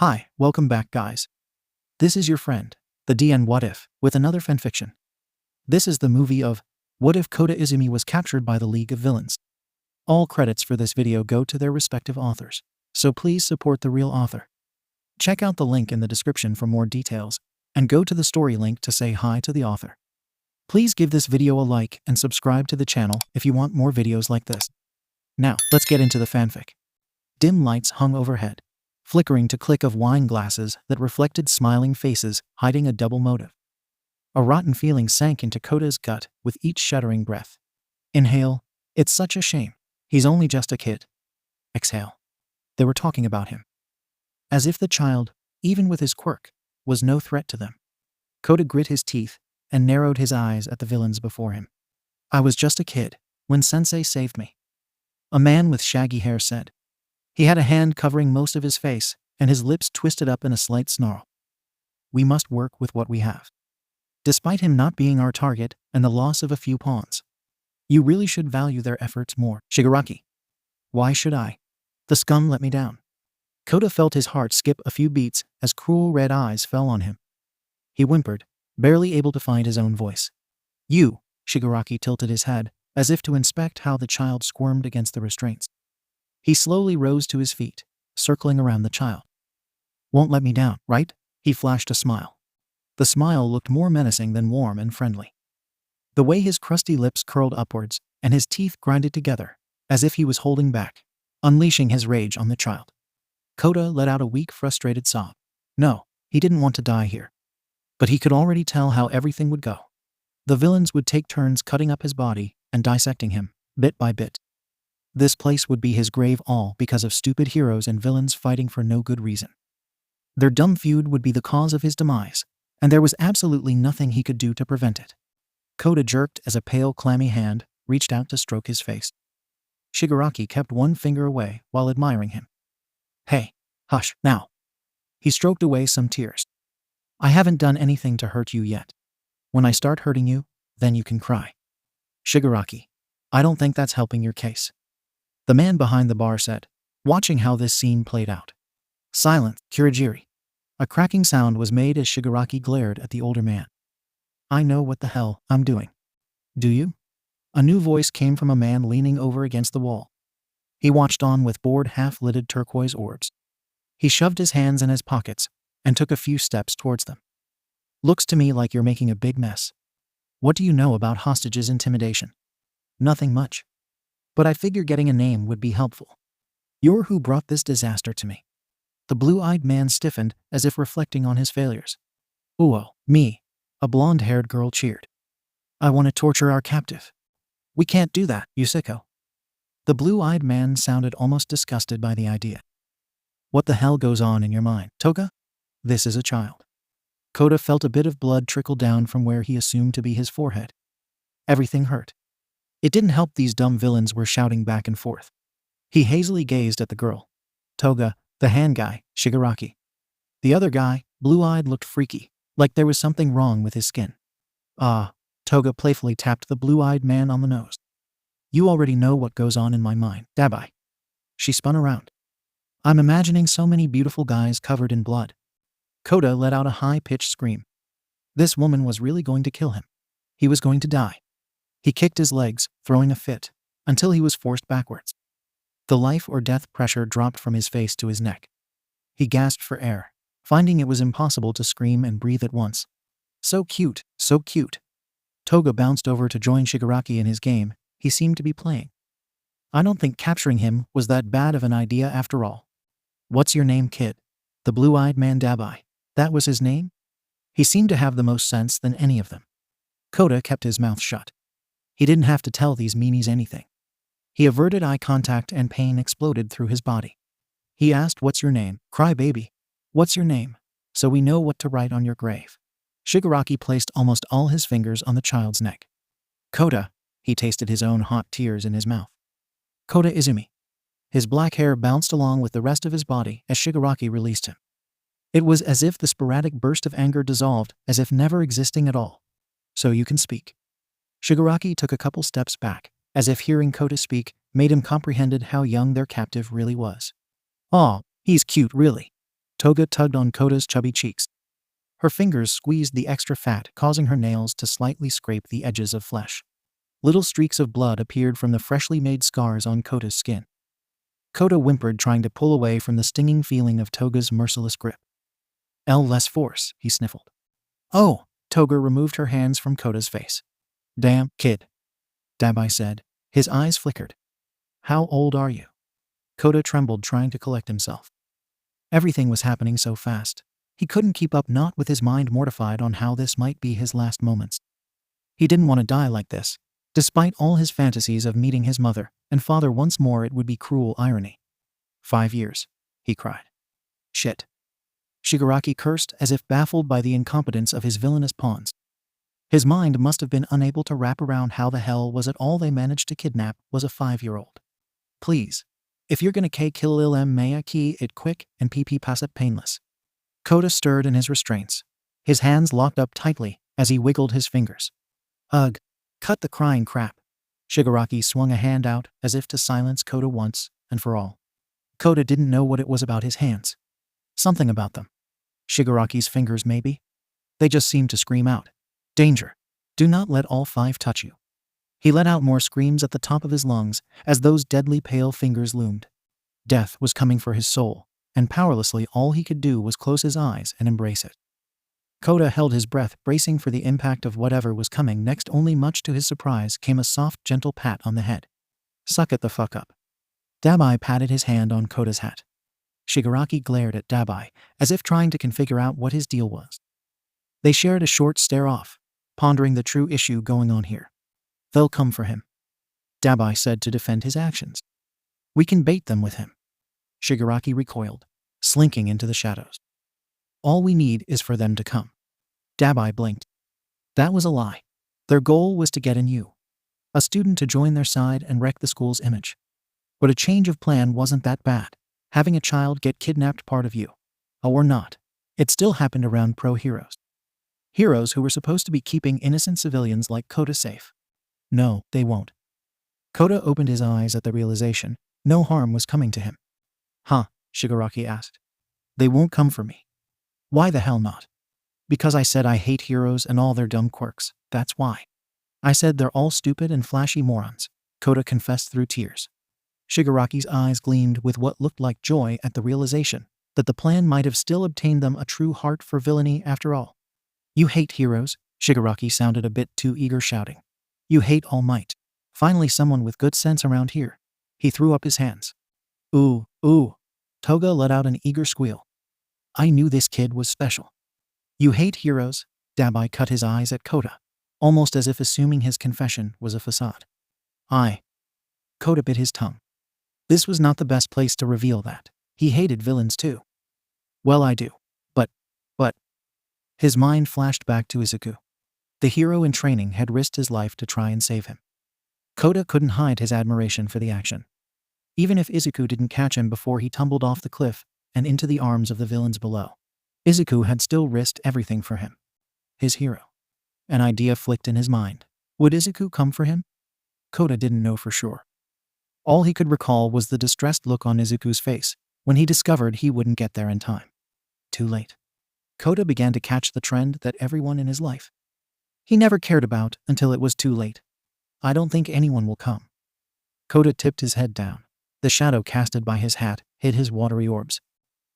Hi, welcome back guys. This is your friend, the DN WhatIf, with another fanfiction. This is the movie of What If Kota Izumi was captured by the League of Villains. All credits for this video go to their respective authors, so please support the real author. Check out the link in the description for more details, and go to the story link to say hi to the author. Please give this video a like and subscribe to the channel if you want more videos like this. Now, let's get into the fanfic. Dim lights hung overhead, flickering to click of wine glasses that reflected smiling faces hiding a double motive. A rotten feeling sank into Kota's gut with each shuddering breath. Inhale, it's such a shame. He's only just a kid. Exhale. They were talking about him. As if the child, even with his quirk, was no threat to them. Kota grit his teeth and narrowed his eyes at the villains before him. I was just a kid when Sensei saved me. A man with shaggy hair said. He had a hand covering most of his face, and his lips twisted up in a slight snarl. We must work with what we have. Despite him not being our target and the loss of a few pawns, you really should value their efforts more. Shigaraki. Why should I? The scum let me down. Kota felt his heart skip a few beats as cruel red eyes fell on him. He whimpered, barely able to find his own voice. You, Shigaraki tilted his head, as if to inspect how the child squirmed against the restraints. He slowly rose to his feet, circling around the child. Won't let me down, right? He flashed a smile. The smile looked more menacing than warm and friendly. The way his crusty lips curled upwards and his teeth grinded together, as if he was holding back, unleashing his rage on the child. Kota let out a weak, frustrated sob. No, he didn't want to die here. But he could already tell how everything would go. The villains would take turns cutting up his body and dissecting him, bit by bit. This place would be his grave, all because of stupid heroes and villains fighting for no good reason. Their dumb feud would be the cause of his demise, and there was absolutely nothing he could do to prevent it. Kota jerked as a pale, clammy hand reached out to stroke his face. Shigaraki kept one finger away while admiring him. Hey, hush, now. He stroked away some tears. I haven't done anything to hurt you yet. When I start hurting you, then you can cry. Shigaraki, I don't think that's helping your case. The man behind the bar said, watching how this scene played out. Silence, Kurogiri. A cracking sound was made as Shigaraki glared at the older man. I know what the hell I'm doing. Do you? A new voice came from a man leaning over against the wall. He watched on with bored, half-lidded turquoise orbs. He shoved his hands in his pockets and took a few steps towards them. Looks to me like you're making a big mess. What do you know about hostages' intimidation? Nothing much. But I figure getting a name would be helpful. You're who brought this disaster to me. The blue-eyed man stiffened as if reflecting on his failures. Ooh, me, a blonde-haired girl cheered. I want to torture our captive. We can't do that, Yusiko. The blue-eyed man sounded almost disgusted by the idea. What the hell goes on in your mind, Toga? This is a child. Kota felt a bit of blood trickle down from where he assumed to be his forehead. Everything hurt. It didn't help these dumb villains were shouting back and forth. He hazily gazed at the girl. Toga, the hand guy, Shigaraki. The other guy, blue-eyed, looked freaky, like there was something wrong with his skin. Toga playfully tapped the blue-eyed man on the nose. You already know what goes on in my mind, Dabai. She spun around. I'm imagining so many beautiful guys covered in blood. Kota let out a high-pitched scream. This woman was really going to kill him. He was going to die. He kicked his legs, throwing a fit, until he was forced backwards. The life-or-death pressure dropped from his face to his neck. He gasped for air, finding it was impossible to scream and breathe at once. So cute, so cute. Toga bounced over to join Shigaraki in his game he seemed to be playing. I don't think capturing him was that bad of an idea after all. What's your name, kid? The blue-eyed man Dabai. That was his name? He seemed to have the most sense than any of them. Kota kept his mouth shut. He didn't have to tell these meanies anything. He averted eye contact and pain exploded through his body. He asked, what's your name, cry baby? What's your name? So we know what to write on your grave. Shigaraki placed almost all his fingers on the child's neck. Kota, he tasted his own hot tears in his mouth. Kota Izumi. His black hair bounced along with the rest of his body as Shigaraki released him. It was as if the sporadic burst of anger dissolved, as if never existing at all. So you can speak. Shigaraki took a couple steps back, as if hearing Kota speak made him comprehend how young their captive really was. Aw, he's cute really. Toga tugged on Kota's chubby cheeks. Her fingers squeezed the extra fat, causing her nails to slightly scrape the edges of flesh. Little streaks of blood appeared from the freshly made scars on Kota's skin. Kota whimpered, trying to pull away from the stinging feeling of Toga's merciless grip. Less force, he sniffled. Oh! Toga removed her hands from Kota's face. Damn, kid, Dabai said. His eyes flickered. How old are you? Kota trembled, trying to collect himself. Everything was happening so fast. He couldn't keep up, not with his mind mortified on how this might be his last moments. He didn't want to die like this. Despite all his fantasies of meeting his mother and father once more, it would be cruel irony. 5 years, he cried. Shit. Shigaraki cursed, as if baffled by the incompetence of his villainous pawns. His mind must have been unable to wrap around how the hell was it all they managed to kidnap was a 5-year-old. Please, if you're gonna kill il maya ki it quick and pp pass it painless. Kota stirred in his restraints. His hands locked up tightly as he wiggled his fingers. Ugh, cut the crying crap. Shigaraki swung a hand out as if to silence Kota once and for all. Kota didn't know what it was about his hands. Something about them. Shigaraki's fingers, maybe? They just seemed to scream out. Danger. Do not let all 5 touch you. He let out more screams at the top of his lungs as those deadly pale fingers loomed. Death was coming for his soul, and powerlessly all he could do was close his eyes and embrace it. Kota held his breath, bracing for the impact of whatever was coming next. Only much to his surprise came a soft, gentle pat on the head. Suck it the fuck up. Dabai patted his hand on Kota's hat. Shigaraki glared at Dabai, as if trying to figure out what his deal was. They shared a short stare off, pondering the true issue going on here. They'll come for him, Dabai said to defend his actions. We can bait them with him. Shigaraki recoiled, slinking into the shadows. All we need is for them to come. Dabai blinked. That was a lie. Their goal was to get in you, a student, to join their side and wreck the school's image. But a change of plan wasn't that bad. Having a child get kidnapped part of you. Or not. It still happened around pro-heroes. Heroes who were supposed to be keeping innocent civilians like Kota safe. No, they won't. Kota opened his eyes at the realization no harm was coming to him. Huh, Shigaraki asked. They won't come for me. Why the hell not? Because I said I hate heroes and all their dumb quirks, that's why. I said they're all stupid and flashy morons, Kota confessed through tears. Shigaraki's eyes gleamed with what looked like joy at the realization that the plan might have still obtained them a true heart for villainy after all. You hate heroes? Shigaraki sounded a bit too eager, shouting. You hate All Might. Finally someone with good sense around here. He threw up his hands. Ooh, ooh. Toga let out an eager squeal. I knew this kid was special. You hate heroes? Dabai cut his eyes at Kota, almost as if assuming his confession was a facade. Kota bit his tongue. This was not the best place to reveal that. He hated villains too. Well, I do. But. His mind flashed back to Izuku. The hero in training had risked his life to try and save him. Kota couldn't hide his admiration for the action. Even if Izuku didn't catch him before he tumbled off the cliff and into the arms of the villains below, Izuku had still risked everything for him. His hero. An idea flicked in his mind. Would Izuku come for him? Kota didn't know for sure. All he could recall was the distressed look on Izuku's face when he discovered he wouldn't get there in time. Too late. Kota began to catch the trend that everyone in his life he never cared about until it was too late. I don't think anyone will come. Kota tipped his head down. The shadow casted by his hat hid his watery orbs.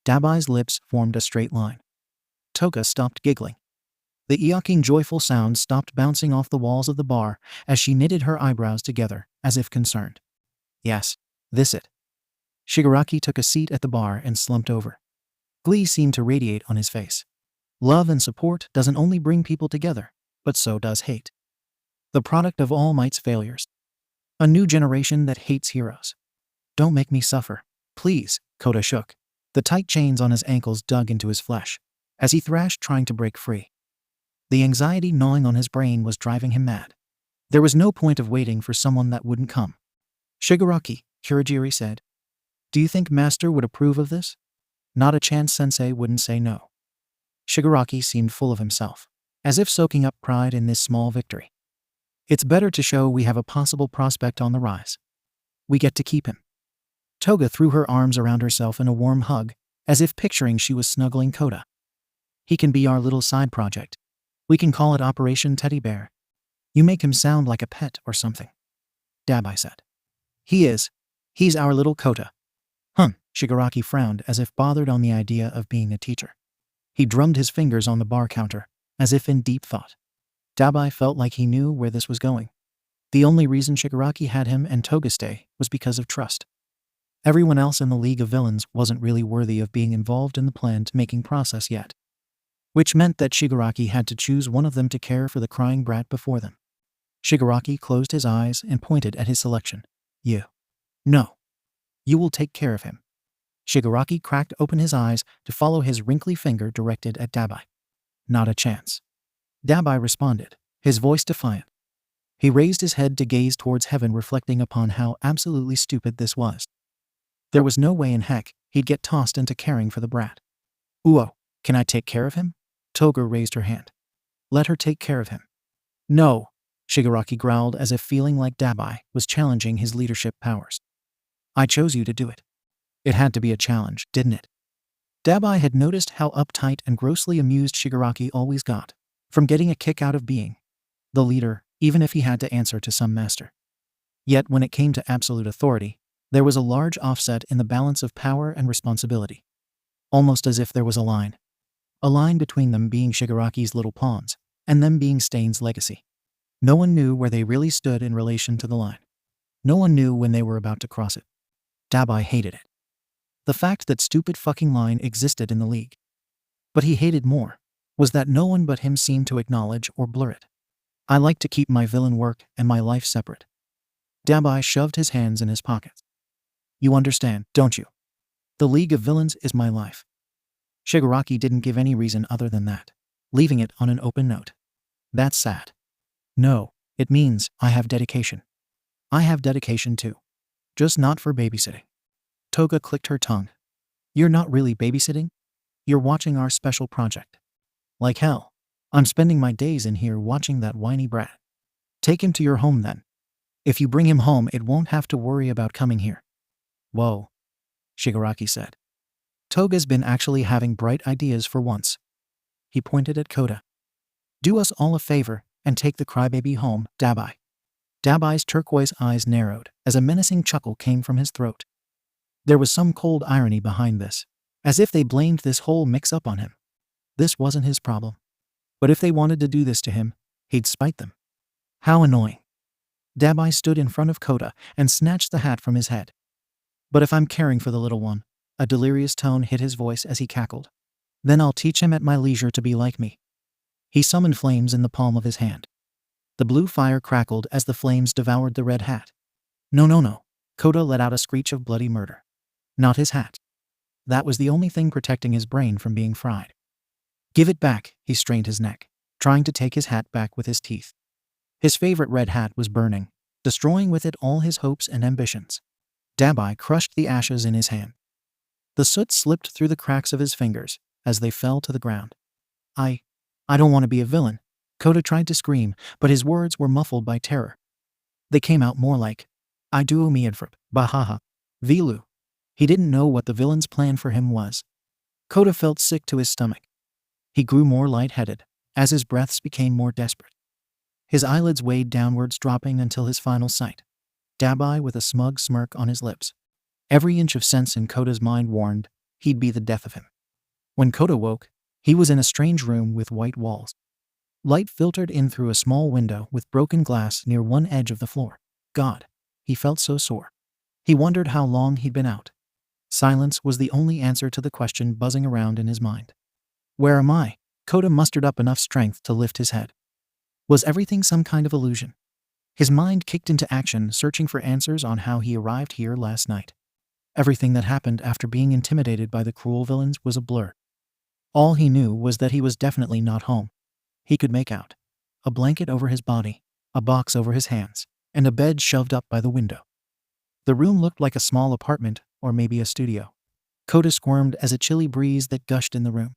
Dabai's lips formed a straight line. Toga stopped giggling. The eoking joyful sound stopped bouncing off the walls of the bar as she knitted her eyebrows together, as if concerned. Yes, this it. Shigaraki took a seat at the bar and slumped over. Glee seemed to radiate on his face. Love and support doesn't only bring people together, but so does hate. The product of All Might's failures. A new generation that hates heroes. Don't make me suffer, please, Kota shook. The tight chains on his ankles dug into his flesh as he thrashed, trying to break free. The anxiety gnawing on his brain was driving him mad. There was no point of waiting for someone that wouldn't come. Shigaraki, Kurogiri said. Do you think Master would approve of this? Not a chance. Sensei wouldn't say no. Shigaraki seemed full of himself, as if soaking up pride in this small victory. It's better to show we have a possible prospect on the rise. We get to keep him. Toga threw her arms around herself in a warm hug as if picturing she was snuggling Kota. He can be our little side project. We can call it Operation Teddy Bear. You make him sound like a pet or something. Dabai said. He is. He's our little Kota. Shigaraki frowned as if bothered on the idea of being a teacher. He drummed his fingers on the bar counter, as if in deep thought. Dabai felt like he knew where this was going. The only reason Shigaraki had him and Toga stay was because of trust. Everyone else in the League of Villains wasn't really worthy of being involved in the planned-making process yet. Which meant that Shigaraki had to choose one of them to care for the crying brat before them. Shigaraki closed his eyes and pointed at his selection. You. No. You will take care of him. Shigaraki cracked open his eyes to follow his wrinkly finger directed at Dabai. Not a chance. Dabai responded, his voice defiant. He raised his head to gaze towards heaven, reflecting upon how absolutely stupid this was. There was no way in heck he'd get tossed into caring for the brat. Uo, can I take care of him? Toga raised her hand. Let her take care of him. No, Shigaraki growled as if feeling like Dabai was challenging his leadership powers. I chose you to do it. It had to be a challenge, didn't it? Dabai had noticed how uptight and grossly amused Shigaraki always got, from getting a kick out of being the leader, even if he had to answer to some master. Yet when it came to absolute authority, there was a large offset in the balance of power and responsibility. Almost as if there was a line between them being Shigaraki's little pawns, and them being Stain's legacy. No one knew where they really stood in relation to the line. No one knew when they were about to cross it. Dabai hated it. The fact that stupid fucking line existed in the league. But he hated more was that no one but him seemed to acknowledge or blur it. I like to keep my villain work and my life separate. Dabai shoved his hands in his pockets. You understand, don't you? The League of Villains is my life. Shigaraki didn't give any reason other than that, leaving it on an open note. That's sad. No, it means I have dedication. I have dedication too. Just not for babysitting. Toga clicked her tongue. You're not really babysitting? You're watching our special project. Like hell. I'm spending my days in here watching that whiny brat. Take him to your home then. If you bring him home, it won't have to worry about coming here. Whoa, Shigaraki said. Toga's been actually having bright ideas for once. He pointed at Kota. Do us all a favor and take the crybaby home, Dabai. Dabai's turquoise eyes narrowed as a menacing chuckle came from his throat. There was some cold irony behind this, as if they blamed this whole mix-up on him. This wasn't his problem. But if they wanted to do this to him, he'd spite them. How annoying. Dabai stood in front of Kota and snatched the hat from his head. But if I'm caring for the little one, a delirious tone hit his voice as he cackled. Then I'll teach him at my leisure to be like me. He summoned flames in the palm of his hand. The blue fire crackled as the flames devoured the red hat. No. Kota let out a screech of bloody murder. Not his hat. That was the only thing protecting his brain from being fried. Give it back, he strained his neck, trying to take his hat back with his teeth. His favorite red hat was burning, destroying with it all his hopes and ambitions. Dabai crushed the ashes in his hand. The soot slipped through the cracks of his fingers as they fell to the ground. I don't want to be a villain, Kota tried to scream, but his words were muffled by terror. They came out more like, I do umiadfrp, bahaha, vilu. He didn't know what the villain's plan for him was. Kota felt sick to his stomach. He grew more lightheaded as his breaths became more desperate. His eyelids weighed downwards, dropping until his final sight. Dabai with a smug smirk on his lips. Every inch of sense in Kota's mind warned he'd be the death of him. When Kota woke, he was in a strange room with white walls. Light filtered in through a small window with broken glass near one edge of the floor. God, he felt so sore. He wondered how long he'd been out. Silence was the only answer to the question buzzing around in his mind. Where am I? Kota mustered up enough strength to lift his head. Was everything some kind of illusion? His mind kicked into action, searching for answers on how he arrived here last night. Everything that happened after being intimidated by the cruel villains was a blur. All he knew was that he was definitely not home. He could make out a blanket over his body, a box over his hands, and a bed shoved up by the window. The room looked like a small apartment or maybe a studio. Kota squirmed as a chilly breeze that gushed in the room.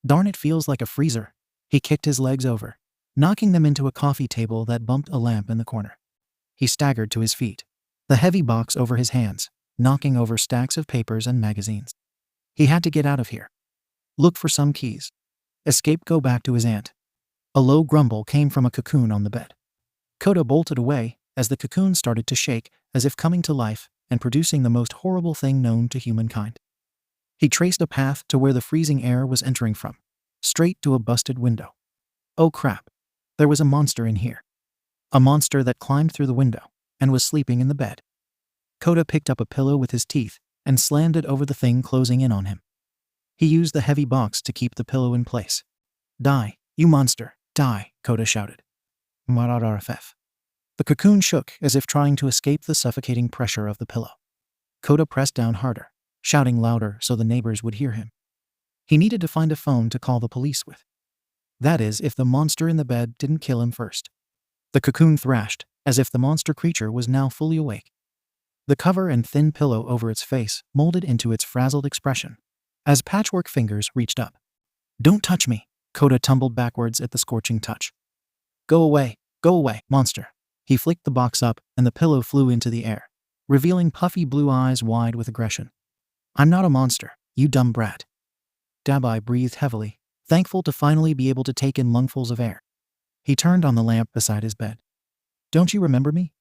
Darn, it feels like a freezer. He kicked his legs over, knocking them into a coffee table that bumped a lamp in the corner. He staggered to his feet, the heavy box over his hands, knocking over stacks of papers and magazines. He had to get out of here. Look for some keys. Escape, go back to his aunt. A low grumble came from a cocoon on the bed. Kota bolted away as the cocoon started to shake as if coming to life and producing the most horrible thing known to humankind. He traced a path to where the freezing air was entering from, straight to a busted window. Oh crap. There was a monster in here. A monster that climbed through the window and was sleeping in the bed. Kota picked up a pillow with his teeth and slammed it over the thing closing in on him. He used the heavy box to keep the pillow in place. Die, you monster, die, Kota shouted. WhatIf. The cocoon shook as if trying to escape the suffocating pressure of the pillow. Kota pressed down harder, shouting louder so the neighbors would hear him. He needed to find a phone to call the police with. That is, if the monster in the bed didn't kill him first. The cocoon thrashed, as if the monster creature was now fully awake. The cover and thin pillow over its face molded into its frazzled expression, as patchwork fingers reached up. Don't touch me, Kota tumbled backwards at the scorching touch. Go away, monster. He flicked the box up and the pillow flew into the air, revealing puffy blue eyes wide with aggression. I'm not a monster, you dumb brat. Dabai breathed heavily, thankful to finally be able to take in lungfuls of air. He turned on the lamp beside his bed. Don't you remember me?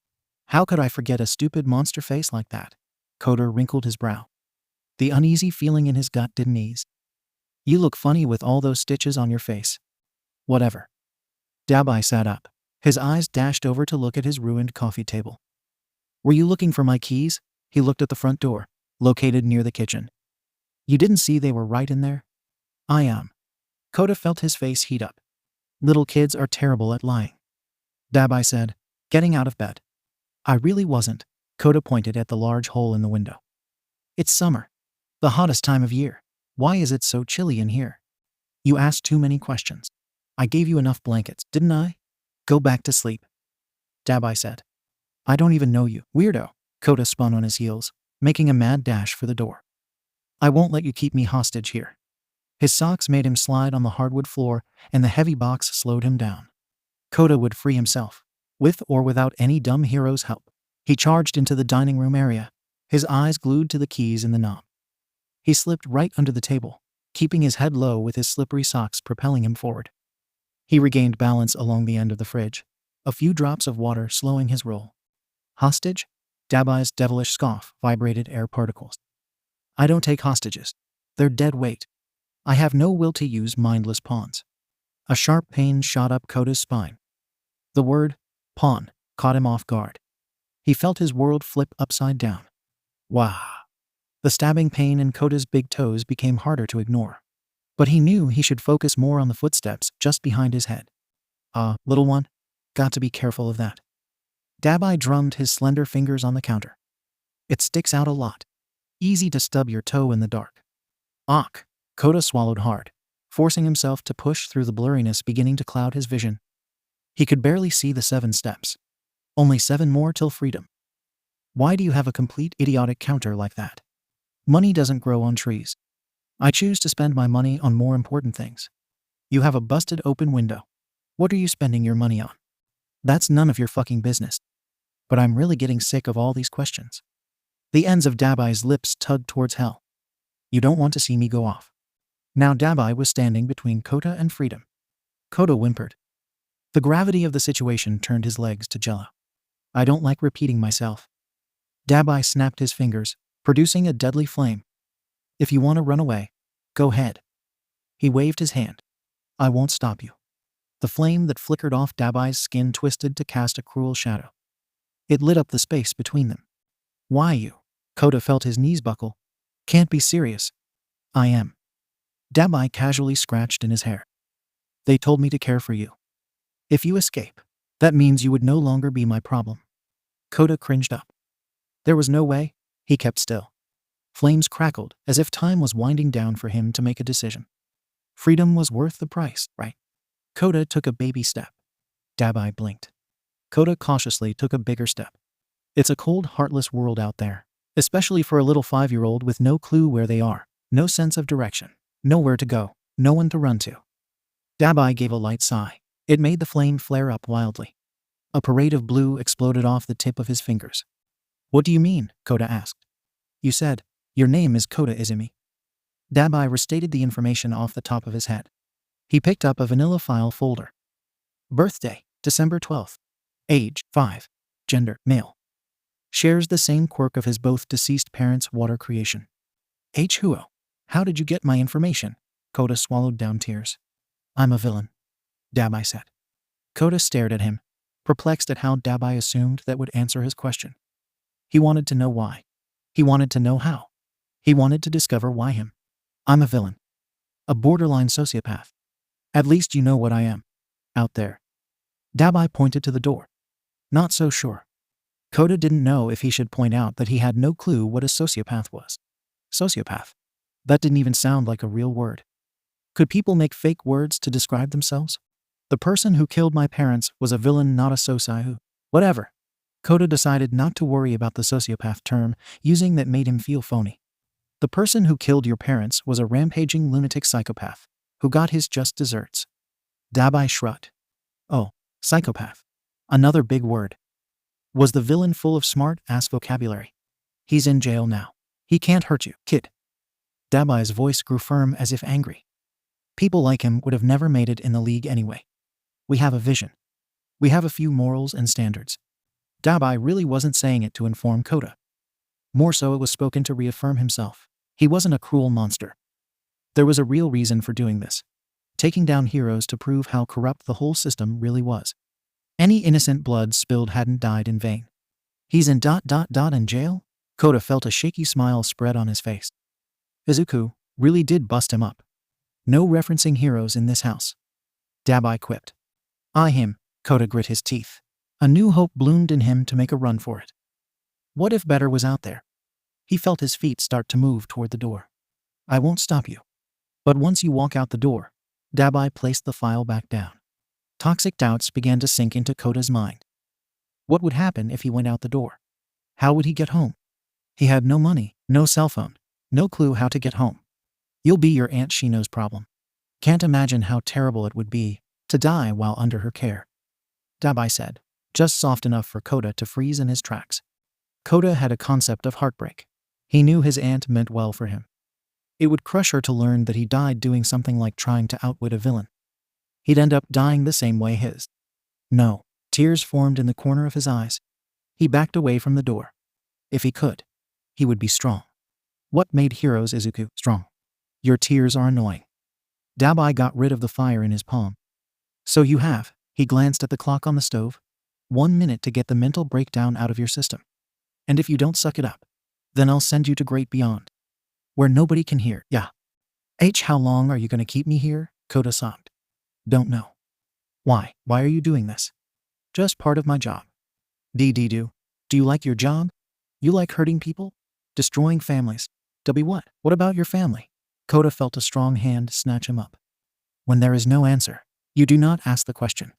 How could I forget a stupid monster face like that? Kota wrinkled his brow. The uneasy feeling in his gut didn't ease. You look funny with all those stitches on your face. Whatever. Dabai sat up. His eyes dashed over to look at his ruined coffee table. Were you looking for my keys? He looked at the front door, located near the kitchen. You didn't see they were right in there? I am. Kota felt his face heat up. Little kids are terrible at lying. Dabai said, getting out of bed. I really wasn't. Kota pointed at the large hole in the window. It's summer. The hottest time of year. Why is it so chilly in here? You asked too many questions. I gave you enough blankets, didn't I? Go back to sleep. Dabai said. I don't even know you, weirdo. Kota spun on his heels, making a mad dash for the door. I won't let you keep me hostage here. His socks made him slide on the hardwood floor, and the heavy box slowed him down. Kota would free himself, with or without any dumb hero's help. He charged into the dining room area, his eyes glued to the keys in the knob. He slipped right under the table, keeping his head low with his slippery socks propelling him forward. He regained balance along the end of the fridge, a few drops of water slowing his roll. Hostage? Dabai's devilish scoff vibrated air particles. I don't take hostages. They're dead weight. I have no will to use mindless pawns. A sharp pain shot up Kota's spine. The word, pawn, caught him off guard. He felt his world flip upside down. Wah! The stabbing pain in Kota's big toes became harder to ignore. But he knew he should focus more on the footsteps just behind his head. Little one? Got to be careful of that. Dabai drummed his slender fingers on the counter. It sticks out a lot. Easy to stub your toe in the dark. Auk! Kota swallowed hard, forcing himself to push through the blurriness beginning to cloud his vision. He could barely see the 7 steps. Only 7 more till freedom. Why do you have a complete idiotic counter like that? Money doesn't grow on trees. I choose to spend my money on more important things. You have a busted open window. What are you spending your money on? That's none of your fucking business. But I'm really getting sick of all these questions. The ends of Dabai's lips tugged towards hell. You don't want to see me go off. Now Dabai was standing between Kota and freedom. Kota whimpered. The gravity of the situation turned his legs to jello. I don't like repeating myself. Dabai snapped his fingers, producing a deadly flame. If you want to run away, go ahead. He waved his hand. I won't stop you. The flame that flickered off Dabai's skin twisted to cast a cruel shadow. It lit up the space between them. Why you? Kota felt his knees buckle. Can't be serious. I am. Dabai casually scratched in his hair. They told me to care for you. If you escape, that means you would no longer be my problem. Kota cringed up. There was no way. He kept still. Flames crackled as if time was winding down for him to make a decision. Freedom was worth the price, right? Kota took a baby step. Dabai blinked. Kota cautiously took a bigger step. It's a cold, heartless world out there, especially for a little 5-year-old with no clue where they are, no sense of direction, nowhere to go, no one to run to. Dabai gave a light sigh. It made the flame flare up wildly. A parade of blue exploded off the tip of his fingers. What do you mean? Kota asked. You said, your name is Kota Izumi. Dabai restated the information off the top of his head. He picked up a vanilla file folder. Birthday, December 12th. Age, 5. Gender, male. Shares the same quirk of his both deceased parents' water creation. Huo. How did you get my information? Kota swallowed down tears. I'm a villain, Dabai said. Kota stared at him, perplexed at how Dabai assumed that would answer his question. He wanted to know why. He wanted to know how. He wanted to discover why him. I'm a villain. A borderline sociopath. At least you know what I am. Out there. Dabai pointed to the door. Not so sure. Kota didn't know if he should point out that he had no clue what a sociopath was. Sociopath. That didn't even sound like a real word. Could people make fake words to describe themselves? The person who killed my parents was a villain, not a soci. Whatever. Kota decided not to worry about the sociopath term, using that made him feel phony. The person who killed your parents was a rampaging lunatic psychopath, who got his just desserts. Dabai shrugged. Oh, psychopath. Another big word. Was the villain full of smart-ass vocabulary? He's in jail now. He can't hurt you, kid. Dabai's voice grew firm as if angry. People like him would have never made it in the league anyway. We have a vision. We have a few morals and standards. Dabai really wasn't saying it to inform Kota. More so, it was spoken to reaffirm himself. He wasn't a cruel monster. There was a real reason for doing this. Taking down heroes to prove how corrupt the whole system really was. Any innocent blood spilled hadn't died in vain. He's in ... in jail? Kota felt a shaky smile spread on his face. Izuku really did bust him up. No referencing heroes in this house. Dabai quipped. Him, Kota grit his teeth. A new hope bloomed in him to make a run for it. What if better was out there? He felt his feet start to move toward the door. I won't stop you. But once you walk out the door, Dabai placed the file back down. Toxic doubts began to sink into Kota's mind. What would happen if he went out the door? How would he get home? He had no money, no cell phone, no clue how to get home. You'll be your Aunt Shino's problem. Can't imagine how terrible it would be to die while under her care. Dabai said, just soft enough for Kota to freeze in his tracks. Kota had a concept of heartbreak. He knew his aunt meant well for him. It would crush her to learn that he died doing something like trying to outwit a villain. He'd end up dying the same way his. No, tears formed in the corner of his eyes. He backed away from the door. If he could, he would be strong. What made heroes Izuku strong? Your tears are annoying. Dabai got rid of the fire in his palm. So you have, he glanced at the clock on the stove. 1 minute to get the mental breakdown out of your system. And if you don't suck it up, then I'll send you to Great Beyond. Where nobody can hear. Yeah. How long are you going to keep me here? Kota sobbed. Don't know. Why? Why are you doing this? Just part of my job. Do you like your job? You like hurting people? Destroying families? What? What about your family? Kota felt a strong hand snatch him up. When there is no answer, you do not ask the question.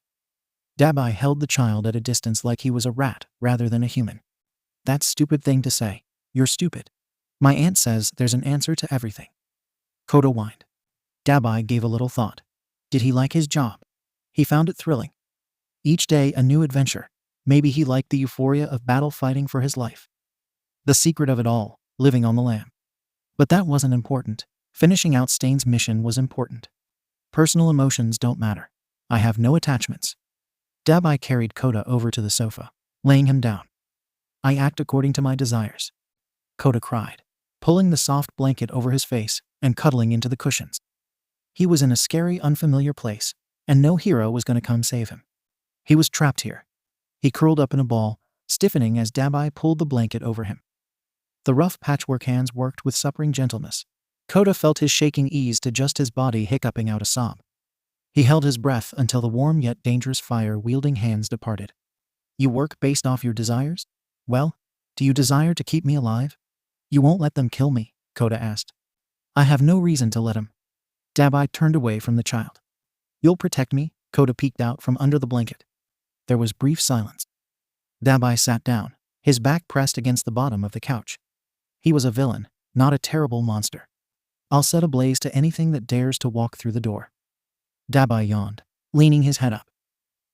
Dabai held the child at a distance like he was a rat rather than a human. That's stupid thing to say. You're stupid. My aunt says there's an answer to everything. Kota whined. Dabai gave a little thought. Did he like his job? He found it thrilling. Each day a new adventure. Maybe he liked the euphoria of battle fighting for his life. The secret of it all, living on the lam. But that wasn't important. Finishing out Stain's mission was important. Personal emotions don't matter. I have no attachments. Dabai carried Kota over to the sofa, laying him down. I act according to my desires. Kota cried, pulling the soft blanket over his face and cuddling into the cushions. He was in a scary, unfamiliar place, and no hero was going to come save him. He was trapped here. He curled up in a ball, stiffening as Dabai pulled the blanket over him. The rough patchwork hands worked with suffering gentleness. Kota felt his shaking ease to just his body hiccuping out a sob. He held his breath until the warm yet dangerous fire-wielding hands departed. You work based off your desires? Well, do you desire to keep me alive? You won't let them kill me? Kota asked. I have no reason to let him. Dabai turned away from the child. You'll protect me? Kota peeked out from under the blanket. There was brief silence. Dabai sat down, his back pressed against the bottom of the couch. He was a villain, not a terrible monster. I'll set ablaze to anything that dares to walk through the door. Dabai yawned, leaning his head up.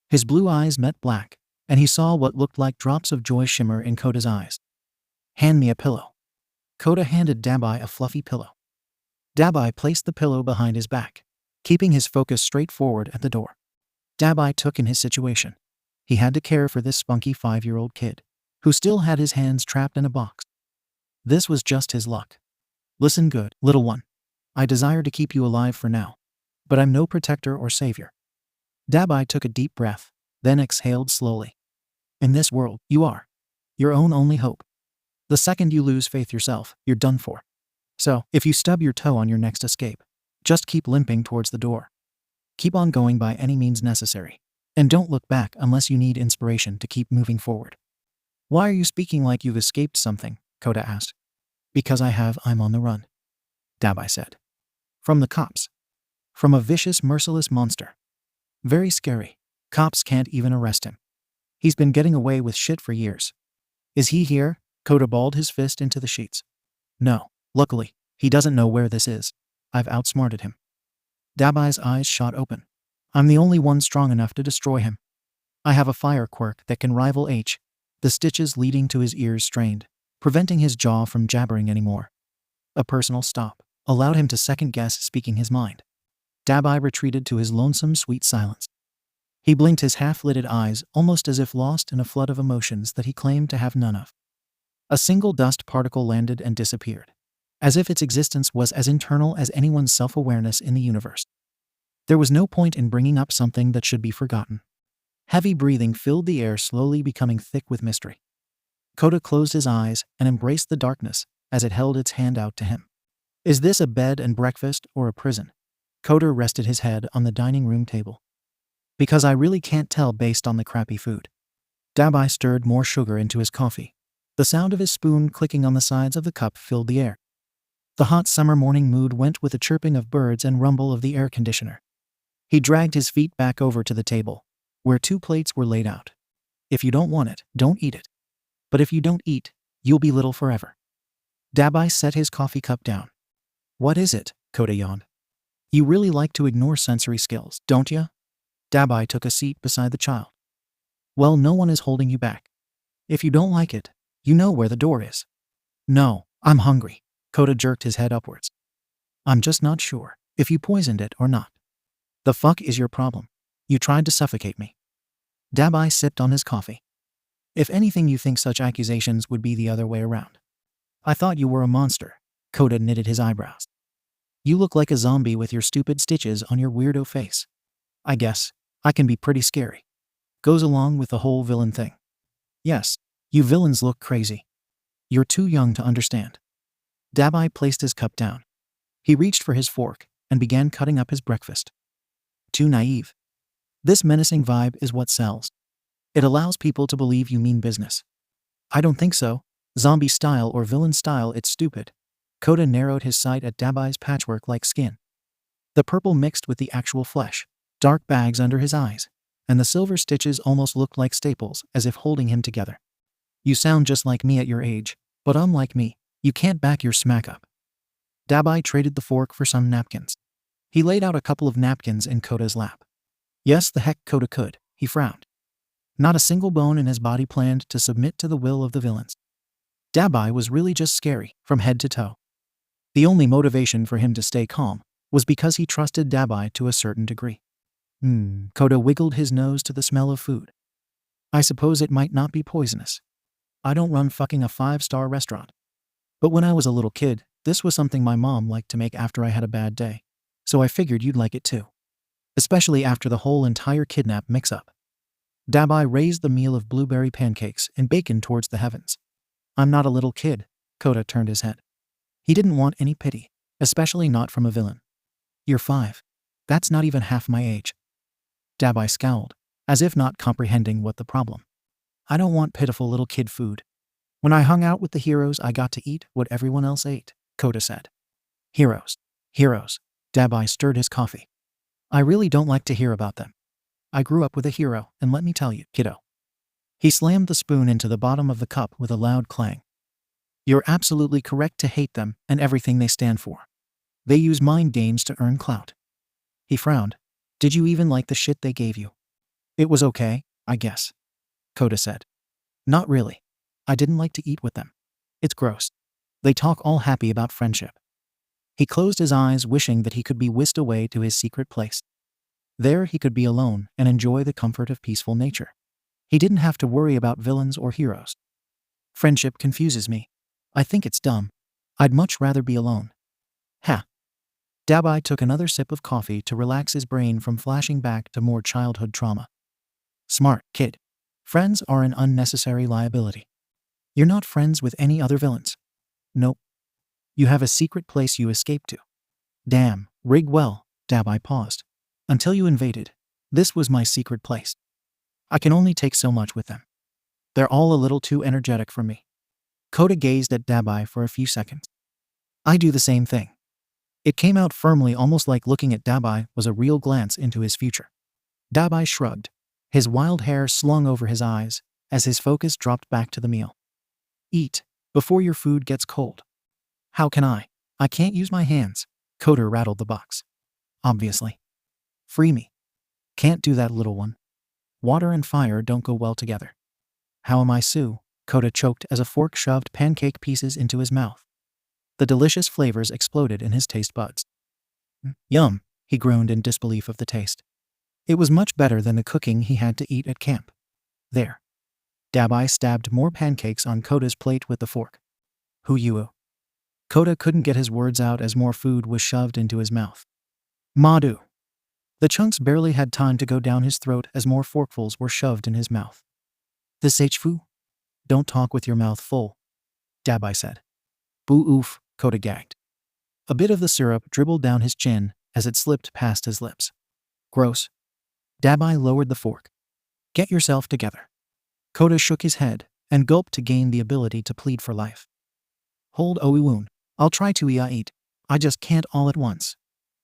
His blue eyes met black, and he saw what looked like drops of joy shimmer in Kota's eyes. Hand me a pillow. Kota handed Dabai a fluffy pillow. Dabai placed the pillow behind his back, keeping his focus straight forward at the door. Dabai took in his situation. He had to care for this spunky 5-year-old kid, who still had his hands trapped in a box. This was just his luck. Listen good, little one. I desire to keep you alive for now, but I'm no protector or savior. Dabai took a deep breath, then exhaled slowly. In this world, you are your own only hope. The second you lose faith yourself, you're done for. So, if you stub your toe on your next escape, just keep limping towards the door. Keep on going by any means necessary. And don't look back unless you need inspiration to keep moving forward. Why are you speaking like you've escaped something? Kota asked. Because I'm on the run, Dabai said. From the cops. From a vicious, merciless monster. Very scary. Cops can't even arrest him. He's been getting away with shit for years. Is he here? Kota balled his fist into the sheets. No. Luckily, he doesn't know where this is. I've outsmarted him. Dabai's eyes shot open. I'm the only one strong enough to destroy him. I have a fire quirk that can rival H. The stitches leading to his ears strained, preventing his jaw from jabbering anymore. A personal stop allowed him to second-guess speaking his mind. Dabai retreated to his lonesome, sweet silence. He blinked his half-lidded eyes, almost as if lost in a flood of emotions that he claimed to have none of. A single dust particle landed and disappeared, as if its existence was as internal as anyone's self-awareness in the universe. There was no point in bringing up something that should be forgotten. Heavy breathing filled the air, slowly becoming thick with mystery. Kota closed his eyes and embraced the darkness as it held its hand out to him. Is this a bed and breakfast or a prison? Kota rested his head on the dining room table. Because I really can't tell based on the crappy food. Dabai stirred more sugar into his coffee. The sound of his spoon clicking on the sides of the cup filled the air. The hot summer morning mood went with the chirping of birds and rumble of the air conditioner. He dragged his feet back over to the table, where 2 plates were laid out. If you don't want it, don't eat it. But if you don't eat, you'll be little forever. Dabai set his coffee cup down. What is it? Kota yawned. You really like to ignore sensory skills, don't ya? Dabai took a seat beside the child. Well, no one is holding you back. If you don't like it, you know where the door is. No, I'm hungry. Kota jerked his head upwards. I'm just not sure if you poisoned it or not. The fuck is your problem? You tried to suffocate me. Dabai sipped on his coffee. If anything, you think such accusations would be the other way around. I thought you were a monster. Kota knitted his eyebrows. You look like a zombie with your stupid stitches on your weirdo face. I guess I can be pretty scary. Goes along with the whole villain thing. Yes, you villains look crazy. You're too young to understand. Dabai placed his cup down. He reached for his fork and began cutting up his breakfast. Too naive. This menacing vibe is what sells. It allows people to believe you mean business. I don't think so. Zombie style or villain style, it's stupid. Kota narrowed his sight at Dabai's patchwork-like skin. The purple mixed with the actual flesh, dark bags under his eyes, and the silver stitches almost looked like staples, as if holding him together. You sound just like me at your age, but unlike me, you can't back your smack up. Dabai traded the fork for some napkins. He laid out a couple of napkins in Kota's lap. Yes, the heck Kota could, he frowned. Not a single bone in his body planned to submit to the will of the villains. Dabai was really just scary, from head to toe. The only motivation for him to stay calm was because he trusted Dabai to a certain degree. Kota wiggled his nose to the smell of food. I suppose it might not be poisonous. I don't run fucking a 5-star restaurant. But when I was a little kid, this was something my mom liked to make after I had a bad day. So I figured you'd like it too. Especially after the whole entire kidnap mix-up. Dabai raised the meal of blueberry pancakes and bacon towards the heavens. I'm not a little kid. Kota turned his head. He didn't want any pity, especially not from a villain. You're 5. That's not even half my age. Dabai scowled, as if not comprehending what the problem. I don't want pitiful little kid food. When I hung out with the heroes, I got to eat what everyone else ate, Kota said. Heroes. Heroes. Dabai stirred his coffee. I really don't like to hear about them. I grew up with a hero, and let me tell you, kiddo. He slammed the spoon into the bottom of the cup with a loud clang. You're absolutely correct to hate them and everything they stand for. They use mind games to earn clout. He frowned. Did you even like the shit they gave you? It was okay, I guess. Kota said. Not really. I didn't like to eat with them. It's gross. They talk all happy about friendship. He closed his eyes, wishing that he could be whisked away to his secret place. There he could be alone and enjoy the comfort of peaceful nature. He didn't have to worry about villains or heroes. Friendship confuses me. I think it's dumb. I'd much rather be alone. Ha. Dabai took another sip of coffee to relax his brain from flashing back to more childhood trauma. Smart, kid. Friends are an unnecessary liability. You're not friends with any other villains. Nope. You have a secret place you escaped to. Damn, rig well, Dabai paused. Until you invaded, this was my secret place. I can only take so much with them. They're all a little too energetic for me. Kota gazed at Dabai for a few seconds. I do the same thing. It came out firmly, almost like looking at Dabai was a real glance into his future. Dabai shrugged, his wild hair slung over his eyes as his focus dropped back to the meal. Eat, before your food gets cold. How can I? I can't use my hands. Kota rattled the box. Obviously. Free me. Can't do that, little one. Water and fire don't go well together. How am I, Sue? Kota choked as a fork shoved pancake pieces into his mouth. The delicious flavors exploded in his taste buds. Yum, he groaned in disbelief of the taste. It was much better than the cooking he had to eat at camp. There. Dabai stabbed more pancakes on Kota's plate with the fork. Who you? Kota couldn't get his words out as more food was shoved into his mouth. Madu. The chunks barely had time to go down his throat as more forkfuls were shoved in his mouth. This H-fu? Don't talk with your mouth full, Dabai said. Boo oof, Kota gagged. A bit of the syrup dribbled down his chin as it slipped past his lips. Gross. Dabai lowered the fork. Get yourself together. Kota shook his head and gulped to gain the ability to plead for life. Hold Oiwoon. I'll try to eat. I just can't all at once.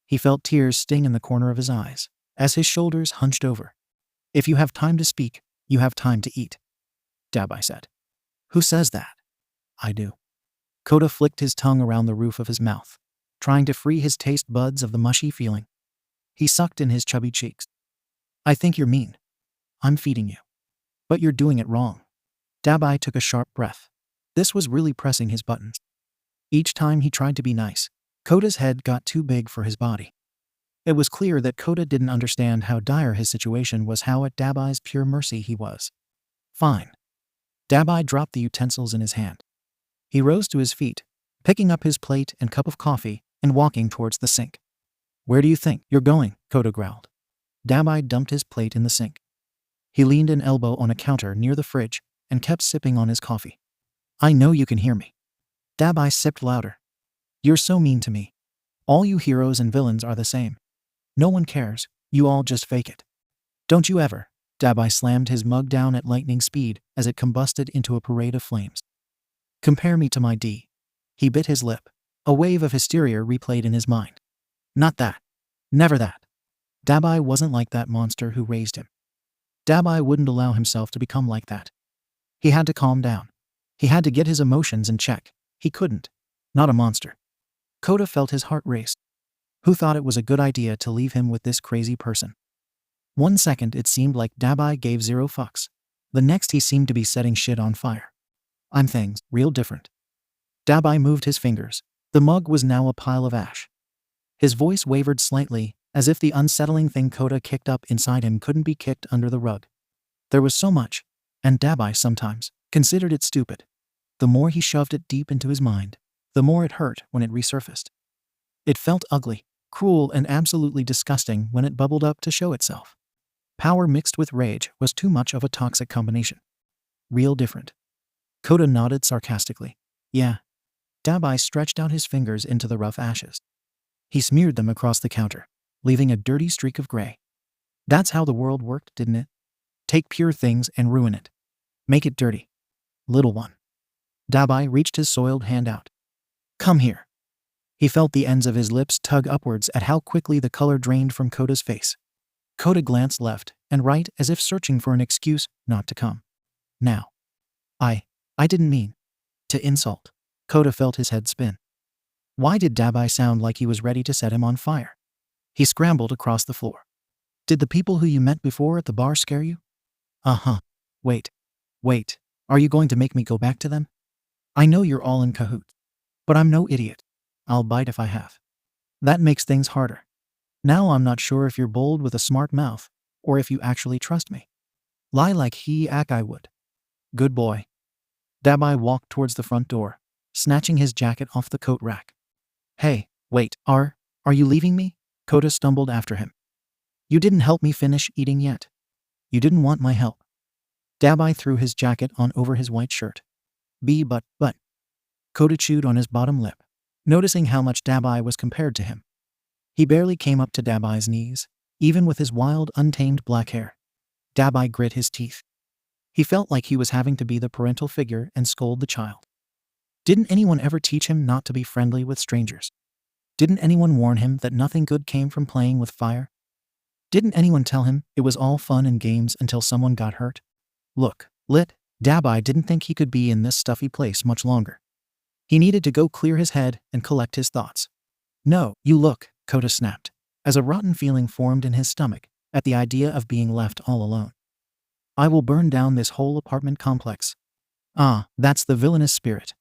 He felt tears sting in the corner of his eyes as his shoulders hunched over. If you have time to speak, you have time to eat, Dabai said. Who says that? I do. Kota flicked his tongue around the roof of his mouth, trying to free his taste buds of the mushy feeling. He sucked in his chubby cheeks. I think you're mean. I'm feeding you. But you're doing it wrong. Dabai took a sharp breath. This was really pressing his buttons. Each time he tried to be nice, Kota's head got too big for his body. It was clear that Kota didn't understand how dire his situation was, how at Dabai's pure mercy he was. Fine. Dabai dropped the utensils in his hand. He rose to his feet, picking up his plate and cup of coffee and walking towards the sink. Where do you think you're going? Kota growled. Dabai dumped his plate in the sink. He leaned an elbow on a counter near the fridge and kept sipping on his coffee. I know you can hear me. Dabai sipped louder. You're so mean to me. All you heroes and villains are the same. No one cares, you all just fake it. Don't you ever. Dabai slammed his mug down at lightning speed as it combusted into a parade of flames. Compare me to my D. He bit his lip. A wave of hysteria replayed in his mind. Not that. Never that. Dabai wasn't like that monster who raised him. Dabai wouldn't allow himself to become like that. He had to calm down. He had to get his emotions in check. He couldn't. Not a monster. Kota felt his heart race. Who thought it was a good idea to leave him with this crazy person? 1 second it seemed like Dabai gave zero fucks. The next he seemed to be setting shit on fire. I'm things real different. Dabai moved his fingers. The mug was now a pile of ash. His voice wavered slightly, as if the unsettling thing Kota kicked up inside him couldn't be kicked under the rug. There was so much, and Dabai sometimes considered it stupid. The more he shoved it deep into his mind, the more it hurt when it resurfaced. It felt ugly, cruel, and absolutely disgusting when it bubbled up to show itself. Power mixed with rage was too much of a toxic combination. Real different. Kota nodded sarcastically. Yeah. Dabai stretched out his fingers into the rough ashes. He smeared them across the counter, leaving a dirty streak of gray. That's how the world worked, didn't it? Take pure things and ruin it. Make it dirty. Little one. Dabai reached his soiled hand out. Come here. He felt the ends of his lips tug upwards at how quickly the color drained from Kota's face. Kota glanced left and right as if searching for an excuse not to come. Now. I didn't mean to insult. Kota felt his head spin. Why did Dabai sound like he was ready to set him on fire? He scrambled across the floor. Did the people who you met before at the bar scare you? Uh-huh. Wait. Are you going to make me go back to them? I know you're all in cahoots, but I'm no idiot. I'll bite if I have. That makes things harder. Now I'm not sure if you're bold with a smart mouth, or if you actually trust me. Lie like he act I would. Good boy. Dabai walked towards the front door, snatching his jacket off the coat rack. Hey, wait, are you leaving me? Kota stumbled after him. You didn't help me finish eating yet. You didn't want my help. Dabai threw his jacket on over his white shirt. But. Kota chewed on his bottom lip, noticing how much Dabai was compared to him. He barely came up to Dabai's knees, even with his wild, untamed black hair. Dabai grit his teeth. He felt like he was having to be the parental figure and scold the child. Didn't anyone ever teach him not to be friendly with strangers? Didn't anyone warn him that nothing good came from playing with fire? Didn't anyone tell him it was all fun and games until someone got hurt? Look, Dabai didn't think he could be in this stuffy place much longer. He needed to go clear his head and collect his thoughts. No, you look, Kota snapped, as a rotten feeling formed in his stomach at the idea of being left all alone. I will burn down this whole apartment complex. Ah, that's the villainous spirit.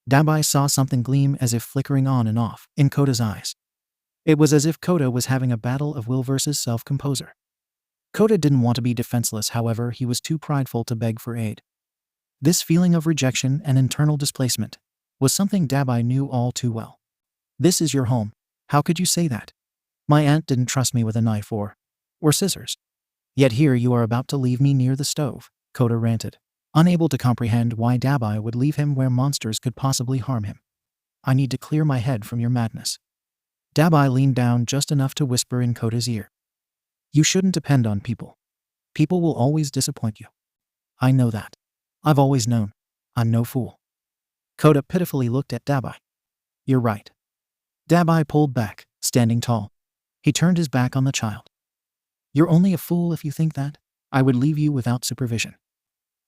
Dabai saw something gleam as if flickering on and off in Kota's eyes. It was as if Kota was having a battle of will versus self-composure. Kota didn't want to be defenseless, however, he was too prideful to beg for aid. This feeling of rejection and internal displacement was something Dabai knew all too well. This is your home. How could you say that? My aunt didn't trust me with a knife or scissors. Yet here you are about to leave me near the stove, Kota ranted, unable to comprehend why Dabai would leave him where monsters could possibly harm him. I need to clear my head from your madness. Dabai leaned down just enough to whisper in Kota's ear. You shouldn't depend on people. People will always disappoint you. I know that. I've always known. I'm no fool. Kota pitifully looked at Dabai. You're right. Dabai pulled back, standing tall. He turned his back on the child. You're only a fool if you think that. I would leave you without supervision.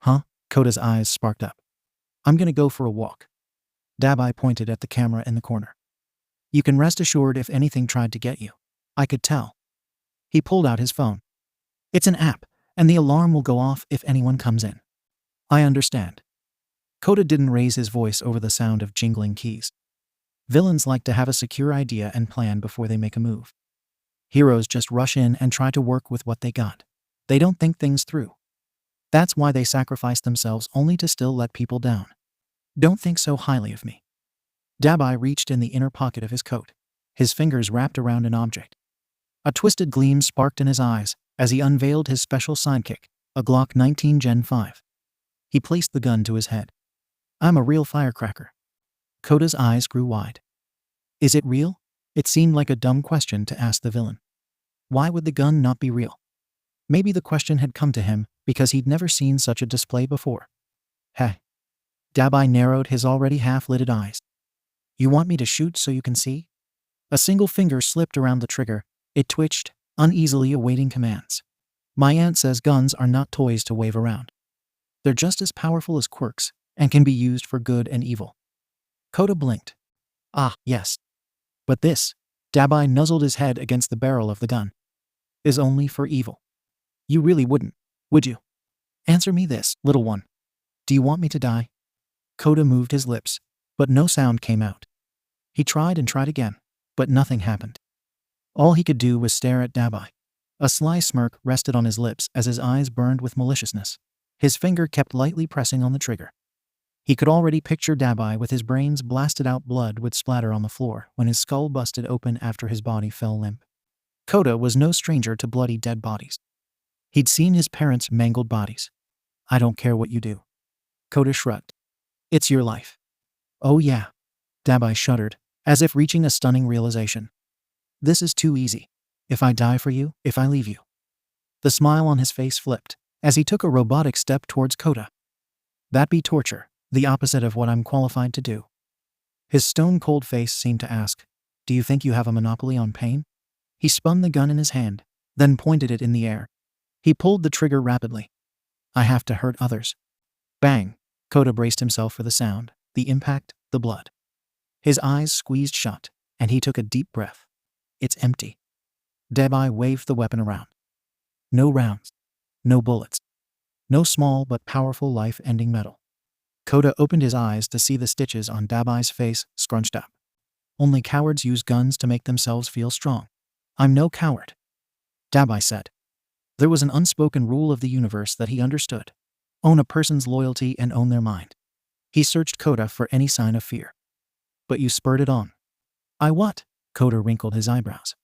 Huh? Kota's eyes sparked up. I'm gonna go for a walk. Dabai pointed at the camera in the corner. You can rest assured if anything tried to get you. I could tell. He pulled out his phone. It's an app, and the alarm will go off if anyone comes in. I understand. Kota didn't raise his voice over the sound of jingling keys. Villains like to have a secure idea and plan before they make a move. Heroes just rush in and try to work with what they got. They don't think things through. That's why they sacrifice themselves only to still let people down. Don't think so highly of me. Dabai reached in the inner pocket of his coat, his fingers wrapped around an object. A twisted gleam sparked in his eyes as he unveiled his special sidekick, a Glock 19 Gen 5. He placed the gun to his head. I'm a real firecracker. Kota's eyes grew wide. Is it real? It seemed like a dumb question to ask the villain. Why would the gun not be real? Maybe the question had come to him because he'd never seen such a display before. Hey. Dabai narrowed his already half-lidded eyes. You want me to shoot so you can see? A single finger slipped around the trigger. It twitched, uneasily awaiting commands. My aunt says guns are not toys to wave around. They're just as powerful as quirks and can be used for good and evil. Kota blinked. Ah, yes. But this, Dabai nuzzled his head against the barrel of the gun, is only for evil. You really wouldn't, would you? Answer me this, little one. Do you want me to die? Kota moved his lips, but no sound came out. He tried and tried again, but nothing happened. All he could do was stare at Dabai. A sly smirk rested on his lips as his eyes burned with maliciousness. His finger kept lightly pressing on the trigger. He could already picture Dabai with his brains blasted out. Blood would splatter on the floor when his skull busted open after his body fell limp. Kota was no stranger to bloody dead bodies. He'd seen his parents' mangled bodies. I don't care what you do. Kota shrugged. It's your life. Oh yeah. Dabai shuddered, as if reaching a stunning realization. This is too easy. If I die for you, if I leave you. The smile on his face flipped as he took a robotic step towards Kota. That be torture, the opposite of what I'm qualified to do. His stone-cold face seemed to ask, do you think you have a monopoly on pain? He spun the gun in his hand, then pointed it in the air. He pulled the trigger rapidly. I have to hurt others. Bang! Kota braced himself for the sound, the impact, the blood. His eyes squeezed shut, and he took a deep breath. It's empty. Dabai waved the weapon around. No rounds. No bullets. No small but powerful life-ending metal. Kota opened his eyes to see the stitches on Dabai's face scrunched up. Only cowards use guns to make themselves feel strong. I'm no coward, Dabai said. There was an unspoken rule of the universe that he understood. Own a person's loyalty and own their mind. He searched Kota for any sign of fear. But you spurred it on. I what? Kota wrinkled his eyebrows.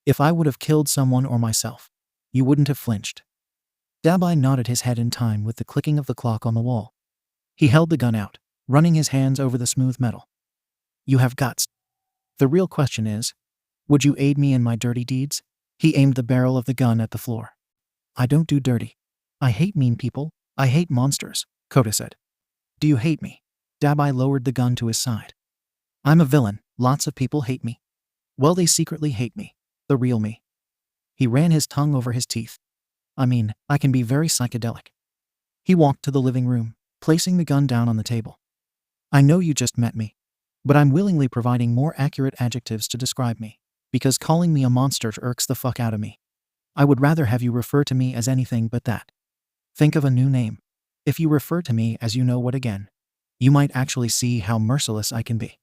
If I would have killed someone or myself, you wouldn't have flinched. Dabai nodded his head in time with the clicking of the clock on the wall. He held the gun out, running his hands over the smooth metal. You have guts. The real question is, would you aid me in my dirty deeds? He aimed the barrel of the gun at the floor. I don't do dirty. I hate mean people. I hate monsters, Kota said. Do you hate me? Dabai lowered the gun to his side. I'm a villain. Lots of people hate me. Well, they secretly hate me. The real me. He ran his tongue over his teeth. I mean, I can be very psychedelic. He walked to the living room, placing the gun down on the table. I know you just met me, but I'm willingly providing more accurate adjectives to describe me, because calling me a monster irks the fuck out of me. I would rather have you refer to me as anything but that. Think of a new name. If you refer to me as you know what again, you might actually see how merciless I can be.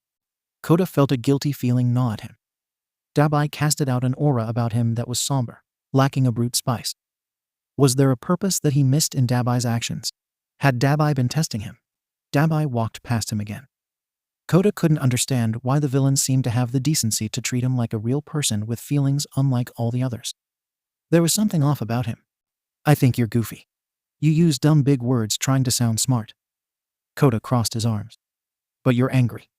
Kota felt a guilty feeling gnaw at him. Dabai casted out an aura about him that was somber, lacking a brute spice. Was there a purpose that he missed in Dabai's actions? Had Dabai been testing him? Dabai walked past him again. Kota couldn't understand why the villain seemed to have the decency to treat him like a real person with feelings unlike all the others. There was something off about him. I think you're goofy. You use dumb big words trying to sound smart. Kota crossed his arms. But you're angry.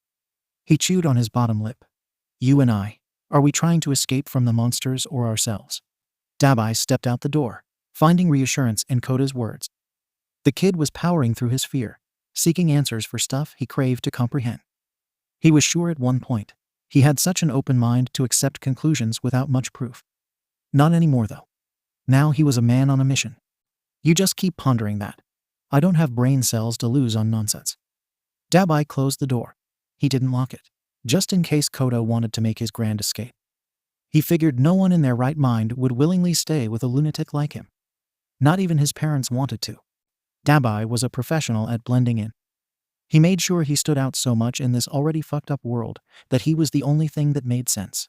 He chewed on his bottom lip. You and I, are we trying to escape from the monsters or ourselves? Dabai stepped out the door, finding reassurance in Kota's words. The kid was powering through his fear, seeking answers for stuff he craved to comprehend. He was sure at one point, he had such an open mind to accept conclusions without much proof. Not anymore though. Now he was a man on a mission. You just keep pondering that. I don't have brain cells to lose on nonsense. Dabai closed the door. He didn't lock it, just in case Kota wanted to make his grand escape. He figured no one in their right mind would willingly stay with a lunatic like him. Not even his parents wanted to. Dabai was a professional at blending in. He made sure he stood out so much in this already fucked up world that he was the only thing that made sense.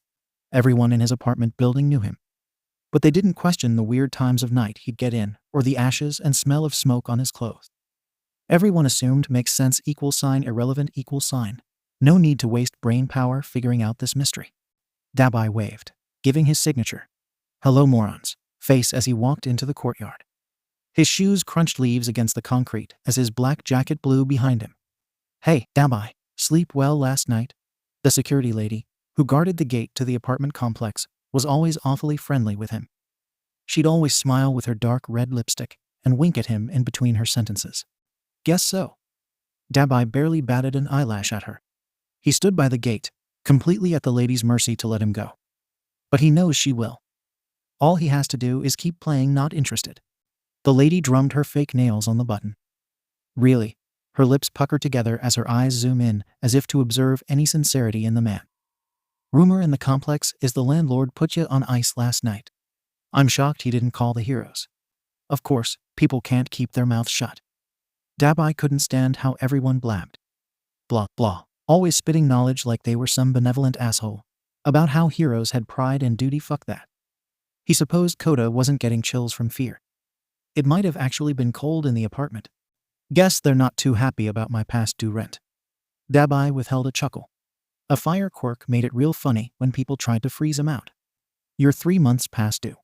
Everyone in his apartment building knew him. But they didn't question the weird times of night he'd get in, or the ashes and smell of smoke on his clothes. Everyone assumed makes sense == irrelevant =. No need to waste brain power figuring out this mystery. Dabai waved, giving his signature. Hello morons, face as he walked into the courtyard. His shoes crunched leaves against the concrete as his black jacket blew behind him. Hey, Dabai, sleep well last night? The security lady, who guarded the gate to the apartment complex, was always awfully friendly with him. She'd always smile with her dark red lipstick and wink at him in between her sentences. Guess so. Dabai barely batted an eyelash at her. He stood by the gate, completely at the lady's mercy to let him go. But he knows she will. All he has to do is keep playing not interested. The lady drummed her fake nails on the button. Really? Her lips pucker together as her eyes zoom in, as if to observe any sincerity in the man. Rumor in the complex is the landlord put you on ice last night. I'm shocked he didn't call the heroes. Of course, people can't keep their mouths shut. Dabai couldn't stand how everyone blabbed. Blah, blah, always spitting knowledge like they were some benevolent asshole. About how heroes had pride and duty. Fuck that. He supposed Kota wasn't getting chills from fear. It might have actually been cold in the apartment. Guess they're not too happy about my past due rent. Dabai withheld a chuckle. A fire quirk made it real funny when people tried to freeze him out. You're 3 months past due.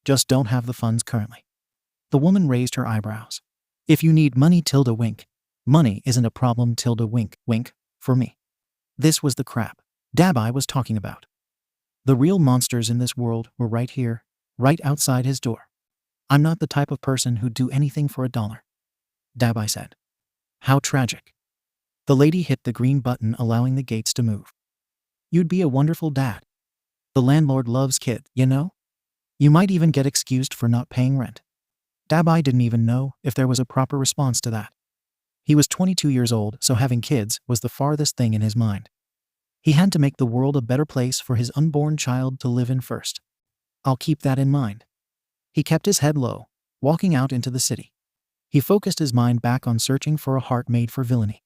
Just don't have the funds currently. The woman raised her eyebrows. If you need money ~wink. Money isn't a problem ~wink, for me. This was the crap Dabai was talking about. The real monsters in this world were right here, right outside his door. I'm not the type of person who'd do anything for $1, Dabai said. How tragic. The lady hit the green button allowing the gates to move. You'd be a wonderful dad. The landlord loves kids, you know? You might even get excused for not paying rent. Dabai didn't even know if there was a proper response to that. He was 22 years old, so having kids was the farthest thing in his mind. He had to make the world a better place for his unborn child to live in first. I'll keep that in mind. He kept his head low, walking out into the city. He focused his mind back on searching for a heart made for villainy.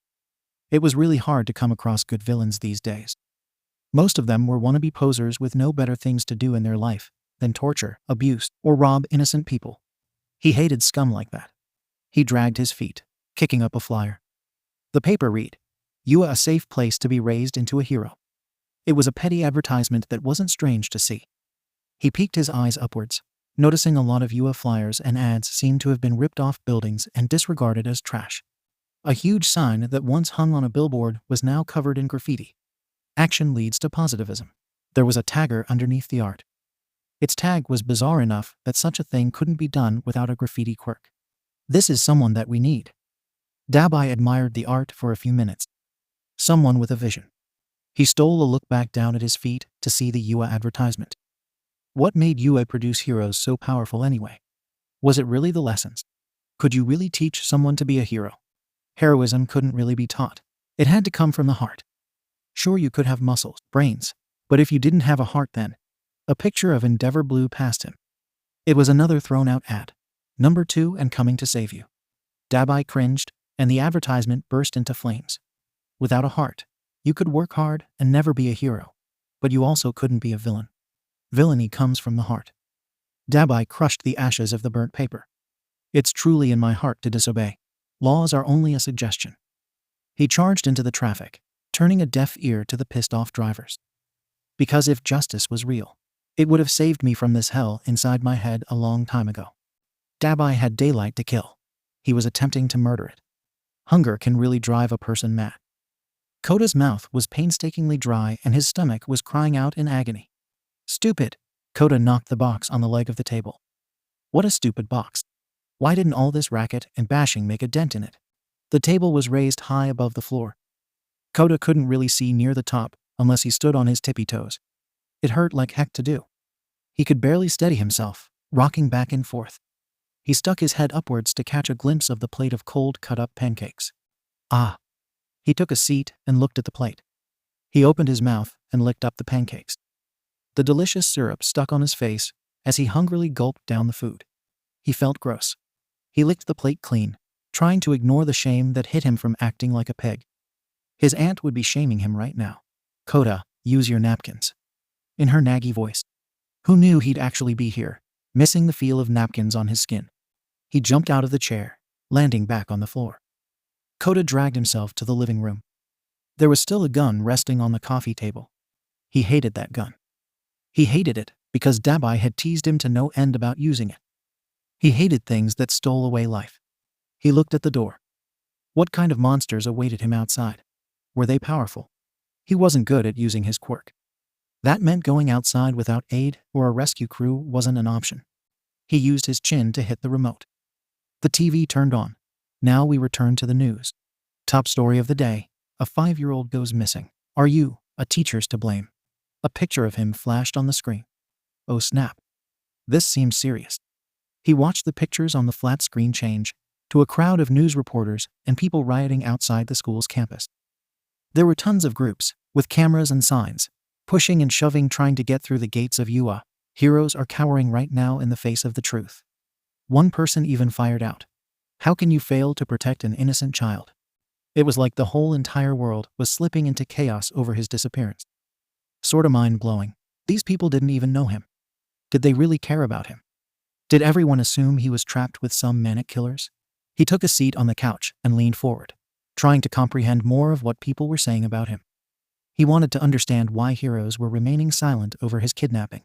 It was really hard to come across good villains these days. Most of them were wannabe posers with no better things to do in their life than torture, abuse, or rob innocent people. He hated scum like that. He dragged his feet, kicking up a flyer. The paper read, "You are a safe place to be raised into a hero." It was a petty advertisement that wasn't strange to see. He peeked his eyes upwards, noticing a lot of UA flyers and ads seemed to have been ripped off buildings and disregarded as trash. A huge sign that once hung on a billboard was now covered in graffiti. "Action leads to positivism." There was a tagger underneath the art. Its tag was bizarre enough that such a thing couldn't be done without a graffiti quirk. "This is someone that we need." Dabai admired the art for a few minutes. Someone with a vision. He stole a look back down at his feet to see the UA advertisement. What made UA produce heroes so powerful anyway? Was it really the lessons? Could you really teach someone to be a hero? Heroism couldn't really be taught. It had to come from the heart. Sure, you could have muscles, brains, but if you didn't have a heart then. A picture of Endeavor blew past him. It was another thrown-out ad. "Number 2 and coming to save you." Dabai cringed, and the advertisement burst into flames. Without a heart, you could work hard and never be a hero, but you also couldn't be a villain. Villainy comes from the heart. Dabai crushed the ashes of the burnt paper. "It's truly in my heart to disobey. Laws are only a suggestion." He charged into the traffic, turning a deaf ear to the pissed-off drivers. "Because if justice was real, it would have saved me from this hell inside my head a long time ago." Dabai had daylight to kill. He was attempting to murder it. Hunger can really drive a person mad. Kota's mouth was painstakingly dry and his stomach was crying out in agony. "Stupid!" Kota knocked the box on the leg of the table. What a stupid box. Why didn't all this racket and bashing make a dent in it? The table was raised high above the floor. Kota couldn't really see near the top unless he stood on his tippy toes. It hurt like heck to do. He could barely steady himself, rocking back and forth. He stuck his head upwards to catch a glimpse of the plate of cold cut-up pancakes. Ah! He took a seat and looked at the plate. He opened his mouth and licked up the pancakes. The delicious syrup stuck on his face as he hungrily gulped down the food. He felt gross. He licked the plate clean, trying to ignore the shame that hit him from acting like a pig. His aunt would be shaming him right now. "Kota, use your napkins." In her naggy voice. Who knew he'd actually be here, missing the feel of napkins on his skin? He jumped out of the chair, landing back on the floor. Kota dragged himself to the living room. There was still a gun resting on the coffee table. He hated that gun. He hated it because Dabai had teased him to no end about using it. He hated things that stole away life. He looked at the door. What kind of monsters awaited him outside? Were they powerful? He wasn't good at using his quirk. That meant going outside without aid or a rescue crew wasn't an option. He used his chin to hit the remote. The TV turned on. Now we return to the news. Top story of the day: a 5-year-old goes missing. Are you, a teacher's to blame? A picture of him flashed on the screen. Oh snap. This seems serious. He watched the pictures on the flat screen change to a crowd of news reporters and people rioting outside the school's campus. There were tons of groups, with cameras and signs, pushing and shoving trying to get through the gates of UA. Heroes are cowering right now in the face of the truth. One person even fired out, "How can you fail to protect an innocent child?" It was like the whole entire world was slipping into chaos over his disappearance. Sorta mind-blowing. These people didn't even know him. Did they really care about him? Did everyone assume he was trapped with some manic killers? He took a seat on the couch and leaned forward, trying to comprehend more of what people were saying about him. He wanted to understand why heroes were remaining silent over his kidnapping.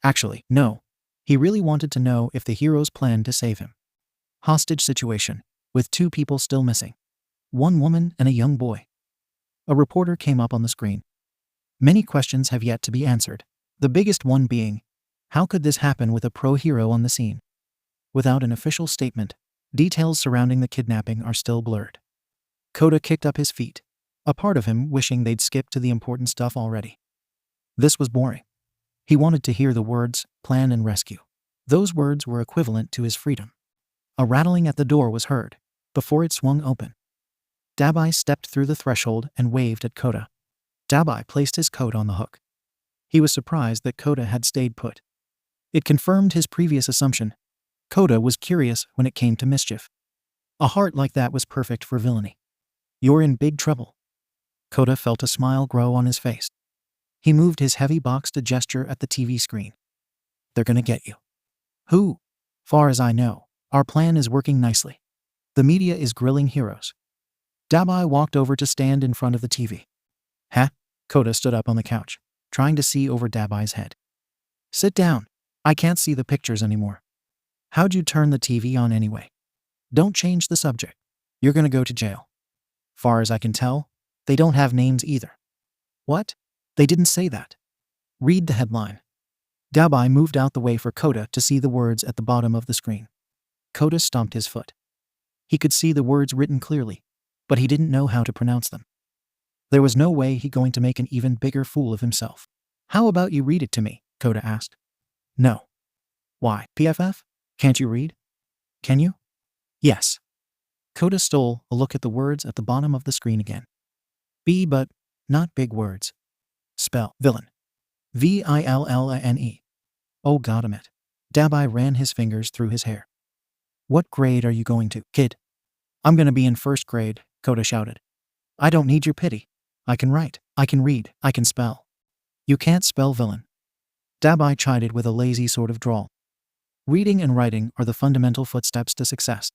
Actually, no. He really wanted to know if the heroes planned to save him. Hostage situation, with 2 people still missing. 1 woman and a young boy. A reporter came up on the screen. Many questions have yet to be answered. The biggest one being, how could this happen with a pro-hero on the scene? Without an official statement, details surrounding the kidnapping are still blurred. Kota kicked up his feet, a part of him wishing they'd skip to the important stuff already. This was boring. He wanted to hear the words, plan and rescue. Those words were equivalent to his freedom. A rattling at the door was heard, before it swung open. Dabai stepped through the threshold and waved at Kota. Dabai placed his coat on the hook. He was surprised that Kota had stayed put. It confirmed his previous assumption. Kota was curious when it came to mischief. A heart like that was perfect for villainy. You're in big trouble. Kota felt a smile grow on his face. He moved his heavy box to gesture at the TV screen. They're gonna get you. Who? Far as I know, our plan is working nicely. The media is grilling heroes. Dabai walked over to stand in front of the TV. Huh? Kota stood up on the couch, trying to see over Dabai's head. Sit down. I can't see the pictures anymore. How'd you turn the TV on anyway? Don't change the subject. You're gonna go to jail. Far as I can tell, they don't have names either. What? They didn't say that. Read the headline. Dabai moved out the way for Kota to see the words at the bottom of the screen. Kota stomped his foot. He could see the words written clearly, but he didn't know how to pronounce them. There was no way he going to make an even bigger fool of himself. How about you read it to me? Kota asked. No. Why, PFF? Can't you read? Can you? Yes. Kota stole a look at the words at the bottom of the screen again. B but not big words. Spell villain. VILLANE. Oh goddammit. Dabai ran his fingers through his hair. What grade are you going to, kid? I'm gonna be in first grade, Kota shouted. I don't need your pity. I can write, I can read, I can spell. You can't spell villain. Dabai chided with a lazy sort of drawl. Reading and writing are the fundamental footsteps to success.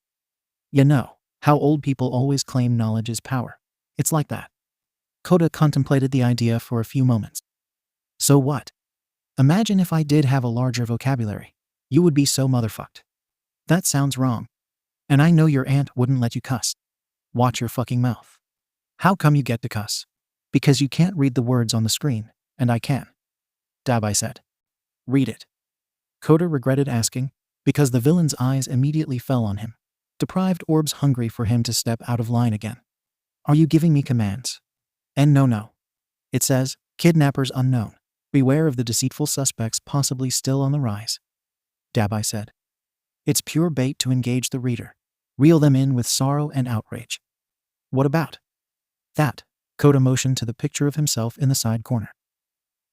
You know how old people always claim knowledge is power. It's like that. Kota contemplated the idea for a few moments. So what? Imagine if I did have a larger vocabulary. You would be so motherfucked. That sounds wrong. And I know your aunt wouldn't let you cuss. Watch your fucking mouth. How come you get to cuss? Because you can't read the words on the screen, and I can. Dabai said. Read it. Kota regretted asking, because the villain's eyes immediately fell on him, deprived orbs hungry for him to step out of line again. Are you giving me commands? And no. It says, kidnappers unknown. Beware of the deceitful suspects possibly still on the rise. Dabai said. It's pure bait to engage the reader. Reel them in with sorrow and outrage. What about that? Kota motioned to the picture of himself in the side corner.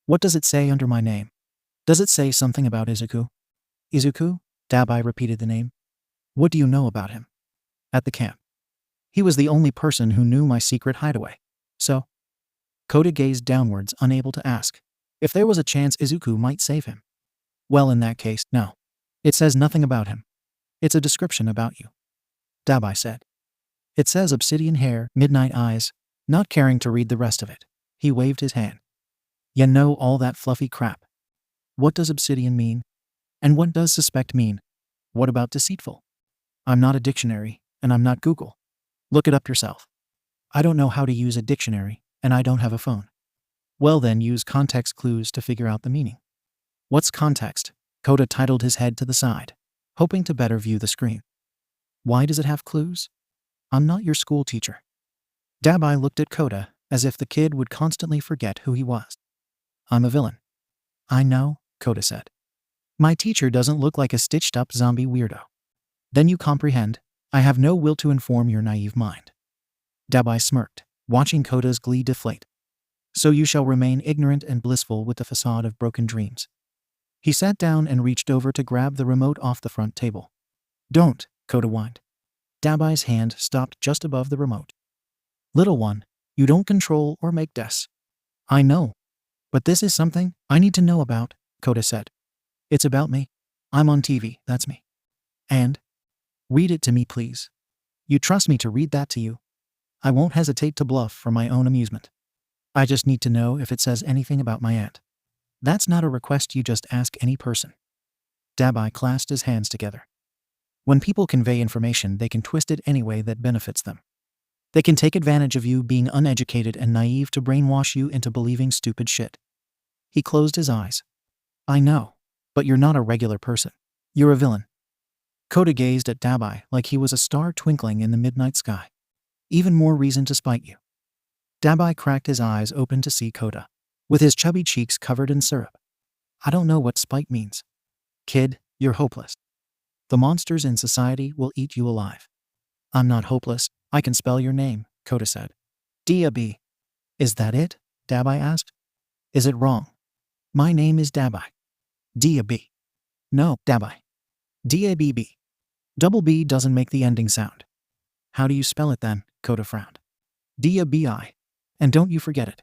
What does it say under my name? Does it say something about Izuku? Izuku? Dabai repeated the name. What do you know about him? At the camp. He was the only person who knew my secret hideaway. So? Kota gazed downwards, unable to ask. If there was a chance Izuku might save him. Well, in that case, no. It says nothing about him. It's a description about you. Dabai said. It says obsidian hair, midnight eyes, not caring to read the rest of it. He waved his hand. You know all that fluffy crap. What does obsidian mean? And what does suspect mean? What about deceitful? I'm not a dictionary, and I'm not Google. Look it up yourself. I don't know how to use a dictionary, and I don't have a phone. Well then use context clues to figure out the meaning. What's context? Kota titled his head to the side, hoping to better view the screen. Why does it have clues? I'm not your school teacher. Dabai looked at Kota as if the kid would constantly forget who he was. I'm a villain. I know, Kota said. My teacher doesn't look like a stitched-up zombie weirdo. Then you comprehend, I have no will to inform your naive mind. Dabai smirked, watching Kota's glee deflate. So you shall remain ignorant and blissful with the facade of broken dreams. He sat down and reached over to grab the remote off the front table. Don't, Kota whined. Dabai's hand stopped just above the remote. Little one, you don't control or make des. I know. But this is something I need to know about, Kota said. It's about me. I'm on TV, that's me. And? Read it to me, please. You trust me to read that to you? I won't hesitate to bluff for my own amusement. I just need to know if it says anything about my aunt. That's not a request you just ask any person. Dabai clasped his hands together. When people convey information, they can twist it any way that benefits them. They can take advantage of you being uneducated and naive to brainwash you into believing stupid shit. He closed his eyes. I know, but you're not a regular person. You're a villain. Kota gazed at Dabai like he was a star twinkling in the midnight sky. Even more reason to spite you. Dabai cracked his eyes open to see Kota, with his chubby cheeks covered in syrup. I don't know what spite means. Kid, you're hopeless. The monsters in society will eat you alive. I'm not hopeless. I can spell your name, Kota said. D-A-B. Is that it? Dabai asked. Is it wrong? My name is Dabai. D-A-B. No, Dabai. D-A-B-B. Double B doesn't make the ending sound. How do you spell it then? Kota frowned. D-A-B-I. And don't you forget it.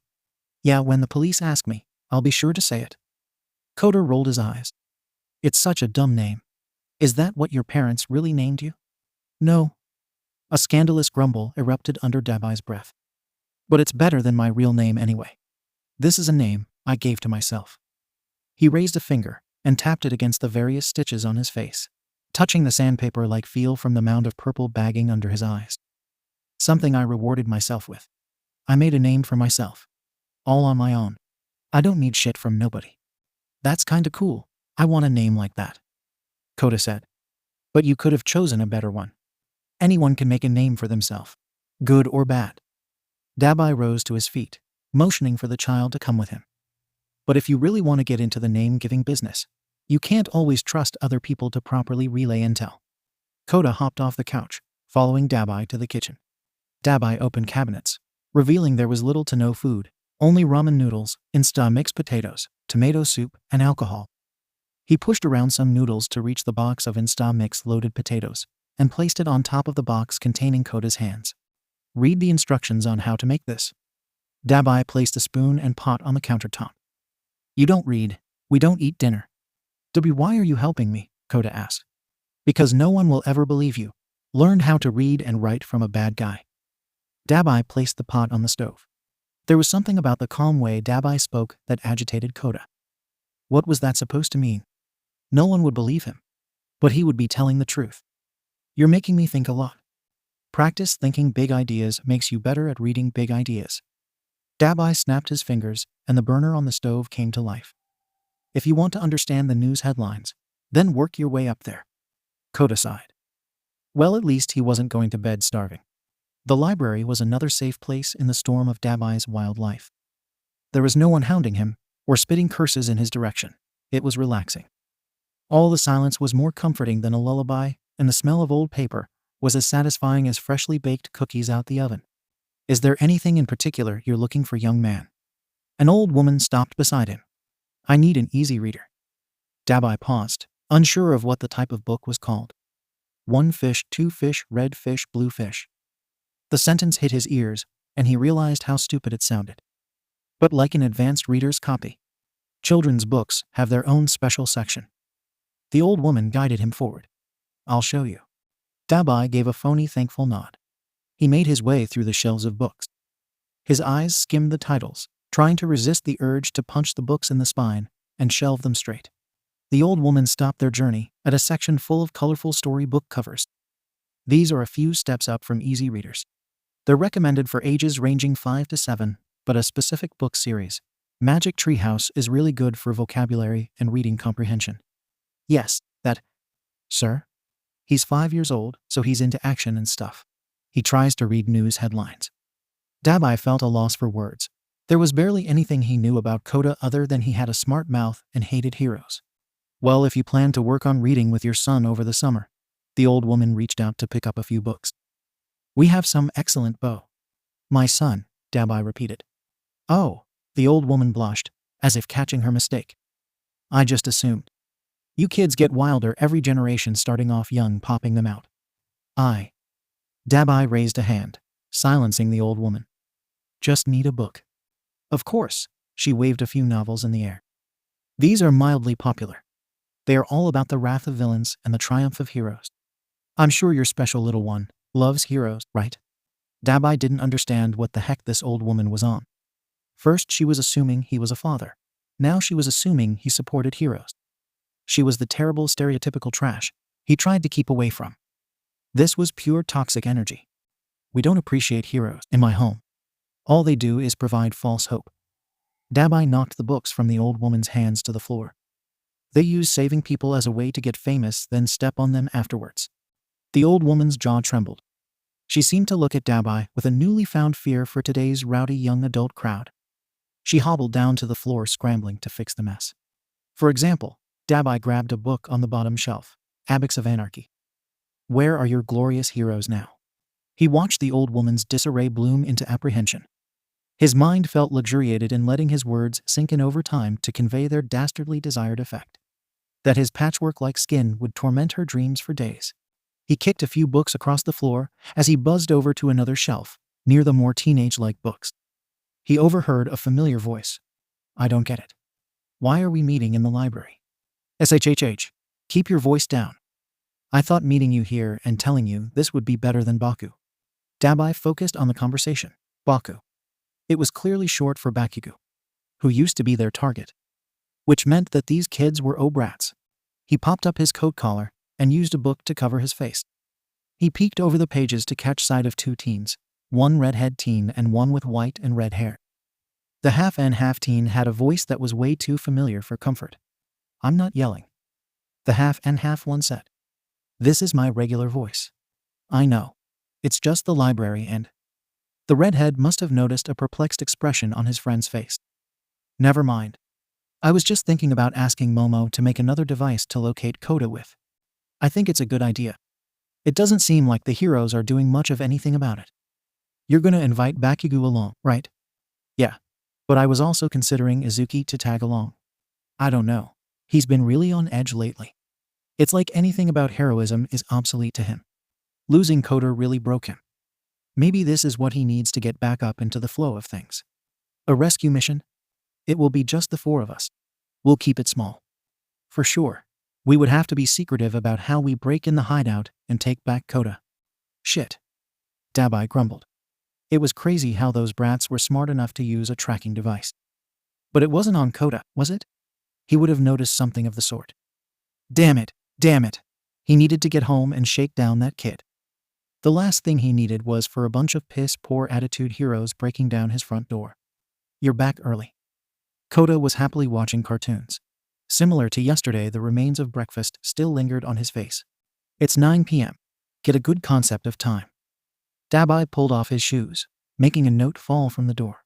Yeah, when the police ask me, I'll be sure to say it. Kota rolled his eyes. It's such a dumb name. Is that what your parents really named you? No. A scandalous grumble erupted under Dabai's breath. But it's better than my real name anyway. This is a name I gave to myself. He raised a finger and tapped it against the various stitches on his face, touching the sandpaper-like feel from the mound of purple bagging under his eyes. Something I rewarded myself with. I made a name for myself. All on my own. I don't need shit from nobody. That's kinda cool. I want a name like that. Kota said. But you could have chosen a better one. Anyone can make a name for themselves, good or bad. Dabai rose to his feet, motioning for the child to come with him. But if you really want to get into the name-giving business, you can't always trust other people to properly relay intel. Kota hopped off the couch, following Dabai to the kitchen. Dabai opened cabinets, revealing there was little to no food, only ramen noodles, Insta-mixed potatoes, tomato soup, and alcohol. He pushed around some noodles to reach the box of Insta-mix loaded potatoes, and placed it on top of the box containing Kota's hands. Read the instructions on how to make this. Dabai placed a spoon and pot on the countertop. You don't read. We don't eat dinner. Why are you helping me? Kota asked. Because no one will ever believe you. Learned how to read and write from a bad guy. Dabai placed the pot on the stove. There was something about the calm way Dabai spoke that agitated Kota. What was that supposed to mean? No one would believe him. But he would be telling the truth. You're making me think a lot. Practice thinking big ideas makes you better at reading big ideas. Dabai snapped his fingers, and the burner on the stove came to life. If you want to understand the news headlines, then work your way up there. Kota sighed. Well, at least he wasn't going to bed starving. The library was another safe place in the storm of Dabai's wild life. There was no one hounding him, or spitting curses in his direction. It was relaxing. All the silence was more comforting than a lullaby, and the smell of old paper was as satisfying as freshly baked cookies out the oven. Is there anything in particular you're looking for, young man? An old woman stopped beside him. I need an easy reader. Dabai paused, unsure of what the type of book was called. 1 fish, 2 fish, red fish, blue fish. The sentence hit his ears, and he realized how stupid it sounded. But like an advanced reader's copy, children's books have their own special section. The old woman guided him forward. I'll show you. Dabai gave a phony thankful nod. He made his way through the shelves of books. His eyes skimmed the titles, trying to resist the urge to punch the books in the spine and shelve them straight. The old woman stopped their journey at a section full of colorful storybook covers. These are a few steps up from easy readers. They're recommended for ages ranging 5 to 7, but a specific book series, Magic Treehouse, is really good for vocabulary and reading comprehension. Yes, that. Sir? He's 5 years old, so he's into action and stuff. He tries to read news headlines. Dabai felt a loss for words. There was barely anything he knew about Kota other than he had a smart mouth and hated heroes. Well, if you plan to work on reading with your son over the summer. The old woman reached out to pick up a few books. We have some excellent My son, Dabai repeated. Oh, the old woman blushed, as if catching her mistake. I just assumed. You kids get wilder every generation, starting off young, popping them out. Dabai raised a hand, silencing the old woman. Just need a book. Of course, she waved a few novels in the air. These are mildly popular. They are all about the wrath of villains and the triumph of heroes. I'm sure your special little one loves heroes, right? Dabai didn't understand what the heck this old woman was on. First she was assuming he was a father. Now she was assuming he supported heroes. She was the terrible stereotypical trash he tried to keep away from. This was pure toxic energy. We don't appreciate heroes in my home. All they do is provide false hope. Dabai knocked the books from the old woman's hands to the floor. They use saving people as a way to get famous, then step on them afterwards. The old woman's jaw trembled. She seemed to look at Dabai with a newly found fear for today's rowdy young adult crowd. She hobbled down to the floor, scrambling to fix the mess. For example, Dabai grabbed a book on the bottom shelf, Abacus of Anarchy. Where are your glorious heroes now? He watched the old woman's disarray bloom into apprehension. His mind felt luxuriated in letting his words sink in over time to convey their dastardly desired effect. That his patchwork-like skin would torment her dreams for days. He kicked a few books across the floor as he buzzed over to another shelf, near the more teenage-like books. He overheard a familiar voice. I don't get it. Why are we meeting in the library? SHHH. Keep your voice down. I thought meeting you here and telling you this would be better than Baku. Dabai focused on the conversation. Baku. It was clearly short for Bakugu, who used to be their target, which meant that these kids were brats. He popped up his coat collar and used a book to cover his face. He peeked over the pages to catch sight of two teens, one redhead teen and one with white and red hair. The half and half teen had a voice that was way too familiar for comfort. I'm not yelling. The half and half one said. This is my regular voice. I know. It's just the library and... The redhead must have noticed a perplexed expression on his friend's face. Never mind. I was just thinking about asking Momo to make another device to locate Kota with. I think it's a good idea. It doesn't seem like the heroes are doing much of anything about it. You're gonna invite Bakugu along, right? Yeah. But I was also considering Izuki to tag along. I don't know. He's been really on edge lately. It's like anything about heroism is obsolete to him. Losing Kota really broke him. Maybe this is what he needs to get back up into the flow of things. A rescue mission? It will be just the four of us. We'll keep it small. For sure. We would have to be secretive about how we break in the hideout and take back Kota. Shit. Dabai grumbled. It was crazy how those brats were smart enough to use a tracking device. But it wasn't on Kota, was it? He would have noticed something of the sort. Damn it. Damn it. He needed to get home and shake down that kid. The last thing he needed was for a bunch of piss-poor attitude heroes breaking down his front door. You're back early. Kota was happily watching cartoons. Similar to yesterday, the remains of breakfast still lingered on his face. It's 9 p.m. Get a good concept of time. Dabai pulled off his shoes, making a note fall from the door.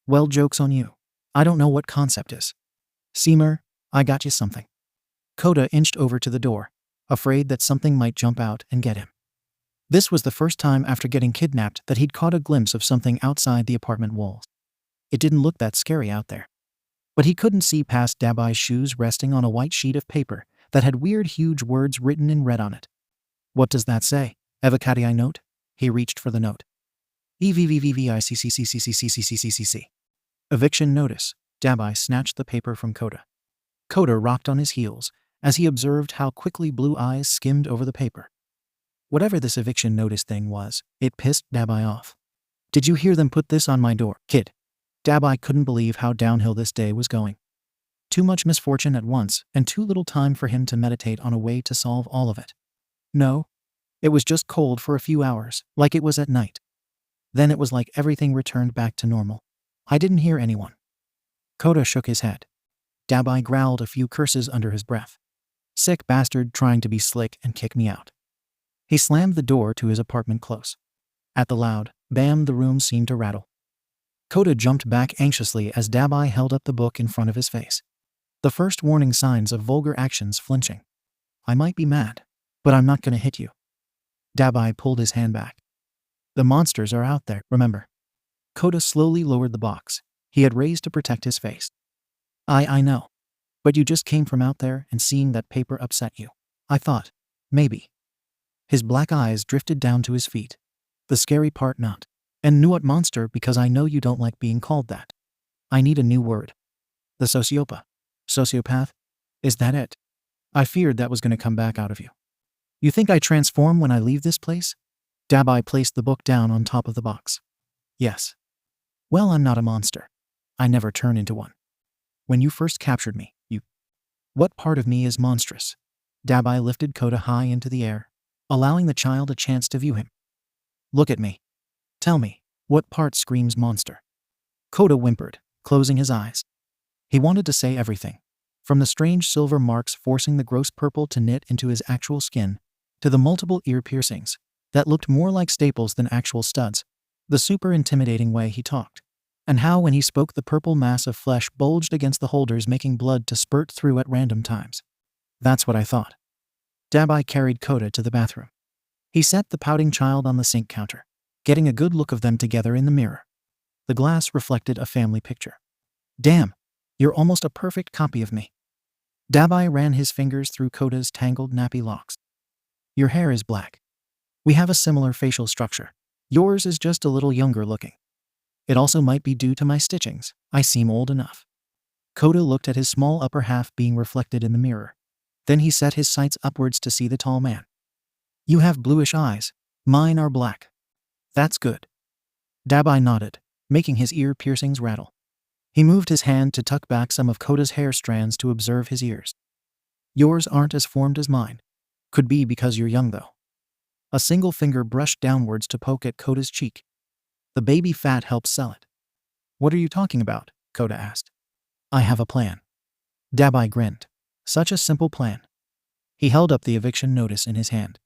Well, joke's on you. I don't know what concept is. Seamer, I got you something. Kota inched over to the door, afraid that something might jump out and get him. This was the first time after getting kidnapped that he'd caught a glimpse of something outside the apartment walls. It didn't look that scary out there. But he couldn't see past Dabai's shoes resting on a white sheet of paper that had weird huge words written in red on it. What does that say? Evacati note? He reached for the note. EVVVVICCCCCCCCCCC. Eviction notice. Dabai snatched the paper from Kota. Kota rocked on his heels as he observed how quickly blue eyes skimmed over the paper. Whatever this eviction notice thing was, it pissed Dabai off. Did you hear them put this on my door, kid? Dabai couldn't believe how downhill this day was going. Too much misfortune at once, and too little time for him to meditate on a way to solve all of it. No. It was just cold for a few hours, like it was at night. Then it was like everything returned back to normal. I didn't hear anyone. Kota shook his head. Dabai growled a few curses under his breath. Sick bastard trying to be slick and kick me out. He slammed the door to his apartment close. At the loud bam, the room seemed to rattle. Kota jumped back anxiously as Dabai held up the book in front of his face. The first warning signs of vulgar actions flinching. I might be mad, but I'm not gonna hit you. Dabai pulled his hand back. The monsters are out there, remember? Kota slowly lowered the box he had raised to protect his face. I know. But you just came from out there and seeing that paper upset you. I thought, maybe. His black eyes drifted down to his feet. The scary part not. And knew what monster because I know you don't like being called that. I need a new word. The sociopath. Sociopath? Is that it? I feared that was going to come back out of you. You think I transform when I leave this place? Dabai placed the book down on top of the box. Yes. Well, I'm not a monster. I never turn into one. When you first captured me, you... What part of me is monstrous? Dabai lifted Kota high into the air, allowing the child a chance to view him. Look at me. Tell me, what part screams monster? Kota whimpered, closing his eyes. He wanted to say everything, from the strange silver marks forcing the gross purple to knit into his actual skin, to the multiple ear piercings that looked more like staples than actual studs, the super intimidating way he talked, and how when he spoke the purple mass of flesh bulged against the holders making blood to spurt through at random times. That's what I thought. Dabai carried Kota to the bathroom. He set the pouting child on the sink counter, getting a good look of them together in the mirror. The glass reflected a family picture. Damn, you're almost a perfect copy of me. Dabai ran his fingers through Kota's tangled nappy locks. Your hair is black. We have a similar facial structure. Yours is just a little younger looking. It also might be due to my stitchings. I seem old enough. Kota looked at his small upper half being reflected in the mirror. Then he set his sights upwards to see the tall man. You have bluish eyes. Mine are black. That's good. Dabai nodded, making his ear piercings rattle. He moved his hand to tuck back some of Kota's hair strands to observe his ears. Yours aren't as formed as mine. Could be because you're young though. A single finger brushed downwards to poke at Kota's cheek. The baby fat helps sell it. What are you talking about? Kota asked. I have a plan. Dabai grinned. Such a simple plan. He held up the eviction notice in his hand.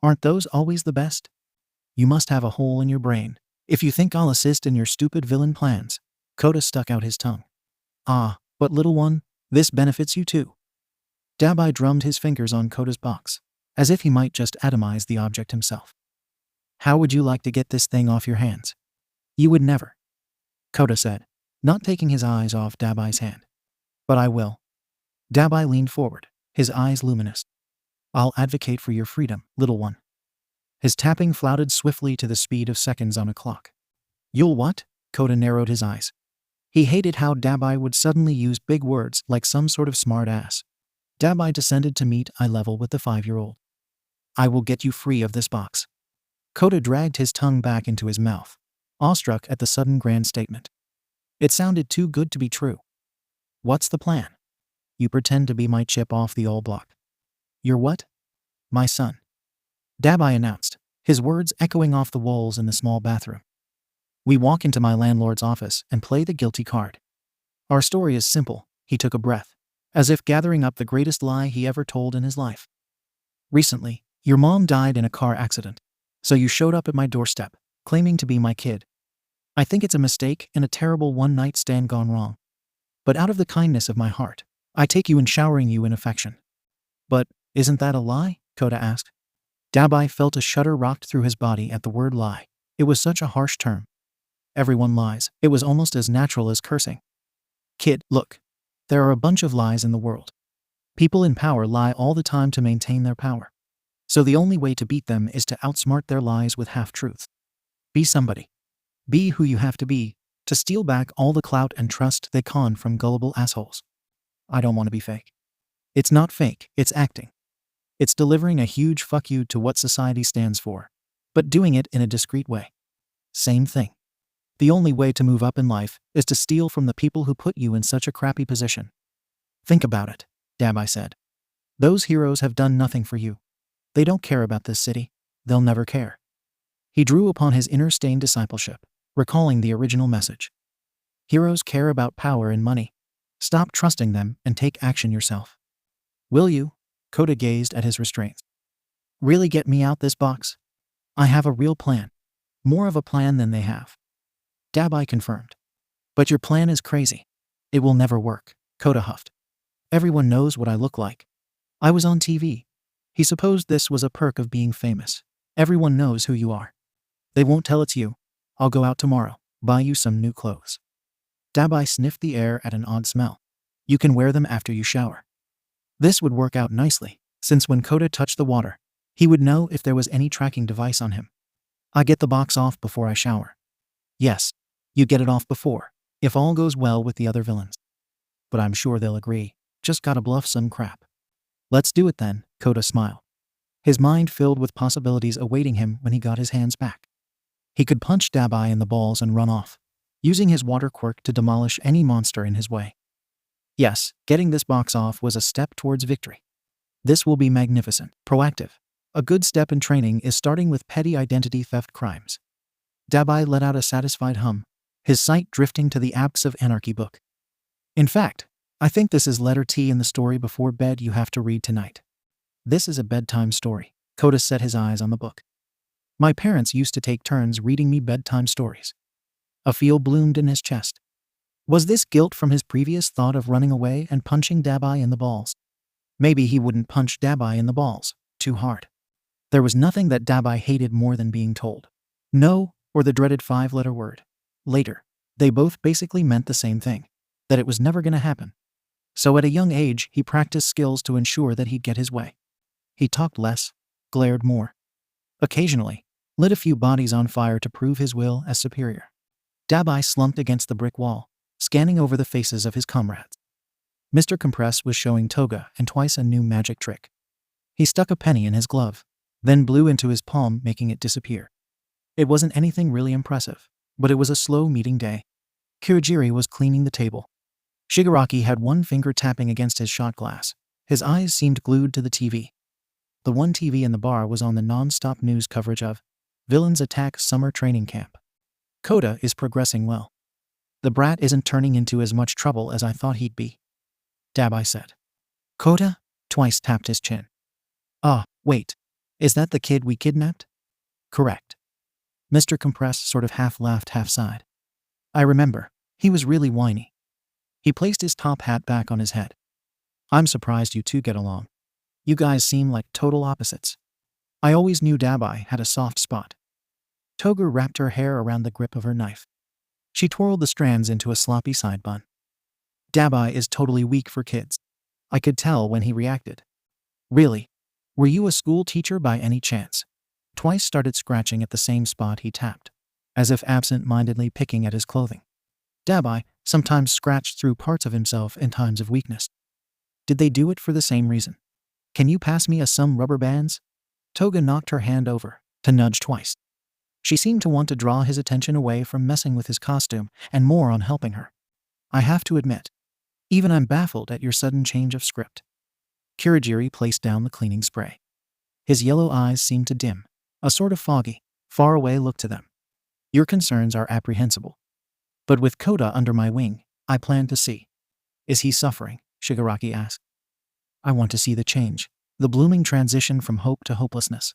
Aren't those always the best? You must have a hole in your brain if you think I'll assist in your stupid villain plans. Kota stuck out his tongue. Ah, but little one, this benefits you too. Dabai drummed his fingers on Kota's box, as if he might just atomize the object himself. How would you like to get this thing off your hands? You would never, Kota said, not taking his eyes off Dabai's hand. But I will. Dabai leaned forward, his eyes luminous. I'll advocate for your freedom, little one. His tapping flouted swiftly to the speed of seconds on a clock. You'll what? Kota narrowed his eyes. He hated how Dabai would suddenly use big words like some sort of smart ass. Dabai descended to meet eye level with the 5-year-old. I will get you free of this box. Kota dragged his tongue back into his mouth, awestruck at the sudden grand statement. It sounded too good to be true. What's the plan? You pretend to be my chip off the old block. You're what? My son. Dabai announced, his words echoing off the walls in the small bathroom. We walk into my landlord's office and play the guilty card. Our story is simple. He took a breath, as if gathering up the greatest lie he ever told in his life. Recently, your mom died in a car accident, so you showed up at my doorstep, claiming to be my kid. I think it's a mistake and a terrible one-night stand gone wrong. But out of the kindness of my heart, I take you in showering you in affection. But, isn't that a lie? Kota asked. Dabai felt a shudder rocked through his body at the word lie. It was such a harsh term. Everyone lies. It was almost as natural as cursing. Kid, look. There are a bunch of lies in the world. People in power lie all the time to maintain their power. So the only way to beat them is to outsmart their lies with half-truths. Be somebody. Be who you have to be, to steal back all the clout and trust they con from gullible assholes. I don't want to be fake. It's not fake, it's acting. It's delivering a huge fuck you to what society stands for, but doing it in a discreet way. Same thing. The only way to move up in life is to steal from the people who put you in such a crappy position. Think about it, Dabai said. Those heroes have done nothing for you. They don't care about this city. They'll never care. He drew upon his inner stained discipleship, recalling the original message. Heroes care about power and money. Stop trusting them and take action yourself. Will you? Kota gazed at his restraints. Really get me out this box? I have a real plan. More of a plan than they have. Dabai confirmed. But your plan is crazy. It will never work, Kota huffed. Everyone knows what I look like. I was on TV. He supposed this was a perk of being famous. Everyone knows who you are. They won't tell it's you. I'll go out tomorrow, buy you some new clothes. Dabai sniffed the air at an odd smell. You can wear them after you shower. This would work out nicely, since when Kota touched the water, he would know if there was any tracking device on him. I get the box off before I shower. Yes, you get it off before, if all goes well with the other villains. But I'm sure they'll agree. Just gotta bluff some crap. Let's do it then, Kota smiled. His mind filled with possibilities awaiting him when he got his hands back. He could punch Dabai in the balls and run off, using his water quirk to demolish any monster in his way. Yes, getting this box off was a step towards victory. This will be magnificent, proactive. A good step in training is starting with petty identity theft crimes. Dabai let out a satisfied hum, his sight drifting to the Acts of Anarchy book. In fact, I think this is letter T in the story before bed you have to read tonight. This is a bedtime story. Kota set his eyes on the book. My parents used to take turns reading me bedtime stories. A feel bloomed in his chest. Was this guilt from his previous thought of running away and punching Dabai in the balls? Maybe he wouldn't punch Dabai in the balls too hard. There was nothing that Dabai hated more than being told no, or the dreaded 5-letter word. Later, they both basically meant the same thing, that it was never going to happen. So at a young age, he practiced skills to ensure that he'd get his way. He talked less, glared more. Occasionally, lit a few bodies on fire to prove his will as superior. Dabai slumped against the brick wall, scanning over the faces of his comrades. Mr. Compress was showing Toga and Twice a new magic trick. He stuck a penny in his glove, then blew into his palm, making it disappear. It wasn't anything really impressive, but it was a slow meeting day. Kirigiri was cleaning the table. Shigaraki had one finger tapping against his shot glass. His eyes seemed glued to the TV. The one TV in the bar was on the non-stop news coverage of Villains Attack Summer Training Camp. Kota is progressing well. The brat isn't turning into as much trouble as I thought he'd be, Dabai said. Kota? Twice tapped his chin. Ah, wait. Is that the kid we kidnapped? Correct. Mr. Compress sort of half laughed, half sighed. I remember. He was really whiny. He placed his top hat back on his head. I'm surprised you two get along. You guys seem like total opposites. I always knew Dabai had a soft spot. Toga wrapped her hair around the grip of her knife. She twirled the strands into a sloppy side bun. Dabai is totally weak for kids. I could tell when he reacted. Really? Were you a school teacher by any chance? Twice started scratching at the same spot he tapped, as if absent-mindedly picking at his clothing. Dabai sometimes scratched through parts of himself in times of weakness. Did they do it for the same reason? Can you pass me some rubber bands? Toga knocked her hand over to nudge Twice. She seemed to want to draw his attention away from messing with his costume and more on helping her. I have to admit, even I'm baffled at your sudden change of script. Kirigiri placed down the cleaning spray. His yellow eyes seemed to dim, a sort of foggy, faraway look to them. Your concerns are apprehensible. But with Kota under my wing, I plan to see. Is he suffering? Shigaraki asked. I want to see the change, the blooming transition from hope to hopelessness.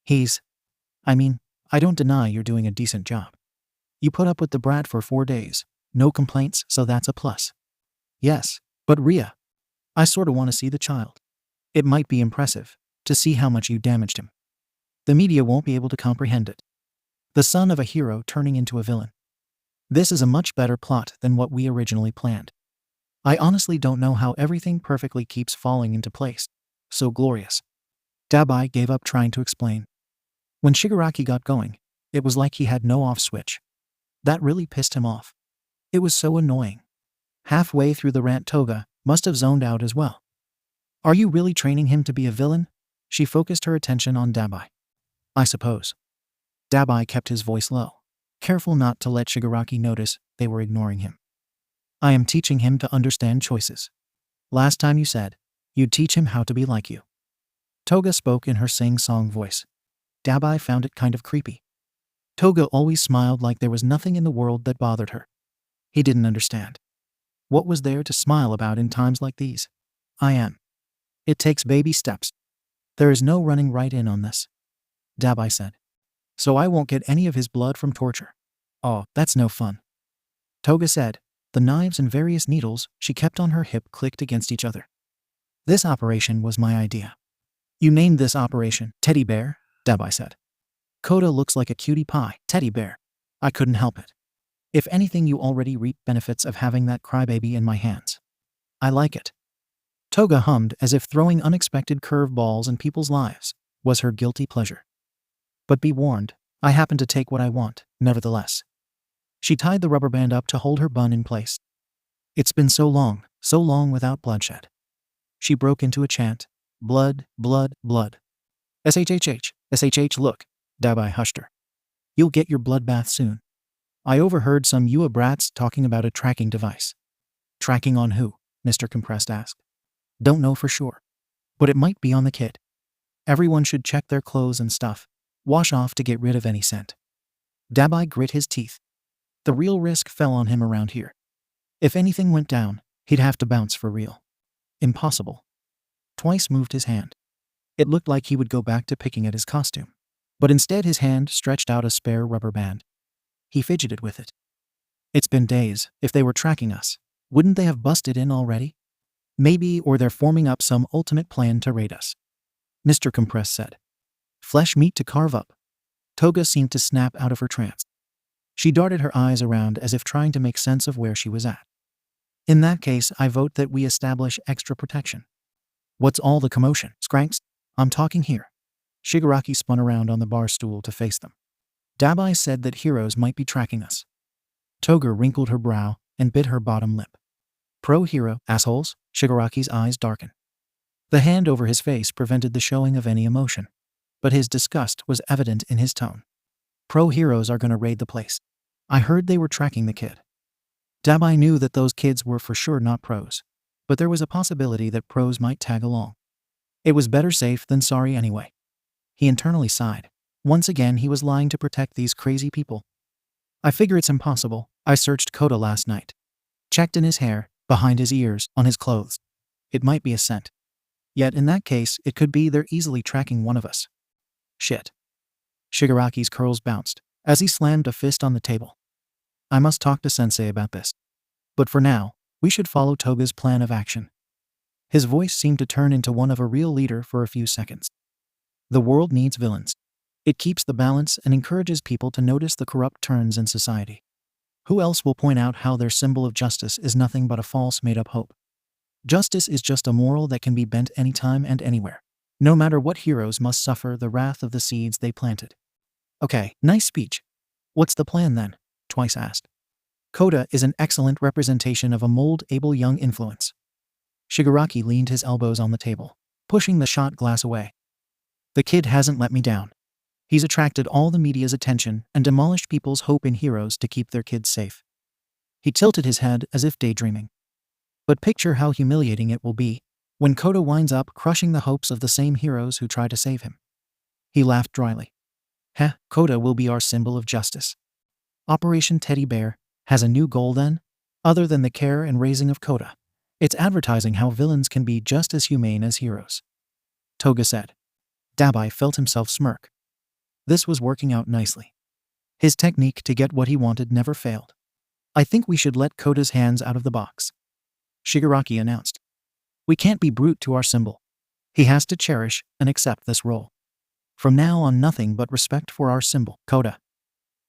I don't deny you're doing a decent job. You put up with the brat for 4 days, no complaints, so that's a plus. Yes, but Ria, I sort of want to see the child. It might be impressive to see how much you damaged him. The media won't be able to comprehend it. The son of a hero turning into a villain. This is a much better plot than what we originally planned. I honestly don't know how everything perfectly keeps falling into place. So glorious. Dabai gave up trying to explain. When Shigaraki got going, it was like he had no off switch. That really pissed him off. It was so annoying. Halfway through the rant, Toga must have zoned out as well. Are you really training him to be a villain? She focused her attention on Dabai. I suppose. Dabai kept his voice low, careful not to let Shigaraki notice they were ignoring him. I am teaching him to understand choices. Last time you said you'd teach him how to be like you. Toga spoke in her sing-song voice. Dabai found it kind of creepy. Toga always smiled like there was nothing in the world that bothered her. He didn't understand. What was there to smile about in times like these? It takes baby steps. There is no running right in on this, Dabai said. So I won't get any of his blood from torture. Oh, that's no fun. Toga said. The knives and various needles she kept on her hip clicked against each other. This operation was my idea. You named this operation Teddy Bear, Dabai said. Kota looks like a cutie pie, teddy bear. I couldn't help it. If anything, you already reap benefits of having that crybaby in my hands. I like it. Toga hummed as if throwing unexpected curveballs in people's lives was her guilty pleasure. But be warned, I happen to take what I want, nevertheless. She tied the rubber band up to hold her bun in place. It's been so long without bloodshed. She broke into a chant. Blood, blood, blood. SHHH, look, Dabai hushed her. You'll get your bloodbath soon. I overheard some Yua brats talking about a tracking device. Tracking on who? Mr. Compressed asked. Don't know for sure. But it might be on the kid. Everyone should check their clothes and stuff. Wash off to get rid of any scent. Dabai grit his teeth. The real risk fell on him around here. If anything went down, he'd have to bounce for real. Impossible. Twice moved his hand. It looked like he would go back to picking at his costume. But instead his hand stretched out a spare rubber band. He fidgeted with it. It's been days. If they were tracking us, wouldn't they have busted in already? Maybe, or they're forming up some ultimate plan to raid us. Mr. Compress said. Flesh meat to carve up. Toga seemed to snap out of her trance. She darted her eyes around as if trying to make sense of where she was at. In that case, I vote that we establish extra protection. What's all the commotion, Skranks? I'm talking here. Shigaraki spun around on the bar stool to face them. Dabai said that heroes might be tracking us. Toga wrinkled her brow and bit her bottom lip. Pro-hero, assholes? Shigaraki's eyes darkened. The hand over his face prevented the showing of any emotion, but his disgust was evident in his tone. Pro-heroes are gonna raid the place. I heard they were tracking the kid. Dabai knew that those kids were for sure not pros, but there was a possibility that pros might tag along. It was better safe than sorry anyway. He internally sighed. Once again, he was lying to protect these crazy people. I figure it's impossible. I searched Kota last night. Checked in his hair, behind his ears, on his clothes. It might be a scent. Yet in that case, it could be they're easily tracking one of us. Shit. Shigaraki's curls bounced as he slammed a fist on the table. I must talk to Sensei about this. But for now, we should follow Toga's plan of action. His voice seemed to turn into one of a real leader for a few seconds. The world needs villains. It keeps the balance and encourages people to notice the corrupt turns in society. Who else will point out how their symbol of justice is nothing but a false made-up hope? Justice is just a moral that can be bent anytime and anywhere. No matter what, heroes must suffer the wrath of the seeds they planted. Okay, nice speech. What's the plan then? Twice asked. Kota is an excellent representation of a mold-able young influence. Shigaraki leaned his elbows on the table, pushing the shot glass away. The kid hasn't let me down. He's attracted all the media's attention and demolished people's hope in heroes to keep their kids safe. He tilted his head as if daydreaming. But picture how humiliating it will be when Kota winds up crushing the hopes of the same heroes who try to save him. He laughed dryly. Heh, Kota will be our symbol of justice. Operation Teddy Bear has a new goal then? Other than the care and raising of Kota, it's advertising how villains can be just as humane as heroes. Toga said. Dabai felt himself smirk. This was working out nicely. His technique to get what he wanted never failed. I think we should let Kota's hands out of the box, Shigaraki announced. We can't be brute to our symbol. He has to cherish and accept this role. From now on, nothing but respect for our symbol, Kota.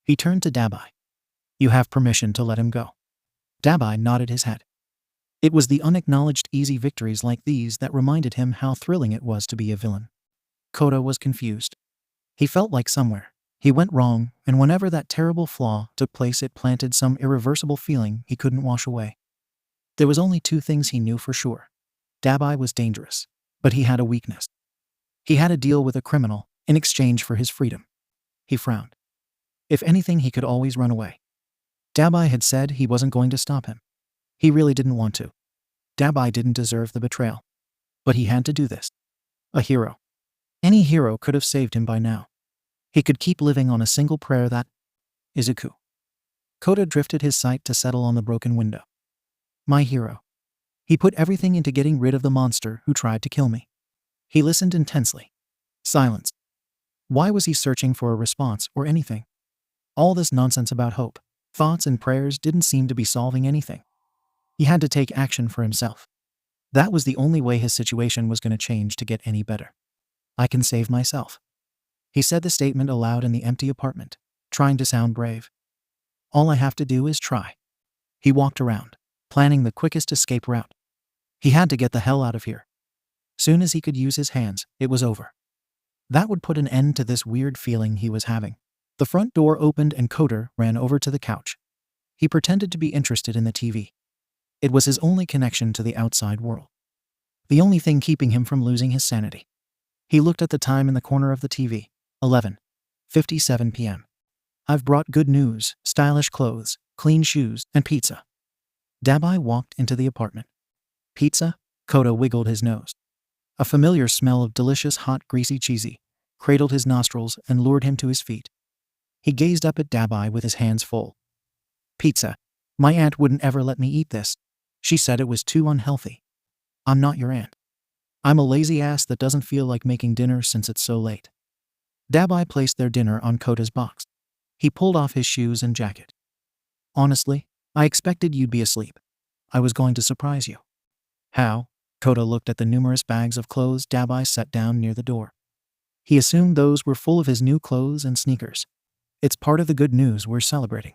He turned to Dabai. You have permission to let him go. Dabai nodded his head. It was the unacknowledged easy victories like these that reminded him how thrilling it was to be a villain. Kota was confused. He felt like somewhere he went wrong, and whenever that terrible flaw took place, it planted some irreversible feeling he couldn't wash away. There was only two things he knew for sure. Dabai was dangerous, but he had a weakness. He had to deal with a criminal in exchange for his freedom. He frowned. If anything, he could always run away. Dabai had said he wasn't going to stop him. He really didn't want to. Dabai didn't deserve the betrayal. But he had to do this. A hero. Any hero could have saved him by now. He could keep living on a single prayer that Izuku. Kota drifted his sight to settle on the broken window. My hero. He put everything into getting rid of the monster who tried to kill me. He listened intensely. Silence. Why was he searching for a response or anything? All this nonsense about hope, thoughts and prayers didn't seem to be solving anything. He had to take action for himself. That was the only way his situation was going to change to get any better. I can save myself. He said the statement aloud in the empty apartment, trying to sound brave. All I have to do is try. He walked around, planning the quickest escape route. He had to get the hell out of here. Soon as he could use his hands, it was over. That would put an end to this weird feeling he was having. The front door opened and Kota ran over to the couch. He pretended to be interested in the TV. It was his only connection to the outside world. The only thing keeping him from losing his sanity. He looked at the time in the corner of the TV. 11:57 p.m. I've brought good news, stylish clothes, clean shoes, and pizza. Dabai walked into the apartment. Pizza? Kota wiggled his nose. A familiar smell of delicious hot greasy cheesy cradled his nostrils and lured him to his feet. He gazed up at Dabai with his hands full. Pizza. My aunt wouldn't ever let me eat this. She said it was too unhealthy. I'm not your aunt. I'm a lazy ass that doesn't feel like making dinner since it's so late. Dabai placed their dinner on Kota's box. He pulled off his shoes and jacket. Honestly, I expected you'd be asleep. I was going to surprise you. How? Kota looked at the numerous bags of clothes Dabai set down near the door. He assumed those were full of his new clothes and sneakers. It's part of the good news we're celebrating.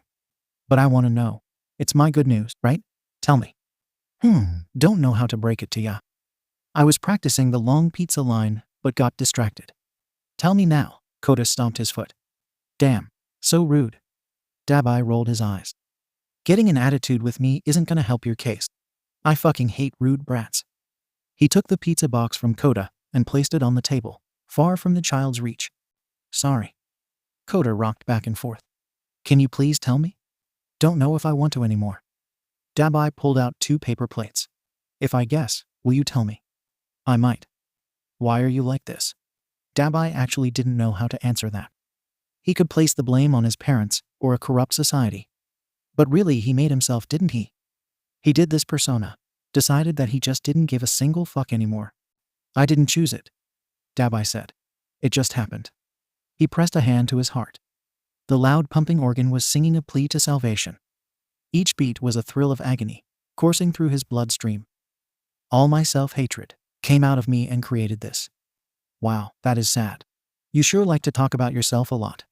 But I want to know. It's my good news, right? Tell me. Don't know how to break it to ya. I was practicing the long pizza line, but got distracted. Tell me now. Kota stomped his foot. Damn, so rude. Dabai rolled his eyes. Getting an attitude with me isn't gonna help your case. I fucking hate rude brats. He took the pizza box from Kota and placed it on the table, far from the child's reach. Sorry. Kota rocked back and forth. Can you please tell me? Don't know if I want to anymore. Dabai pulled out 2 paper plates. If I guess, will you tell me? I might. Why are you like this? Dabai actually didn't know how to answer that. He could place the blame on his parents or a corrupt society. But really he made himself, didn't he? He did this persona, decided that he just didn't give a single fuck anymore. I didn't choose it, Dabai said. It just happened. He pressed a hand to his heart. The loud pumping organ was singing a plea to salvation. Each beat was a thrill of agony, coursing through his bloodstream. All my self-hatred came out of me and created this. Wow, that is sad. You sure like to talk about yourself a lot.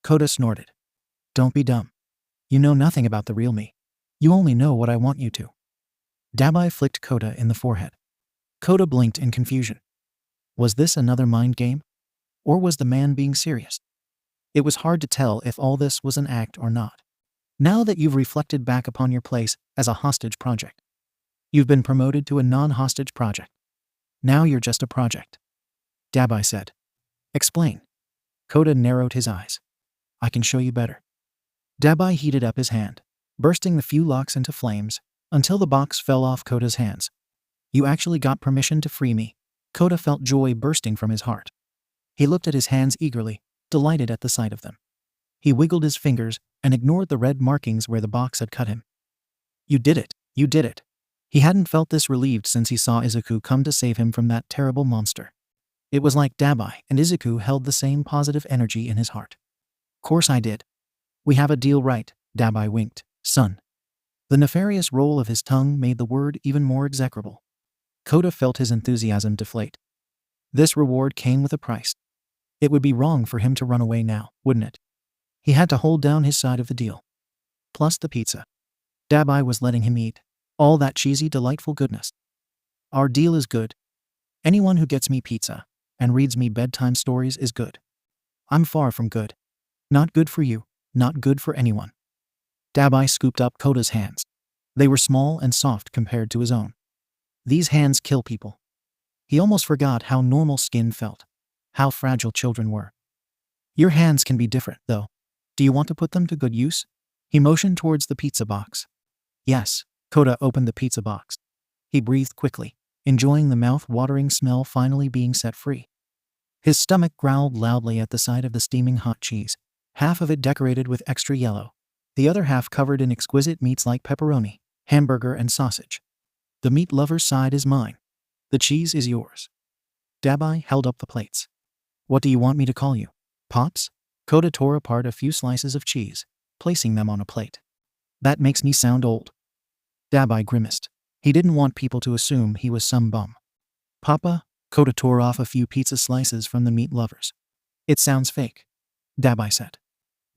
Kota snorted. Don't be dumb. You know nothing about the real me. You only know what I want you to. Dabai flicked Kota in the forehead. Kota blinked in confusion. Was this another mind game? Or was the man being serious? It was hard to tell if all this was an act or not. Now that you've reflected back upon your place as a hostage project. You've been promoted to a non-hostage project. Now you're just a project. Dabai said. Explain. Kota narrowed his eyes. I can show you better. Dabai heated up his hand, bursting the few locks into flames, until the box fell off Kota's hands. You actually got permission to free me. Kota felt joy bursting from his heart. He looked at his hands eagerly, delighted at the sight of them. He wiggled his fingers and ignored the red markings where the box had cut him. You did it. You did it. He hadn't felt this relieved since he saw Izuku come to save him from that terrible monster. It was like Dabai and Izuku held the same positive energy in his heart. Course I did. We have a deal, right? Dabai winked. Son. The nefarious roll of his tongue made the word even more execrable. Kota felt his enthusiasm deflate. This reward came with a price. It would be wrong for him to run away now, wouldn't it? He had to hold down his side of the deal. Plus the pizza. Dabai was letting him eat. All that cheesy, delightful goodness. Our deal is good. Anyone who gets me pizza and reads me bedtime stories is good. I'm far from good. Not good for you, not good for anyone. Dabai scooped up Kota's hands. They were small and soft compared to his own. These hands kill people. He almost forgot how normal skin felt, how fragile children were. Your hands can be different, though. Do you want to put them to good use? He motioned towards the pizza box. Yes. Kota opened the pizza box. He breathed quickly, enjoying the mouth-watering smell finally being set free. His stomach growled loudly at the sight of the steaming hot cheese, half of it decorated with extra yellow, the other half covered in exquisite meats like pepperoni, hamburger, and sausage. The meat lover's side is mine. The cheese is yours. Dabai held up the plates. What do you want me to call you? Pops? Kota tore apart a few slices of cheese, placing them on a plate. That makes me sound old. Dabai grimaced. He didn't want people to assume he was some bum. Papa? Kota tore off a few pizza slices from the meat lovers. It sounds fake, Dabai said.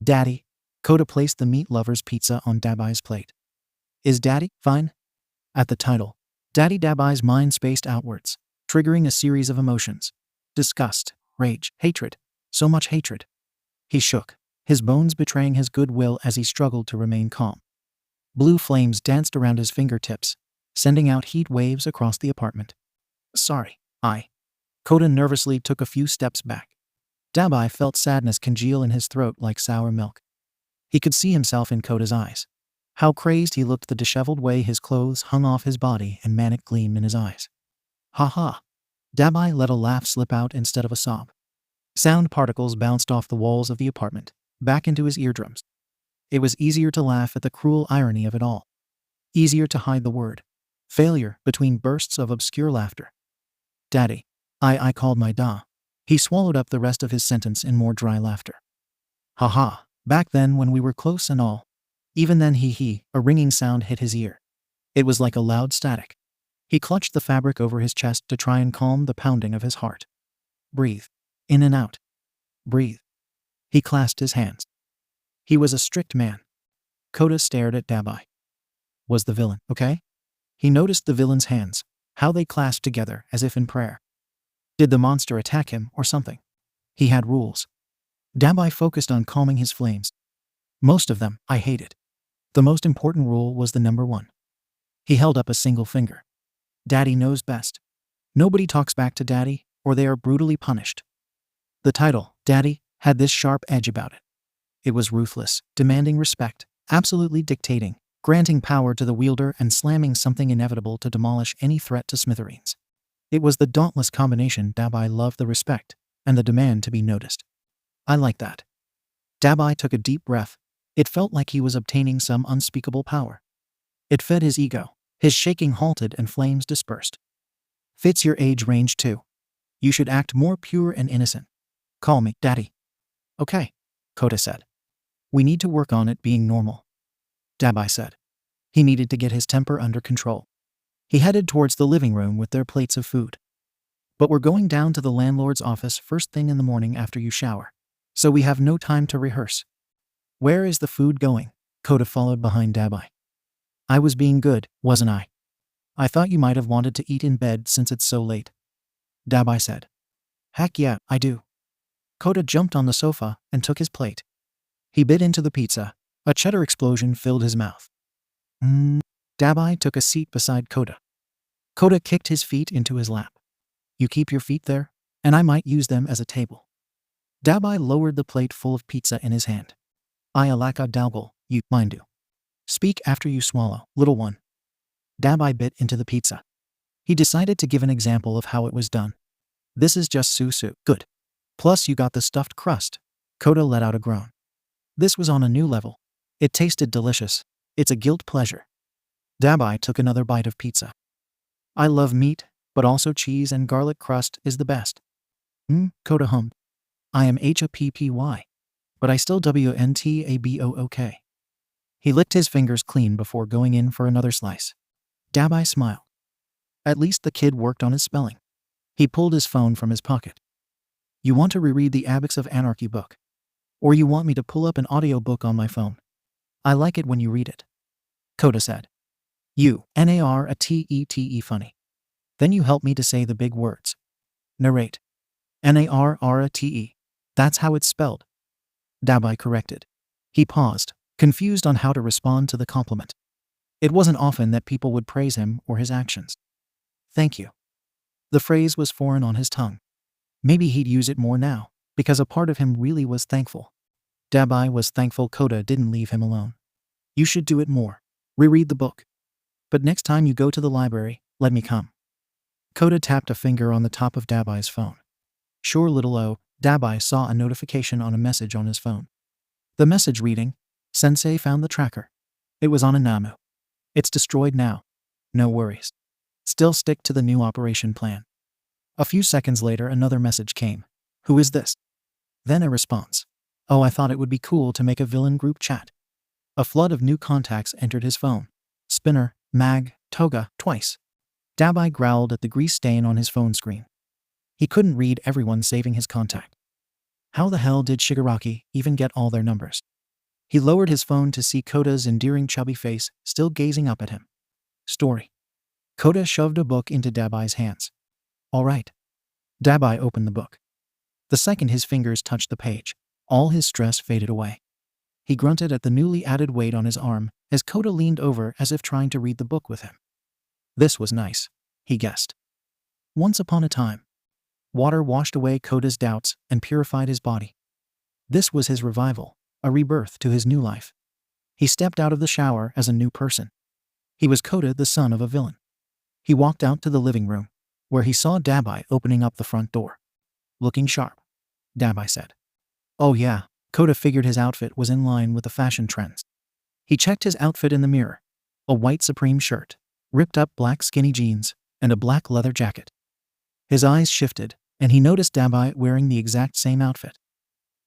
Daddy? Kota placed the meat lover's pizza on Dabai's plate. Is Daddy fine? At the title, Daddy, Dabai's mind spaced outwards, triggering a series of emotions. Disgust, rage, hatred. So much hatred. He shook, his bones betraying his goodwill as he struggled to remain calm. Blue flames danced around his fingertips, sending out heat waves across the apartment. Sorry, Kota nervously took a few steps back. Dabai felt sadness congeal in his throat like sour milk. He could see himself in Kota's eyes. How crazed he looked, the disheveled way his clothes hung off his body and manic gleam in his eyes. Ha ha. Dabai let a laugh slip out instead of a sob. Sound particles bounced off the walls of the apartment, back into his eardrums. It was easier to laugh at the cruel irony of it all. Easier to hide the word failure between bursts of obscure laughter. Daddy. I called my da. He swallowed up the rest of his sentence in more dry laughter. Ha ha. Back then when we were close and all. Even then a ringing sound hit his ear. It was like a loud static. He clutched the fabric over his chest to try and calm the pounding of his heart. Breathe. In and out. Breathe. He clasped his hands. He was a strict man. Kota stared at Dabai. Was the villain okay? He noticed the villain's hands, how they clasped together as if in prayer. Did the monster attack him or something? He had rules. Dabai focused on calming his flames. Most of them I hated. The most important rule was the number one. He held up a single finger. Daddy knows best. Nobody talks back to Daddy, or they are brutally punished. The title, Daddy, had this sharp edge about it. It was ruthless, demanding respect, absolutely dictating, granting power to the wielder and slamming something inevitable to demolish any threat to smithereens. It was the dauntless combination. Dabai loved the respect and the demand to be noticed. I like that. Dabai took a deep breath. It felt like he was obtaining some unspeakable power. It fed his ego. His shaking halted and flames dispersed. Fits your age range too. You should act more pure and innocent. Call me Daddy. Okay, Kota said. We need to work on it being normal, Dabai said. He needed to get his temper under control. He headed towards the living room with their plates of food. But we're going down to the landlord's office first thing in the morning after you shower, so we have no time to rehearse. Where is the food going? Kota followed behind Dabai. I was being good, wasn't I? I thought you might have wanted to eat in bed since it's so late, Dabai said. Heck yeah, I do. Kota jumped on the sofa and took his plate. He bit into the pizza. A cheddar explosion filled his mouth. Dabai took a seat beside Kota. Kota kicked his feet into his lap. You keep your feet there, and I might use them as a table. Dabai lowered the plate full of pizza in his hand. I alaka dalgal, you mind do. Speak after you swallow, little one. Dabai bit into the pizza. He decided to give an example of how it was done. This is just susu, good. Plus you got the stuffed crust. Kota let out a groan. This was on a new level. It tasted delicious. It's a guilt pleasure. Dabai took another bite of pizza. I love meat, but also cheese and garlic crust is the best. Kota hummed. I am HAPPY, but I still WNTABOOK. He licked his fingers clean before going in for another slice. Dabai smiled. At least the kid worked on his spelling. He pulled his phone from his pocket. You want to reread the Abbots of Anarchy book? Or you want me to pull up an audiobook on my phone? I like it when you read it, Kota said. You, NARATETE funny. Then you help me to say the big words. Narrate. NARRATE. That's how it's spelled. Dabai corrected. He paused, confused on how to respond to the compliment. It wasn't often that people would praise him or his actions. Thank you. The phrase was foreign on his tongue. Maybe he'd use it more now, because a part of him really was thankful. Dabai was thankful Kota didn't leave him alone. You should do it more. Reread the book. But next time you go to the library, let me come. Kota tapped a finger on the top of Dabai's phone. Sure, little O. Dabai saw a notification on a message on his phone. The message reading, Sensei found the tracker. It was on a Namu. It's destroyed now. No worries. Still stick to the new operation plan. A few seconds later another message came. Who is this? Then a response. Oh, I thought it would be cool to make a villain group chat. A flood of new contacts entered his phone. Spinner, Mag, Toga, twice. Dabai growled at the grease stain on his phone screen. He couldn't read everyone saving his contact. How the hell did Shigaraki even get all their numbers? He lowered his phone to see Kota's endearing chubby face still gazing up at him. Story. Kota shoved a book into Dabai's hands. All right. Dabai opened the book. The second his fingers touched the page, all his stress faded away. He grunted at the newly added weight on his arm as Kota leaned over as if trying to read the book with him. This was nice, he guessed. Once upon a time. Water washed away Kota's doubts and purified his body. This was his revival, a rebirth to his new life. He stepped out of the shower as a new person. He was Kota, the son of a villain. He walked out to the living room, where he saw Dabai opening up the front door. Looking sharp, Dabai said. Oh yeah, Kota figured his outfit was in line with the fashion trends. He checked his outfit in the mirror. A white Supreme shirt, ripped up black skinny jeans, and a black leather jacket. His eyes shifted, and he noticed Dabai wearing the exact same outfit.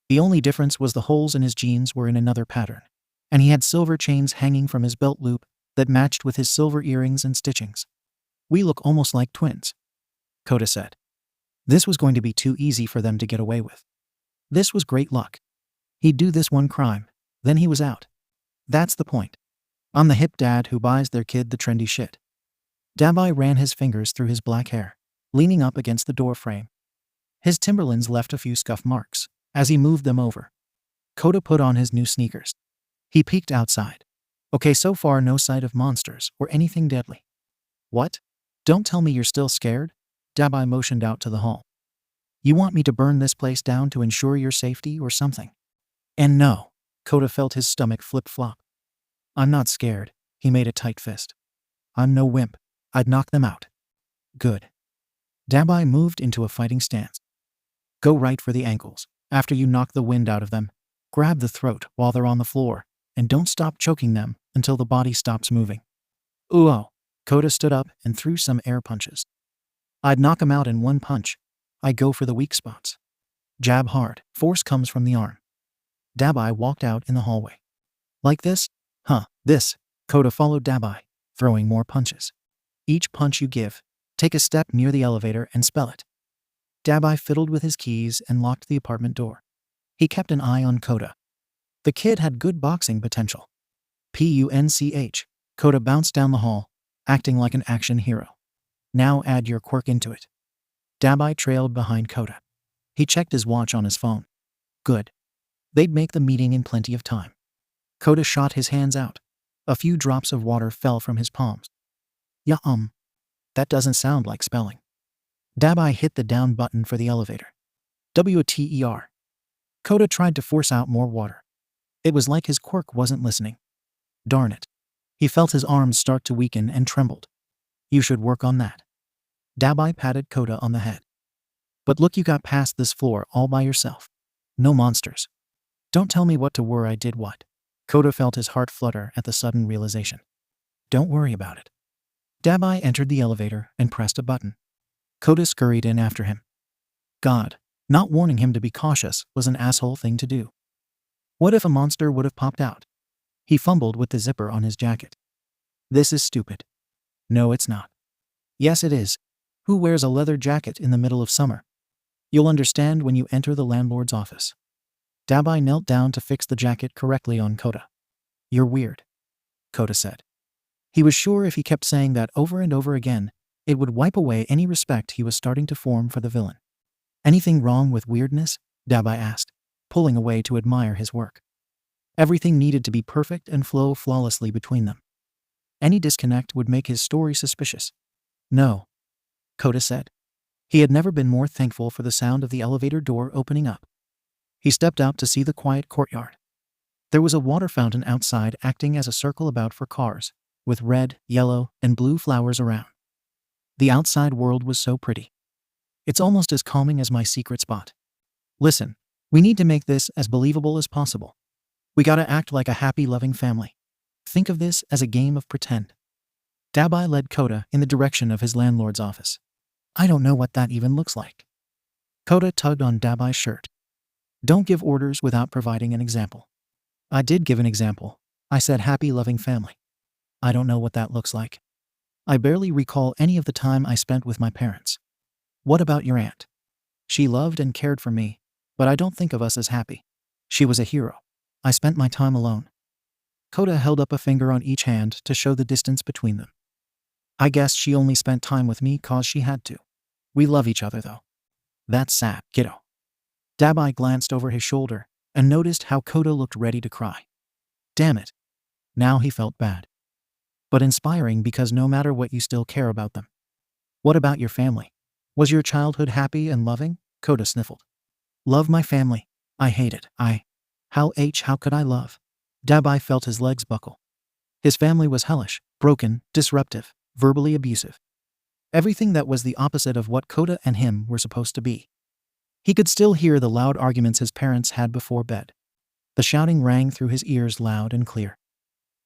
The only difference was the holes in his jeans were in another pattern, and he had silver chains hanging from his belt loop that matched with his silver earrings and stitchings. We look almost like twins, Kota said. This was going to be too easy for them to get away with. This was great luck. He'd do this one crime, then he was out. That's the point. I'm the hip dad who buys their kid the trendy shit. Dabai ran his fingers through his black hair, leaning up against the door frame. His Timberlands left a few scuff marks as he moved them over. Kota put on his new sneakers. He peeked outside. Okay, so far no sight of monsters or anything deadly. What? Don't tell me you're still scared? Dabai motioned out to the hall. You want me to burn this place down to ensure your safety or something? And no. Kota felt his stomach flip-flop. I'm not scared. He made a tight fist. I'm no wimp. I'd knock them out. Good. Dabai moved into a fighting stance. Go right for the ankles. After you knock the wind out of them, grab the throat while they're on the floor, and don't stop choking them until the body stops moving. Ooh! Kota stood up and threw some air punches. I'd knock 'em out in one punch. I go for the weak spots. Jab hard. Force comes from the arm. Dabai walked out in the hallway. Like this? Huh, this. Kota followed Dabai, throwing more punches. Each punch you give, take a step near the elevator and spell it. Dabai fiddled with his keys and locked the apartment door. He kept an eye on Kota. The kid had good boxing potential. Punch. Kota bounced down the hall, acting like an action hero. Now add your quirk into it. Dabai trailed behind Kota. He checked his watch on his phone. Good. They'd make the meeting in plenty of time. Kota shot his hands out. A few drops of water fell from his palms. That doesn't sound like spelling. Dabai hit the down button for the elevator. WTER. Kota tried to force out more water. It was like his quirk wasn't listening. Darn it. He felt his arms start to weaken and trembled. You should work on that. Dabai patted Kota on the head. But look, you got past this floor all by yourself. No monsters. Don't tell me what to worry. I did what? Kota felt his heart flutter at the sudden realization. Don't worry about it. Dabai entered the elevator and pressed a button. Kota scurried in after him. God, not warning him to be cautious was an asshole thing to do. What if a monster would have popped out? He fumbled with the zipper on his jacket. This is stupid. No, it's not. Yes, it is. Who wears a leather jacket in the middle of summer? You'll understand when you enter the landlord's office. Dabai knelt down to fix the jacket correctly on Kota. You're weird, Kota said. He was sure if he kept saying that over and over again, it would wipe away any respect he was starting to form for the villain. Anything wrong with weirdness? Dabai asked, pulling away to admire his work. Everything needed to be perfect and flow flawlessly between them. Any disconnect would make his story suspicious. No, Kota said. He had never been more thankful for the sound of the elevator door opening up. He stepped out to see the quiet courtyard. There was a water fountain outside acting as a circle about for cars, with red, yellow, and blue flowers around. The outside world was so pretty. It's almost as calming as my secret spot. Listen, we need to make this as believable as possible. We gotta act like a happy, loving family. Think of this as a game of pretend. Dabai led Kota in the direction of his landlord's office. I don't know what that even looks like. Kota tugged on Dabai's shirt. Don't give orders without providing an example. I did give an example. I said happy, loving family. I don't know what that looks like. I barely recall any of the time I spent with my parents. What about your aunt? She loved and cared for me, but I don't think of us as happy. She was a hero. I spent my time alone. Kota held up a finger on each hand to show the distance between them. I guess she only spent time with me 'cause she had to. We love each other though. That's sad, kiddo. Dabai glanced over his shoulder and noticed how Kota looked ready to cry. Damn it. Now he felt bad. But inspiring because no matter what, you still care about them. What about your family? Was your childhood happy and loving? Kota sniffled. Love my family. I hate it. How could I love? Dabai felt his legs buckle. His family was hellish, broken, disruptive, verbally abusive. Everything that was the opposite of what Kota and him were supposed to be. He could still hear the loud arguments his parents had before bed. The shouting rang through his ears loud and clear.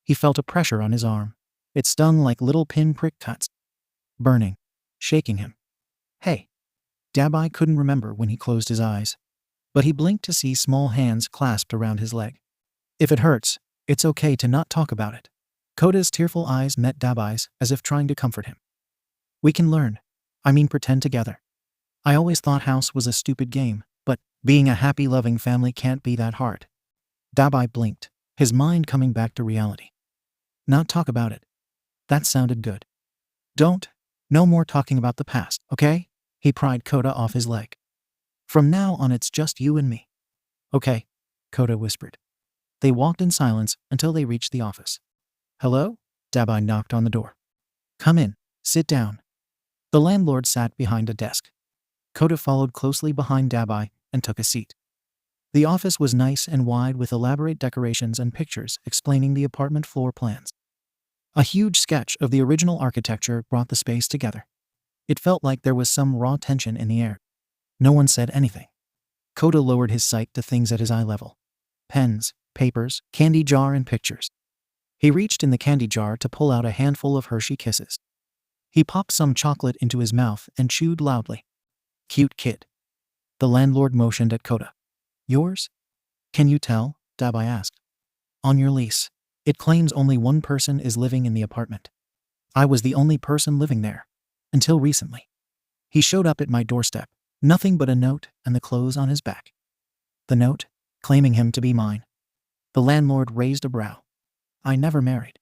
He felt a pressure on his arm. It stung like little pinprick cuts. Burning. Shaking him. Hey. Dabai couldn't remember when he closed his eyes, but he blinked to see small hands clasped around his leg. If it hurts, it's okay to not talk about it. Kota's tearful eyes met Dabai's as if trying to comfort him. We can learn. Pretend together. I always thought house was a stupid game, but being a happy, loving family can't be that hard. Dabai blinked, his mind coming back to reality. Not talk about it. That sounded good. No more talking about the past, okay? He pried Kota off his leg. From now on it's just you and me. Okay, Kota whispered. They walked in silence until they reached the office. Hello? Dabai knocked on the door. Come in. Sit down. The landlord sat behind a desk. Kota followed closely behind Dabai and took a seat. The office was nice and wide with elaborate decorations and pictures explaining the apartment floor plans. A huge sketch of the original architecture brought the space together. It felt like there was some raw tension in the air. No one said anything. Kota lowered his sight to things at his eye level. Pens, papers, candy jar, and pictures. He reached in the candy jar to pull out a handful of Hershey Kisses. He popped some chocolate into his mouth and chewed loudly. Cute kid. The landlord motioned at Kota. Yours? Can you tell? Dabai asked. On your lease. It claims only one person is living in the apartment. I was the only person living there. Until recently. He showed up at my doorstep. Nothing but a note and the clothes on his back. The note, claiming him to be mine. The landlord raised a brow. I never married.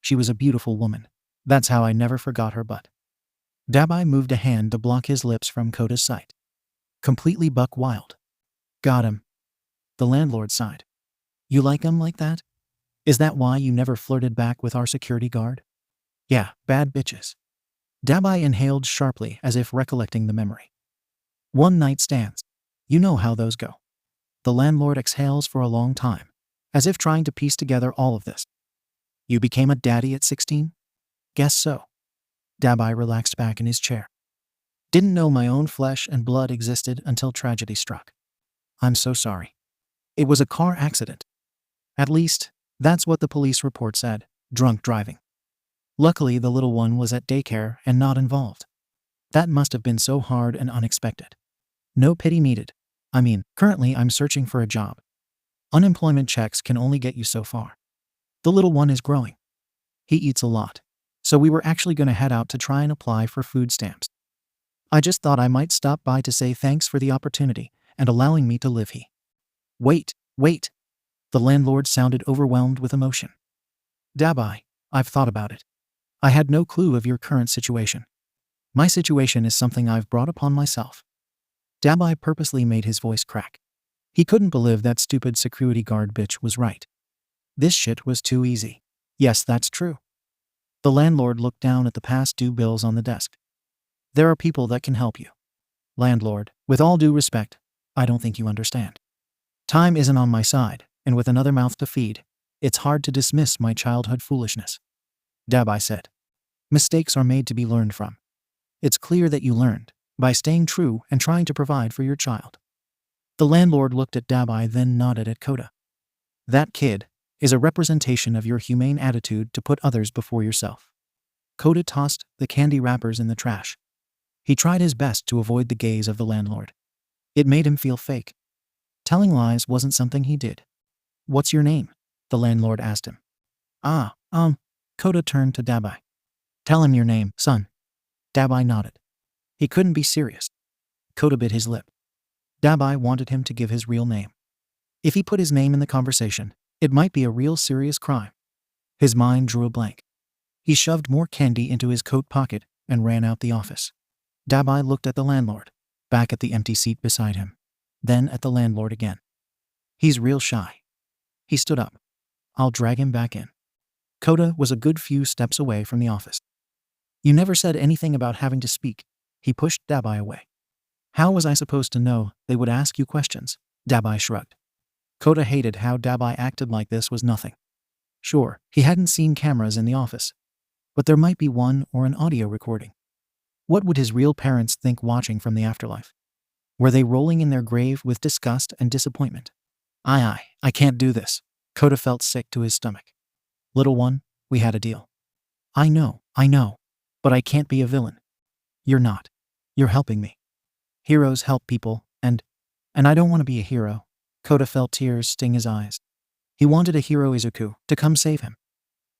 She was a beautiful woman. That's how I never forgot her butt. Dabai moved a hand to block his lips from Kota's sight. Completely buck wild. Got him. The landlord sighed. You like him like that? Is that why you never flirted back with our security guard? Yeah, bad bitches. Dabai inhaled sharply as if recollecting the memory. One night stands. You know how those go. The landlord exhales for a long time, as if trying to piece together all of this. You became a daddy at 16? Guess so. Dabai relaxed back in his chair. Didn't know my own flesh and blood existed until tragedy struck. I'm so sorry. It was a car accident. At least, that's what the police report said, drunk driving. Luckily, the little one was at daycare and not involved. That must have been so hard and unexpected. No pity needed. I mean, currently I'm searching for a job. Unemployment checks can only get you so far. The little one is growing. He eats a lot. So we were actually going to head out to try and apply for food stamps. I just thought I might stop by to say thanks for the opportunity and allowing me to live here. Wait. The landlord sounded overwhelmed with emotion. Dabai, I've thought about it. I had no clue of your current situation. My situation is something I've brought upon myself. Dabai purposely made his voice crack. He couldn't believe that stupid security guard bitch was right. This shit was too easy. Yes, that's true. The landlord looked down at the past due bills on the desk. There are people that can help you. Landlord, with all due respect, I don't think you understand. Time isn't on my side, and with another mouth to feed, it's hard to dismiss my childhood foolishness. Dabai said. Mistakes are made to be learned from. It's clear that you learned, by staying true and trying to provide for your child. The landlord looked at Dabai, then nodded at Kota. That kid is a representation of your humane attitude to put others before yourself. Kota tossed the candy wrappers in the trash. He tried his best to avoid the gaze of the landlord. It made him feel fake. Telling lies wasn't something he did. What's your name? The landlord asked him. Kota turned to Dabai. Tell him your name, son. Dabai nodded. He couldn't be serious. Kota bit his lip. Dabai wanted him to give his real name. If he put his name in the conversation, it might be a real serious crime. His mind drew a blank. He shoved more candy into his coat pocket and ran out the office. Dabai looked at the landlord, back at the empty seat beside him, then at the landlord again. He's real shy. He stood up. I'll drag him back in. Kota was a good few steps away from the office. You never said anything about having to speak. He pushed Dabai away. How was I supposed to know they would ask you questions? Dabai shrugged. Kota hated how Dabai acted like this was nothing. Sure, he hadn't seen cameras in the office, but there might be one or an audio recording. What would his real parents think watching from the afterlife? Were they rolling in their grave with disgust and disappointment? I can't do this. Kota felt sick to his stomach. Little one, we had a deal. I know, but I can't be a villain. You're not. You're helping me. Heroes help people, and I don't want to be a hero. Kota felt tears sting his eyes. He wanted a hero Izuku to come save him.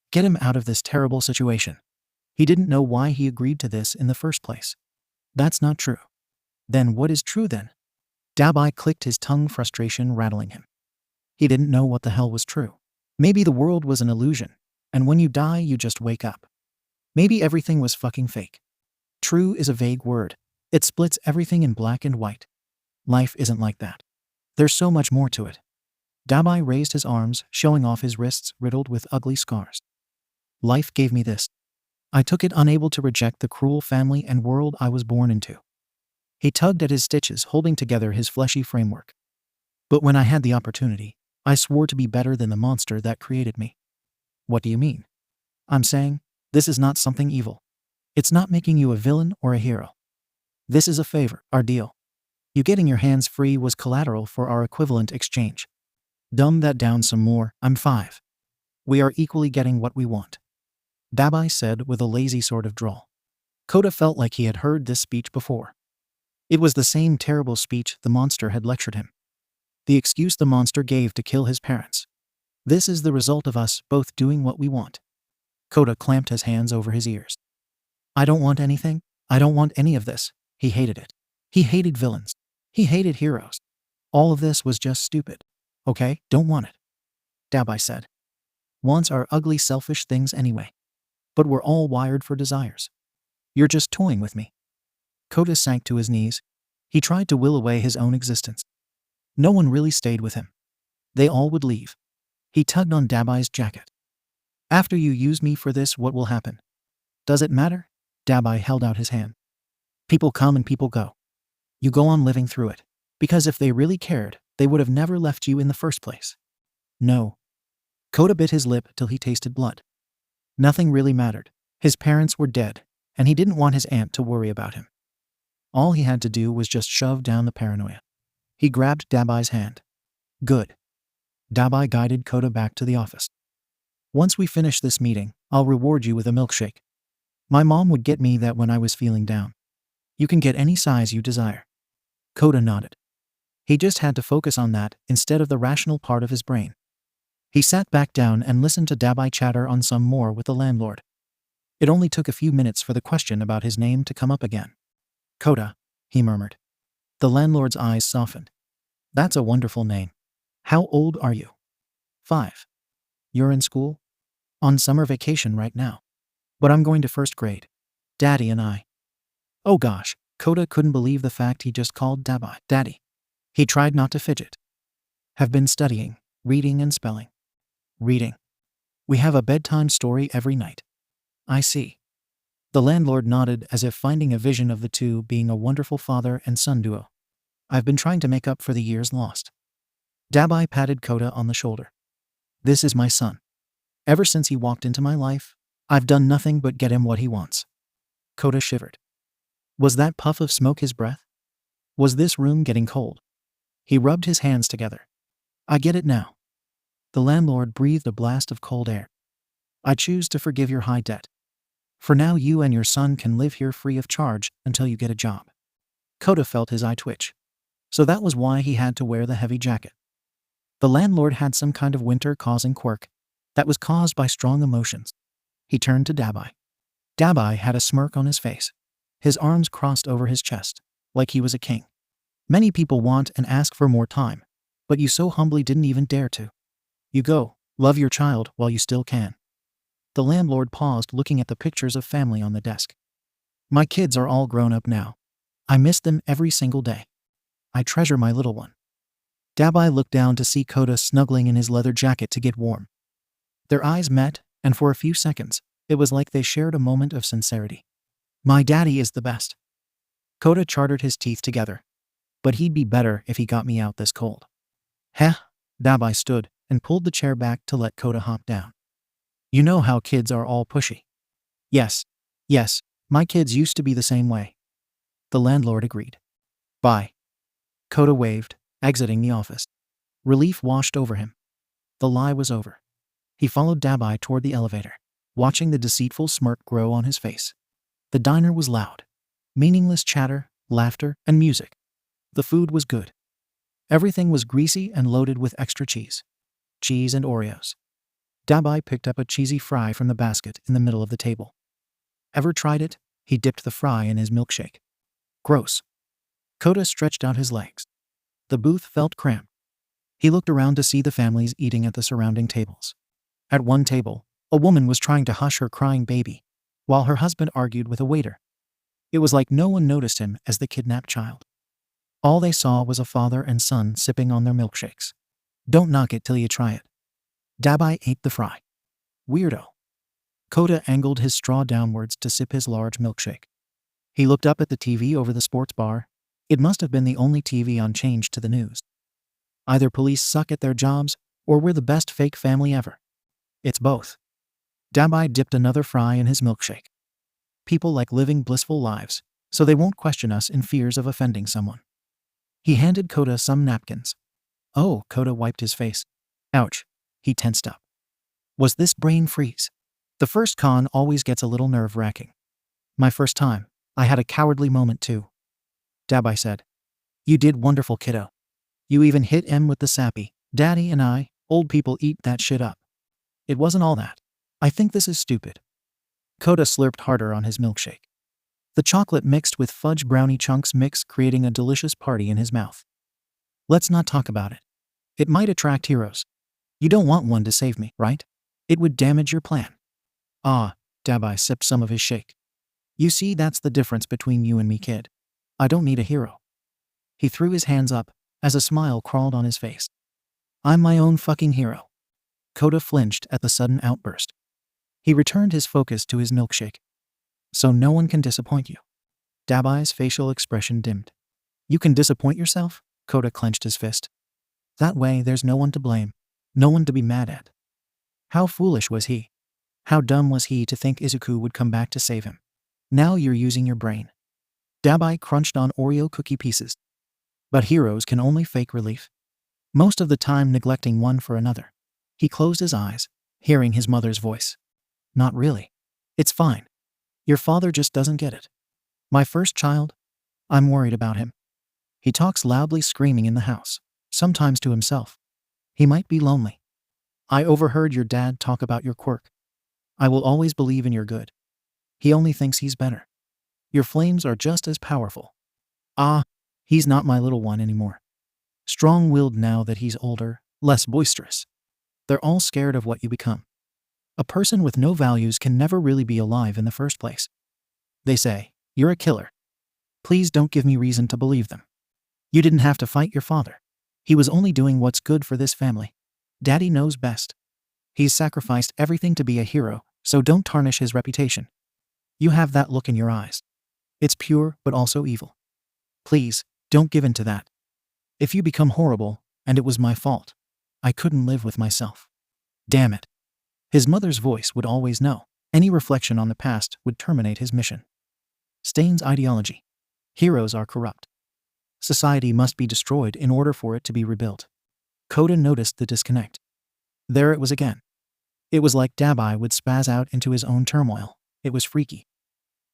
Get him out of this terrible situation. He didn't know why he agreed to this in the first place. That's not true. Then what is true then? Dabai clicked his tongue, frustration rattling him. He didn't know what the hell was true. Maybe the world was an illusion, and when you die you just wake up. Maybe everything was fucking fake. True is a vague word. It splits everything in black and white. Life isn't like that. There's so much more to it. Dabai raised his arms, showing off his wrists riddled with ugly scars. Life gave me this. I took it, unable to reject the cruel family and world I was born into. He tugged at his stitches, holding together his fleshy framework. But when I had the opportunity, I swore to be better than the monster that created me. What do you mean? I'm saying, this is not something evil. It's not making you a villain or a hero. This is a favor, our deal. You getting your hands free was collateral for our equivalent exchange. Dumb that down some more, I'm 5. We are equally getting what we want. Dabai said with a lazy sort of drawl. Kota felt like he had heard this speech before. It was the same terrible speech the monster had lectured him. The excuse the monster gave to kill his parents. This is the result of us both doing what we want. Kota clamped his hands over his ears. I don't want anything. I don't want any of this. He hated it. He hated villains. He hated heroes. All of this was just stupid. Okay, don't want it. Dabai said. Wants are ugly, selfish things anyway. But we're all wired for desires. You're just toying with me. Kota sank to his knees. He tried to will away his own existence. No one really stayed with him. They all would leave. He tugged on Dabai's jacket. After you use me for this, what will happen? Does it matter? Dabai held out his hand. People come and people go. You go on living through it. Because if they really cared, they would have never left you in the first place. No. Kota bit his lip till he tasted blood. Nothing really mattered. His parents were dead, and he didn't want his aunt to worry about him. All he had to do was just shove down the paranoia. He grabbed Dabai's hand. Good. Dabai guided Kota back to the office. Once we finish this meeting, I'll reward you with a milkshake. My mom would get me that when I was feeling down. You can get any size you desire. Kota nodded. He just had to focus on that instead of the rational part of his brain. He sat back down and listened to Dabai chatter on some more with the landlord. It only took a few minutes for the question about his name to come up again. Kota, he murmured. The landlord's eyes softened. That's a wonderful name. How old are you? 5. You're in school? On summer vacation right now. But I'm going to first grade. Daddy and I. Oh gosh, Kota couldn't believe the fact he just called Dabai Daddy. He tried not to fidget. Have been studying, reading and spelling. Reading. We have a bedtime story every night. I see. The landlord nodded as if finding a vision of the two being a wonderful father and son duo. I've been trying to make up for the years lost. Dabai patted Kota on the shoulder. This is my son. Ever since he walked into my life, I've done nothing but get him what he wants. Kota shivered. Was that puff of smoke his breath? Was this room getting cold? He rubbed his hands together. I get it now. The landlord breathed a blast of cold air. I choose to forgive your high debt. For now you and your son can live here free of charge until you get a job. Kota felt his eye twitch. So that was why he had to wear the heavy jacket. The landlord had some kind of winter-causing quirk that was caused by strong emotions. He turned to Dabai. Dabai had a smirk on his face. His arms crossed over his chest, like he was a king. Many people want and ask for more time, but you so humbly didn't even dare to. You go, love your child while you still can. The landlord paused, looking at the pictures of family on the desk. My kids are all grown up now. I miss them every single day. I treasure my little one. Dabai looked down to see Kota snuggling in his leather jacket to get warm. Their eyes met, and for a few seconds, it was like they shared a moment of sincerity. My daddy is the best. Kota chartered his teeth together. But he'd be better if he got me out this cold. Heh, Dabai stood and pulled the chair back to let Kota hop down. You know how kids are all pushy. Yes, my kids used to be the same way. The landlord agreed. Bye. Kota waved, exiting the office. Relief washed over him. The lie was over. He followed Dabai toward the elevator, watching the deceitful smirk grow on his face. The diner was loud. Meaningless chatter, laughter, and music. The food was good. Everything was greasy and loaded with extra cheese. Cheese and Oreos. Dabai picked up a cheesy fry from the basket in the middle of the table. Ever tried it? He dipped the fry in his milkshake. Gross. Kota stretched out his legs. The booth felt cramped. He looked around to see the families eating at the surrounding tables. At one table, a woman was trying to hush her crying baby, while her husband argued with a waiter. It was like no one noticed him as the kidnapped child. All they saw was a father and son sipping on their milkshakes. Don't knock it till you try it. Dabai ate the fry. Weirdo. Kota angled his straw downwards to sip his large milkshake. He looked up at the TV over the sports bar. It must have been the only TV on changed to the news. Either police suck at their jobs, or we're the best fake family ever. It's both. Dabai dipped another fry in his milkshake. People like living blissful lives, so they won't question us in fears of offending someone. He handed Kota some napkins. Oh, Kota wiped his face. Ouch. He tensed up. Was this brain freeze? The first con always gets a little nerve-wracking. My first time, I had a cowardly moment too. Dabai said. You did wonderful, kiddo. You even hit M with the sappy. Daddy and I, old people eat that shit up. It wasn't all that. I think this is stupid. Kota slurped harder on his milkshake. The chocolate mixed with fudge brownie chunks mix, creating a delicious party in his mouth. Let's not talk about it. It might attract heroes. You don't want one to save me, right? It would damage your plan. Ah, Dabai sipped some of his shake. You see, that's the difference between you and me, kid. I don't need a hero. He threw his hands up as a smile crawled on his face. I'm my own fucking hero. Kota flinched at the sudden outburst. He returned his focus to his milkshake. So no one can disappoint you. Dabai's facial expression dimmed. You can disappoint yourself? Kota clenched his fist. That way there's no one to blame, no one to be mad at. How foolish was he? How dumb was he to think Izuku would come back to save him? Now you're using your brain. Dabai crunched on Oreo cookie pieces. But heroes can only fake relief. Most of the time neglecting one for another. He closed his eyes, hearing his mother's voice. Not really. It's fine. Your father just doesn't get it. My first child? I'm worried about him. He talks loudly, screaming in the house, sometimes to himself. He might be lonely. I overheard your dad talk about your quirk. I will always believe in your good. He only thinks he's better. Your flames are just as powerful. Ah, he's not my little one anymore. Strong-willed now that he's older, less boisterous. They're all scared of what you become. A person with no values can never really be alive in the first place. They say, you're a killer. Please don't give me reason to believe them. You didn't have to fight your father. He was only doing what's good for this family. Daddy knows best. He's sacrificed everything to be a hero, so don't tarnish his reputation. You have that look in your eyes. It's pure, but also evil. Please, don't give in to that. If you become horrible, and it was my fault, I couldn't live with myself. Damn it. His mother's voice would always know. Any reflection on the past would terminate his mission. Stain's ideology. Heroes are corrupt. Society must be destroyed in order for it to be rebuilt. Kota noticed the disconnect. There it was again. It was like Dabai would spaz out into his own turmoil. It was freaky.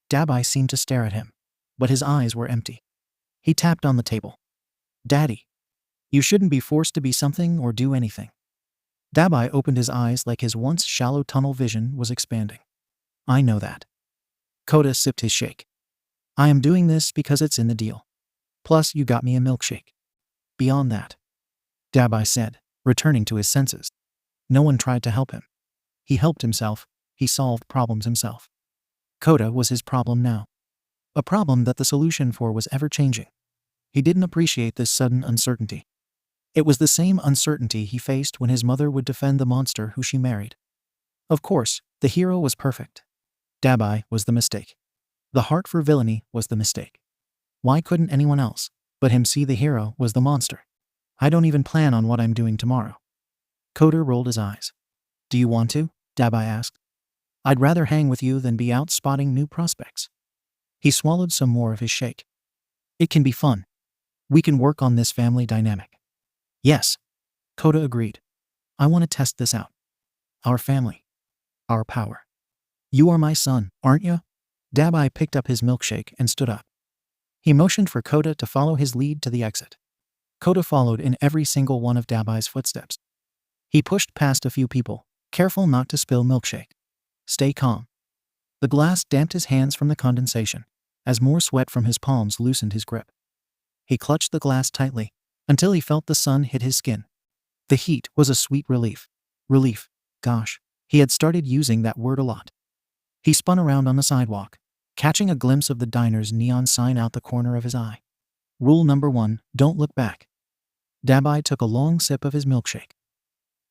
Dabai seemed to stare at him, but his eyes were empty. He tapped on the table. Daddy, you shouldn't be forced to be something or do anything. Dabai opened his eyes like his once shallow tunnel vision was expanding. I know that. Kota sipped his shake. I am doing this because it's in the deal. Plus, you got me a milkshake. Beyond that, Dabai said, returning to his senses. No one tried to help him. He helped himself. He solved problems himself. Kota was his problem now. A problem that the solution for was ever-changing. He didn't appreciate this sudden uncertainty. It was the same uncertainty he faced when his mother would defend the monster who she married. Of course, the hero was perfect. Dabai was the mistake. The heart for villainy was the mistake. Why couldn't anyone else but him see the hero was the monster? I don't even plan on what I'm doing tomorrow. Kota rolled his eyes. Do you want to? Dabai asked. I'd rather hang with you than be out spotting new prospects. He swallowed some more of his shake. It can be fun. We can work on this family dynamic. Yes, Kota agreed. I want to test this out. Our family. Our power. You are my son, aren't you? Dabai picked up his milkshake and stood up. He motioned for Kota to follow his lead to the exit. Kota followed in every single one of Dabai's footsteps. He pushed past a few people, careful not to spill milkshake. Stay calm. The glass damped his hands from the condensation, as more sweat from his palms loosened his grip. He clutched the glass tightly, until he felt the sun hit his skin. The heat was a sweet relief. Relief. Gosh, he had started using that word a lot. He spun around on the sidewalk, catching a glimpse of the diner's neon sign out the corner of his eye. Rule number 1, don't look back. Dabai took a long sip of his milkshake.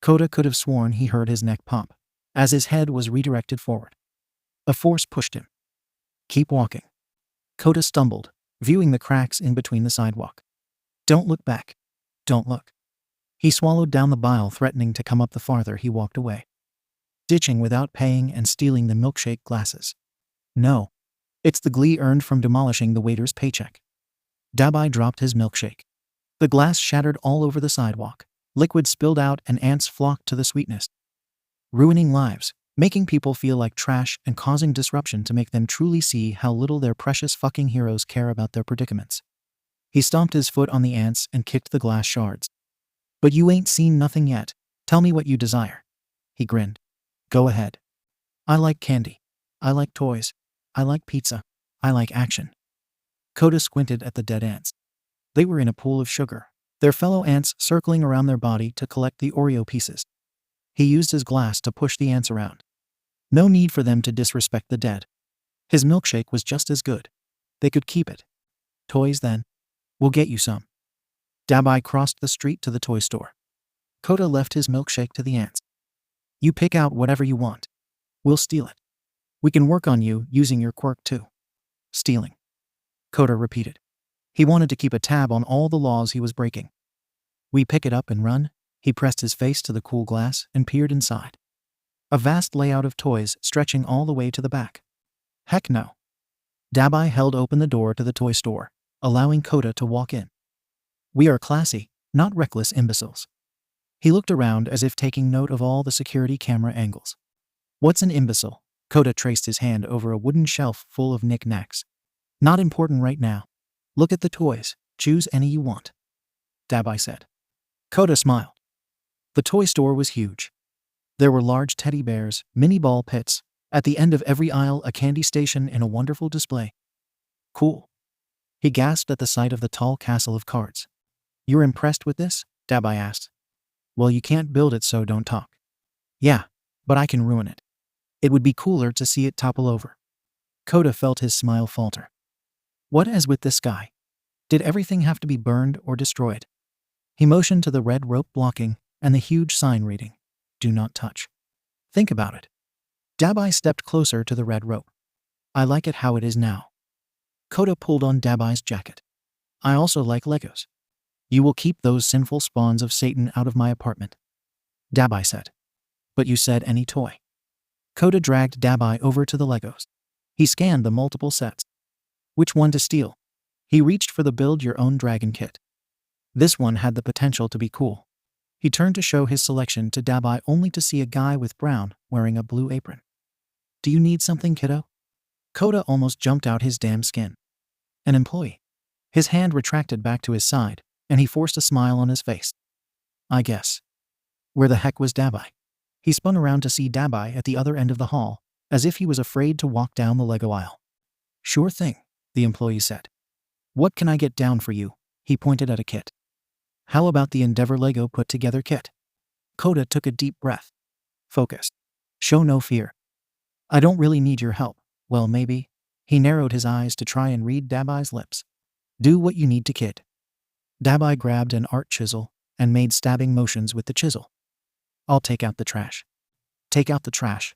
Kota could have sworn he heard his neck pop. as his head was redirected forward. A force pushed him. Keep walking. Kota stumbled, viewing the cracks in between the sidewalk. Don't look back. Don't look. He swallowed down the bile, threatening to come up the farther he walked away. Ditching without paying and stealing the milkshake glasses. No. It's the glee earned from demolishing the waiter's paycheck. Dabai dropped his milkshake. The glass shattered all over the sidewalk. Liquid spilled out and ants flocked to the sweetness. Ruining lives, making people feel like trash and causing disruption to make them truly see how little their precious fucking heroes care about their predicaments. He stomped his foot on the ants and kicked the glass shards. But you ain't seen nothing yet. Tell me what you desire. He grinned. Go ahead. I like candy. I like toys. I like pizza. I like action. Kota squinted at the dead ants. They were in a pool of sugar, their fellow ants circling around their body to collect the Oreo pieces. He used his glass to push the ants around. No need for them to disrespect the dead. His milkshake was just as good. They could keep it. Toys then? We'll get you some. Dabai crossed the street to the toy store. Kota left his milkshake to the ants. You pick out whatever you want. We'll steal it. We can work on you using your quirk too. Stealing. Kota repeated. He wanted to keep a tab on all the laws he was breaking. We pick it up and run. He pressed his face to the cool glass and peered inside. A vast layout of toys stretching all the way to the back. Heck no. Dabai held open the door to the toy store, allowing Kota to walk in. We are classy, not reckless imbeciles. He looked around as if taking note of all the security camera angles. What's an imbecile? Kota traced his hand over a wooden shelf full of knickknacks. Not important right now. Look at the toys. Choose any you want. Dabai said. Kota smiled. The toy store was huge. There were large teddy bears, mini ball pits, at the end of every aisle a candy station in a wonderful display. Cool. He gasped at the sight of the tall castle of cards. You're impressed with this? Dabai asked. Well, you can't build it, so don't talk. Yeah, but I can ruin it. It would be cooler to see it topple over. Kota felt his smile falter. What as with this guy? Did everything have to be burned or destroyed? He motioned to the red rope blocking and the huge sign reading, Do not touch. Think about it. Dabai stepped closer to the red rope. I like it how it is now. Kota pulled on Dabai's jacket. I also like Legos. You will keep those sinful spawns of Satan out of my apartment. Dabai said. But you said any toy. Kota dragged Dabai over to the Legos. He scanned the multiple sets. Which one to steal? He reached for the Build Your Own Dragon kit. This one had the potential to be cool. He turned to show his selection to Dabai only to see a guy with brown wearing a blue apron. Do you need something, kiddo? Kota almost jumped out his damn skin. An employee. His hand retracted back to his side, and he forced a smile on his face. I guess. Where the heck was Dabai? He spun around to see Dabai at the other end of the hall, as if he was afraid to walk down the Lego aisle. Sure thing, the employee said. What can I get down for you? He pointed at a kit. How about the Endeavor Lego put-together kit? Kota took a deep breath. Focus. Show no fear. I don't really need your help. Well, maybe. He narrowed his eyes to try and read Dabai's lips. Do what you need to, kid. Dabai grabbed an art chisel and made stabbing motions with the chisel. I'll take out the trash. Take out the trash.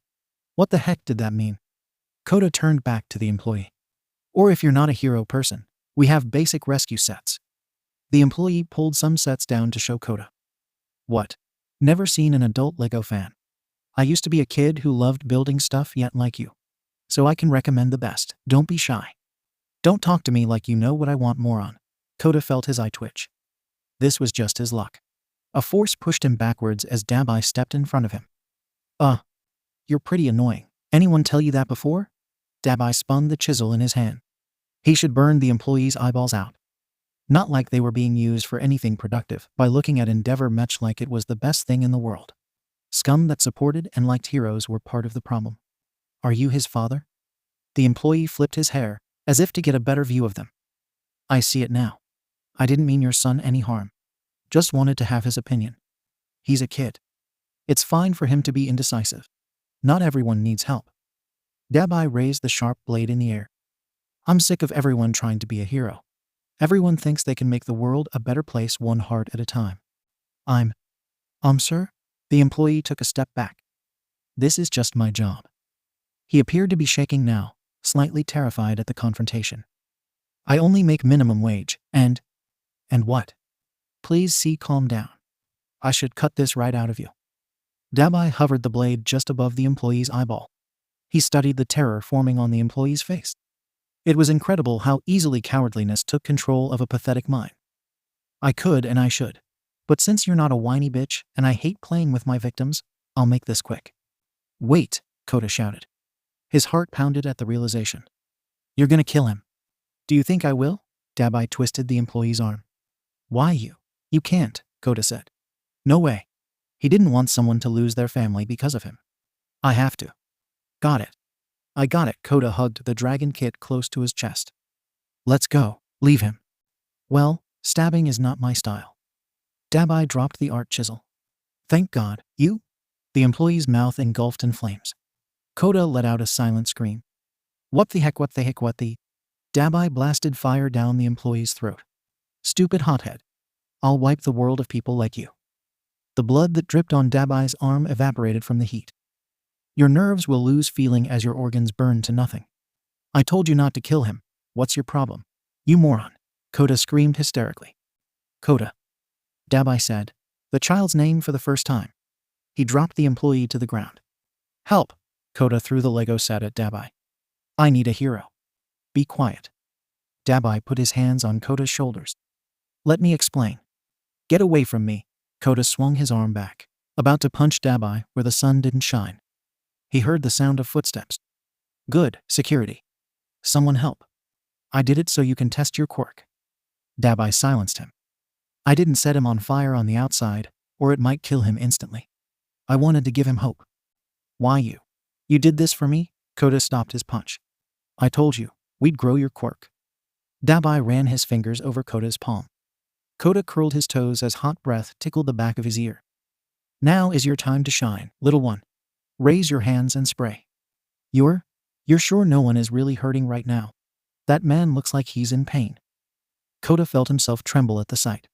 What the heck did that mean? Kota turned back to the employee. Or if you're not a hero person, we have basic rescue sets. The employee pulled some sets down to show Kota. What? Never seen an adult Lego fan. I used to be a kid who loved building stuff yet like you. So I can recommend the best. Don't be shy. Don't talk to me like you know what I want more on. Kota felt his eye twitch. This was just his luck. A force pushed him backwards as Dabai stepped in front of him. You're pretty annoying. Anyone tell you that before? Dabai spun the chisel in his hand. He should burn the employee's eyeballs out. Not like they were being used for anything productive by looking at Endeavor much like it was the best thing in the world. Scum that supported and liked heroes were part of the problem. Are you his father? The employee flipped his hair, as if to get a better view of them. I see it now. I didn't mean your son any harm. Just wanted to have his opinion. He's a kid. It's fine for him to be indecisive. Not everyone needs help. Dabai raised the sharp blade in the air. I'm sick of everyone trying to be a hero. Everyone thinks they can make the world a better place one heart at a time. Sir? The employee took a step back. This is just my job. He appeared to be shaking now, slightly terrified at the confrontation. I only make minimum wage, and what? Please calm down. I should cut this right out of you. Dabai hovered the blade just above the employee's eyeball. He studied the terror forming on the employee's face. It was incredible how easily cowardliness took control of a pathetic mind. I could and I should. But since you're not a whiny bitch and I hate playing with my victims, I'll make this quick. Wait, Kota shouted. His heart pounded at the realization. You're gonna kill him. Do you think I will? Dabai twisted the employee's arm. Why you? You can't, Kota said. No way. He didn't want someone to lose their family because of him. I have to. Got it. I got it. Kota hugged the dragon kit close to his chest. Let's go. Leave him. Well, stabbing is not my style. Dabai dropped the art chisel. Thank God. You? The employee's mouth engulfed in flames. Kota let out a silent scream. What the heck, what the heck, what the? Dabai blasted fire down the employee's throat. Stupid hothead. I'll wipe the world of people like you. The blood that dripped on Dabai's arm evaporated from the heat. Your nerves will lose feeling as your organs burn to nothing. I told you not to kill him. What's your problem? You moron. Kota screamed hysterically. Kota. Dabai said, the child's name for the first time. He dropped the employee to the ground. Help. Kota threw the Lego set at Dabai. I need a hero. Be quiet. Dabai put his hands on Kota's shoulders. Let me explain. Get away from me. Kota swung his arm back, about to punch Dabai where the sun didn't shine. He heard the sound of footsteps. Good, security. Someone help. I did it so you can test your quirk. Dabai silenced him. I didn't set him on fire on the outside, or it might kill him instantly. I wanted to give him hope. Why you? You did this for me? Kota stopped his punch. I told you, we'd grow your quirk. Dabai ran his fingers over Kota's palm. Kota curled his toes as hot breath tickled the back of his ear. Now is your time to shine, little one. Raise your hands and spray. You're sure no one is really hurting right now? That man looks like he's in pain. Kota felt himself tremble at the sight.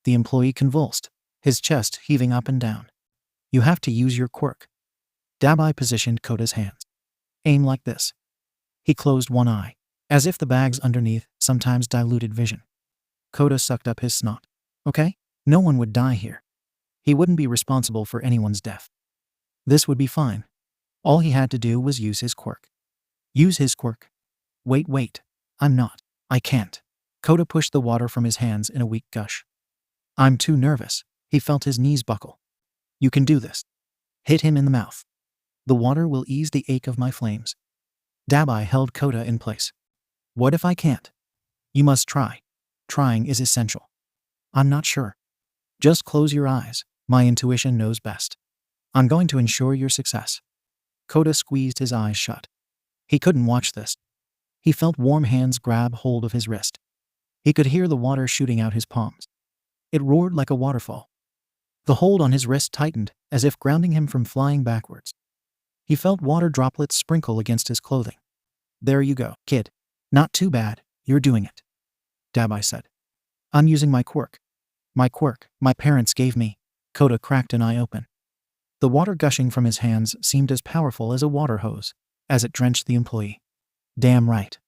The employee convulsed, his chest heaving up and down. You have to use your quirk. Dabai positioned Kota's hands. Aim like this. He closed one eye, as if the bags underneath sometimes diluted vision. Kota sucked up his snot. Okay? No one would die here. He wouldn't be responsible for anyone's death. This would be fine. All he had to do was use his quirk. Use his quirk. Wait. I'm not. I can't. Kota pushed the water from his hands in a weak gush. I'm too nervous. He felt his knees buckle. You can do this. Hit him in the mouth. The water will ease the ache of my flames. Dabai held Kota in place. What if I can't? You must try. Trying is essential. I'm not sure. Just close your eyes. My intuition knows best. I'm going to ensure your success. Kota squeezed his eyes shut. He couldn't watch this. He felt warm hands grab hold of his wrist. He could hear the water shooting out his palms. It roared like a waterfall. The hold on his wrist tightened, as if grounding him from flying backwards. He felt water droplets sprinkle against his clothing. There you go, kid. Not too bad, you're doing it. Dabai said. I'm using my quirk. My quirk, my parents gave me. Kota cracked an eye open. The water gushing from his hands seemed as powerful as a water hose, as it drenched the employee. Damn right.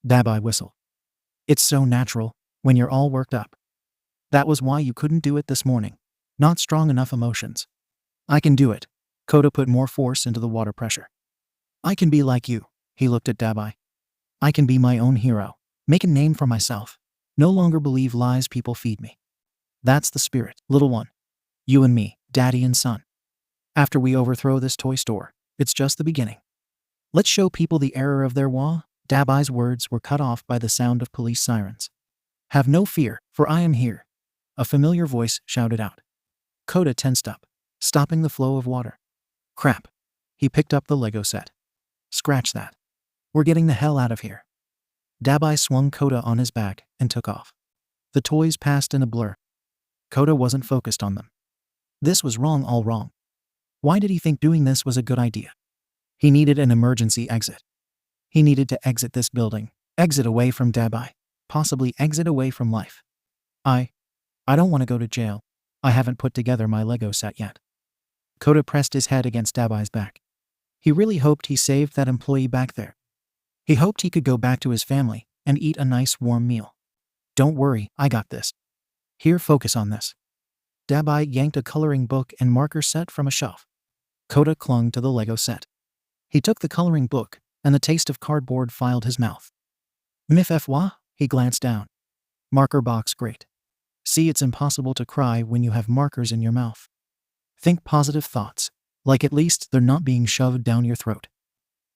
Dabai whistled. It's so natural, when you're all worked up. That was why you couldn't do it this morning. Not strong enough emotions. I can do it. Kota put more force into the water pressure. I can be like you. He looked at Dabai. I can be my own hero. Make a name for myself. No longer believe lies people feed me. That's the spirit, little one. You and me, daddy and son. After we overthrow this toy store, it's just the beginning. Let's show people the error of their wa. Dabai's words were cut off by the sound of police sirens. Have no fear, for I am here. A familiar voice shouted out. Kota tensed up, stopping the flow of water. Crap. He picked up the Lego set. Scratch that. We're getting the hell out of here. Dabai swung Kota on his back and took off. The toys passed in a blur. Kota wasn't focused on them. This was wrong, all wrong. Why did he think doing this was a good idea? He needed an emergency exit. He needed to exit this building, exit away from Dabai, possibly exit away from life. I don't want to go to jail. I haven't put together my Lego set yet. Kota pressed his head against Dabai's back. He really hoped he saved that employee back there. He hoped he could go back to his family and eat a nice warm meal. Don't worry, I got this. Here, focus on this. Dabai yanked a coloring book and marker set from a shelf. Kota clung to the Lego set. He took the coloring book, and the taste of cardboard filed his mouth. Mif-foi, he glanced down. Marker box, great. See, it's impossible to cry when you have markers in your mouth. Think positive thoughts, like at least they're not being shoved down your throat.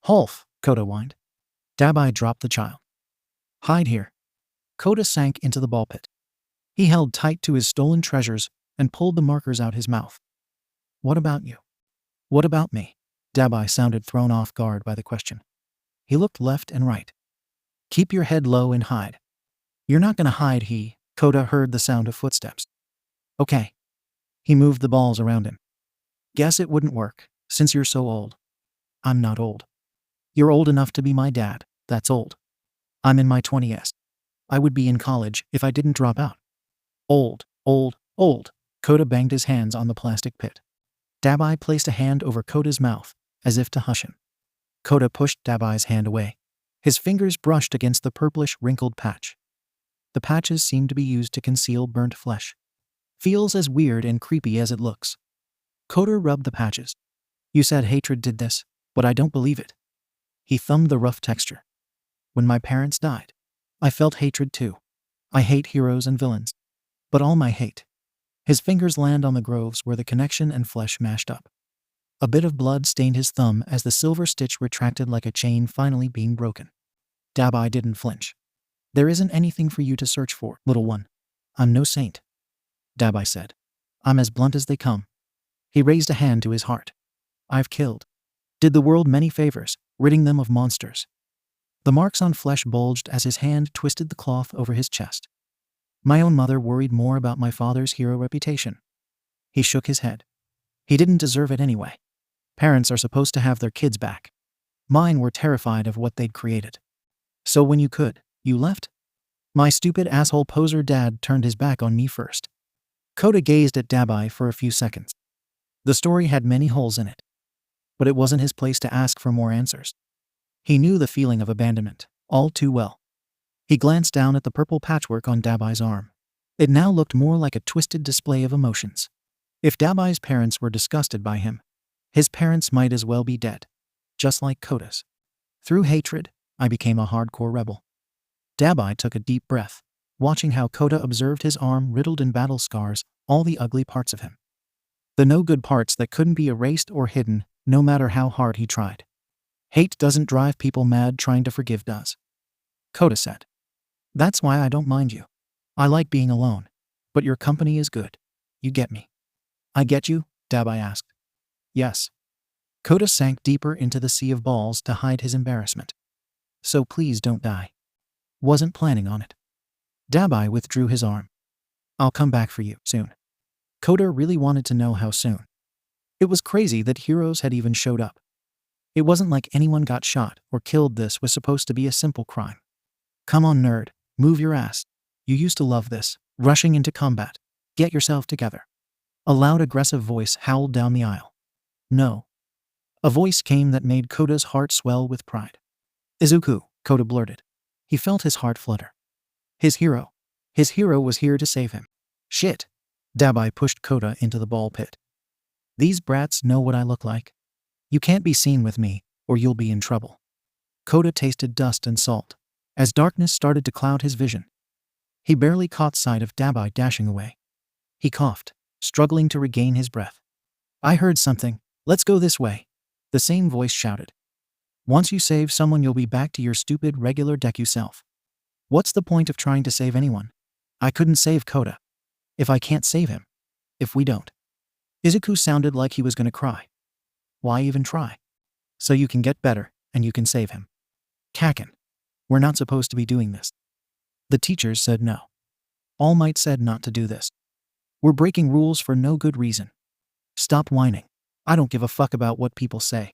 Holf, Kota whined. Dabai dropped the child. Hide here. Kota sank into the ball pit. He held tight to his stolen treasures and pulled the markers out his mouth. What about you? What about me? Dabai sounded thrown off guard by the question. He looked left and right. Keep your head low and hide. You're not gonna hide, Kota heard the sound of footsteps. Okay. He moved the balls around him. Guess it wouldn't work, since you're so old. I'm not old. You're old enough to be my dad, that's old. I'm in my 20s. I would be in college if I didn't drop out. Old, old, old. Kota banged his hands on the plastic pit. Dabai placed a hand over Kota's mouth, as if to hush him. Kota pushed Dabai's hand away. His fingers brushed against the purplish, wrinkled patch. The patches seemed to be used to conceal burnt flesh. Feels as weird and creepy as it looks. Kota rubbed the patches. You said hatred did this, but I don't believe it. He thumbed the rough texture. When my parents died, I felt hatred too. I hate heroes and villains. But all my hate. His fingers land on the groves where the connection and flesh mashed up. A bit of blood stained his thumb as the silver stitch retracted like a chain finally being broken. Dabai didn't flinch. There isn't anything for you to search for, little one. I'm no saint. Dabai said. I'm as blunt as they come. He raised a hand to his heart. I've killed. Did the world many favors, ridding them of monsters. The marks on flesh bulged as his hand twisted the cloth over his chest. My own mother worried more about my father's hero reputation. He shook his head. He didn't deserve it anyway. Parents are supposed to have their kids back. Mine were terrified of what they'd created. So when you could, you left? My stupid asshole poser dad turned his back on me first. Kota gazed at Dabai for a few seconds. The story had many holes in it. But it wasn't his place to ask for more answers. He knew the feeling of abandonment all too well. He glanced down at the purple patchwork on Dabai's arm. It now looked more like a twisted display of emotions. If Dabai's parents were disgusted by him, his parents might as well be dead. Just like Kota's. Through hatred, I became a hardcore rebel. Dabai took a deep breath, watching how Kota observed his arm riddled in battle scars, all the ugly parts of him. The no-good parts that couldn't be erased or hidden, no matter how hard he tried. Hate doesn't drive people mad, trying to forgive does. Kota said. That's why I don't mind you. I like being alone. But your company is good. You get me. I get you? Dabai asked. Yes. Kota sank deeper into the sea of balls to hide his embarrassment. So please don't die. Wasn't planning on it. Dabai withdrew his arm. I'll come back for you soon. Kota really wanted to know how soon. It was crazy that heroes had even showed up. It wasn't like anyone got shot or killed. This was supposed to be a simple crime. Come on, nerd. Move your ass. You used to love this, rushing into combat. Get yourself together. A loud, aggressive voice howled down the aisle. No. A voice came that made Kota's heart swell with pride. Izuku, Kota blurted. He felt his heart flutter. His hero. His hero was here to save him. Shit. Dabai pushed Kota into the ball pit. These brats know what I look like. You can't be seen with me, or you'll be in trouble. Kota tasted dust and salt, as darkness started to cloud his vision. He barely caught sight of Dabai dashing away. He coughed, struggling to regain his breath. I heard something. Let's go this way. The same voice shouted. Once you save someone, you'll be back to your stupid regular Deku self. What's the point of trying to save anyone? I couldn't save Kota. If I can't save him. If we don't. Izuku sounded like he was going to cry. Why even try? So you can get better, and you can save him. Kaken. We're not supposed to be doing this. The teachers said no. All Might said not to do this. We're breaking rules for no good reason. Stop whining. I don't give a fuck about what people say.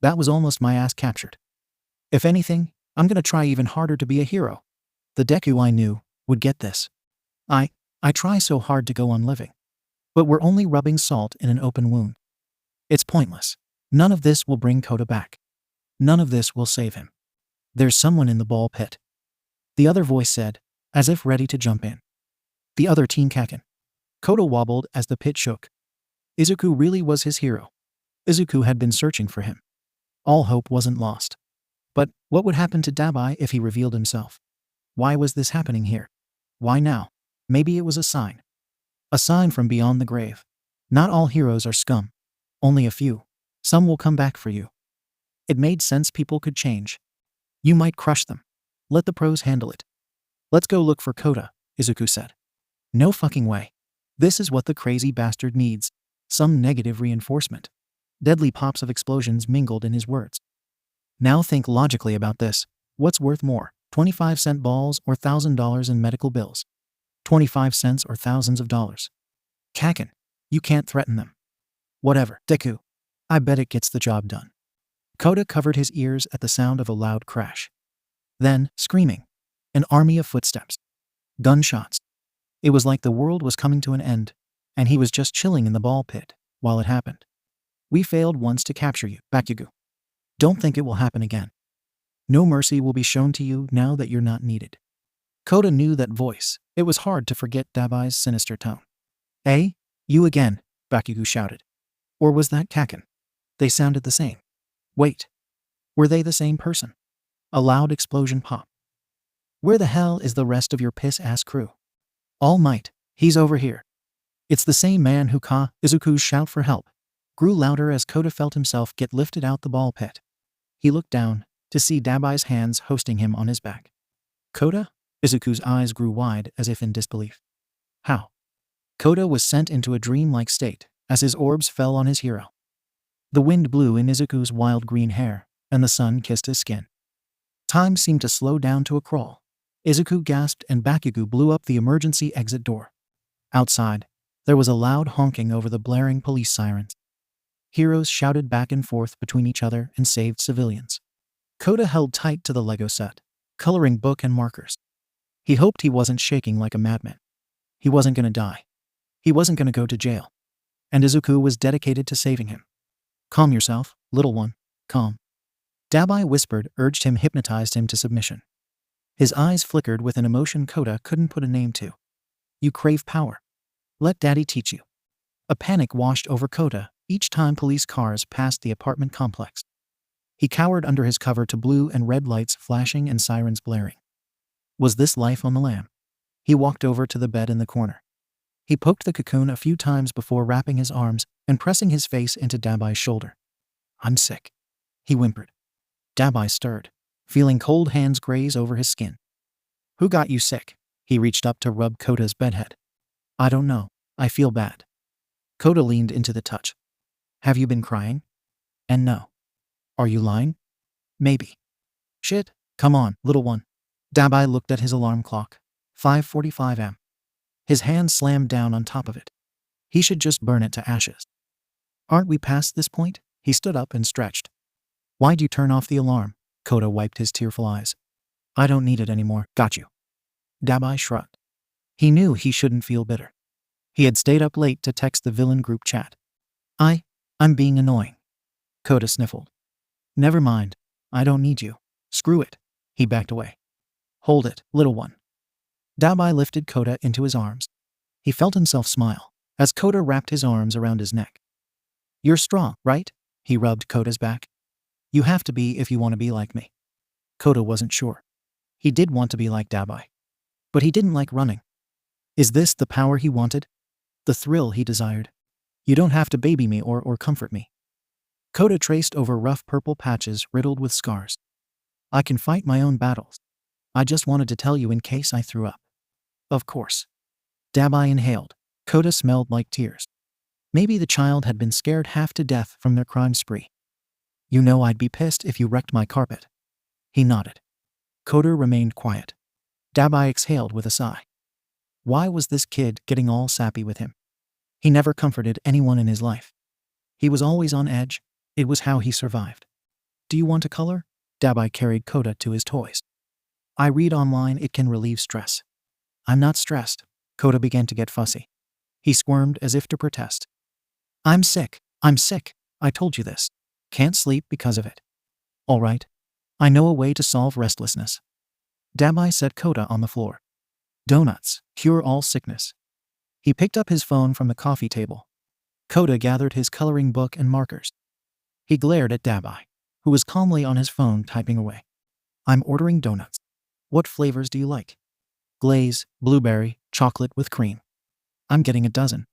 That was almost my ass captured. If anything, I'm gonna try even harder to be a hero. The Deku I knew would get this. I try so hard to go on living. But we're only rubbing salt in an open wound. It's pointless. None of this will bring Kota back. None of this will save him. There's someone in the ball pit. The other voice said, as if ready to jump in. The other teen Kaken. Kota wobbled as the pit shook. Izuku really was his hero. Izuku had been searching for him. All hope wasn't lost. But what would happen to Dabai if he revealed himself? Why was this happening here? Why now? Maybe it was a sign. A sign from beyond the grave. Not all heroes are scum. Only a few. Some will come back for you. It made sense people could change. You might crush them. Let the pros handle it. Let's go look for Kota, Izuku said. No fucking way. This is what the crazy bastard needs. Some negative reinforcement. Deadly pops of explosions mingled in his words. Now think logically about this. What's worth more, 25-cent balls or $1,000 in medical bills? 25 cents or thousands of dollars. Kaken, you can't threaten them. Whatever, Deku. I bet it gets the job done. Kota covered his ears at the sound of a loud crash. Then, screaming. An army of footsteps. Gunshots. It was like the world was coming to an end, and he was just chilling in the ball pit while it happened. We failed once to capture you, Bakugo. Don't think it will happen again. No mercy will be shown to you now that you're not needed. Kota knew that voice. It was hard to forget Dabai's sinister tone. Eh? You again, Bakugo shouted. Or was that Kaken? They sounded the same. Wait. Were they the same person? A loud explosion popped. Where the hell is the rest of your piss-ass crew? All Might, he's over here. It's the same man who Izuku's shout for help grew louder as Kota felt himself get lifted out the ball pit. He looked down to see Dabai's hands hosting him on his back. Kota? Izuku's eyes grew wide as if in disbelief. How? Kota was sent into a dreamlike state as his orbs fell on his hero. The wind blew in Izuku's wild green hair, and the sun kissed his skin. Time seemed to slow down to a crawl. Izuku gasped and Bakugo blew up the emergency exit door. Outside, there was a loud honking over the blaring police sirens. Heroes shouted back and forth between each other and saved civilians. Kota held tight to the Lego set, coloring book and markers. He hoped he wasn't shaking like a madman. He wasn't gonna die. He wasn't gonna go to jail. And Izuku was dedicated to saving him. Calm yourself, little one, calm. Dabai whispered, urged him, hypnotized him to submission. His eyes flickered with an emotion Kota couldn't put a name to. You crave power. Let daddy teach you. A panic washed over Kota each time police cars passed the apartment complex. He cowered under his cover to blue and red lights flashing and sirens blaring. Was this life on the lam? He walked over to the bed in the corner. He poked the cocoon a few times before wrapping his arms and pressing his face into Dabai's shoulder. I'm sick, he whimpered. Dabai stirred, feeling cold hands graze over his skin. Who got you sick? He reached up to rub Kota's bedhead. I don't know. I feel bad. Kota leaned into the touch. Have you been crying? And no. Are you lying? Maybe. Shit, come on, little one. Dabai looked at his alarm clock. 5:45 am. His hand slammed down on top of it. He should just burn it to ashes. Aren't we past this point? He stood up and stretched. Why'd you turn off the alarm? Kota wiped his tearful eyes. I don't need it anymore. Got you. Dabai shrugged. He knew he shouldn't feel bitter. He had stayed up late to text the villain group chat. I'm being annoying. Kota sniffled. Never mind. I don't need you. Screw it. He backed away. Hold it, little one. Dabai lifted Kota into his arms. He felt himself smile as Kota wrapped his arms around his neck. You're strong, right? He rubbed Kota's back. You have to be if you want to be like me. Kota wasn't sure. He did want to be like Dabai. But he didn't like running. Is this the power he wanted? The thrill he desired? You don't have to baby me or comfort me. Kota traced over rough purple patches riddled with scars. I can fight my own battles. I just wanted to tell you in case I threw up. Of course. Dabai inhaled. Kota smelled like tears. Maybe the child had been scared half to death from their crime spree. You know I'd be pissed if you wrecked my carpet. He nodded. Kota remained quiet. Dabai exhaled with a sigh. Why was this kid getting all sappy with him? He never comforted anyone in his life. He was always on edge. It was how he survived. Do you want to color? Dabai carried Kota to his toys. I read online it can relieve stress. I'm not stressed. Kota began to get fussy. He squirmed as if to protest. I'm sick. I told you this. Can't sleep because of it. All right. I know a way to solve restlessness. Dabai set Kota on the floor. Donuts cure all sickness. He picked up his phone from the coffee table. Kota gathered his coloring book and markers. He glared at Dabai, who was calmly on his phone typing away. I'm ordering donuts. What flavors do you like? Glaze, blueberry, chocolate with cream. I'm getting a dozen.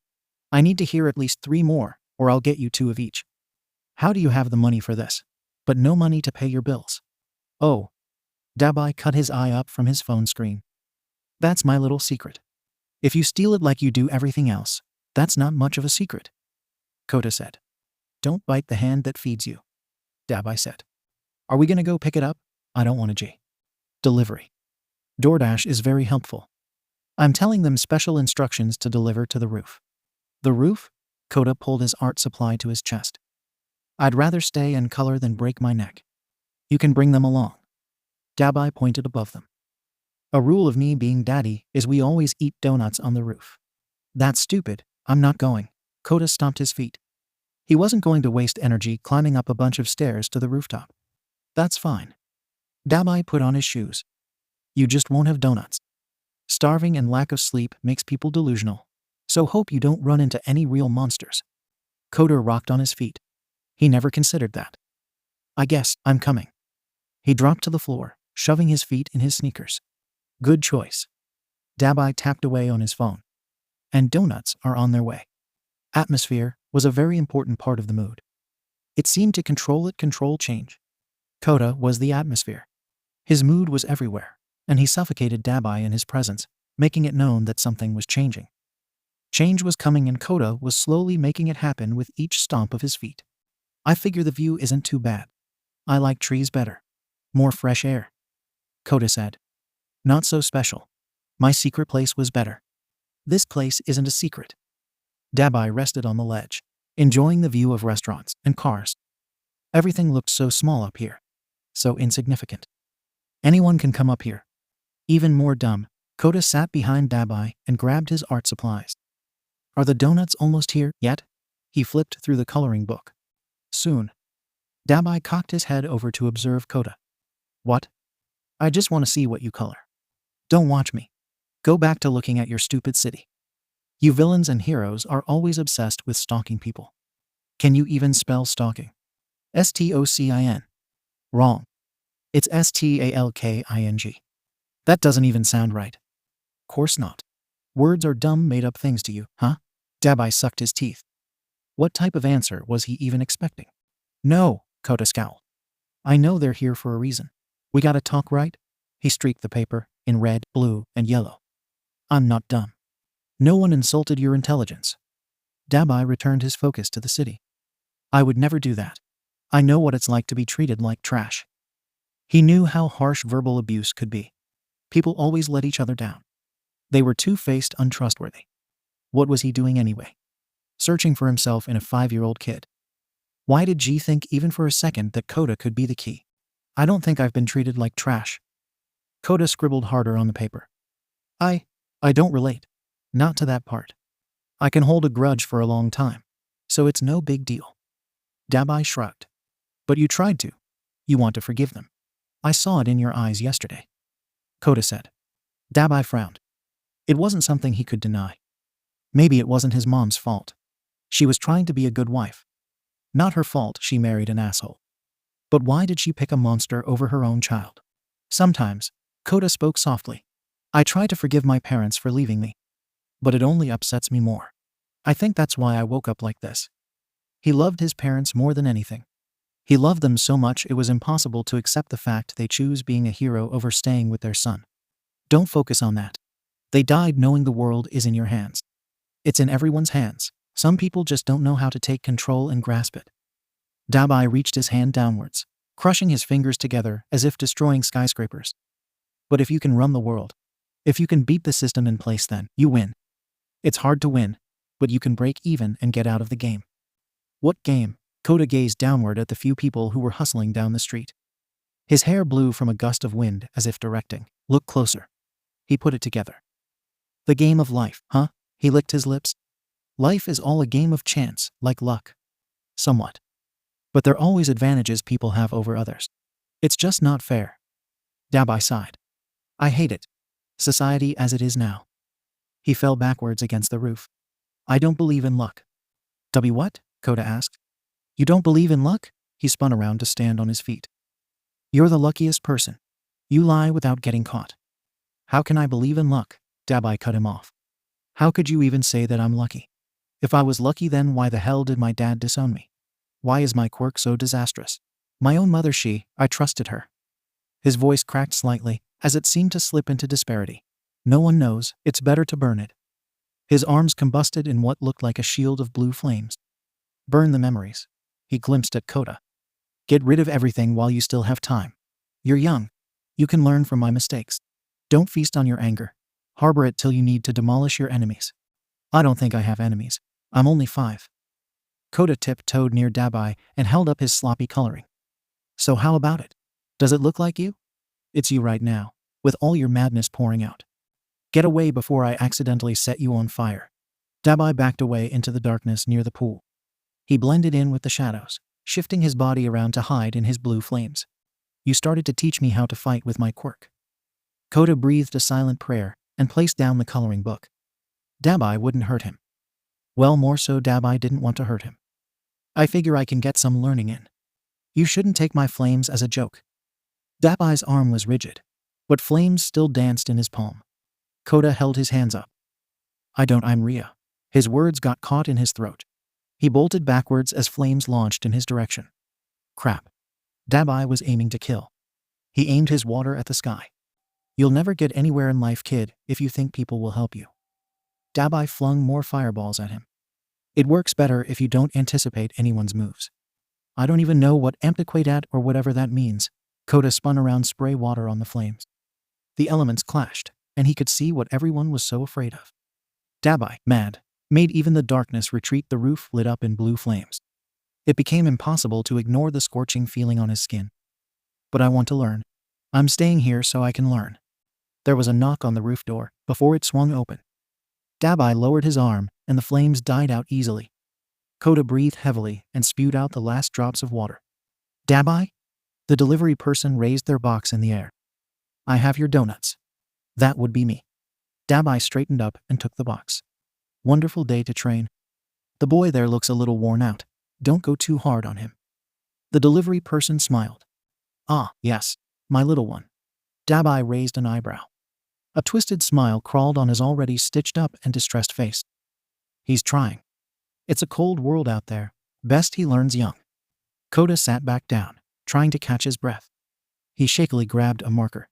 I need to hear at least 3 more, or I'll get you 2 of each. How do you have the money for this? But no money to pay your bills. Oh. Dabai cut his eye up from his phone screen. That's my little secret. If you steal it like you do everything else, that's not much of a secret. Kota said. Don't bite the hand that feeds you. Dabai said. Are we gonna go pick it up? I don't want a G. Delivery. DoorDash is very helpful. I'm telling them special instructions to deliver to the roof. The roof? Kota pulled his art supply to his chest. I'd rather stay and color than break my neck. You can bring them along. Dabai pointed above them. A rule of me being daddy is we always eat donuts on the roof. That's stupid. I'm not going. Kota stomped his feet. He wasn't going to waste energy climbing up a bunch of stairs to the rooftop. That's fine. Dabai put on his shoes. You just won't have donuts. Starving and lack of sleep makes people delusional. So hope you don't run into any real monsters. Kota rocked on his feet. He never considered that. I guess I'm coming. He dropped to the floor, shoving his feet in his sneakers. Good choice. Dabai tapped away on his phone. And donuts are on their way. Atmosphere was a very important part of the mood. It seemed to control change. Kota was the atmosphere. His mood was everywhere, and he suffocated Dabai in his presence, making it known that something was changing. Change was coming and Kota was slowly making it happen with each stomp of his feet. I figure the view isn't too bad. I like trees better. More fresh air. Kota said. Not so special. My secret place was better. This place isn't a secret. Dabai rested on the ledge, enjoying the view of restaurants and cars. Everything looked so small up here. So insignificant. Anyone can come up here. Even more dumb, Kota sat behind Dabai and grabbed his art supplies. Are the donuts almost here yet? He flipped through the coloring book. Soon. Dabai cocked his head over to observe Kota. What? I just want to see what you color. Don't watch me. Go back to looking at your stupid city. You villains and heroes are always obsessed with stalking people. Can you even spell stalking? S-T-O-C-I-N. Wrong. It's S-T-A-L-K-I-N-G. That doesn't even sound right. Course not. Words are dumb made-up things to you, huh? Dabai sucked his teeth. What type of answer was he even expecting? No, Kota scowled. I know they're here for a reason. We gotta talk, right? He streaked the paper in red, blue, and yellow. I'm not dumb. No one insulted your intelligence. Dabai returned his focus to the city. I would never do that. I know what it's like to be treated like trash. He knew how harsh verbal abuse could be. People always let each other down. They were two-faced, untrustworthy. What was he doing anyway? Searching for himself in a 5-year-old kid. Why did G think even for a second that Kota could be the key? I don't think I've been treated like trash. Kota scribbled harder on the paper. I don't relate. Not to that part. I can hold a grudge for a long time, so it's no big deal. Dabai shrugged. But you tried to. You want to forgive them. I saw it in your eyes yesterday. Kota said. Dabai frowned. It wasn't something he could deny. Maybe it wasn't his mom's fault. She was trying to be a good wife. Not her fault she married an asshole. But why did she pick a monster over her own child? Sometimes, Kota spoke softly. I try to forgive my parents for leaving me. But it only upsets me more. I think that's why I woke up like this. He loved his parents more than anything. He loved them so much it was impossible to accept the fact they choose being a hero over staying with their son. Don't focus on that. They died knowing the world is in your hands. It's in everyone's hands. Some people just don't know how to take control and grasp it. Dabai reached his hand downwards, crushing his fingers together as if destroying skyscrapers. But if you can run the world, if you can beat the system in place, then you win. It's hard to win, but you can break even and get out of the game. What game? Kota gazed downward at the few people who were hustling down the street. His hair blew from a gust of wind as if directing, look closer. He put it together. The game of life, huh? He licked his lips. Life is all a game of chance, like luck. Somewhat. But there are always advantages people have over others. It's just not fair. Dabai sighed. I hate it. Society as it is now. He fell backwards against the roof. I don't believe in luck. What? Kota asked. You don't believe in luck? He spun around to stand on his feet. You're the luckiest person. You lie without getting caught. How can I believe in luck? Dabai cut him off. How could you even say that I'm lucky? If I was lucky, then why the hell did my dad disown me? Why is my quirk so disastrous? My own mother, I trusted her. His voice cracked slightly, as it seemed to slip into disparity. No one knows, it's better to burn it. His arms combusted in what looked like a shield of blue flames. Burn the memories. He glimpsed at Kota. Get rid of everything while you still have time. You're young. You can learn from my mistakes. Don't feast on your anger. Harbor it till you need to demolish your enemies. I don't think I have enemies. I'm only 5. Kota tiptoed near Dabai and held up his sloppy coloring. So how about it? Does it look like you? It's you right now, with all your madness pouring out. Get away before I accidentally set you on fire. Dabai backed away into the darkness near the pool. He blended in with the shadows, shifting his body around to hide in his blue flames. You started to teach me how to fight with my quirk. Kota breathed a silent prayer and placed down the coloring book. Dabai wouldn't hurt him. Well, more so Dabai didn't want to hurt him. I figure I can get some learning in. You shouldn't take my flames as a joke. Dabai's arm was rigid, but flames still danced in his palm. Kota held his hands up. I'm Ria. His words got caught in his throat. He bolted backwards as flames launched in his direction. Crap. Dabai was aiming to kill. He aimed his water at the sky. You'll never get anywhere in life, kid, if you think people will help you. Dabai flung more fireballs at him. It works better if you don't anticipate anyone's moves. I don't even know what antiquated or whatever that means. Kota spun around spray water on the flames. The elements clashed, and he could see what everyone was so afraid of. Dabai, mad, made even the darkness retreat. The roof lit up in blue flames. It became impossible to ignore the scorching feeling on his skin. But I want to learn. I'm staying here so I can learn. There was a knock on the roof door before it swung open. Dabai lowered his arm, and the flames died out easily. Kota breathed heavily and spewed out the last drops of water. Dabai? The delivery person raised their box in the air. I have your donuts. That would be me. Dabai straightened up and took the box. Wonderful day to train. The boy there looks a little worn out. Don't go too hard on him. The delivery person smiled. Ah, yes, my little one. Dabai raised an eyebrow. A twisted smile crawled on his already stitched up and distressed face. He's trying. It's a cold world out there. Best he learns young. Kota sat back down, trying to catch his breath. He shakily grabbed a marker.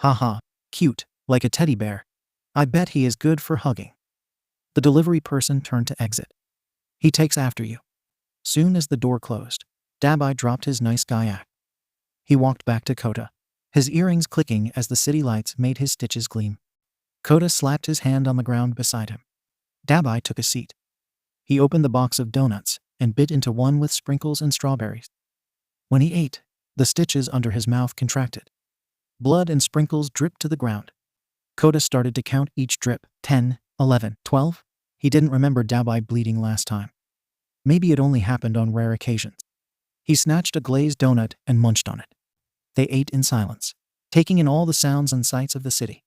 Ha, cute, like a teddy bear. I bet he is good for hugging. The delivery person turned to exit. He takes after you. Soon as the door closed, Dabai dropped his nice guy act. He walked back to Kota, his earrings clicking as the city lights made his stitches gleam. Kota slapped his hand on the ground beside him. Dabai took a seat. He opened the box of donuts and bit into one with sprinkles and strawberries. When he ate, the stitches under his mouth contracted. Blood and sprinkles dripped to the ground. Kota started to count each drip. 10, 11, 12. He didn't remember Dabai bleeding last time. Maybe it only happened on rare occasions. He snatched a glazed donut and munched on it. They ate in silence, taking in all the sounds and sights of the city.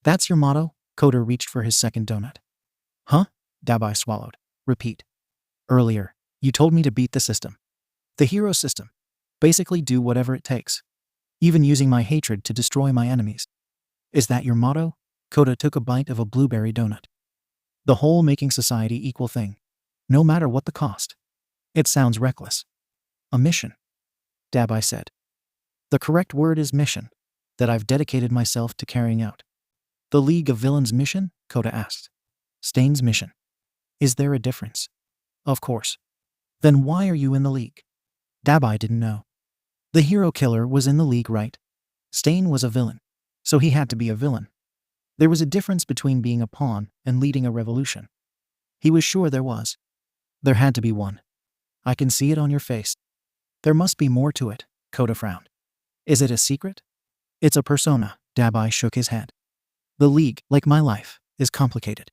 That's your motto? Kota reached for his second donut. Huh? Dabai swallowed. Repeat. Earlier, you told me to beat the system. The hero system. Basically do whatever it takes. Even using my hatred to destroy my enemies. Is that your motto? Kota took a bite of a blueberry donut. The whole making society equal thing. No matter what the cost. It sounds reckless. A mission. Dabai said. The correct word is mission, that I've dedicated myself to carrying out. The League of Villains mission? Kota asked. Stain's mission. Is there a difference? Of course. Then why are you in the League? Dabai didn't know. The hero killer was in the League, right? Stain was a villain, so he had to be a villain. There was a difference between being a pawn and leading a revolution. He was sure there was. There had to be one. I can see it on your face. There must be more to it, Kota frowned. Is it a secret? It's a persona, Dabai shook his head. The League, like my life, is complicated.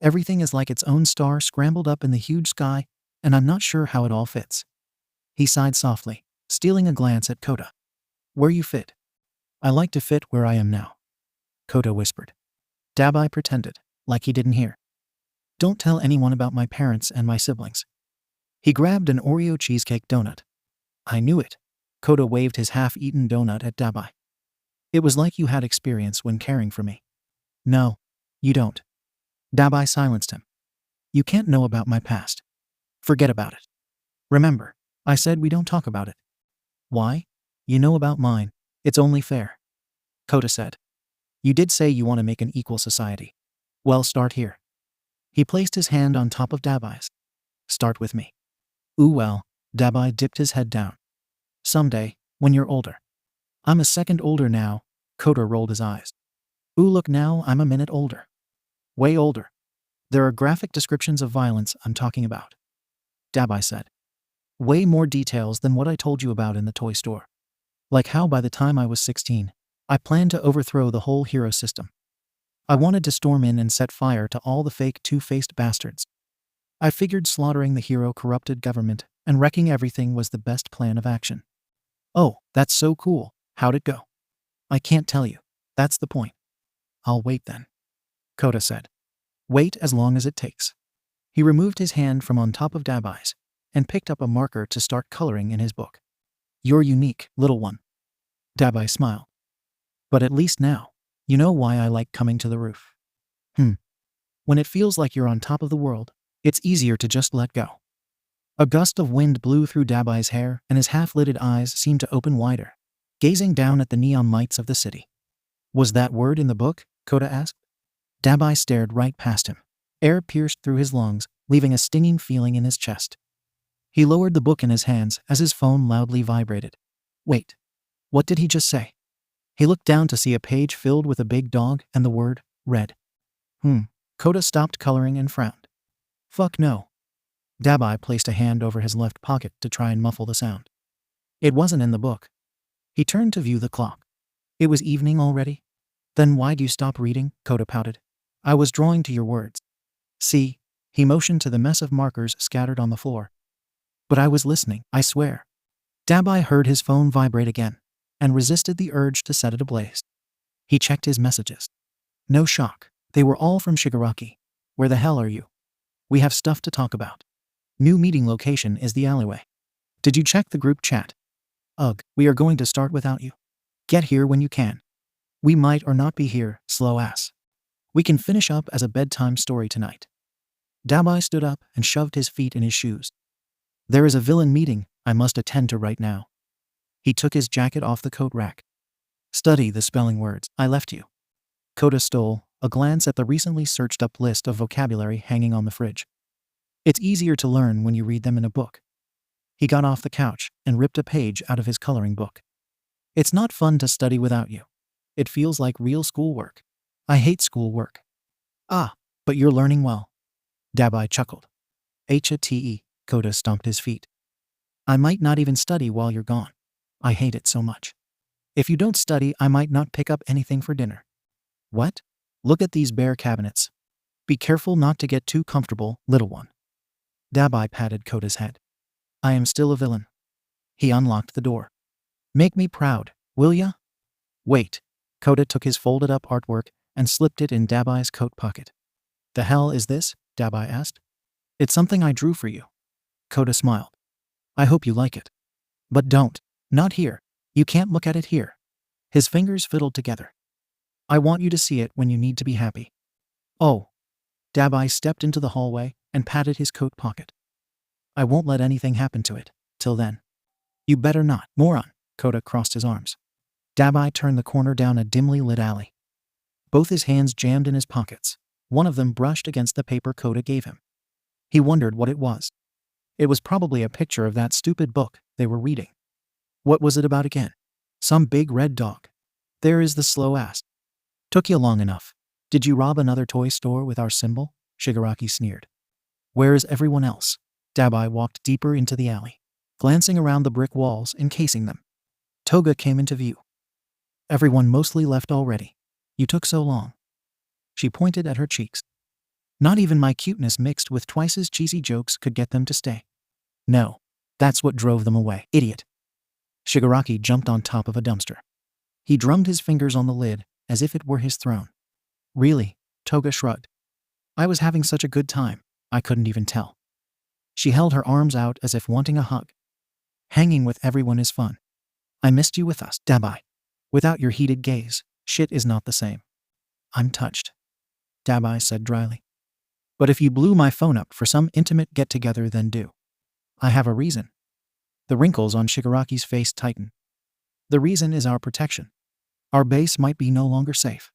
Everything is like its own star scrambled up in the huge sky, and I'm not sure how it all fits. He sighed softly, stealing a glance at Kota. Where you fit? I like to fit where I am now, Kota whispered. Dabai pretended, like he didn't hear. Don't tell anyone about my parents and my siblings. He grabbed an Oreo cheesecake donut. I knew it. Kota waved his half-eaten donut at Dabai. It was like you had experience when caring for me. No, you don't. Dabai silenced him. You can't know about my past. Forget about it. Remember, I said we don't talk about it. Why? You know about mine. It's only fair. Kota said. You did say you want to make an equal society. Well, start here. He placed his hand on top of Dabai's. Start with me. Ooh well, Dabai dipped his head down. Someday, when you're older. I'm a second older now, Kota rolled his eyes. Ooh look now, I'm a minute older. Way older. There are graphic descriptions of violence I'm talking about. Dabai said. Way more details than what I told you about in the toy store. Like how by the time I was 16, I planned to overthrow the whole hero system. I wanted to storm in and set fire to all the fake two-faced bastards. I figured slaughtering the hero-corrupted government and wrecking everything was the best plan of action. Oh, that's so cool. How'd it go? I can't tell you. That's the point. I'll wait then, Kota said. Wait as long as it takes. He removed his hand from on top of Dabai's and picked up a marker to start coloring in his book. You're unique, little one. Dabai smiled. But at least now, you know why I like coming to the roof. When it feels like you're on top of the world, it's easier to just let go. A gust of wind blew through Dabai's hair and his half-lidded eyes seemed to open wider, gazing down at the neon lights of the city. Was that word in the book? Kota asked. Dabai stared right past him. Air pierced through his lungs, leaving a stinging feeling in his chest. He lowered the book in his hands as his phone loudly vibrated. Wait. What did he just say? He looked down to see a page filled with a big dog and the word, red. Kota stopped coloring and frowned. Fuck no. Dabai placed a hand over his left pocket to try and muffle the sound. It wasn't in the book. He turned to view the clock. It was evening already? Then why'd you stop reading? Kota pouted. I was drawing to your words. See? He motioned to the mess of markers scattered on the floor. But I was listening, I swear. Dabai heard his phone vibrate again and resisted the urge to set it ablaze. He checked his messages. No shock. They were all from Shigaraki. Where the hell are you? We have stuff to talk about. New meeting location is the alleyway. Did you check the group chat? Ugh, we are going to start without you. Get here when you can. We might or not be here, slow ass. We can finish up as a bedtime story tonight. Dabai stood up and shoved his feet in his shoes. There is a villain meeting I must attend to right now. He took his jacket off the coat rack. Study the spelling words I left you. Kota stole a glance at the recently searched up list of vocabulary hanging on the fridge. It's easier to learn when you read them in a book. He got off the couch and ripped a page out of his coloring book. It's not fun to study without you. It feels like real schoolwork. I hate schoolwork. Ah, but you're learning well. Dabai chuckled. H-A-T-E, Kota stomped his feet. I might not even study while you're gone. I hate it so much. If you don't study, I might not pick up anything for dinner. What? Look at these bare cabinets. Be careful not to get too comfortable, little one. Dabai patted Kota's head. I am still a villain. He unlocked the door. Make me proud, will ya? Wait. Kota took his folded up artwork and slipped it in Dabai's coat pocket. The hell is this? Dabai asked. It's something I drew for you. Kota smiled. I hope you like it. But don't. Not here. You can't look at it here. His fingers fiddled together. I want you to see it when you need to be happy. Oh. Dabai stepped into the hallway and patted his coat pocket. I won't let anything happen to it, till then. You better not, moron. Kota crossed his arms. Dabai turned the corner down a dimly lit alley. Both his hands jammed in his pockets. One of them brushed against the paper Kota gave him. He wondered what it was. It was probably a picture of that stupid book they were reading. What was it about again? Some big red dog. There is the slow ass. Took you long enough. Did you rob another toy store with our symbol? Shigaraki sneered. Where is everyone else? Dabai walked deeper into the alley, glancing around the brick walls encasing them. Toga came into view. Everyone mostly left already. You took so long. She pointed at her cheeks. Not even my cuteness mixed with twice as cheesy jokes could get them to stay. No. That's what drove them away. Idiot. Shigaraki jumped on top of a dumpster. He drummed his fingers on the lid as if it were his throne. Really? Toga shrugged. I was having such a good time, I couldn't even tell. She held her arms out as if wanting a hug. Hanging with everyone is fun. I missed you with us, Dabai. Without your heated gaze, shit is not the same. I'm touched, Dabai said dryly. But if you blew my phone up for some intimate get-together, then do. I have a reason. The wrinkles on Shigaraki's face tightened. The reason is our protection. Our base might be no longer safe.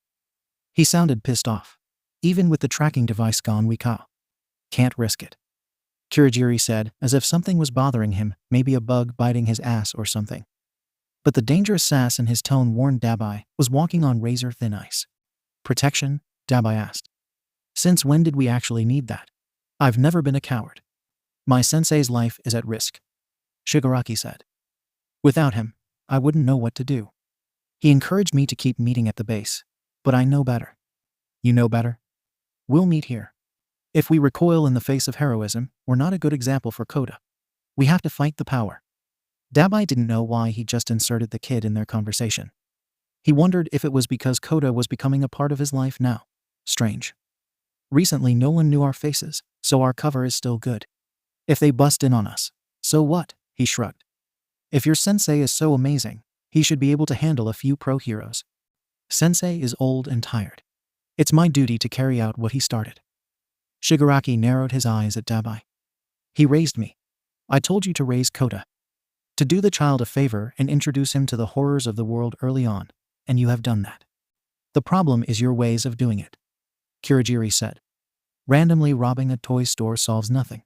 He sounded pissed off. Even with the tracking device gone, we can't risk it. Kurogiri said, as if something was bothering him, maybe a bug biting his ass or something. But the dangerous sass in his tone warned Dabai was walking on razor-thin ice. Protection? Dabai asked. Since when did we actually need that? I've never been a coward. My sensei's life is at risk, Shigaraki said. Without him, I wouldn't know what to do. He encouraged me to keep meeting at the base, but I know better. You know better? We'll meet here. If we recoil in the face of heroism, we're not a good example for Kota. We have to fight the power. Dabai didn't know why he just inserted the kid in their conversation. He wondered if it was because Kota was becoming a part of his life now. Strange. Recently no one knew our faces, so our cover is still good. If they bust in on us, so what? He shrugged. If your sensei is so amazing, he should be able to handle a few pro heroes. Sensei is old and tired. It's my duty to carry out what he started. Shigaraki narrowed his eyes at Dabai. He raised me. I told you to raise Kota. To do the child a favor and introduce him to the horrors of the world early on, and you have done that. The problem is your ways of doing it, Kurogiri said. Randomly robbing a toy store solves nothing.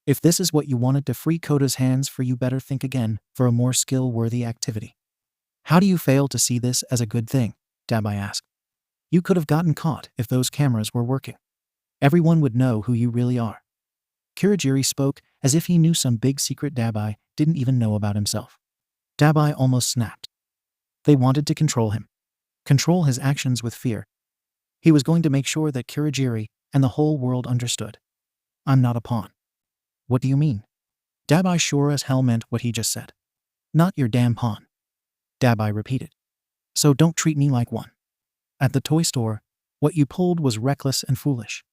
If this is what you wanted to free Kota's hands for, you better think again for a more skill-worthy activity. How do you fail to see this as a good thing? Dabai asked. You could have gotten caught if those cameras were working. Everyone would know who you really are. Kurogiri spoke as if he knew some big secret Dabai didn't even know about himself. Dabai almost snapped. They wanted to control him. Control his actions with fear. He was going to make sure that Kurogiri and the whole world understood. I'm not a pawn. What do you mean? Dabai sure as hell meant what he just said. Not your damn pawn, Dabai repeated. So don't treat me like one. At the toy store, what you pulled was reckless and foolish.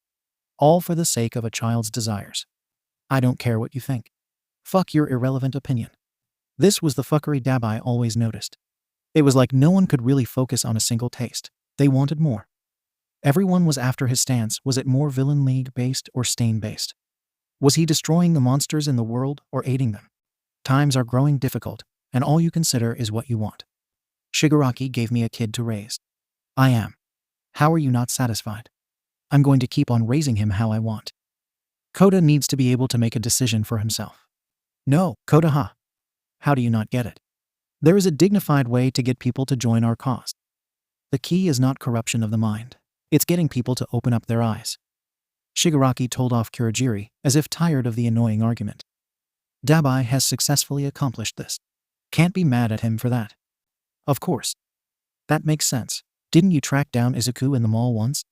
All for the sake of a child's desires. I don't care what you think. Fuck your irrelevant opinion. This was the fuckery Dabai always noticed. It was like no one could really focus on a single taste. They wanted more. Everyone was after his stance. Was it more Villain League-based or Stain-based? Was he destroying the monsters in the world or aiding them? Times are growing difficult, and all you consider is what you want. Shigaraki gave me a kid to raise. I am. How are you not satisfied? I'm going to keep on raising him how I want. Kota needs to be able to make a decision for himself. No, Kota, how do you not get it? There is a dignified way to get people to join our cause. The key is not corruption of the mind. It's getting people to open up their eyes. Shigaraki told off Kurogiri, as if tired of the annoying argument. Dabai has successfully accomplished this. Can't be mad at him for that. Of course. That makes sense. Didn't you track down Izuku in the mall once?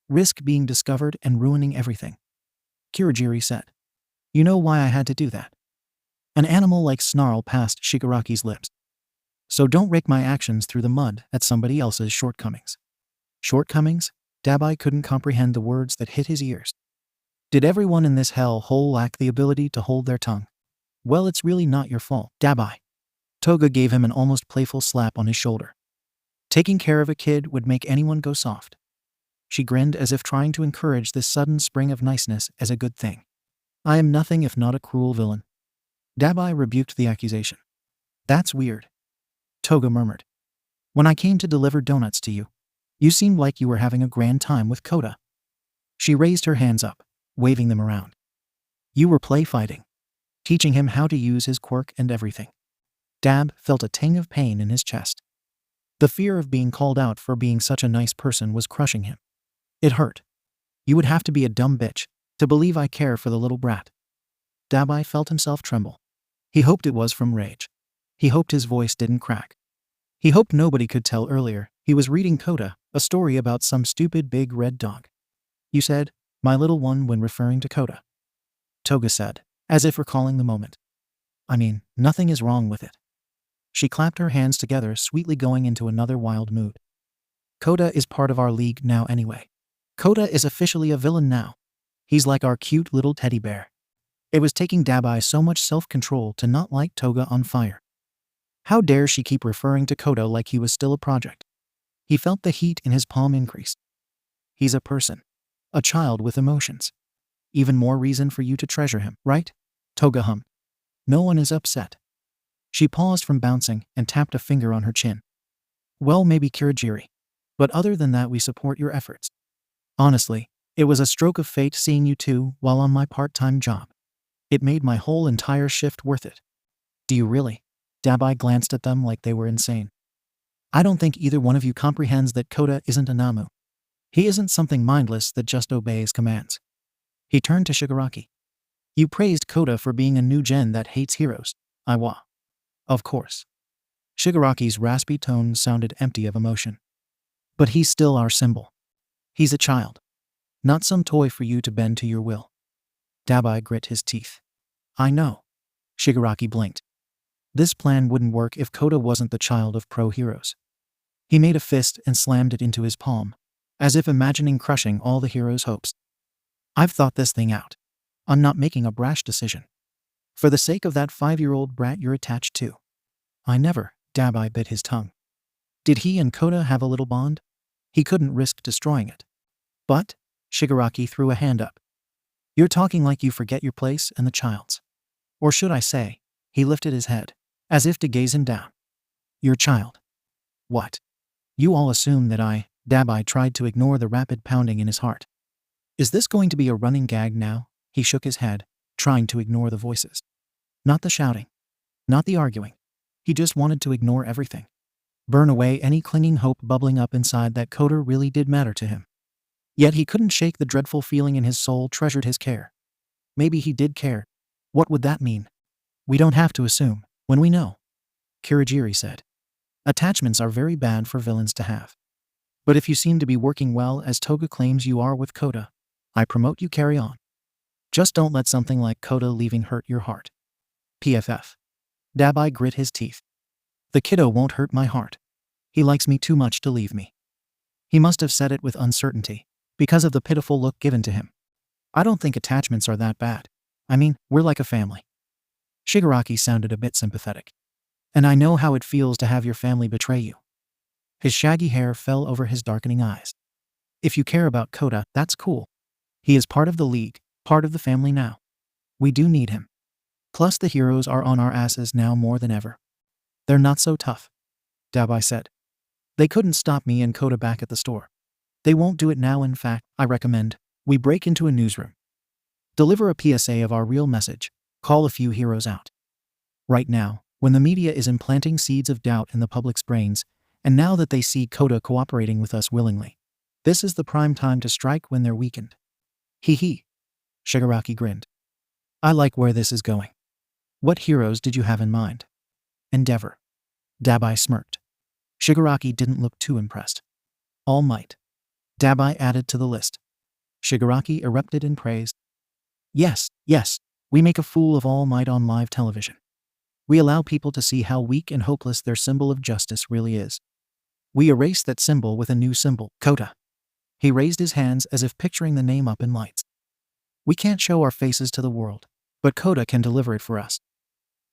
Risk being discovered and ruining everything. Kurogiri said. You know why I had to do that? An animal-like snarl passed Shigaraki's lips. So don't rake my actions through the mud at somebody else's shortcomings. Shortcomings? Dabai couldn't comprehend the words that hit his ears. Did everyone in this hell-hole lack the ability to hold their tongue? Well, it's really not your fault, Dabai. Toga gave him an almost playful slap on his shoulder. Taking care of a kid would make anyone go soft. She grinned as if trying to encourage this sudden spring of niceness as a good thing. I am nothing if not a cruel villain. Dabai rebuked the accusation. That's weird, Toga murmured. When I came to deliver donuts to you, you seemed like you were having a grand time with Kota. She raised her hands up, waving them around. You were play fighting, teaching him how to use his quirk and everything. Dab felt a ting of pain in his chest. The fear of being called out for being such a nice person was crushing him. It hurt. You would have to be a dumb bitch to believe I care for the little brat. Dabai felt himself tremble. He hoped it was from rage. He hoped his voice didn't crack. He hoped nobody could tell earlier he was reading Kota, a story about some stupid big red dog. You said, my little one, when referring to Kota. Toga said, as if recalling the moment. I mean, nothing is wrong with it. She clapped her hands together, sweetly going into another wild mood. Kota is part of our league now anyway. Kota is officially a villain now. He's like our cute little teddy bear. It was taking Dabai so much self-control to not light Toga on fire. How dare she keep referring to Kota like he was still a project? He felt the heat in his palm increase. He's a person. A child with emotions. Even more reason for you to treasure him, right? Toga hummed. No one is upset. She paused from bouncing and tapped a finger on her chin. Well, maybe Kirigiri. But other than that, we support your efforts. Honestly, it was a stroke of fate seeing you two while on my part-time job. It made my whole entire shift worth it. Do you really? Dabai glanced at them like they were insane. I don't think either one of you comprehends that Kota isn't a Namu. He isn't something mindless that just obeys commands. He turned to Shigaraki. You praised Kota for being a new gen that hates heroes. Of course. Shigaraki's raspy tone sounded empty of emotion. But he's still our symbol. He's a child. Not some toy for you to bend to your will. Dabai grit his teeth. I know. Shigaraki blinked. This plan wouldn't work if Kota wasn't the child of pro heroes. He made a fist and slammed it into his palm, as if imagining crushing all the heroes' hopes. I've thought this thing out. I'm not making a brash decision. For the sake of that 5-year-old brat you're attached to. I never. Dabai bit his tongue. Did he and Kota have a little bond? He couldn't risk destroying it. But, Shigaraki threw a hand up. You're talking like you forget your place and the child's. Or should I say, he lifted his head, as if to gaze him down. Your child. What? You all assume that Dabai tried to ignore the rapid pounding in his heart. Is this going to be a running gag now? He shook his head, trying to ignore the voices. Not the shouting. Not the arguing. He just wanted to ignore everything. Burn away any clinging hope bubbling up inside that Kota really did matter to him. Yet he couldn't shake the dreadful feeling in his soul treasured his care. Maybe he did care. What would that mean? We don't have to assume, when we know. Kirigiri said. Attachments are very bad for villains to have. But if you seem to be working well as Toga claims you are with Kota, I promote you carry on. Just don't let something like Kota leaving hurt your heart. PFF. Dabai grit his teeth. The kiddo won't hurt my heart. He likes me too much to leave me. He must have said it with uncertainty, because of the pitiful look given to him. I don't think attachments are that bad. I mean, we're like a family. Shigaraki sounded a bit sympathetic. And I know how it feels to have your family betray you. His shaggy hair fell over his darkening eyes. If you care about Kota, that's cool. He is part of the league, part of the family now. We do need him. Plus the heroes are on our asses now more than ever. They're not so tough. Dabai said. They couldn't stop me and Kota back at the store. They won't do it now. In fact, I recommend we break into a newsroom. Deliver a PSA of our real message. Call a few heroes out. Right now, when the media is implanting seeds of doubt in the public's brains, and now that they see Kota cooperating with us willingly, this is the prime time to strike when they're weakened. Hee hee. Shigaraki grinned. I like where this is going. What heroes did you have in mind? Endeavor. Dabai smirked. Shigaraki didn't look too impressed. All Might. Dabai added to the list. Shigaraki erupted in praise. Yes, we make a fool of All Might on live television. We allow people to see how weak and hopeless their symbol of justice really is. We erase that symbol with a new symbol, Kota. He raised his hands as if picturing the name up in lights. We can't show our faces to the world, but Kota can deliver it for us.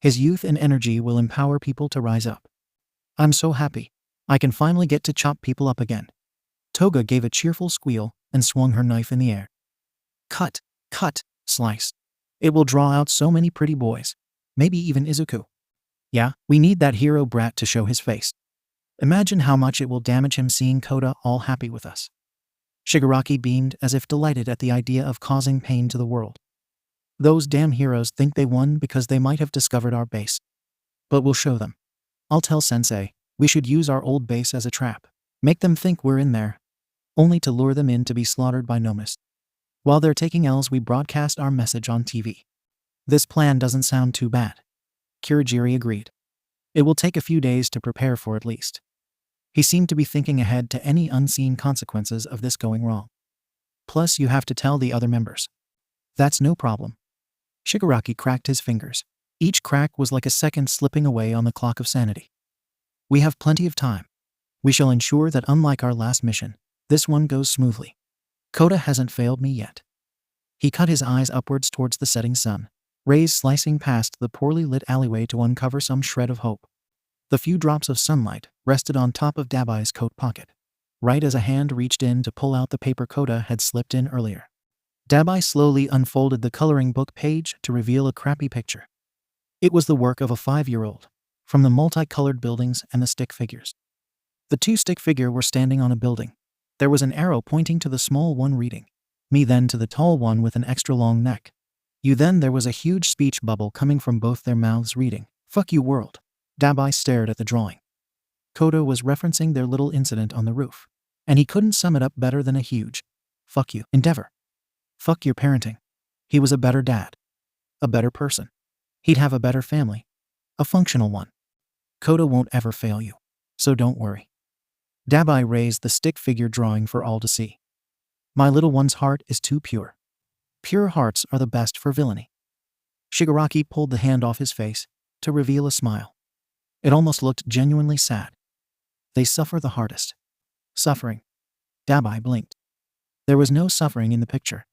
His youth and energy will empower people to rise up. I'm so happy. I can finally get to chop people up again. Toga gave a cheerful squeal and swung her knife in the air. Cut, slice. It will draw out so many pretty boys. Maybe even Izuku. Yeah, we need that hero brat to show his face. Imagine how much it will damage him seeing Kota all happy with us. Shigaraki beamed as if delighted at the idea of causing pain to the world. Those damn heroes think they won because they might have discovered our base. But we'll show them. I'll tell Sensei, we should use our old base as a trap. Make them think we're in there. Only to lure them in to be slaughtered by Nomis. While they're taking L's, we broadcast our message on TV. This plan doesn't sound too bad. Kirigiri agreed. It will take a few days to prepare for at least. He seemed to be thinking ahead to any unseen consequences of this going wrong. Plus you have to tell the other members. That's no problem. Shigaraki cracked his fingers. Each crack was like a second slipping away on the clock of sanity. We have plenty of time. We shall ensure that unlike our last mission, this one goes smoothly. Kota hasn't failed me yet. He cut his eyes upwards towards the setting sun, rays slicing past the poorly lit alleyway to uncover some shred of hope. The few drops of sunlight rested on top of Dabai's coat pocket, right as a hand reached in to pull out the paper Kota had slipped in earlier. Dabai slowly unfolded the coloring book page to reveal a crappy picture. It was the work of a 5-year-old, from the multicolored buildings and the stick figures. The two stick figure were standing on a building. There was an arrow pointing to the small one reading, me, then to the tall one with an extra long neck. You. Then there was a huge speech bubble coming from both their mouths reading, "Fuck you world." Dabai stared at the drawing. Kota was referencing their little incident on the roof, and he couldn't sum it up better than a huge "fuck you" endeavor. Fuck your parenting. He was a better dad. A better person. He'd have a better family. A functional one. Kota won't ever fail you, so don't worry. Dabai raised the stick figure drawing for all to see. My little one's heart is too pure. Pure hearts are the best for villainy. Shigaraki pulled the hand off his face to reveal a smile. It almost looked genuinely sad. They suffer the hardest. Suffering. Dabai blinked. There was no suffering in the picture.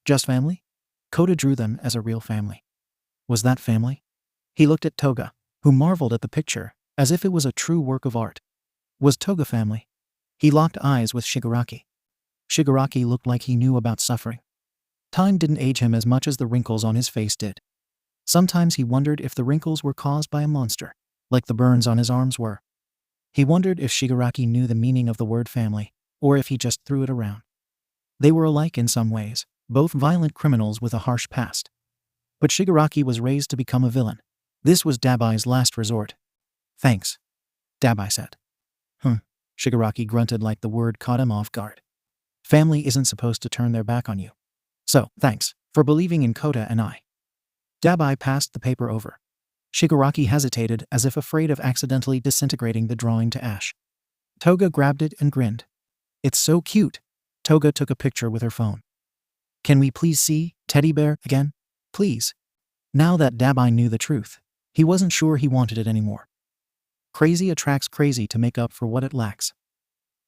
Just family? Kota drew them as a real family. Was that family? He looked at Toga, who marveled at the picture as if it was a true work of art. Was Toga family? He locked eyes with Shigaraki. Shigaraki looked like he knew about suffering. Time didn't age him as much as the wrinkles on his face did. Sometimes he wondered if the wrinkles were caused by a monster, like the burns on his arms were. He wondered if Shigaraki knew the meaning of the word family, or if he just threw it around. They were alike in some ways, both violent criminals with a harsh past. But Shigaraki was raised to become a villain. This was Dabai's last resort. Thanks, Dabai said. Shigaraki grunted like the word caught him off guard. Family isn't supposed to turn their back on you. So, thanks for believing in Kota and I. Dabai passed the paper over. Shigaraki hesitated as if afraid of accidentally disintegrating the drawing to ash. Toga grabbed it and grinned. It's so cute. Toga took a picture with her phone. Can we please see Teddy Bear again? Please. Now that Dabai knew the truth, he wasn't sure he wanted it anymore. Crazy attracts crazy to make up for what it lacks.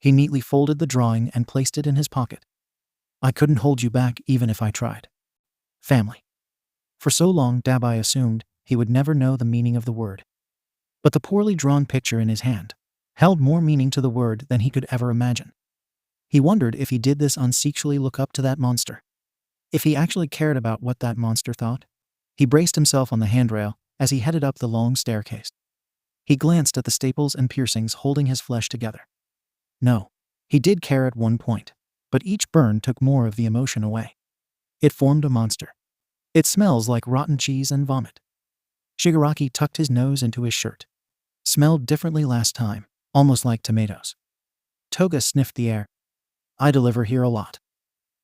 He neatly folded the drawing and placed it in his pocket. I couldn't hold you back even if I tried. Family. For so long Dabai assumed he would never know the meaning of the word. But the poorly drawn picture in his hand held more meaning to the word than he could ever imagine. He wondered if he did this unseekfully look up to that monster. If he actually cared about what that monster thought. He braced himself on the handrail as he headed up the long staircase. He glanced at the staples and piercings holding his flesh together. No, he did care at one point, but each burn took more of the emotion away. It formed a monster. It smells like rotten cheese and vomit. Shigaraki tucked his nose into his shirt. Smelled differently last time, almost like tomatoes. Toga sniffed the air. I deliver here a lot.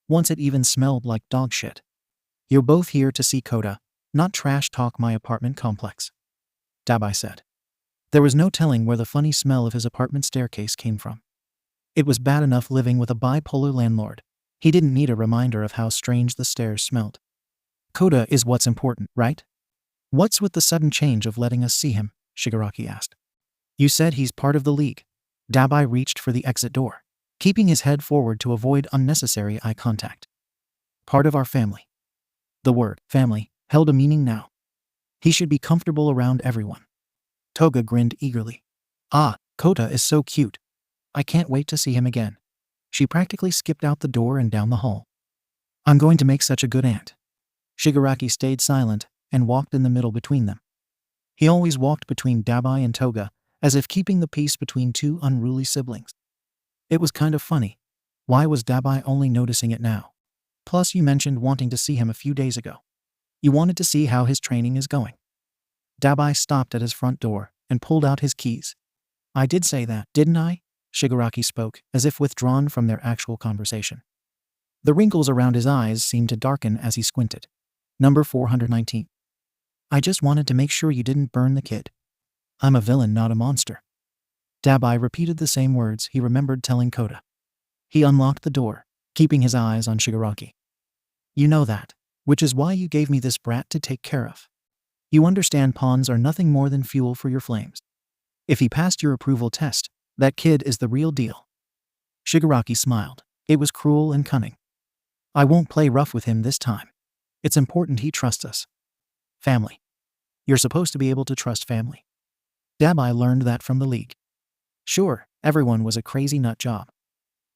Once it even smelled like dog shit. You're both here to see Kota, not trash talk my apartment complex, Dabai said. There was no telling where the funny smell of his apartment staircase came from. It was bad enough living with a bipolar landlord. He didn't need a reminder of how strange the stairs smelled. Kota is what's important, right? What's with the sudden change of letting us see him? Shigaraki asked. You said he's part of the league. Dabai reached for the exit door, keeping his head forward to avoid unnecessary eye contact. Part of our family. The word family held a meaning now. He should be comfortable around everyone. Toga grinned eagerly. Ah, Kota is so cute. I can't wait to see him again. She practically skipped out the door and down the hall. I'm going to make such a good aunt. Shigaraki stayed silent and walked in the middle between them. He always walked between Dabai and Toga, as if keeping the peace between two unruly siblings. It was kind of funny. Why was Dabai only noticing it now? Plus you mentioned wanting to see him a few days ago. You wanted to see how his training is going. Dabai stopped at his front door and pulled out his keys. I did say that, didn't I? Shigaraki spoke, as if withdrawn from their actual conversation. The wrinkles around his eyes seemed to darken as he squinted. Number 419. I just wanted to make sure you didn't burn the kid. I'm a villain, not a monster. Dabai repeated the same words he remembered telling Kota. He unlocked the door, keeping his eyes on Shigaraki. You know that, which is why you gave me this brat to take care of. You understand pawns are nothing more than fuel for your flames. If he passed your approval test, that kid is the real deal. Shigaraki smiled. It was cruel and cunning. I won't play rough with him this time. It's important he trusts us. Family. You're supposed to be able to trust family. Dabai learned that from the league. Sure, everyone was a crazy nut job.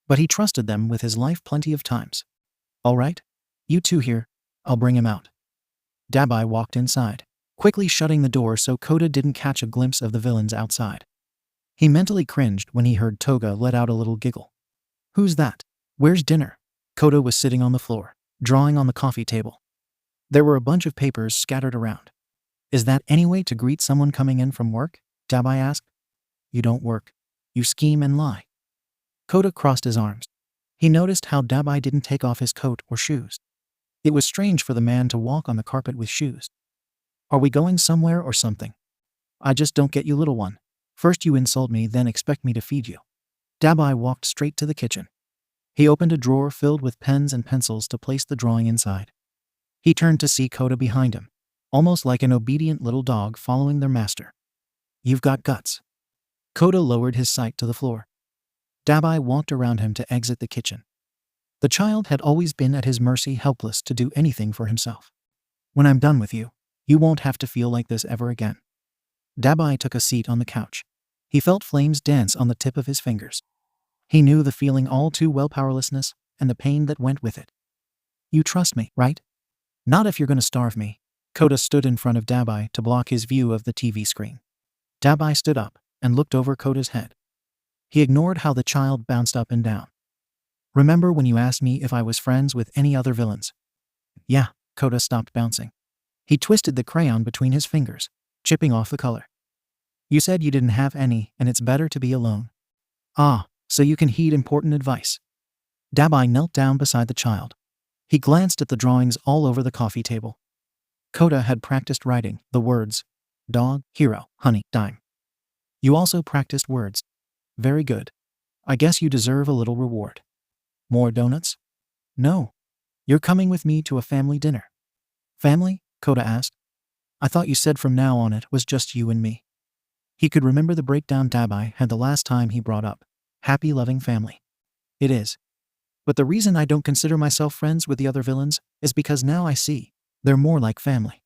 But he trusted them with his life plenty of times. All right? You two here. I'll bring him out. Dabai walked inside, quickly shutting the door so Kota didn't catch a glimpse of the villains outside. He mentally cringed when he heard Toga let out a little giggle. Who's that? Where's dinner? Kota was sitting on the floor, drawing on the coffee table. There were a bunch of papers scattered around. Is that any way to greet someone coming in from work? Dabai asked. You don't work. You scheme and lie. Kota crossed his arms. He noticed how Dabai didn't take off his coat or shoes. It was strange for the man to walk on the carpet with shoes. Are we going somewhere or something? I just don't get you, little one. First you insult me, then expect me to feed you. Dabai walked straight to the kitchen. He opened a drawer filled with pens and pencils to place the drawing inside. He turned to see Kota behind him, almost like an obedient little dog following their master. You've got guts. Kota lowered his sight to the floor. Dabai walked around him to exit the kitchen. The child had always been at his mercy, helpless to do anything for himself. When I'm done with you, you won't have to feel like this ever again. Dabai took a seat on the couch. He felt flames dance on the tip of his fingers. He knew the feeling all too well, powerlessness and the pain that went with it. You trust me, right? Not if you're going to starve me. Kota stood in front of Dabai to block his view of the TV screen. Dabai stood up and looked over Kota's head. He ignored how the child bounced up and down. Remember when you asked me if I was friends with any other villains? Yeah, Kota stopped bouncing. He twisted the crayon between his fingers, chipping off the color. You said you didn't have any and it's better to be alone. Ah, so you can heed important advice. Dabai knelt down beside the child. He glanced at the drawings all over the coffee table. Kota had practiced writing the words, dog, hero, honey, dime. You also practiced words. Very good. I guess you deserve a little reward. More donuts? No. You're coming with me to a family dinner. Family? Kota asked. I thought you said from now on it was just you and me. He could remember the breakdown Dabai had the last time he brought up. Happy, loving family. It is. But the reason I don't consider myself friends with the other villains is because now I see they're more like family.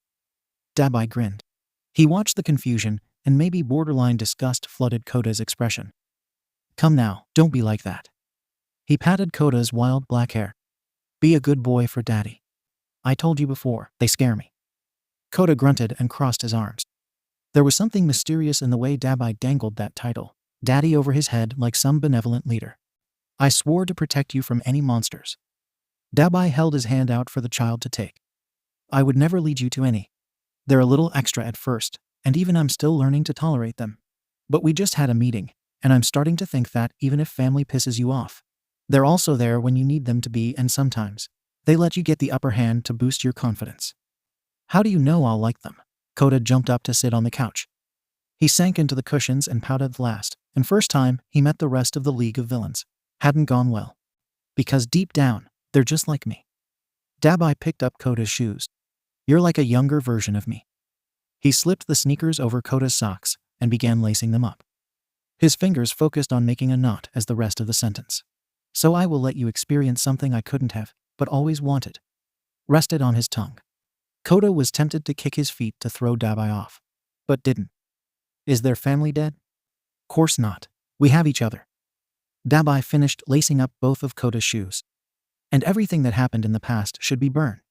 Dabai grinned. He watched the confusion and maybe borderline disgust flooded Kota's expression. Come now, don't be like that. He patted Kota's wild black hair. Be a good boy for daddy. I told you before, they scare me. Kota grunted and crossed his arms. There was something mysterious in the way Dabai dangled that title, daddy, over his head like some benevolent leader. I swore to protect you from any monsters. Dabai held his hand out for the child to take. I would never lead you to any. They're a little extra at first, and even I'm still learning to tolerate them. But we just had a meeting, and I'm starting to think that even if family pisses you off, they're also there when you need them to be, and sometimes they let you get the upper hand to boost your confidence. How do you know I'll like them? Kota jumped up to sit on the couch. He sank into the cushions and pouted the last and first time he met the rest of the League of Villains. Hadn't gone well. Because deep down, they're just like me. Dabai picked up Kota's shoes. You're like a younger version of me. He slipped the sneakers over Kota's socks and began lacing them up. His fingers focused on making a knot as the rest of the sentence. So I will let you experience something I couldn't have, but always wanted. Rested on his tongue. Kota was tempted to kick his feet to throw Dabai off, but didn't. Is their family dead? Course not. We have each other. Dabai finished lacing up both of Kota's shoes. And everything that happened in the past should be burned.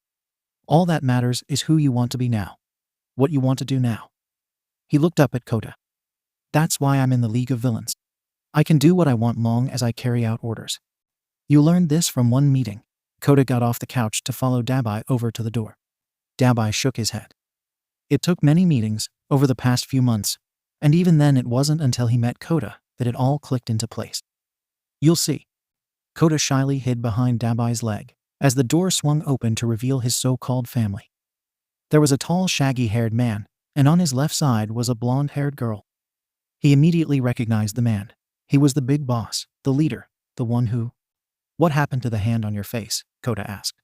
All that matters is who you want to be now. What you want to do now. He looked up at Kota. That's why I'm in the League of Villains. I can do what I want long as I carry out orders. You learned this from one meeting. Kota got off the couch to follow Dabai over to the door. Dabai shook his head. It took many meetings over the past few months, and even then it wasn't until he met Kota that it all clicked into place. You'll see. Kota shyly hid behind Dabai's leg as the door swung open to reveal his so-called family. There was a tall, shaggy-haired man, and on his left side was a blonde-haired girl. He immediately recognized the man. He was the big boss, the leader, the one who... What happened to the hand on your face? Kota asked.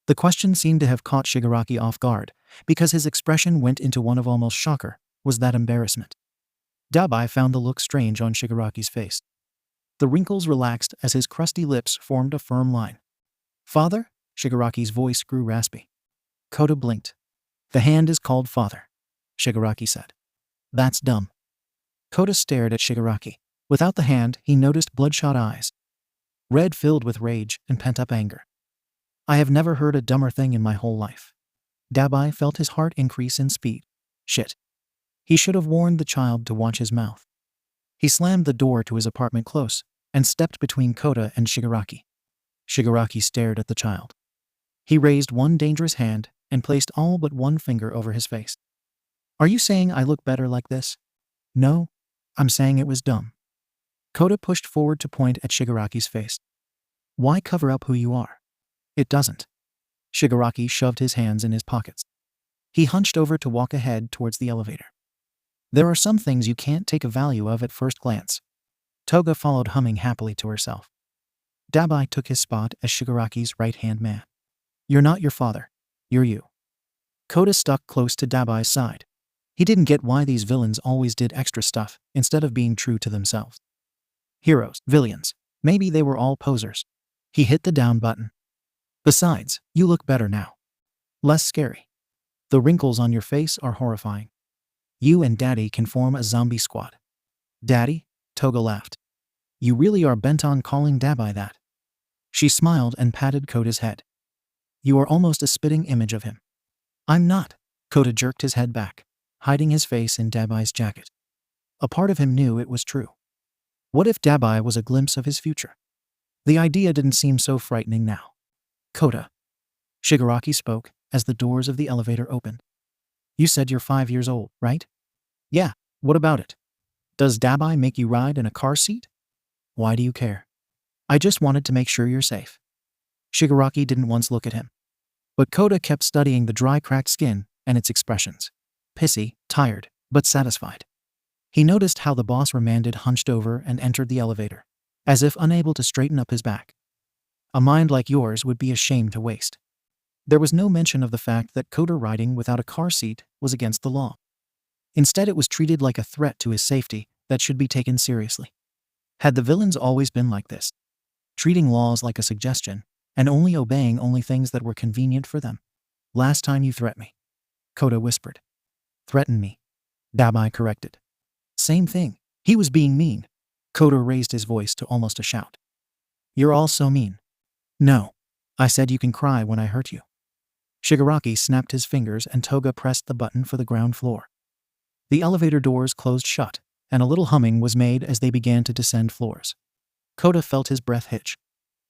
The question seemed to have caught Shigaraki off guard, because his expression went into one of almost shocker. Was that embarrassment? Dabai found the look strange on Shigaraki's face. The wrinkles relaxed as his crusty lips formed a firm line. Father? Shigaraki's voice grew raspy. Kota blinked. The hand is called father, Shigaraki said. That's dumb. Kota stared at Shigaraki. Without the hand, he noticed bloodshot eyes, red filled with rage and pent-up anger. I have never heard a dumber thing in my whole life. Dabai felt his heart increase in speed. Shit. He should have warned the child to watch his mouth. He slammed the door to his apartment close and stepped between Kota and Shigaraki. Shigaraki stared at the child. He raised one dangerous hand and placed all but one finger over his face. Are you saying I look better like this? No, I'm saying it was dumb. Kota pushed forward to point at Shigaraki's face. Why cover up who you are? It doesn't. Shigaraki shoved his hands in his pockets. He hunched over to walk ahead towards the elevator. There are some things you can't take a value of at first glance. Toga followed, humming happily to herself. Dabai took his spot as Shigaraki's right-hand man. You're not your father. You're you. Kota stuck close to Dabai's side. He didn't get why these villains always did extra stuff instead of being true to themselves. Heroes, villains, maybe they were all posers. He hit the down button. Besides, you look better now. Less scary. The wrinkles on your face are horrifying. You and Daddy can form a zombie squad. Daddy? Toga laughed. You really are bent on calling Dabai that. She smiled and patted Kota's head. You are almost a spitting image of him. I'm not. Kota jerked his head back, hiding his face in Dabai's jacket. A part of him knew it was true. What if Dabai was a glimpse of his future? The idea didn't seem so frightening now. Kota. Shigaraki spoke as the doors of the elevator opened. You said you're 5 years old, right? Yeah, what about it? Does Dabai make you ride in a car seat? Why do you care? I just wanted to make sure you're safe. Shigaraki didn't once look at him. But Kota kept studying the dry, cracked skin and its expressions. Pissy, tired, but satisfied. He noticed how the boss remanded hunched over and entered the elevator, as if unable to straighten up his back. A mind like yours would be a shame to waste. There was no mention of the fact that Kota riding without a car seat was against the law. Instead, it was treated like a threat to his safety that should be taken seriously. Had the villains always been like this? Treating laws like a suggestion, and only obeying things that were convenient for them? Last time you threatened me. Kota whispered. Threatened me. Dabai corrected. Same thing. He was being mean. Kota raised his voice to almost a shout. You're all so mean. No. I said you can cry when I hurt you. Shigaraki snapped his fingers and Toga pressed the button for the ground floor. The elevator doors closed shut, and a little humming was made as they began to descend floors. Kota felt his breath hitch.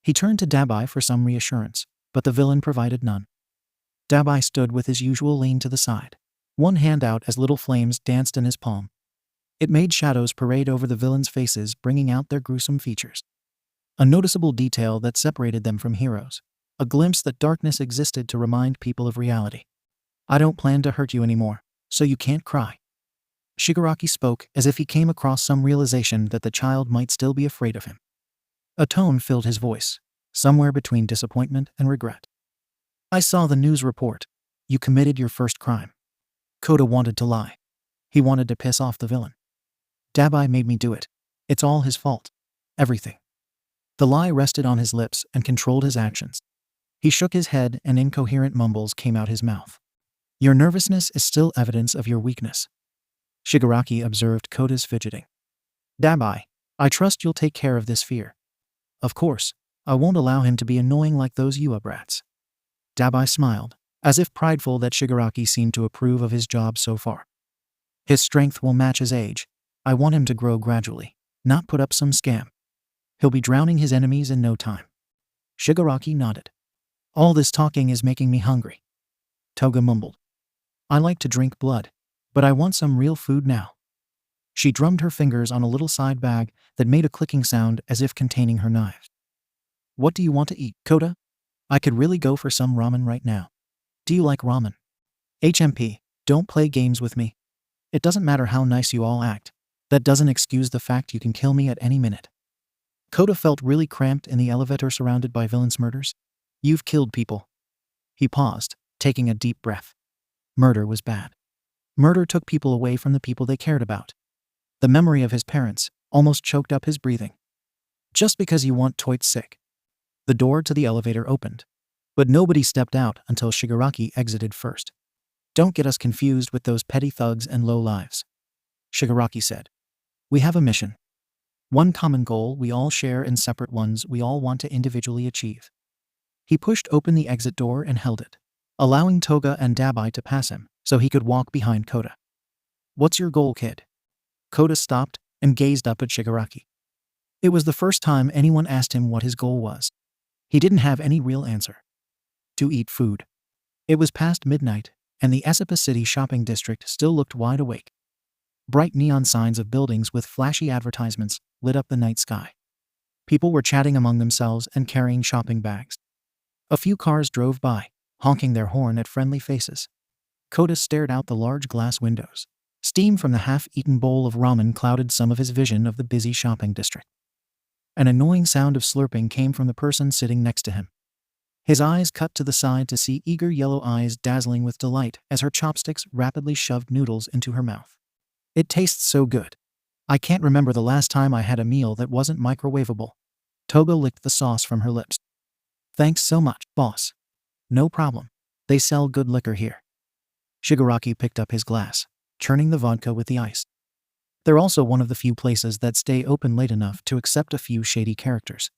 He turned to Dabai for some reassurance, but the villain provided none. Dabai stood with his usual lean to the side, one hand out as little flames danced in his palm. It made shadows parade over the villains' faces, bringing out their gruesome features. A noticeable detail that separated them from heroes. A glimpse that darkness existed to remind people of reality. I don't plan to hurt you anymore, so you can't cry. Shigaraki spoke as if he came across some realization that the child might still be afraid of him. A tone filled his voice, somewhere between disappointment and regret. I saw the news report. You committed your first crime. Kota wanted to lie. He wanted to piss off the villain. Dabai made me do it. It's all his fault. Everything. The lie rested on his lips and controlled his actions. He shook his head and incoherent mumbles came out his mouth. Your nervousness is still evidence of your weakness. Shigaraki observed Kota's fidgeting. Dabai, I trust you'll take care of this fear. Of course, I won't allow him to be annoying like those Yua brats. Dabai smiled, as if prideful that Shigaraki seemed to approve of his job so far. His strength will match his age. I want him to grow gradually, not put up some scam. He'll be drowning his enemies in no time. Shigaraki nodded. All this talking is making me hungry. Toga mumbled. I like to drink blood, but I want some real food now. She drummed her fingers on a little side bag that made a clicking sound as if containing her knives. What do you want to eat, Kota? I could really go for some ramen right now. Do you like ramen? HMP, don't play games with me. It doesn't matter how nice you all act. That doesn't excuse the fact you can kill me at any minute. Kota felt really cramped in the elevator surrounded by villains' murders. You've killed people. He paused, taking a deep breath. Murder was bad. Murder took people away from the people they cared about. The memory of his parents almost choked up his breathing. Just because you want toit sick. The door to the elevator opened, but nobody stepped out until Shigaraki exited first. Don't get us confused with those petty thugs and low lives, Shigaraki said. We have a mission. One common goal we all share and separate ones we all want to individually achieve. He pushed open the exit door and held it, allowing Toga and Dabai to pass him so he could walk behind Kota. What's your goal, kid? Kota stopped and gazed up at Shigaraki. It was the first time anyone asked him what his goal was. He didn't have any real answer. To eat food. It was past midnight, and the Esipa City shopping district still looked wide awake. Bright neon signs of buildings with flashy advertisements lit up the night sky. People were chatting among themselves and carrying shopping bags. A few cars drove by, honking their horn at friendly faces. Kota stared out the large glass windows. Steam from the half-eaten bowl of ramen clouded some of his vision of the busy shopping district. An annoying sound of slurping came from the person sitting next to him. His eyes cut to the side to see eager yellow eyes dazzling with delight as her chopsticks rapidly shoved noodles into her mouth. It tastes so good. I can't remember the last time I had a meal that wasn't microwavable. Toga licked the sauce from her lips. Thanks so much, boss. No problem. They sell good liquor here. Shigaraki picked up his glass, churning the vodka with the ice. They're also one of the few places that stay open late enough to accept a few shady characters.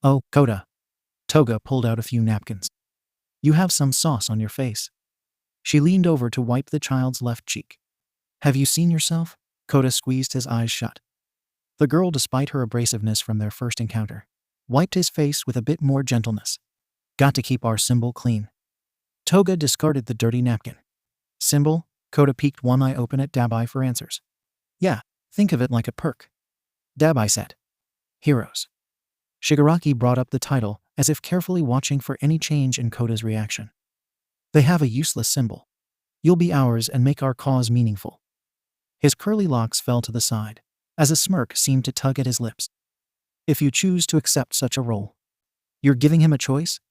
Oh, Kota. Toga pulled out a few napkins. You have some sauce on your face. She leaned over to wipe the child's left cheek. Have you seen yourself? Kota squeezed his eyes shut. The girl, despite her abrasiveness from their first encounter, wiped his face with a bit more gentleness. Got to keep our symbol clean. Toga discarded the dirty napkin. Symbol? Kota peeked one eye open at Dabai for answers. Yeah, think of it like a perk. Dabai said. Heroes. Shigaraki brought up the title, as if carefully watching for any change in Kota's reaction. They have a useless symbol. You'll be ours and make our cause meaningful. His curly locks fell to the side, as a smirk seemed to tug at his lips. If you choose to accept such a role, you're giving him a choice?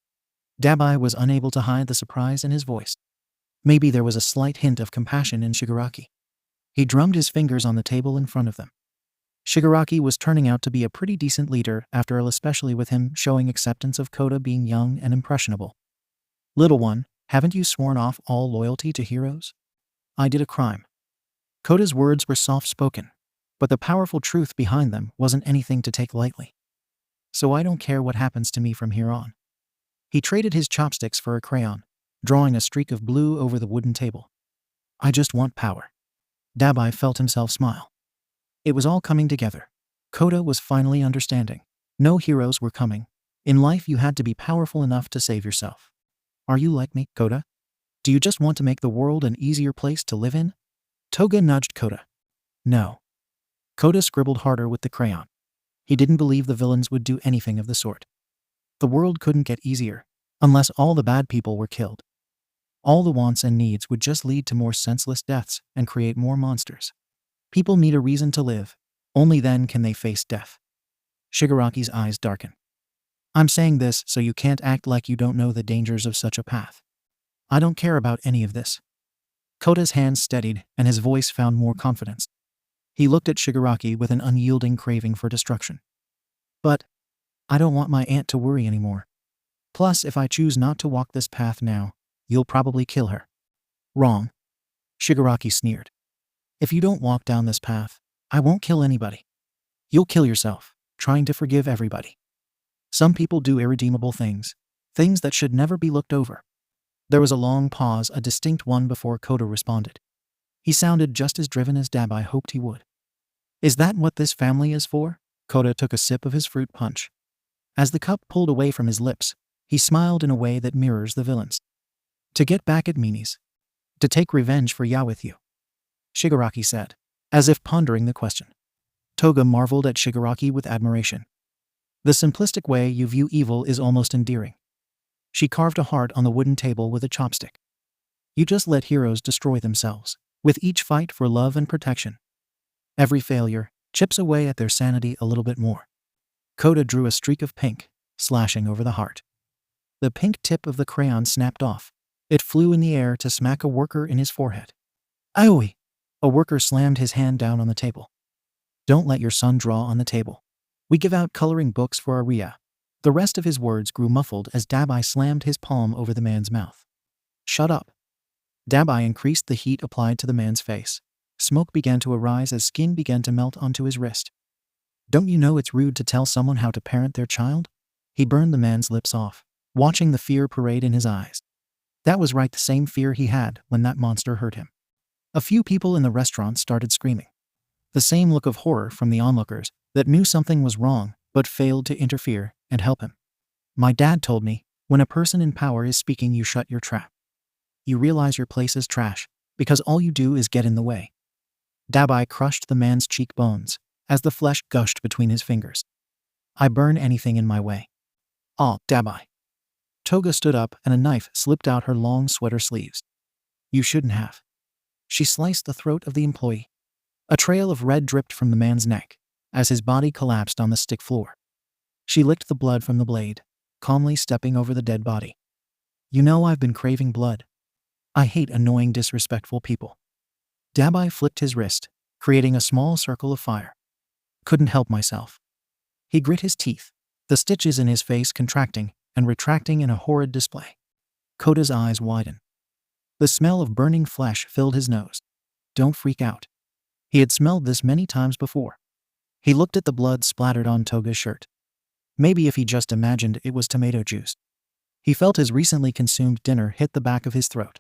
Dabai was unable to hide the surprise in his voice. Maybe there was a slight hint of compassion in Shigaraki. He drummed his fingers on the table in front of them. Shigaraki was turning out to be a pretty decent leader after all, especially with him showing acceptance of Kota being young and impressionable. Little one, haven't you sworn off all loyalty to heroes? I did a crime. Kota's words were soft-spoken, but the powerful truth behind them wasn't anything to take lightly. So I don't care what happens to me from here on. He traded his chopsticks for a crayon, drawing a streak of blue over the wooden table. I just want power. Dabai felt himself smile. It was all coming together. Kota was finally understanding. No heroes were coming. In life you had to be powerful enough to save yourself. Are you like me, Kota? Do you just want to make the world an easier place to live in? Toga nudged Kota. No. Kota scribbled harder with the crayon. He didn't believe the villains would do anything of the sort. The world couldn't get easier, unless all the bad people were killed. All the wants and needs would just lead to more senseless deaths and create more monsters. People need a reason to live. Only then can they face death. Shigaraki's eyes darkened. I'm saying this so you can't act like you don't know the dangers of such a path. I don't care about any of this. Kota's hands steadied and his voice found more confidence. He looked at Shigaraki with an unyielding craving for destruction. But I don't want my aunt to worry anymore. Plus, if I choose not to walk this path now, you'll probably kill her. Wrong. Shigaraki sneered. If you don't walk down this path, I won't kill anybody. You'll kill yourself, trying to forgive everybody. Some people do irredeemable things that should never be looked over. There was a long pause, a distinct one, before Kota responded. He sounded just as driven as Dabai hoped he would. Is that what this family is for? Kota took a sip of his fruit punch. As the cup pulled away from his lips, he smiled in a way that mirrors the villains. To get back at meanies. To take revenge for Yawithyu. Shigaraki said, as if pondering the question. Toga marveled at Shigaraki with admiration. The simplistic way you view evil is almost endearing. She carved a heart on the wooden table with a chopstick. You just let heroes destroy themselves, with each fight for love and protection. Every failure chips away at their sanity a little bit more. Kota drew a streak of pink, slashing over the heart. The pink tip of the crayon snapped off. It flew in the air to smack a worker in his forehead. Aoi! A worker slammed his hand down on the table. Don't let your son draw on the table. We give out coloring books for our RIA. The rest of his words grew muffled as Dabai slammed his palm over the man's mouth. Shut up. Dabai increased the heat applied to the man's face. Smoke began to arise as skin began to melt onto his wrist. Don't you know it's rude to tell someone how to parent their child? He burned the man's lips off, watching the fear parade in his eyes. That was right, the same fear he had when that monster hurt him. A few people in the restaurant started screaming. The same look of horror from the onlookers that knew something was wrong but failed to interfere and help him. My dad told me, when a person in power is speaking, you shut your trap. You realize your place is trash because all you do is get in the way. Dabai crushed the man's cheekbones as the flesh gushed between his fingers. I burn anything in my way. Ah, Dabai. Toga stood up and a knife slipped out her long sweater sleeves. You shouldn't have. She sliced the throat of the employee. A trail of red dripped from the man's neck as his body collapsed on the stick floor. She licked the blood from the blade, calmly stepping over the dead body. You know, I've been craving blood. I hate annoying, disrespectful people. Dabai flipped his wrist, creating a small circle of fire. Couldn't help myself. He grit his teeth, the stitches in his face contracting and retracting in a horrid display. Kota's eyes widened. The smell of burning flesh filled his nose. Don't freak out. He had smelled this many times before. He looked at the blood splattered on Toga's shirt. Maybe if he just imagined it was tomato juice. He felt his recently consumed dinner hit the back of his throat.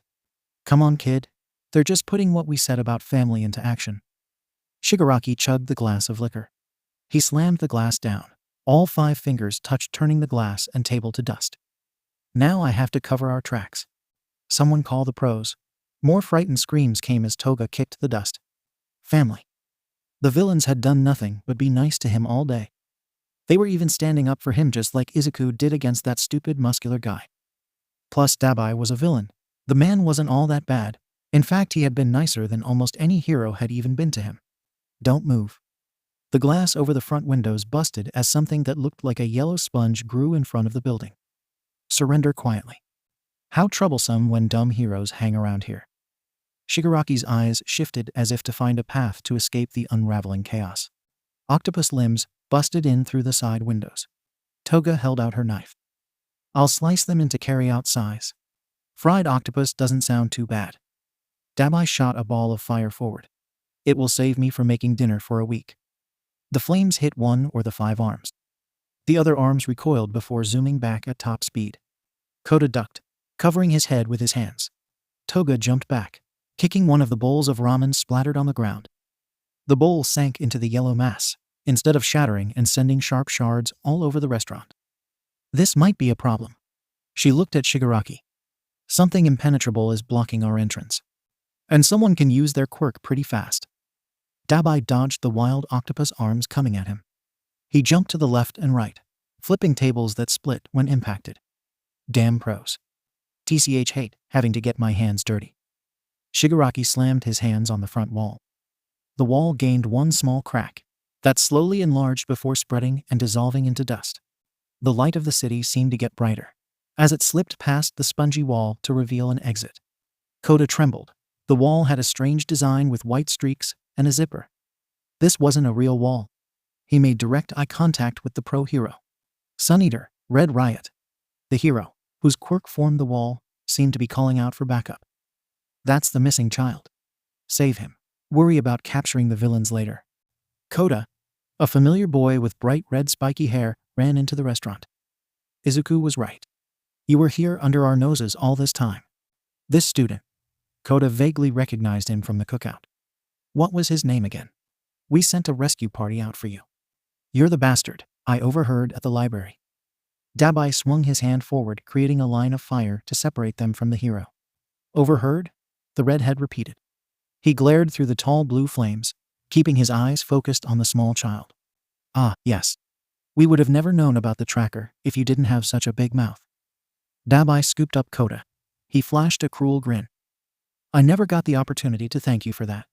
Come on, kid. They're just putting what we said about family into action. Shigaraki chugged the glass of liquor. He slammed the glass down. All 5 fingers touched, turning the glass and table to dust. Now I have to cover our tracks. Someone call the pros. More frightened screams came as Toga kicked the dust. Family. The villains had done nothing but be nice to him all day. They were even standing up for him just like Izuku did against that stupid muscular guy. Plus Dabai was a villain. The man wasn't all that bad. In fact, he had been nicer than almost any hero had even been to him. Don't move. The glass over the front windows busted as something that looked like a yellow sponge grew in front of the building. Surrender quietly. How troublesome when dumb heroes hang around here. Shigaraki's eyes shifted as if to find a path to escape the unraveling chaos. Octopus limbs busted in through the side windows. Toga held out her knife. I'll slice them into carry-out size. Fried octopus doesn't sound too bad. Dabai shot a ball of fire forward. It will save me from making dinner for a week. The flames hit one or the 5 arms. The other arms recoiled before zooming back at top speed. Kota ducked, covering his head with his hands. Toga jumped back, kicking one of the bowls of ramen splattered on the ground. The bowl sank into the yellow mass, instead of shattering and sending sharp shards all over the restaurant. This might be a problem. She looked at Shigaraki. Something impenetrable is blocking our entrance. And someone can use their quirk pretty fast. Dabai dodged the wild octopus arms coming at him. He jumped to the left and right, flipping tables that split when impacted. Damn pros. TCH hate having to get my hands dirty. Shigaraki slammed his hands on the front wall. The wall gained one small crack that slowly enlarged before spreading and dissolving into dust. The light of the city seemed to get brighter as it slipped past the spongy wall to reveal an exit. Kota trembled. The wall had a strange design with white streaks and a zipper. This wasn't a real wall. He made direct eye contact with the pro hero. Sun Eater, Red Riot. The hero, whose quirk formed the wall, seemed to be calling out for backup. That's the missing child. Save him. Worry about capturing the villains later. Kota, a familiar boy with bright red spiky hair, ran into the restaurant. Izuku was right. You were here under our noses all this time. This student. Kota vaguely recognized him from the cookout. What was his name again? We sent a rescue party out for you. You're the bastard I overheard at the library. Dabai swung his hand forward, creating a line of fire to separate them from the hero. Overheard? The redhead repeated. He glared through the tall blue flames, keeping his eyes focused on the small child. Ah, yes. We would have never known about the tracker if you didn't have such a big mouth. Dabai scooped up Kota. He flashed a cruel grin. I never got the opportunity to thank you for that.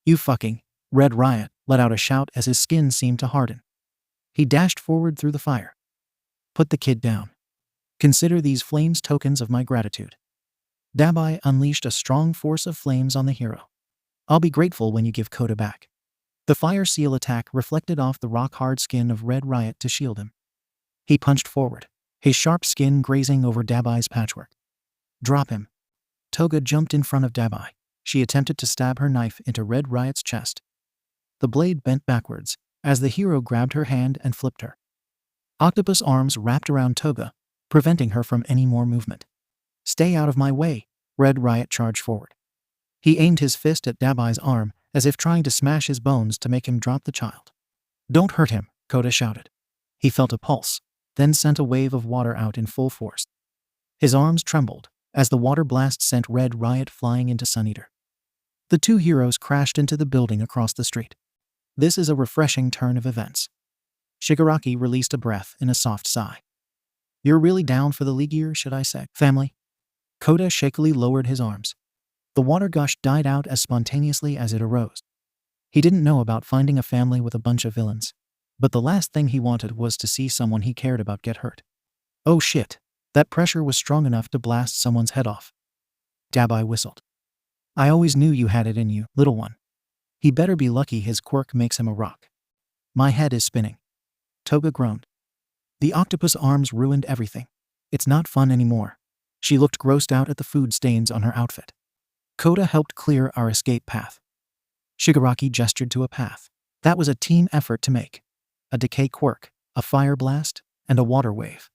You fucking. Red Riot let out a shout as his skin seemed to harden. He dashed forward through the fire. Put the kid down. Consider these flames tokens of my gratitude. Dabai unleashed a strong force of flames on the hero. I'll be grateful when you give Kota back. The fire seal attack reflected off the rock-hard skin of Red Riot to shield him. He punched forward, his sharp skin grazing over Dabai's patchwork. Drop him. Toga jumped in front of Dabai. She attempted to stab her knife into Red Riot's chest. The blade bent backwards as the hero grabbed her hand and flipped her. Octopus arms wrapped around Toga, preventing her from any more movement. Stay out of my way, Red Riot charged forward. He aimed his fist at Dabai's arm as if trying to smash his bones to make him drop the child. Don't hurt him, Kota shouted. He felt a pulse, then sent a wave of water out in full force. His arms trembled as the water blast sent Red Riot flying into Sun Eater. The two heroes crashed into the building across the street. This is a refreshing turn of events. Shigaraki released a breath in a soft sigh. You're really down for the league year, should I say, family? Kota shakily lowered his arms. The water gush died out as spontaneously as it arose. He didn't know about finding a family with a bunch of villains, but the last thing he wanted was to see someone he cared about get hurt. Oh shit, that pressure was strong enough to blast someone's head off. Dabai whistled. I always knew you had it in you, little one. He better be lucky his quirk makes him a rock. My head is spinning. Toga groaned. The octopus arms ruined everything. It's not fun anymore. She looked grossed out at the food stains on her outfit. Kota helped clear our escape path. Shigaraki gestured to a path. That was a team effort to make. A decay quirk, a fire blast, and a water wave.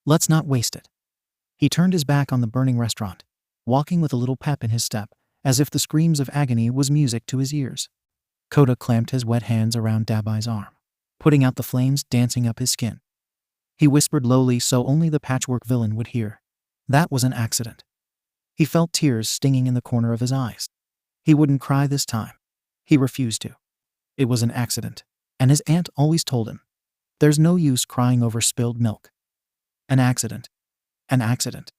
Let's not waste it. He turned his back on the burning restaurant, walking with a little pep in his step, as if the screams of agony was music to his ears. Kota clamped his wet hands around Dabai's arm, putting out the flames dancing up his skin. He whispered lowly so only the patchwork villain would hear. That was an accident. He felt tears stinging in the corner of his eyes. He wouldn't cry this time. He refused to. It was an accident, and his aunt always told him, there's no use crying over spilled milk. An accident. An accident.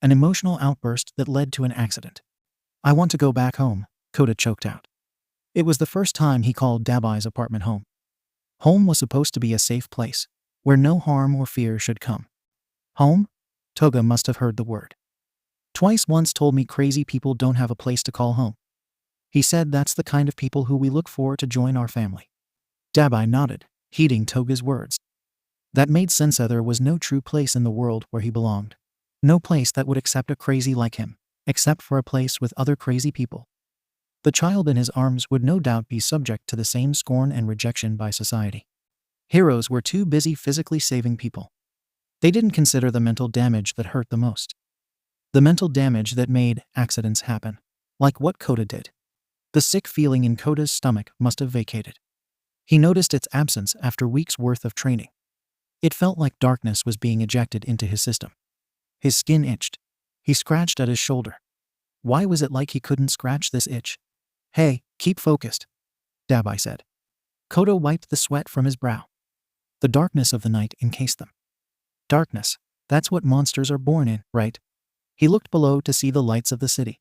An emotional outburst that led to an accident. I want to go back home, Kota choked out. It was the first time he called Dabai's apartment home. Home was supposed to be a safe place, where no harm or fear should come. Home? Toga must have heard the word. Twice once told me crazy people don't have a place to call home. He said that's the kind of people who we look for to join our family. Dabai nodded, heeding Toga's words. That made sense. There was no true place in the world where he belonged. No place that would accept a crazy like him, except for a place with other crazy people. The child in his arms would no doubt be subject to the same scorn and rejection by society. Heroes were too busy physically saving people. They didn't consider the mental damage that hurt the most. The mental damage that made accidents happen, like what Kota did. The sick feeling in Kota's stomach must have vacated. He noticed its absence after weeks' worth of training. It felt like darkness was being ejected into his system. His skin itched. He scratched at his shoulder. Why was it like he couldn't scratch this itch? Hey, keep focused, Dabai said. Kota wiped the sweat from his brow. The darkness of the night encased them. Darkness, that's what monsters are born in, right? He looked below to see the lights of the city.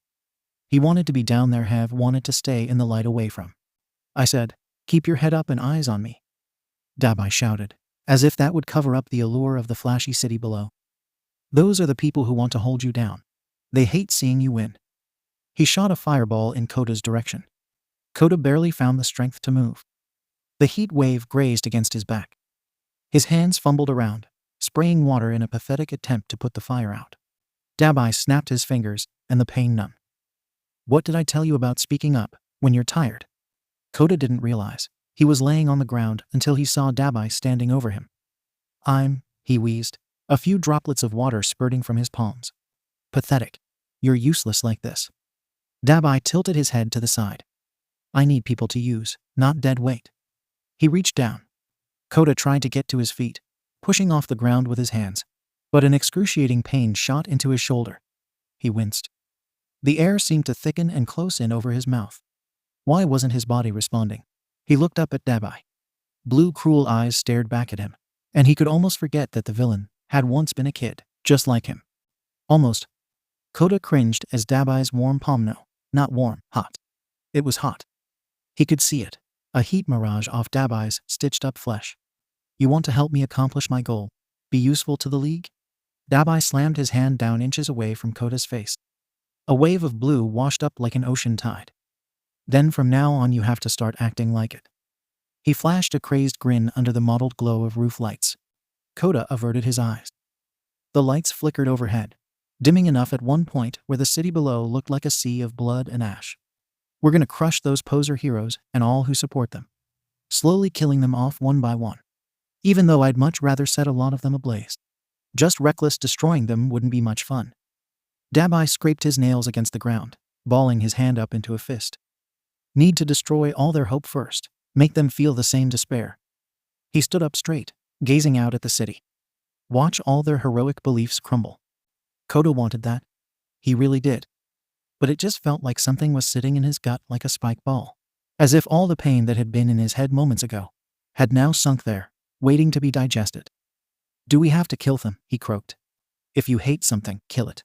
He wanted to be down there, have wanted to stay in the light away from. I said, keep your head up and eyes on me, Dabai shouted, as if that would cover up the allure of the flashy city below. Those are the people who want to hold you down. They hate seeing you win. He shot a fireball in Kota's direction. Kota barely found the strength to move. The heat wave grazed against his back. His hands fumbled around, spraying water in a pathetic attempt to put the fire out. Dabai snapped his fingers, and the pain numbed. What did I tell you about speaking up when you're tired? Kota didn't realize. He was laying on the ground until he saw Dabai standing over him. He wheezed, a few droplets of water spurting from his palms. Pathetic. You're useless like this. Dabai tilted his head to the side. I need people to use, not dead weight. He reached down. Kota tried to get to his feet, pushing off the ground with his hands, but an excruciating pain shot into his shoulder. He winced. The air seemed to thicken and close in over his mouth. Why wasn't his body responding? He looked up at Dabai. Blue, cruel eyes stared back at him, and he could almost forget that the villain had once been a kid, just like him. Almost. Kota cringed as Dabai's warm palm, no, not warm, hot. It was hot. He could see it, a heat mirage off Dabai's stitched-up flesh. You want to help me accomplish my goal? Be useful to the league? Dabai slammed his hand down inches away from Kota's face. A wave of blue washed up like an ocean tide. Then from now on you have to start acting like it. He flashed a crazed grin under the mottled glow of roof lights. Kota averted his eyes. The lights flickered overhead, dimming enough at one point where the city below looked like a sea of blood and ash. We're gonna crush those poser heroes and all who support them, slowly killing them off one by one. Even though I'd much rather set a lot of them ablaze. Just reckless destroying them wouldn't be much fun. Dabai scraped his nails against the ground, balling his hand up into a fist. Need to destroy all their hope first, make them feel the same despair. He stood up straight, gazing out at the city. Watch all their heroic beliefs crumble. Kota wanted that. He really did. But it just felt like something was sitting in his gut like a spike ball. As if all the pain that had been in his head moments ago had now sunk there, waiting to be digested. Do we have to kill them? He croaked. If you hate something, kill it.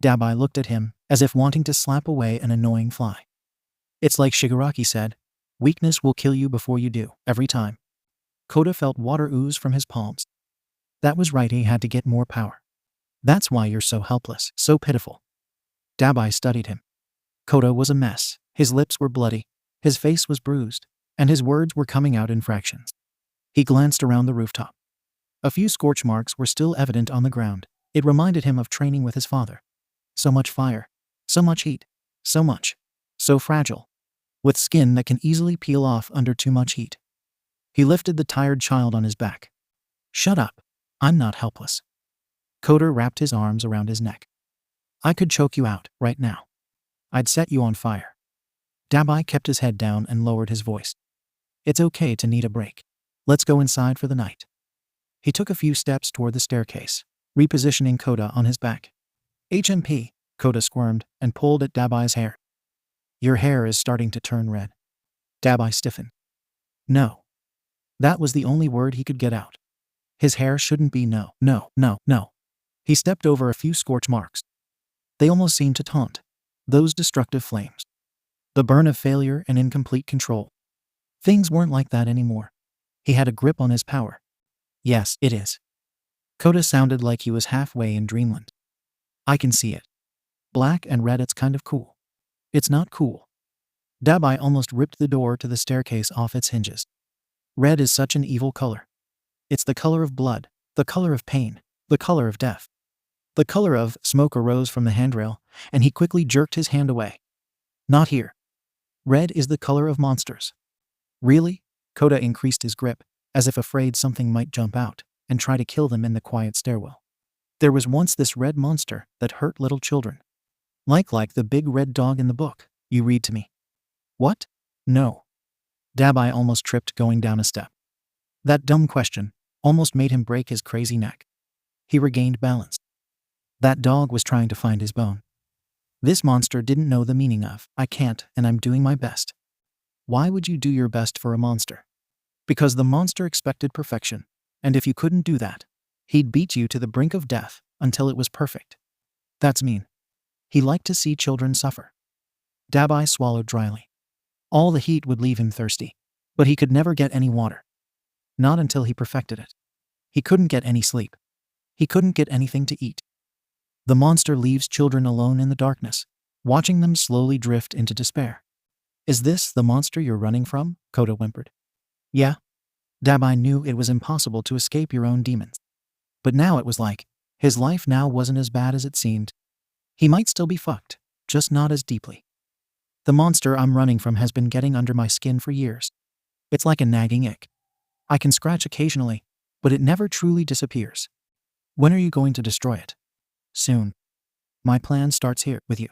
Dabai looked at him, as if wanting to slap away an annoying fly. It's like Shigaraki said, weakness will kill you before you do, every time. Kota felt water ooze from his palms. That was right, he had to get more power. That's why you're so helpless, so pitiful. Dabai studied him. Kota was a mess. His lips were bloody, his face was bruised, and his words were coming out in fractions. He glanced around the rooftop. A few scorch marks were still evident on the ground. It reminded him of training with his father. So much fire, so much heat, so fragile, with skin that can easily peel off under too much heat. He lifted the tired child on his back. Shut up, I'm not helpless. Kota wrapped his arms around his neck. I could choke you out, right now. I'd set you on fire. Dabai kept his head down and lowered his voice. It's okay to need a break. Let's go inside for the night. He took a few steps toward the staircase, repositioning Kota on his back. HMP, Kota squirmed and pulled at Dabai's hair. Your hair is starting to turn red. Dabai stiffened. No. That was the only word he could get out. His hair shouldn't be no. He stepped over a few scorch marks. They almost seemed to taunt. Those destructive flames. The burn of failure and incomplete control. Things weren't like that anymore. He had a grip on his power. Yes, it is. Kota sounded like he was halfway in dreamland. I can see it. Black and red, it's kind of cool. It's not cool. Dabai almost ripped the door to the staircase off its hinges. Red is such an evil color. It's the color of blood, the color of pain, the color of death. The color of smoke arose from the handrail, and he quickly jerked his hand away. Not here. Red is the color of monsters. Really? Kota increased his grip, as if afraid something might jump out and try to kill them in the quiet stairwell. There was once this red monster that hurt little children. Like the big red dog in the book you read to me. What? No. Dabai almost tripped going down a step. That dumb question almost made him break his crazy neck. He regained balance. That dog was trying to find his bone. This monster didn't know the meaning of, I can't and I'm doing my best. Why would you do your best for a monster? Because the monster expected perfection, and if you couldn't do that, he'd beat you to the brink of death until it was perfect. That's mean. He liked to see children suffer. Dabai swallowed dryly. All the heat would leave him thirsty, but he could never get any water. Not until he perfected it. He couldn't get any sleep. He couldn't get anything to eat. The monster leaves children alone in the darkness, watching them slowly drift into despair. Is this the monster you're running from? Kota whimpered. Yeah. Dabai knew it was impossible to escape your own demons. But now it was like, his life now wasn't as bad as it seemed. He might still be fucked, just not as deeply. The monster I'm running from has been getting under my skin for years. It's like a nagging ick. I can scratch occasionally, but it never truly disappears. When are you going to destroy it? Soon. My plan starts here, with you.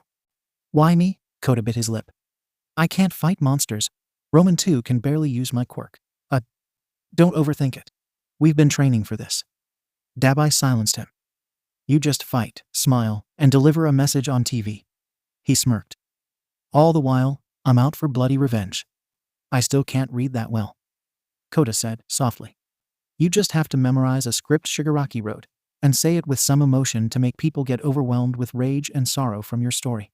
Why me? Kota bit his lip. I can't fight monsters. Roman 2 can barely use my quirk. Don't overthink it. We've been training for this. Dabai silenced him. You just fight, smile, and deliver a message on TV. He smirked. All the while, I'm out for bloody revenge. I still can't read that well. Kota said, softly. You just have to memorize a script Shigaraki wrote, and say it with some emotion to make people get overwhelmed with rage and sorrow from your story.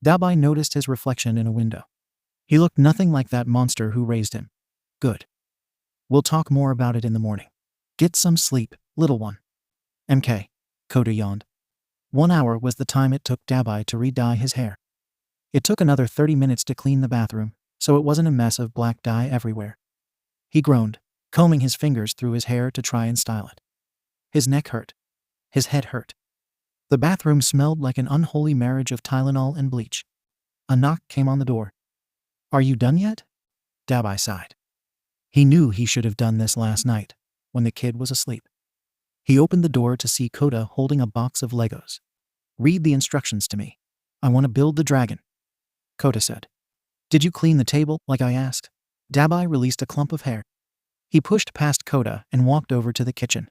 Dabai noticed his reflection in a window. He looked nothing like that monster who raised him. Good. We'll talk more about it in the morning. Get some sleep, little one. MK. Kota yawned. 1 hour was the time it took Dabai to re-dye his hair. It took another 30 minutes to clean the bathroom, so it wasn't a mess of black dye everywhere. He groaned, combing his fingers through his hair to try and style it. His neck hurt. His head hurt. The bathroom smelled like an unholy marriage of Tylenol and bleach. A knock came on the door. "Are you done yet?" Dabai sighed. He knew he should have done this last night, when the kid was asleep. He opened the door to see Kota holding a box of Legos. "Read the instructions to me. I want to build the dragon," Kota said. "Did you clean the table, like I asked?" Dabai released a clump of hair. He pushed past Kota and walked over to the kitchen.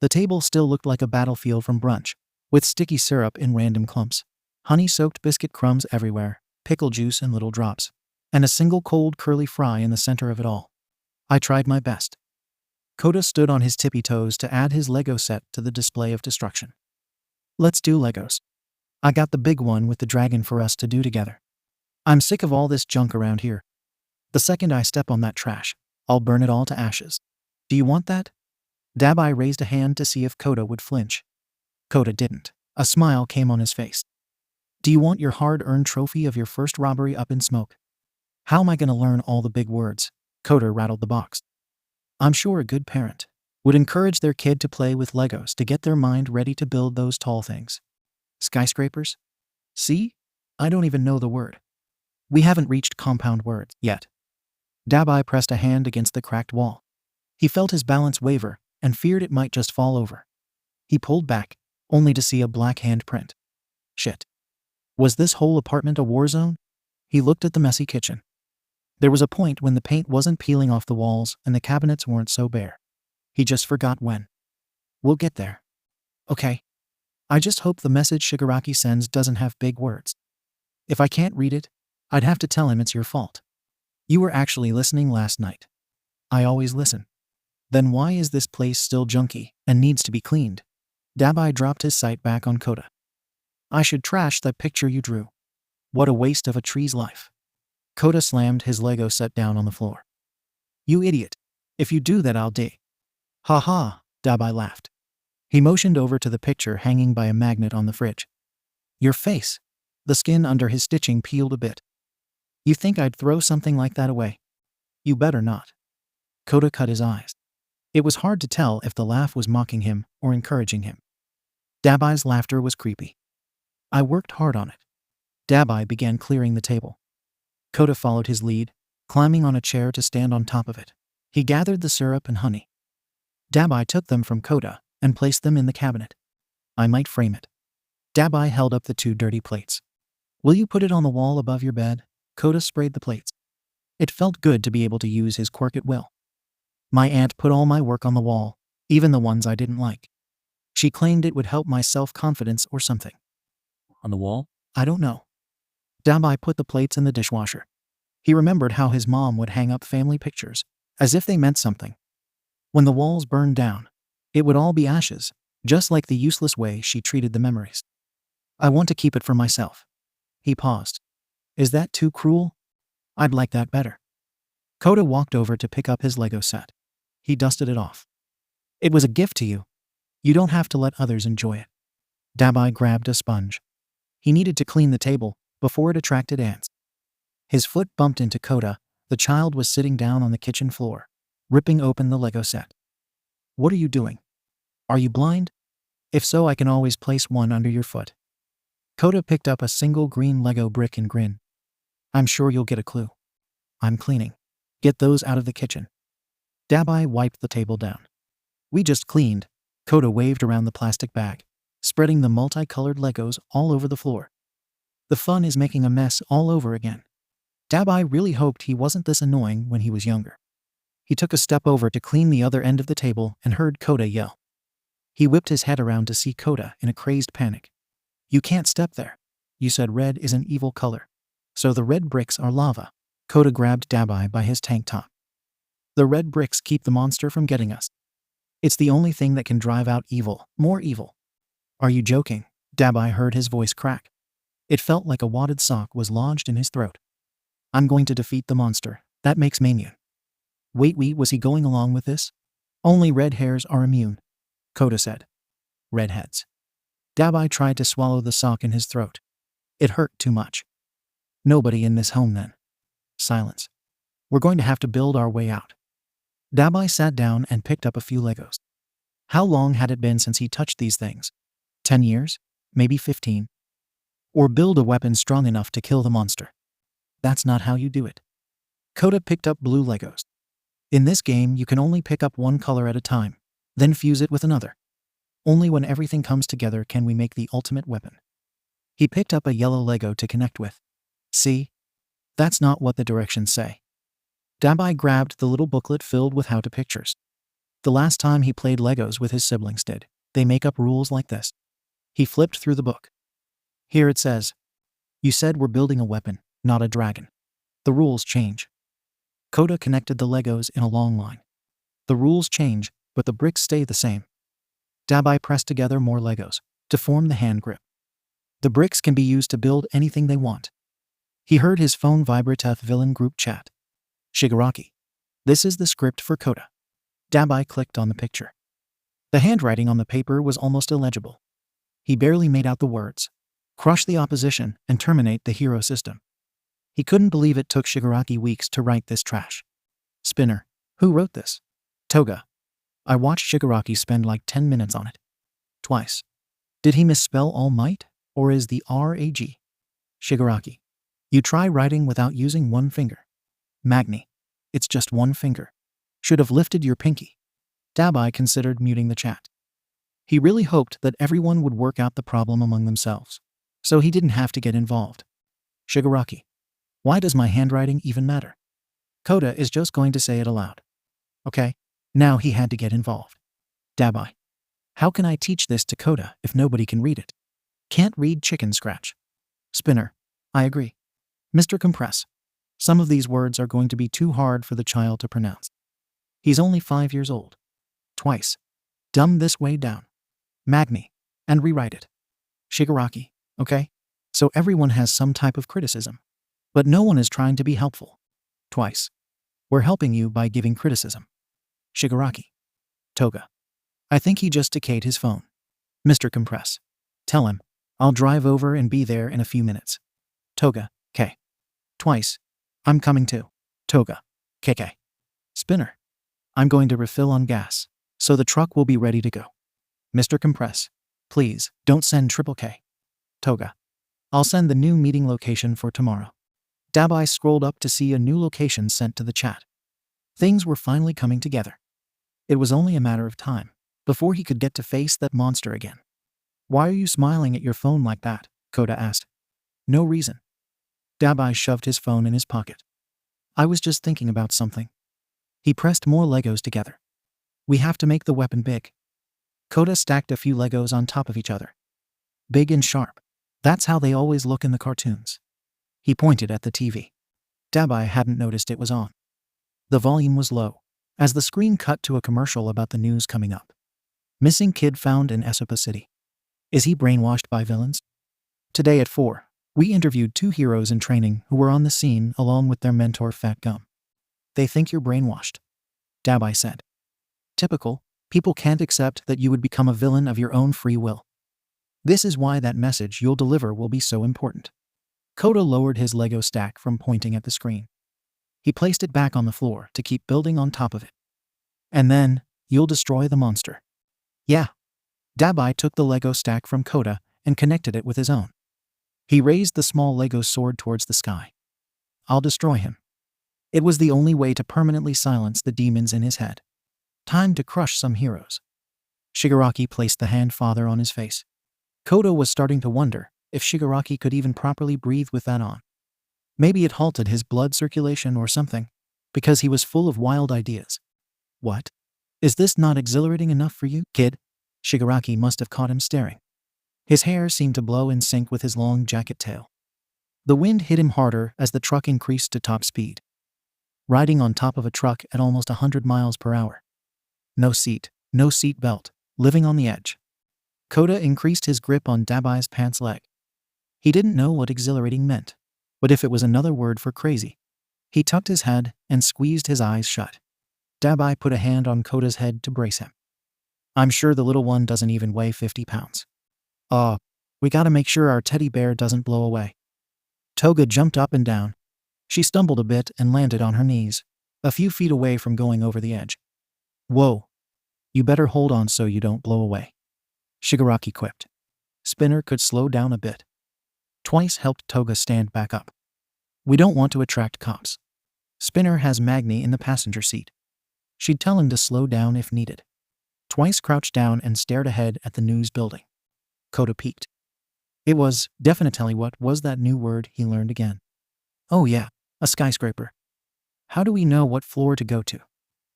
The table still looked like a battlefield from brunch, with sticky syrup in random clumps, honey-soaked biscuit crumbs everywhere, pickle juice in little drops, and a single cold curly fry in the center of it all. "I tried my best." Kota stood on his tippy toes to add his Lego set to the display of destruction. "Let's do Legos. I got the big one with the dragon for us to do together. I'm sick of all this junk around here. The second I step on that trash, I'll burn it all to ashes. Do you want that?" Dabai raised a hand to see if Kota would flinch. Kota didn't. A smile came on his face. "Do you want your hard-earned trophy of your first robbery up in smoke?" "How am I going to learn all the big words?" Kota rattled the box. "I'm sure a good parent would encourage their kid to play with Legos to get their mind ready to build those tall things. Skyscrapers? See? I don't even know the word. We haven't reached compound words yet." Dabai pressed a hand against the cracked wall. He felt his balance waver and feared it might just fall over. He pulled back, only to see a black handprint. Shit. Was this whole apartment a war zone? He looked at the messy kitchen. There was a point when the paint wasn't peeling off the walls and the cabinets weren't so bare. He just forgot when. "We'll get there. Okay. I just hope the message Shigaraki sends doesn't have big words. If I can't read it, I'd have to tell him it's your fault. You were actually listening last night." "I always listen." "Then why is this place still junky and needs to be cleaned?" Dabai dropped his sight back on Kota. "I should trash that picture you drew. What a waste of a tree's life." Kota slammed his Lego set down on the floor. "You idiot. If you do that, I'll die." "Ha ha," Dabai laughed. He motioned over to the picture hanging by a magnet on the fridge. "Your face." The skin under his stitching peeled a bit. "You think I'd throw something like that away?" "You better not." Kota cut his eyes. It was hard to tell if the laugh was mocking him or encouraging him. Dabai's laughter was creepy. "I worked hard on it." Dabai began clearing the table. Kota followed his lead, climbing on a chair to stand on top of it. He gathered the syrup and honey. Dabai took them from Kota and placed them in the cabinet. "I might frame it." Dabai held up the 2 dirty plates. "Will you put it on the wall above your bed?" Kota sprayed the plates. It felt good to be able to use his quirk at will. "My aunt put all my work on the wall, even the ones I didn't like. She claimed it would help my self-confidence or something." On the wall? "I don't know." Dabai put the plates in the dishwasher. He remembered how his mom would hang up family pictures, as if they meant something. When the walls burned down, it would all be ashes, just like the useless way she treated the memories. "I want to keep it for myself." He paused. "Is that too cruel?" "I'd like that better." Kota walked over to pick up his Lego set. He dusted it off. "It was a gift to you. You don't have to let others enjoy it." Dabai grabbed a sponge. He needed to clean the table before it attracted ants. His foot bumped into Kota. The child was sitting down on the kitchen floor, ripping open the Lego set. "What are you doing? Are you blind? If so, I can always place one under your foot." Kota picked up a single green Lego brick and grinned. "I'm sure you'll get a clue." "I'm cleaning. Get those out of the kitchen." Dabai wiped the table down. "We just cleaned." Kota waved around the plastic bag, spreading the multicolored Legos all over the floor. "The fun is making a mess all over again." Dabai really hoped he wasn't this annoying when he was younger. He took a step over to clean the other end of the table and heard Kota yell. He whipped his head around to see Kota in a crazed panic. "You can't step there. You said red is an evil color. So the red bricks are lava." Kota grabbed Dabai by his tank top. "The red bricks keep the monster from getting us. It's the only thing that can drive out evil, more evil." "Are you joking?" Dabai heard his voice crack. It felt like a wadded sock was lodged in his throat. "I'm going to defeat the monster. That makes me immune." Wait, was he going along with this? "Only red hairs are immune," Kota said. Redheads. Dabai tried to swallow the sock in his throat. It hurt too much. Nobody in this home then. Silence. We're going to have to build our way out. Dabai sat down and picked up a few Legos. How long had it been since he touched these things? 10 years? Maybe 15? Or build a weapon strong enough to kill the monster. That's not how you do it. Kota picked up blue Legos. In this game, you can only pick up one color at a time, then fuse it with another. Only when everything comes together can we make the ultimate weapon. He picked up a yellow Lego to connect with. See? That's not what the directions say. Dabai grabbed the little booklet filled with how-to pictures. The last time he played Legos with his siblings did they make up rules like this. He flipped through the book. Here it says, "You said we're building a weapon, not a dragon. The rules change." Kota connected the Legos in a long line. The rules change, but the bricks stay the same. Dabai pressed together more Legos to form the hand grip. The bricks can be used to build anything they want. He heard his phone vibrate at villain group chat. Shigaraki. This is the script for Kota. Dabai clicked on the picture. The handwriting on the paper was almost illegible. He barely made out the words. Crush the opposition and terminate the hero system. He couldn't believe it took Shigaraki weeks to write this trash. Spinner. Who wrote this? Toga. I watched Shigaraki spend like 10 minutes on it. Twice. Did he misspell All Might? Or is the R-A-G? Shigaraki. You try writing without using one finger. Magni. It's just one finger. Should have lifted your pinky. Dabai considered muting the chat. He really hoped that everyone would work out the problem among themselves, so he didn't have to get involved. Shigaraki. Why does my handwriting even matter? Kota is just going to say it aloud. Okay, now he had to get involved. Dabai. How can I teach this to Kota if nobody can read it? Can't read chicken scratch. Spinner. I agree. Mr. Compress. Some of these words are going to be too hard for the child to pronounce. He's only 5 years old. Twice. Dumb this way down. Magni. And rewrite it. Shigaraki. Okay? So everyone has some type of criticism. But no one is trying to be helpful. Twice. We're helping you by giving criticism. Shigaraki. Toga. I think he just decayed his phone. Mr. Compress. Tell him. I'll drive over and be there in a few minutes. Toga. K. Twice. I'm coming too. Toga. KK. Spinner. I'm going to refill on gas, so the truck will be ready to go. Mr. Compress. Please, don't send Triple K. Toga. I'll send the new meeting location for tomorrow. Dabai scrolled up to see a new location sent to the chat. Things were finally coming together. It was only a matter of time before he could get to face that monster again. Why are you smiling at your phone like that? Kota asked. No reason. Dabai shoved his phone in his pocket. I was just thinking about something. He pressed more Legos together. We have to make the weapon big. Kota stacked a few Legos on top of each other. Big and sharp. That's how they always look in the cartoons. He pointed at the TV. Dabai hadn't noticed it was on. The volume was low, as the screen cut to a commercial about the news coming up. Missing kid found in Esopa City. Is he brainwashed by villains? Today at 4, we interviewed 2 heroes in training who were on the scene along with their mentor Fat Gum. They think you're brainwashed. Dabai said. Typical, people can't accept that you would become a villain of your own free will. This is why that message you'll deliver will be so important. Kota lowered his Lego stack from pointing at the screen. He placed it back on the floor to keep building on top of it. And then, you'll destroy the monster. Yeah. Dabai took the Lego stack from Kota and connected it with his own. He raised the small Lego sword towards the sky. I'll destroy him. It was the only way to permanently silence the demons in his head. Time to crush some heroes. Shigaraki placed the hand father on his face. Kota was starting to wonder if Shigaraki could even properly breathe with that on. Maybe it halted his blood circulation or something, because he was full of wild ideas. What? Is this not exhilarating enough for you, kid? Shigaraki must have caught him staring. His hair seemed to blow in sync with his long jacket tail. The wind hit him harder as the truck increased to top speed. Riding on top of a truck at almost 100 miles per hour. No seat, no seat belt, living on the edge. Kota increased his grip on Dabai's pants leg. He didn't know what exhilarating meant, but if it was another word for crazy. He tucked his head and squeezed his eyes shut. Dabai put a hand on Kota's head to brace him. I'm sure the little one doesn't even weigh 50 pounds. We gotta make sure our teddy bear doesn't blow away. Toga jumped up and down. She stumbled a bit and landed on her knees, a few feet away from going over the edge. Whoa. You better hold on so you don't blow away, Shigaraki quipped. Spinner could slow down a bit. Twice helped Toga stand back up. We don't want to attract cops. Spinner has Magni in the passenger seat. She'd tell him to slow down if needed. Twice crouched down and stared ahead at the news building. Kota peeked. It was definitely what was that new word he learned again. Oh yeah, a skyscraper. How do we know what floor to go to?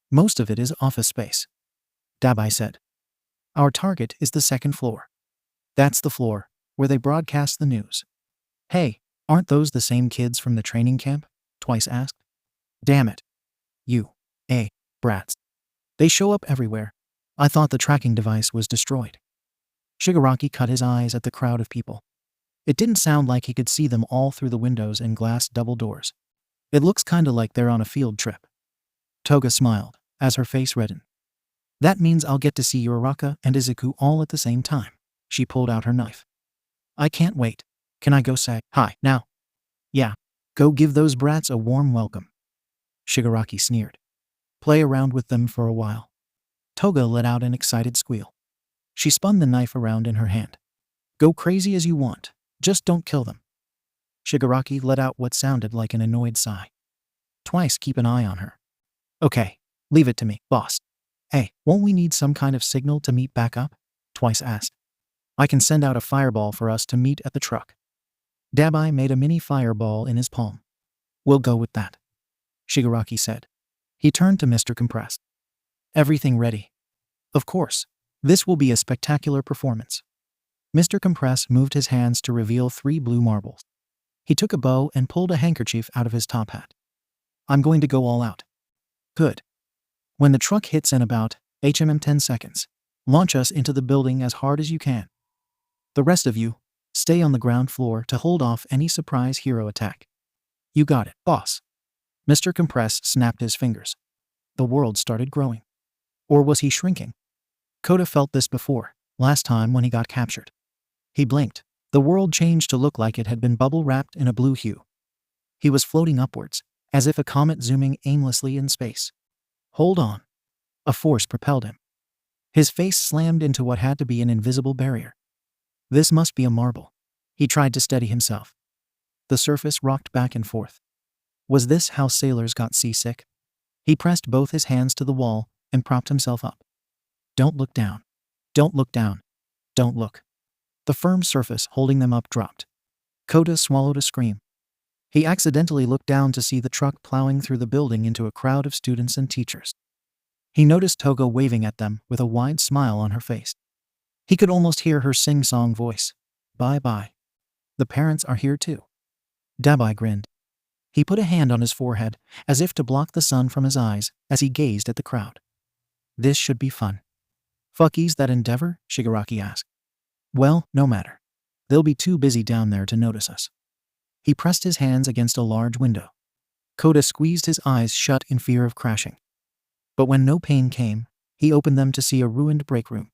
Most of it is office space, Dabai said. Our target is the second floor. That's the floor where they broadcast the news. Hey, aren't those the same kids from the training camp? Twice asked. Damn it. Brats. They show up everywhere. I thought the tracking device was destroyed. Shigaraki cut his eyes at the crowd of people. It didn't sound like he could see them all through the windows and glass double doors. It looks kinda like they're on a field trip. Toga smiled, as her face reddened. That means I'll get to see Uraraka and Izuku all at the same time. She pulled out her knife. I can't wait. Can I go say hi now? Yeah. Go give those brats a warm welcome. Shigaraki sneered. Play around with them for a while. Toga let out an excited squeal. She spun the knife around in her hand. Go crazy as you want. Just don't kill them. Shigaraki let out what sounded like an annoyed sigh. Twice keep an eye on her. Okay, leave it to me, boss. Hey, won't we need some kind of signal to meet back up? Twice asked. I can send out a fireball for us to meet at the truck. Dabai made a mini fireball in his palm. We'll go with that, Shigaraki said. He turned to Mr. Compress. Everything ready? Of course. This will be a spectacular performance. Mr. Compress moved his hands to reveal 3 blue marbles. He took a bow and pulled a handkerchief out of his top hat. I'm going to go all out. Good. When the truck hits in about 10 seconds, launch us into the building as hard as you can. The rest of you, stay on the ground floor to hold off any surprise hero attack. You got it, boss. Mr. Compress snapped his fingers. The world started growing. Or was he shrinking? Kota felt this before, last time when he got captured. He blinked. The world changed to look like it had been bubble-wrapped in a blue hue. He was floating upwards, as if a comet zooming aimlessly in space. Hold on. A force propelled him. His face slammed into what had to be an invisible barrier. This must be a marble. He tried to steady himself. The surface rocked back and forth. Was this how sailors got seasick? He pressed both his hands to the wall and propped himself up. Don't look down. Don't look down. Don't look. The firm surface holding them up dropped. Kota swallowed a scream. He accidentally looked down to see the truck plowing through the building into a crowd of students and teachers. He noticed Toga waving at them with a wide smile on her face. He could almost hear her sing-song voice. Bye-bye. The parents are here too. Dabai grinned. He put a hand on his forehead, as if to block the sun from his eyes, as he gazed at the crowd. This should be fun. Fuckies that endeavor? Shigaraki asked. Well, no matter. They'll be too busy down there to notice us. He pressed his hands against a large window. Kota squeezed his eyes shut in fear of crashing. But when no pain came, he opened them to see a ruined break room.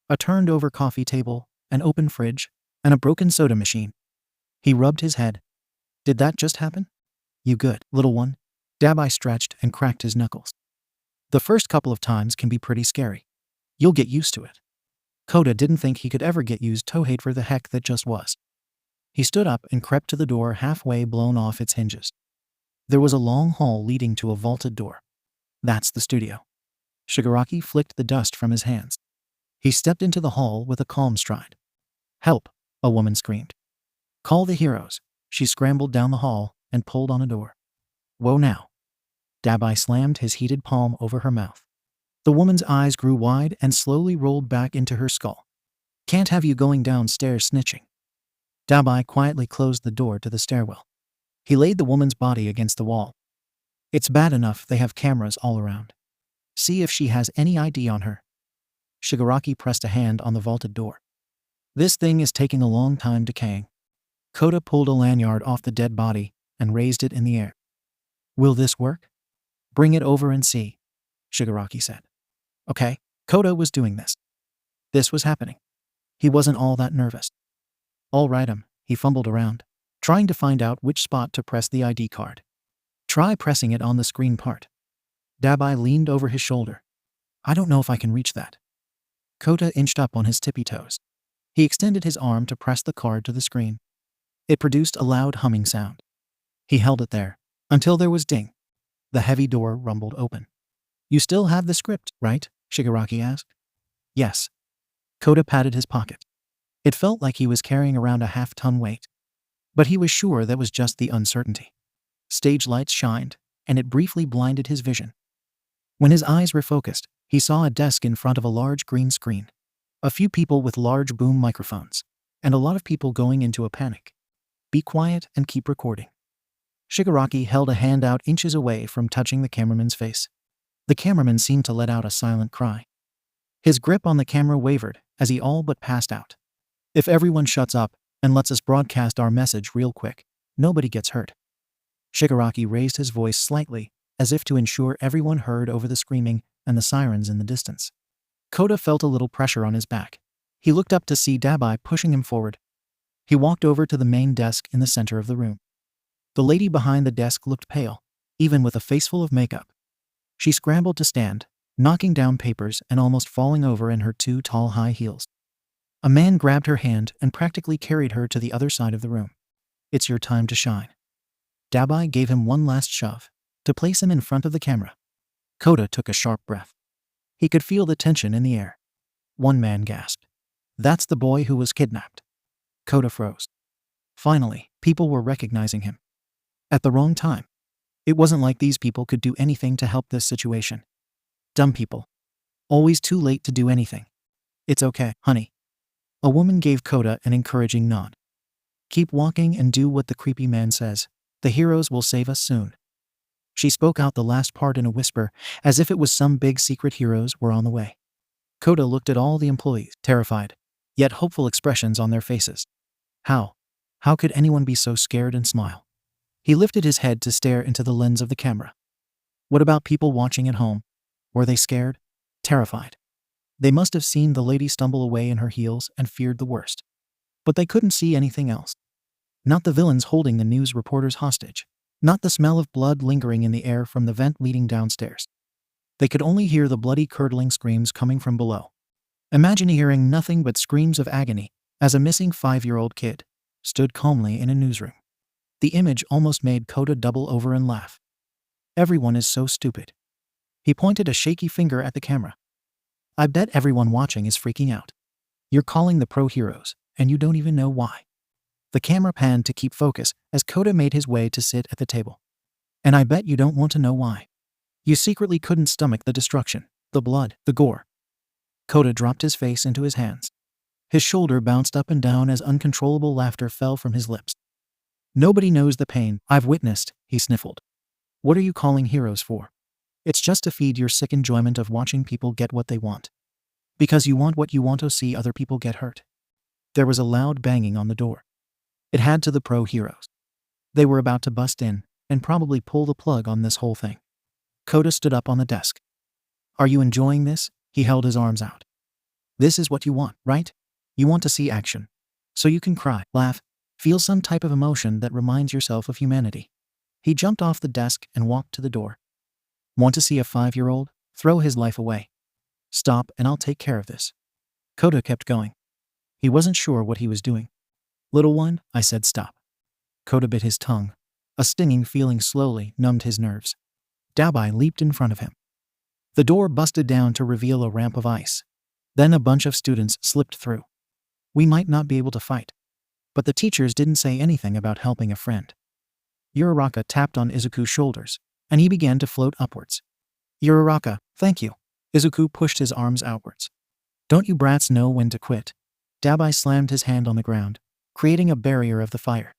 A turned-over coffee table, an open fridge, and a broken soda machine. He rubbed his head. Did that just happen? You good, little one? Dabai stretched and cracked his knuckles. The first couple of times can be pretty scary. You'll get used to it. Kota didn't think he could ever get used to hate for the heck that just was. He stood up and crept to the door halfway blown off its hinges. There was a long hall leading to a vaulted door. That's the studio. Shigaraki flicked the dust from his hands. He stepped into the hall with a calm stride. Help, a woman screamed. Call the heroes. She scrambled down the hall and pulled on a door. Whoa now. Dabai slammed his heated palm over her mouth. The woman's eyes grew wide and slowly rolled back into her skull. Can't have you going downstairs snitching. Dabai quietly closed the door to the stairwell. He laid the woman's body against the wall. It's bad enough they have cameras all around. See if she has any ID on her. Shigaraki pressed a hand on the vaulted door. This thing is taking a long time decaying. Kota pulled a lanyard off the dead body and raised it in the air. Will this work? Bring it over and see, Shigaraki said. Okay, Kota was doing this. This was happening. He wasn't all that nervous. All right, he fumbled around, trying to find out which spot to press the ID card. Try pressing it on the screen part. Dabai leaned over his shoulder. I don't know if I can reach that. Kota inched up on his tippy toes. He extended his arm to press the card to the screen. It produced a loud humming sound. He held it there until there was ding. The heavy door rumbled open. You still have the script, right? Shigaraki asked. Yes. Kota patted his pocket. It felt like he was carrying around a half-ton weight. But he was sure that was just the uncertainty. Stage lights shined, and it briefly blinded his vision. When his eyes refocused, he saw a desk in front of a large green screen, a few people with large boom microphones, and a lot of people going into a panic. Be quiet and keep recording. Shigaraki held a hand out inches away from touching the cameraman's face. The cameraman seemed to let out a silent cry. His grip on the camera wavered as he all but passed out. If everyone shuts up and lets us broadcast our message real quick, nobody gets hurt. Shigaraki raised his voice slightly, as if to ensure everyone heard over the screaming and the sirens in the distance. Kota felt a little pressure on his back. He looked up to see Dabai pushing him forward. He walked over to the main desk in the center of the room. The lady behind the desk looked pale, even with a face full of makeup. She scrambled to stand, knocking down papers and almost falling over in her two tall high heels. A man grabbed her hand and practically carried her to the other side of the room. It's your time to shine. Dabai gave him one last shove, to place him in front of the camera. Kota took a sharp breath. He could feel the tension in the air. One man gasped. That's the boy who was kidnapped. Kota froze. Finally, people were recognizing him. At the wrong time. It wasn't like these people could do anything to help this situation. Dumb people. Always too late to do anything. It's okay, honey. A woman gave Kota an encouraging nod. Keep walking and do what the creepy man says. The heroes will save us soon. She spoke out the last part in a whisper, as if it was some big secret heroes were on the way. Kota looked at all the employees, terrified, yet hopeful expressions on their faces. How could anyone be so scared and smile? He lifted his head to stare into the lens of the camera. What about people watching at home? Were they scared? Terrified? They must have seen the lady stumble away in her heels and feared the worst. But they couldn't see anything else. Not the villains holding the news reporters hostage. Not the smell of blood lingering in the air from the vent leading downstairs. They could only hear the bloody curdling screams coming from below. Imagine hearing nothing but screams of agony as a missing 5-year-old kid stood calmly in a newsroom. The image almost made Kota double over and laugh. Everyone is so stupid. He pointed a shaky finger at the camera. I bet everyone watching is freaking out. You're calling the pro heroes, and you don't even know why. The camera panned to keep focus as Kota made his way to sit at the table. And I bet you don't want to know why. You secretly couldn't stomach the destruction, the blood, the gore. Kota dropped his face into his hands. His shoulder bounced up and down as uncontrollable laughter fell from his lips. Nobody knows the pain I've witnessed, he sniffled. What are you calling heroes for? It's just to feed your sick enjoyment of watching people get what they want. Because you want what you want to see other people get hurt. There was a loud banging on the door. It had to the pro heroes. They were about to bust in and probably pull the plug on this whole thing. Kota stood up on the desk. Are you enjoying this? He held his arms out. This is what you want, right? You want to see action. So you can cry, laugh, feel some type of emotion that reminds yourself of humanity. He jumped off the desk and walked to the door. Want to see a 5-year-old? Throw his life away. Stop and I'll take care of this. Kota kept going. He wasn't sure what he was doing. Little one, I said stop. Kota bit his tongue. A stinging feeling slowly numbed his nerves. Dabai leaped in front of him. The door busted down to reveal a ramp of ice. Then a bunch of students slipped through. We might not be able to fight. But the teachers didn't say anything about helping a friend. Uraraka tapped on Izuku's shoulders, and he began to float upwards. Uraraka, thank you. Izuku pushed his arms outwards. Don't you brats know when to quit? Dabai slammed his hand on the ground, creating a barrier of the fire.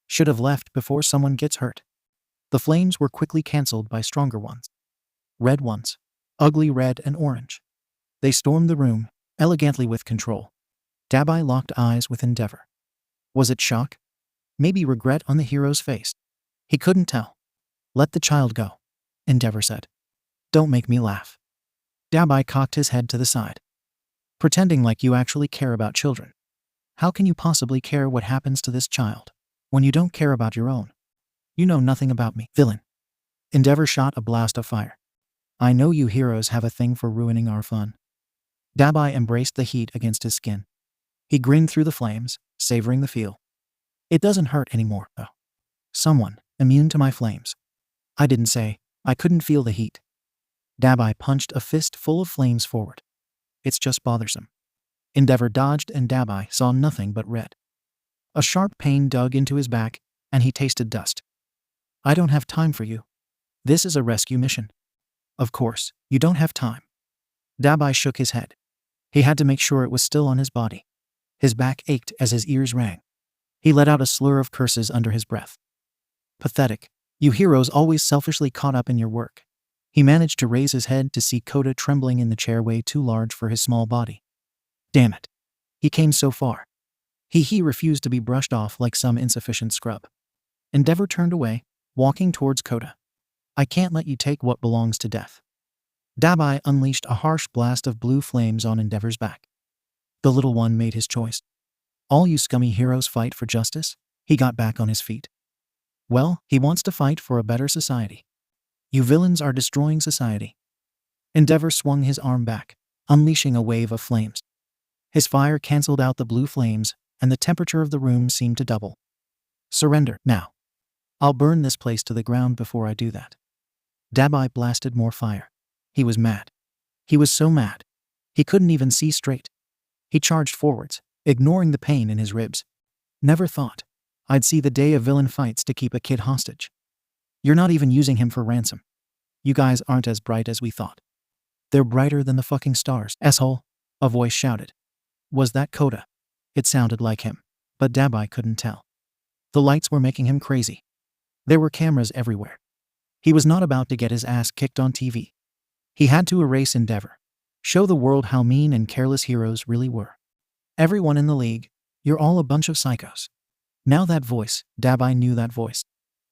Should have left before someone gets hurt. The flames were quickly cancelled by stronger ones. Red ones. Ugly red and orange. They stormed the room, elegantly with control. Dabai locked eyes with endeavor. Was it shock? Maybe regret on the hero's face. He couldn't tell. Let the child go, Endeavor said. Don't make me laugh. Dabai cocked his head to the side. Pretending like you actually care about children. How can you possibly care what happens to this child when you don't care about your own? You know nothing about me, villain. Endeavor shot a blast of fire. I know you heroes have a thing for ruining our fun. Dabai embraced the heat against his skin. He grinned through the flames, savoring the feel. It doesn't hurt anymore, though. Someone, immune to my flames. I didn't say, I couldn't feel the heat. Dabai punched a fist full of flames forward. It's just bothersome. Endeavor dodged and Dabai saw nothing but red. A sharp pain dug into his back, and he tasted dust. I don't have time for you. This is a rescue mission. Of course, you don't have time. Dabai shook his head. He had to make sure it was still on his body. His back ached as his ears rang. He let out a slur of curses under his breath. Pathetic. You heroes always selfishly caught up in your work. He managed to raise his head to see Kota trembling in the chair way too large for his small body. Damn it. He came so far. He refused to be brushed off like some insufficient scrub. Endeavor turned away, walking towards Kota. I can't let you take what belongs to death. Dabai unleashed a harsh blast of blue flames on Endeavor's back. The little one made his choice. All you scummy heroes fight for justice? He got back on his feet. Well, he wants to fight for a better society. You villains are destroying society. Endeavor swung his arm back, unleashing a wave of flames. His fire canceled out the blue flames, and the temperature of the room seemed to double. Surrender, now. I'll burn this place to the ground before I do that. Dabai blasted more fire. He was mad. He was so mad. He couldn't even see straight. He charged forwards, ignoring the pain in his ribs. Never thought I'd see the day a villain fights to keep a kid hostage. You're not even using him for ransom. You guys aren't as bright as we thought. They're brighter than the fucking stars, asshole, a voice shouted. Was that Kota? It sounded like him, but Dabai couldn't tell. The lights were making him crazy. There were cameras everywhere. He was not about to get his ass kicked on TV. He had to erase Endeavor. Show the world how mean and careless heroes really were. Everyone in the league, you're all a bunch of psychos. Now that voice, Dabai knew that voice.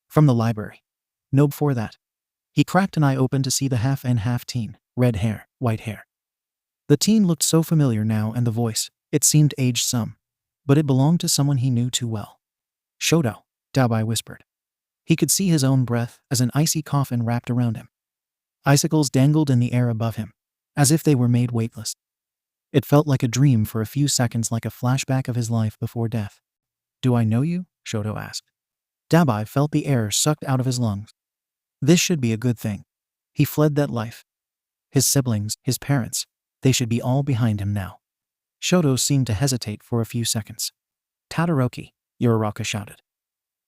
From the library. No, before that. He cracked an eye open to see the half and half teen, red hair, white hair. The teen looked so familiar now, and the voice, it seemed aged some, but it belonged to someone he knew too well. Shoto, Dabai whispered. He could see his own breath as an icy coffin wrapped around him. Icicles dangled in the air above him, as if they were made weightless. It felt like a dream for a few seconds, like a flashback of his life before death. Do I know you? Shoto asked. Dabai felt the air sucked out of his lungs. This should be a good thing. He fled that life. His siblings, his parents, they should be all behind him now. Shoto seemed to hesitate for a few seconds. Todoroki, Uraraka shouted.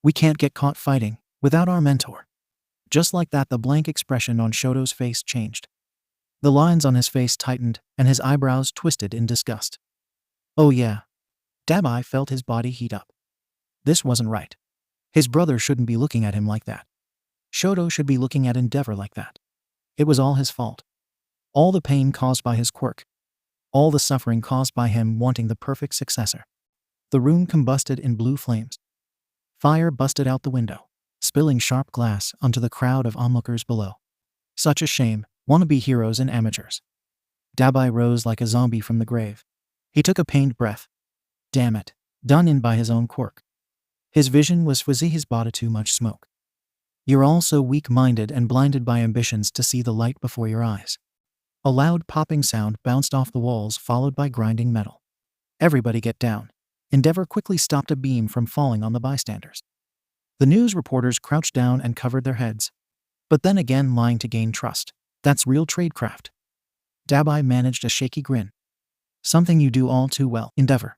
We can't get caught fighting without our mentor. Just like that, the blank expression on Shoto's face changed. The lines on his face tightened, and his eyebrows twisted in disgust. Oh yeah. Dabai felt his body heat up. This wasn't right. His brother shouldn't be looking at him like that. Shoto should be looking at Endeavor like that. It was all his fault. All the pain caused by his quirk. All the suffering caused by him wanting the perfect successor. The room combusted in blue flames. Fire busted out the window, spilling sharp glass onto the crowd of onlookers below. Such a shame, wannabe heroes and amateurs. Dabai rose like a zombie from the grave. He took a pained breath. Damn it, done in by his own quirk. His vision was fuzzy, his body too much smoke. You're all so weak-minded and blinded by ambitions to see the light before your eyes. A loud popping sound bounced off the walls, followed by grinding metal. Everybody get down. Endeavor quickly stopped a beam from falling on the bystanders. The news reporters crouched down and covered their heads. But then again, lying to gain trust. That's real tradecraft. Dabai managed a shaky grin. Something you do all too well, Endeavor.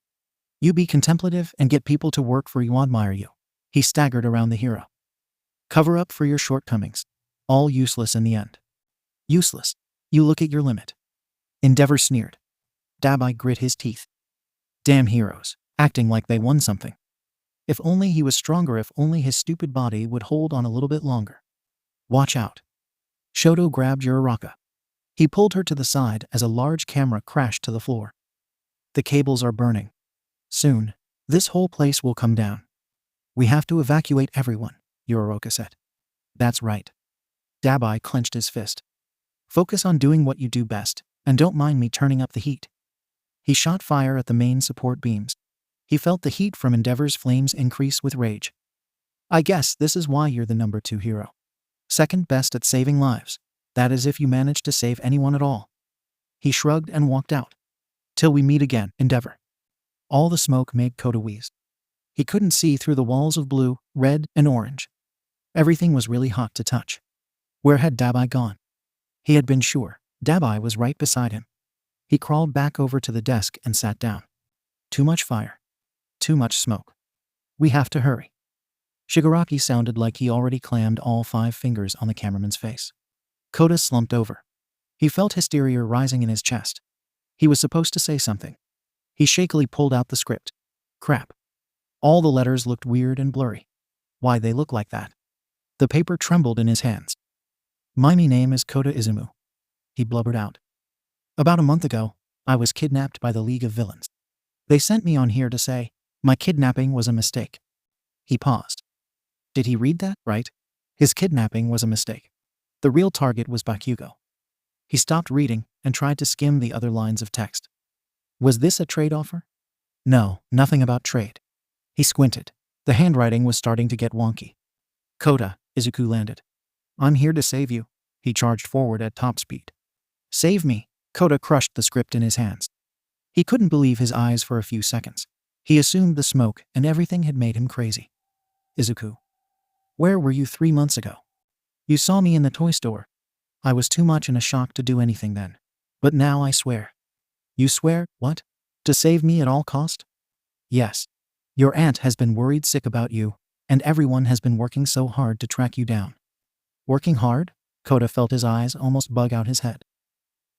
You be contemplative and get people to work for you, admire you. He staggered around the hero. Cover up for your shortcomings. All useless in the end. Useless. You look at your limit. Endeavor sneered. Dabai grit his teeth. Damn heroes, acting like they won something. If only he was stronger, if only his stupid body would hold on a little bit longer. Watch out. Shoto grabbed Uraraka. He pulled her to the side as a large camera crashed to the floor. The cables are burning. Soon, this whole place will come down. We have to evacuate everyone, Uraraka said. That's right. Dabai clenched his fist. Focus on doing what you do best, And don't mind me turning up the heat. He shot fire at the main support beams. He felt the heat from Endeavor's flames increase with rage. I guess this is why you're the number 2 hero. Second best at saving lives. That is if you manage to save anyone at all. He shrugged and walked out. Till we meet again, Endeavor. All the smoke made Kota wheeze. He couldn't see through the walls of blue, red, and orange. Everything was really hot to touch. Where had Dabai gone? He had been sure. Dabai was right beside him. He crawled back over to the desk and sat down. Too much fire. Too much smoke. We have to hurry. Shigaraki sounded like he already clammed all 5 fingers on the cameraman's face. Kota slumped over. He felt hysteria rising in his chest. He was supposed to say something. He shakily pulled out the script. Crap. All the letters looked weird and blurry. Why'd they look like that? The paper trembled in his hands. My name is Kota Izumi. He blubbered out. About a month ago, I was kidnapped by the League of Villains. They sent me on here to say my kidnapping was a mistake. He paused. Did he read that right? His kidnapping was a mistake. The real target was Bakugo. He stopped reading and tried to skim the other lines of text. Was this a trade offer? No, nothing about trade. He squinted. The handwriting was starting to get wonky. Kota, Izuku landed. I'm here to save you. He charged forward at top speed. Save me. Kota crushed the script in his hands. He couldn't believe his eyes for a few seconds. He assumed the smoke and everything had made him crazy. Izuku. Where were you 3 months ago? You saw me in the toy store. I was too much in a shock to do anything then. But now I swear. You swear, what? To save me at all cost? Yes. Your aunt has been worried sick about you, and everyone has been working so hard to track you down. Working hard? Kota felt his eyes almost bug out his head.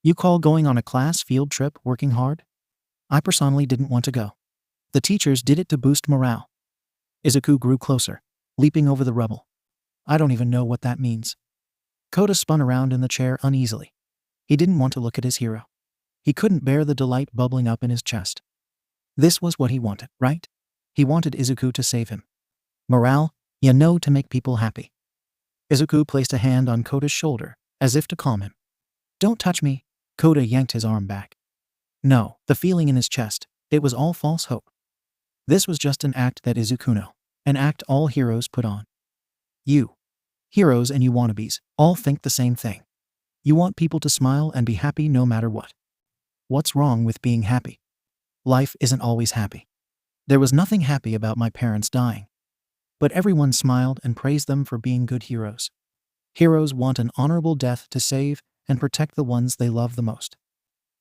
You call going on a class field trip working hard? I personally didn't want to go. The teachers did it to boost morale. Izuku grew closer, leaping over the rubble. I don't even know what that means. Kota spun around in the chair uneasily. He didn't want to look at his hero. He couldn't bear the delight bubbling up in his chest. This was what he wanted, right? He wanted Izuku to save him. Morale, you know, to make people happy. Izuku placed a hand on Kota's shoulder, as if to calm him. Don't touch me. Kota yanked his arm back. No, the feeling in his chest, it was all false hope. This was just an act that Izuku knew, an act all heroes put on. You, heroes and you wannabes, all think the same thing. You want people to smile and be happy no matter what. What's wrong with being happy? Life isn't always happy. There was nothing happy about my parents dying. But everyone smiled and praised them for being good heroes. Heroes want an honorable death to save and protect the ones they love the most.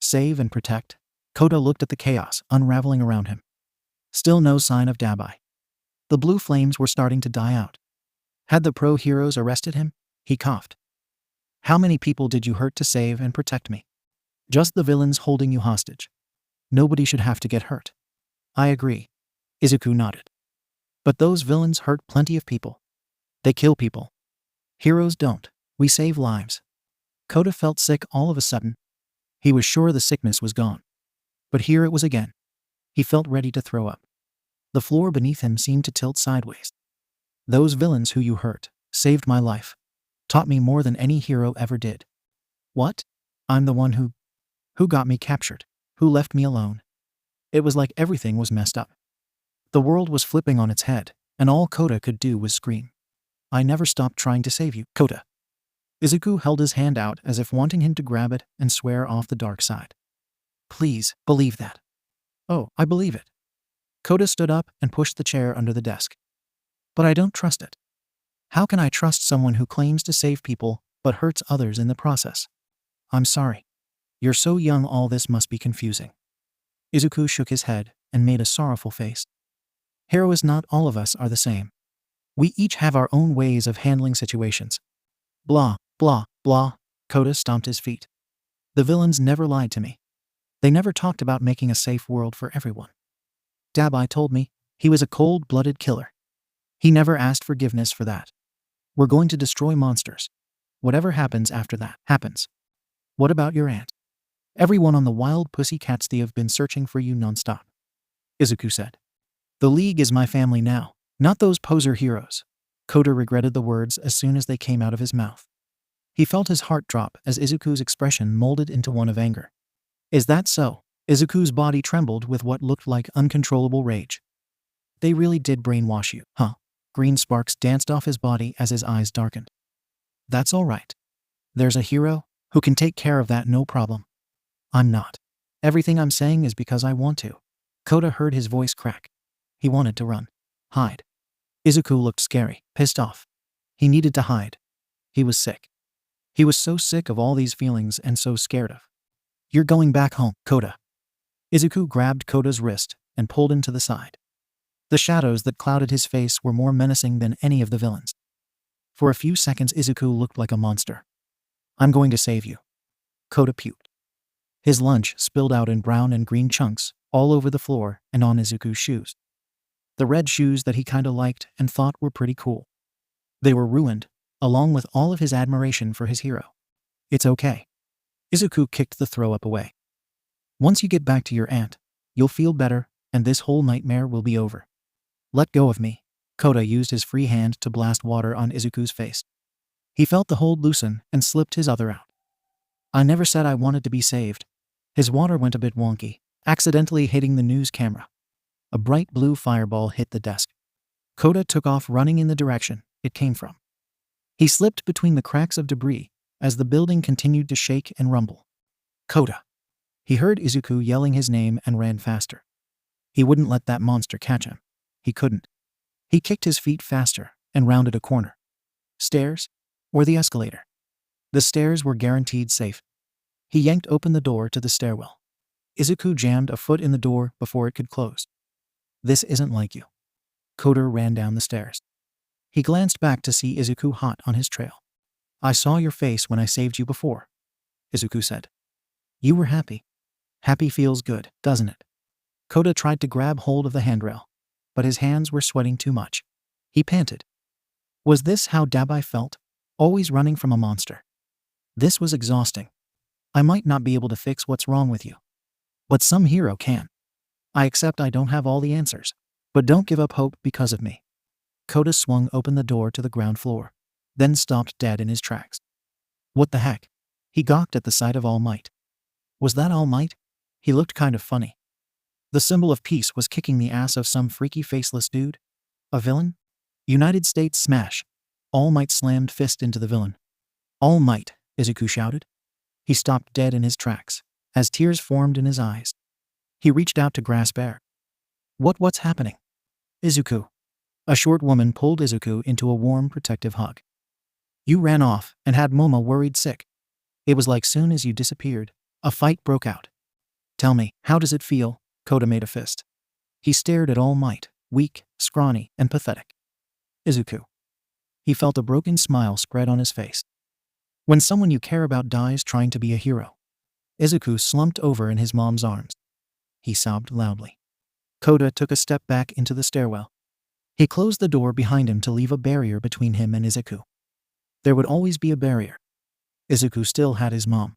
Save and protect? Kota looked at the chaos unraveling around him. Still no sign of Dabai. The blue flames were starting to die out. Had the pro-heroes arrested him? He coughed. How many people did you hurt to save and protect me? Just the villains holding you hostage. Nobody should have to get hurt. I agree. Izuku nodded. But those villains hurt plenty of people. They kill people. Heroes don't. We save lives. Kota felt sick all of a sudden. He was sure the sickness was gone. But here it was again. He felt ready to throw up. The floor beneath him seemed to tilt sideways. Those villains who you hurt saved my life. Taught me more than any hero ever did. What? I'm the one who got me captured, who left me alone. It was like everything was messed up. The world was flipping on its head, and all Kota could do was scream. I never stopped trying to save you, Kota. Izuku held his hand out as if wanting him to grab it and swear off the dark side. Please, believe that. Oh, I believe it. Kota stood up and pushed the chair under the desk. But I don't trust it. How can I trust someone who claims to save people but hurts others in the process? I'm sorry. You're so young, all this must be confusing. Izuku shook his head and made a sorrowful face. Heroes, not all of us are the same. We each have our own ways of handling situations. Blah, blah, blah. Kota stomped his feet. The villains never lied to me. They never talked about making a safe world for everyone. Dabai told me he was a cold-blooded killer. He never asked forgiveness for that. We're going to destroy monsters. Whatever happens after that happens. What about your aunt? Everyone on the Wild Pussycats have been searching for you nonstop. Izuku said. The League is my family now, not those poser heroes. Kota regretted the words as soon as they came out of his mouth. He felt his heart drop as Izuku's expression molded into one of anger. Is that so? Izuku's body trembled with what looked like uncontrollable rage. They really did brainwash you, huh? Green sparks danced off his body as his eyes darkened. That's all right. There's a hero who can take care of that, no problem. I'm not. Everything I'm saying is because I want to. Kota heard his voice crack. He wanted to run. Hide. Izuku looked scary, pissed off. He needed to hide. He was sick. He was so sick of all these feelings and so scared of. You're going back home, Kota. Izuku grabbed Kota's wrist and pulled him to the side. The shadows that clouded his face were more menacing than any of the villains. For a few seconds, Izuku looked like a monster. I'm going to save you. Kota puked. His lunch spilled out in brown and green chunks all over the floor and on Izuku's shoes. The red shoes that he kinda liked and thought were pretty cool. They were ruined, along with all of his admiration for his hero. It's okay. Izuku kicked the throw-up away. Once you get back to your aunt, you'll feel better and this whole nightmare will be over. Let go of me. Kota used his free hand to blast water on Izuku's face. He felt the hold loosen and slipped his other out. I never said I wanted to be saved. His water went a bit wonky, accidentally hitting the news camera. A bright blue fireball hit the desk. Kota took off running in the direction it came from. He slipped between the cracks of debris as the building continued to shake and rumble. Kota. He heard Izuku yelling his name and ran faster. He wouldn't let that monster catch him. He couldn't. He kicked his feet faster and rounded a corner. Stairs? Or the escalator? The stairs were guaranteed safe. He yanked open the door to the stairwell. Izuku jammed a foot in the door before it could close. This isn't like you. Kota ran down the stairs. He glanced back to see Izuku hot on his trail. I saw your face when I saved you before, Izuku said. You were happy. Happy feels good, doesn't it? Kota tried to grab hold of the handrail, but his hands were sweating too much. He panted. Was this how Dabai felt? Always running from a monster. This was exhausting. I might not be able to fix what's wrong with you, but some hero can. I accept I don't have all the answers, but don't give up hope because of me. Kota swung open the door to the ground floor, then stopped dead in his tracks. What the heck? He gawked at the sight of All Might. Was that All Might? He looked kind of funny. The symbol of peace was kicking the ass of some freaky faceless dude? A villain? United States smash. All Might slammed fist into the villain. All Might, Izuku shouted. He stopped dead in his tracks, as tears formed in his eyes. He reached out to grasp air. What's happening? Izuku. A short woman pulled Izuku into a warm, protective hug. You ran off and had Momo worried sick. It was like soon as you disappeared, a fight broke out. Tell me, how does it feel? Kota made a fist. He stared at All Might, weak, scrawny, and pathetic. Izuku. He felt a broken smile spread on his face. When someone you care about dies trying to be a hero. Izuku slumped over in his mom's arms. He sobbed loudly. Kota took a step back into the stairwell. He closed the door behind him to leave a barrier between him and Izuku. There would always be a barrier. Izuku still had his mom.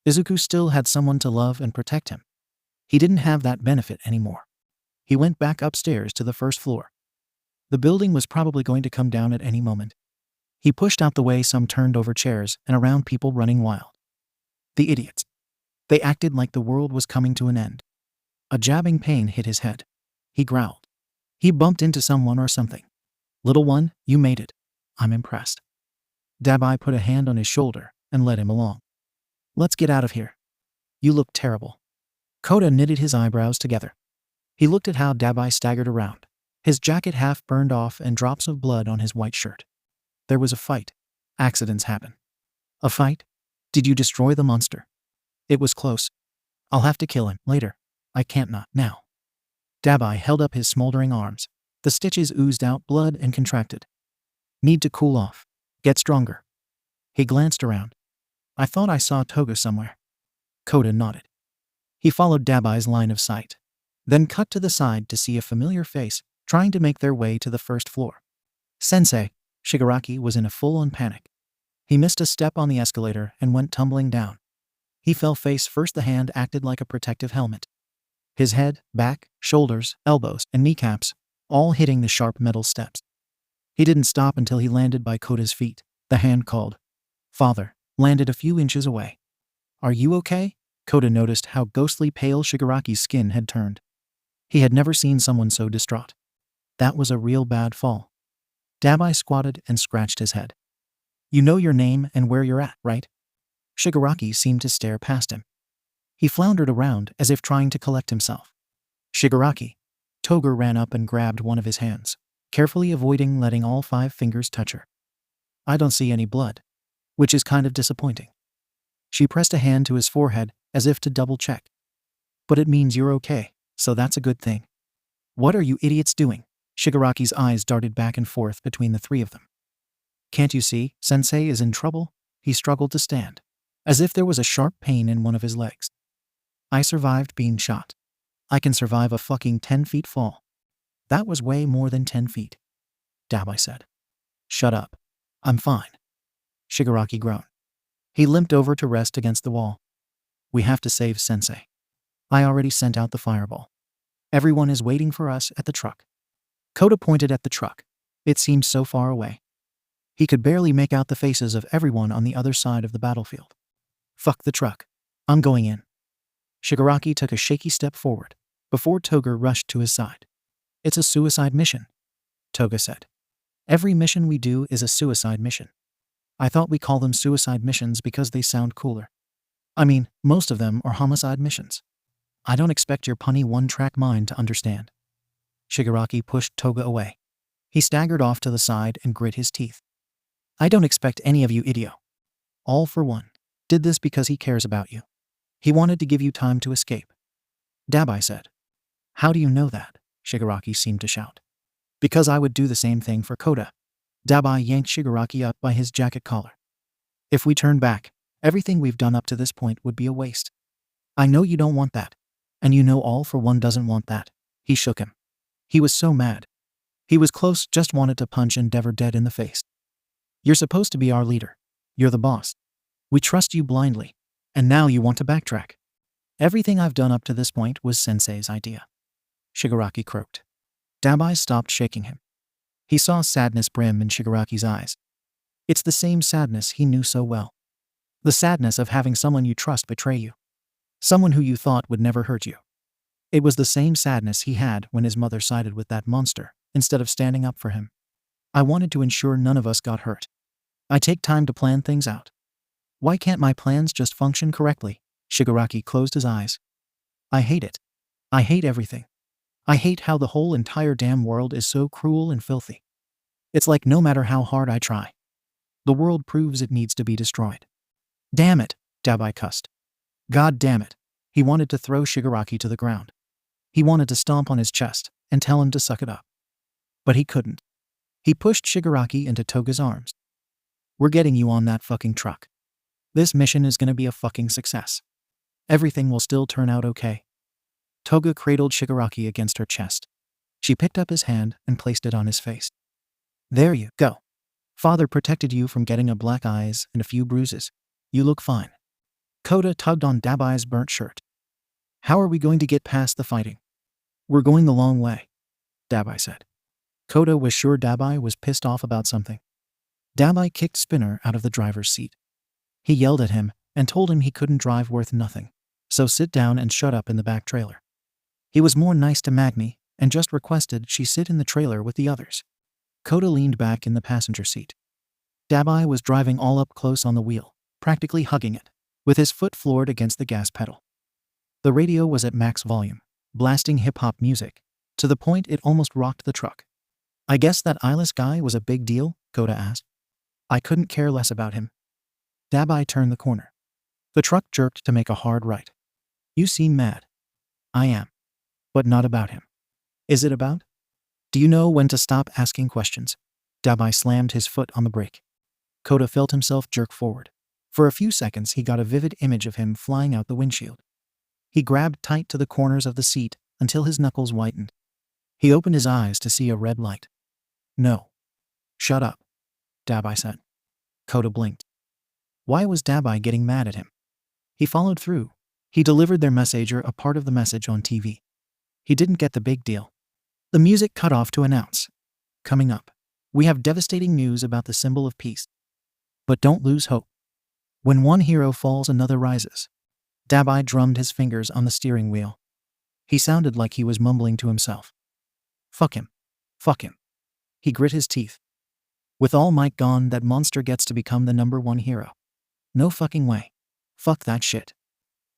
Izuku still had someone to love and protect him. He didn't have that benefit anymore. He went back upstairs to the first floor. The building was probably going to come down at any moment. He pushed out the way some turned over chairs and around people running wild. The idiots. They acted like the world was coming to an end. A jabbing pain hit his head. He growled. He bumped into someone or something. Little one, you made it. I'm impressed. Dabai put a hand on his shoulder and led him along. Let's get out of here. You look terrible. Kota knitted his eyebrows together. He looked at how Dabai staggered around, his jacket half burned off and drops of blood on his white shirt. There was a fight. Accidents happen. A fight? Did you destroy the monster? It was close. I'll have to kill him later. I can't not now. Dabai held up his smoldering arms. The stitches oozed out blood and contracted. Need to cool off. Get stronger. He glanced around. I thought I saw Toga somewhere. Kota nodded. He followed Dabai's line of sight, then cut to the side to see a familiar face trying to make their way to the first floor. Sensei, Shigaraki was in a full-on panic. He missed a step on the escalator and went tumbling down. He fell face first. The hand acted like a protective helmet. His head, back, shoulders, elbows, and kneecaps, all hitting the sharp metal steps. He didn't stop until he landed by Kota's feet. The hand called. Father, landed a few inches away. Are you okay? Kota noticed how ghostly pale Shigaraki's skin had turned. He had never seen someone so distraught. That was a real bad fall. Dabai squatted and scratched his head. You know your name and where you're at, right? Shigaraki seemed to stare past him. He floundered around as if trying to collect himself. Shigaraki. Toga ran up and grabbed one of his hands, carefully avoiding letting all 5 fingers touch her. I don't see any blood, which is kind of disappointing. She pressed a hand to his forehead as if to double-check. But it means you're okay, so that's a good thing. What are you idiots doing? Shigaraki's eyes darted back and forth between the 3 of them. Can't you see, Sensei is in trouble? He struggled to stand, as if there was a sharp pain in one of his legs. I survived being shot. I can survive a fucking 10 feet fall. That was way more than 10 feet. Dabai said. Shut up. I'm fine. Shigaraki groaned. He limped over to rest against the wall. We have to save Sensei. I already sent out the fireball. Everyone is waiting for us at the truck. Kota pointed at the truck. It seemed so far away. He could barely make out the faces of everyone on the other side of the battlefield. Fuck the truck. I'm going in. Shigaraki took a shaky step forward, before Toga rushed to his side. It's a suicide mission, Toga said. Every mission we do is a suicide mission. I thought we call them suicide missions because they sound cooler. I mean, most of them are homicide missions. I don't expect your punny one-track mind to understand. Shigaraki pushed Toga away. He staggered off to the side and grit his teeth. I don't expect any of you idio. All for one, did this because he cares about you. He wanted to give you time to escape. Dabai said. How do you know that? Shigaraki seemed to shout. Because I would do the same thing for Kota. Dabai yanked Shigaraki up by his jacket collar. If we turn back, everything we've done up to this point would be a waste. I know you don't want that. And you know All for One doesn't want that. He shook him. He was so mad. He was close, just wanted to punch Endeavor dead in the face. You're supposed to be our leader. You're the boss. We trust you blindly. And now you want to backtrack. Everything I've done up to this point was Sensei's idea. Shigaraki croaked. Dabai stopped shaking him. He saw sadness brim in Shigaraki's eyes. It's the same sadness he knew so well. The sadness of having someone you trust betray you. Someone who you thought would never hurt you. It was the same sadness he had when his mother sided with that monster, instead of standing up for him. I wanted to ensure none of us got hurt. I take time to plan things out. Why can't my plans just function correctly? Shigaraki closed his eyes. I hate it. I hate everything. I hate how the whole entire damn world is so cruel and filthy. It's like no matter how hard I try, the world proves it needs to be destroyed. Damn it, Dabai cussed. God damn it. He wanted to throw Shigaraki to the ground. He wanted to stomp on his chest and tell him to suck it up. But he couldn't. He pushed Shigaraki into Toga's arms. We're getting you on that fucking truck. This mission is gonna be a fucking success. Everything will still turn out okay. Toga cradled Shigaraki against her chest. She picked up his hand and placed it on his face. There you go. Father protected you from getting a black eyes and a few bruises. You look fine. Kota tugged on Dabai's burnt shirt. How are we going to get past the fighting? We're going the long way, Dabai said. Kota was sure Dabai was pissed off about something. Dabai kicked Spinner out of the driver's seat. He yelled at him and told him he couldn't drive worth nothing, so sit down and shut up in the back trailer. He was more nice to Magni and just requested she sit in the trailer with the others. Kota leaned back in the passenger seat. Dabai was driving all up close on the wheel, practically hugging it, with his foot floored against the gas pedal. The radio was at max volume, blasting hip-hop music, to the point it almost rocked the truck. I guess that eyeless guy was a big deal, Kota asked. I couldn't care less about him. Dabai turned the corner. The truck jerked to make a hard right. You seem mad. I am. But not about him. Is it about? Do you know when to stop asking questions? Dabai slammed his foot on the brake. Kota felt himself jerk forward. For a few seconds he got a vivid image of him flying out the windshield. He grabbed tight to the corners of the seat until his knuckles whitened. He opened his eyes to see a red light. No. Shut up, Dabai said. Kota blinked. Why was Dabai getting mad at him? He followed through. He delivered their messenger a part of the message on TV. He didn't get the big deal. The music cut off to announce. Coming up, we have devastating news about the symbol of peace. But don't lose hope. When one hero falls, another rises. Dabai drummed his fingers on the steering wheel. He sounded like he was mumbling to himself. Fuck him. Fuck him. He grit his teeth. With all might gone, that monster gets to become the #1 hero. No fucking way. Fuck that shit.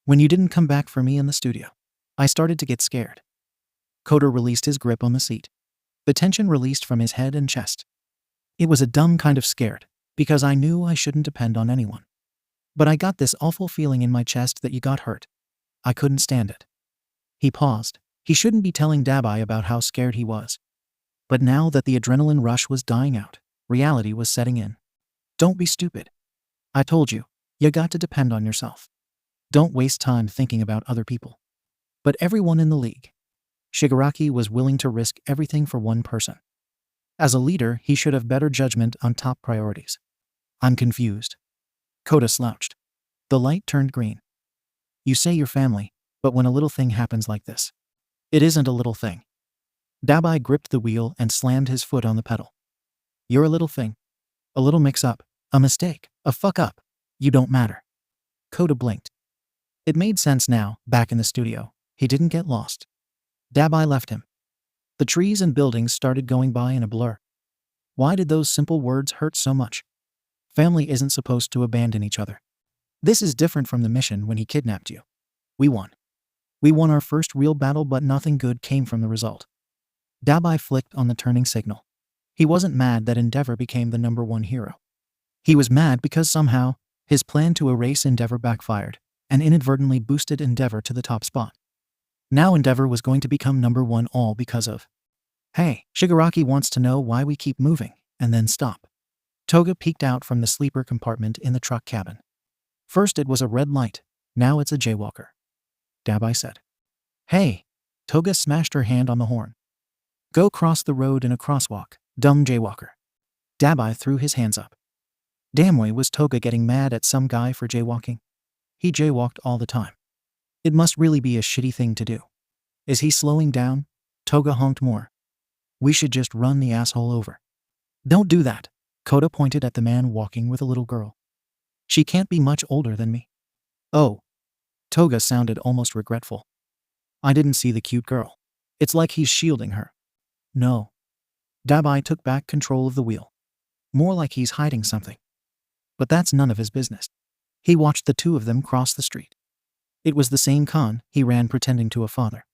When you didn't come back for me in the studio, I started to get scared. Kota released his grip on the seat. The tension released from his head and chest. It was a dumb kind of scared, because I knew I shouldn't depend on anyone. But I got this awful feeling in my chest that you got hurt. I couldn't stand it. He paused. He shouldn't be telling Dabai about how scared he was. But now that the adrenaline rush was dying out, reality was setting in. Don't be stupid. I told you, you got to depend on yourself. Don't waste time thinking about other people. But everyone in the league. Shigaraki was willing to risk everything for one person. As a leader, he should have better judgment on top priorities. I'm confused. Kota slouched. The light turned green. You say you're family, but when a little thing happens like this, it isn't a little thing. Dabai gripped the wheel and slammed his foot on the pedal. You're a little thing. A little mix-up. A mistake. A fuck-up. You don't matter. Kota blinked. It made sense now, back in the studio. He didn't get lost. Dabai left him. The trees and buildings started going by in a blur. Why did those simple words hurt so much? Family isn't supposed to abandon each other. This is different from the mission when he kidnapped you. We won. We won our first real battle, but nothing good came from the result. Dabai flicked on the turning signal. He wasn't mad that Endeavor became the #1 hero. He was mad because somehow, his plan to erase Endeavor backfired, and inadvertently boosted Endeavor to the top spot. Now Endeavor was going to become #1 all because of... Hey, Shigaraki wants to know why we keep moving, and then stop. Toga peeked out from the sleeper compartment in the truck cabin. First it was a red light, now it's a jaywalker. Dabai said. Hey! Toga smashed her hand on the horn. Go cross the road in a crosswalk, dumb jaywalker. Dabai threw his hands up. Damn way was Toga getting mad at some guy for jaywalking? He jaywalked all the time. It must really be a shitty thing to do. Is he slowing down? Toga honked more. We should just run the asshole over. Don't do that. Kota pointed at the man walking with a little girl. She can't be much older than me. Oh. Toga sounded almost regretful. I didn't see the cute girl. It's like he's shielding her. No. Dabai took back control of the wheel. More like he's hiding something. But that's none of his business. He watched the two of them cross the street. It was the same Khan he ran pretending to a father.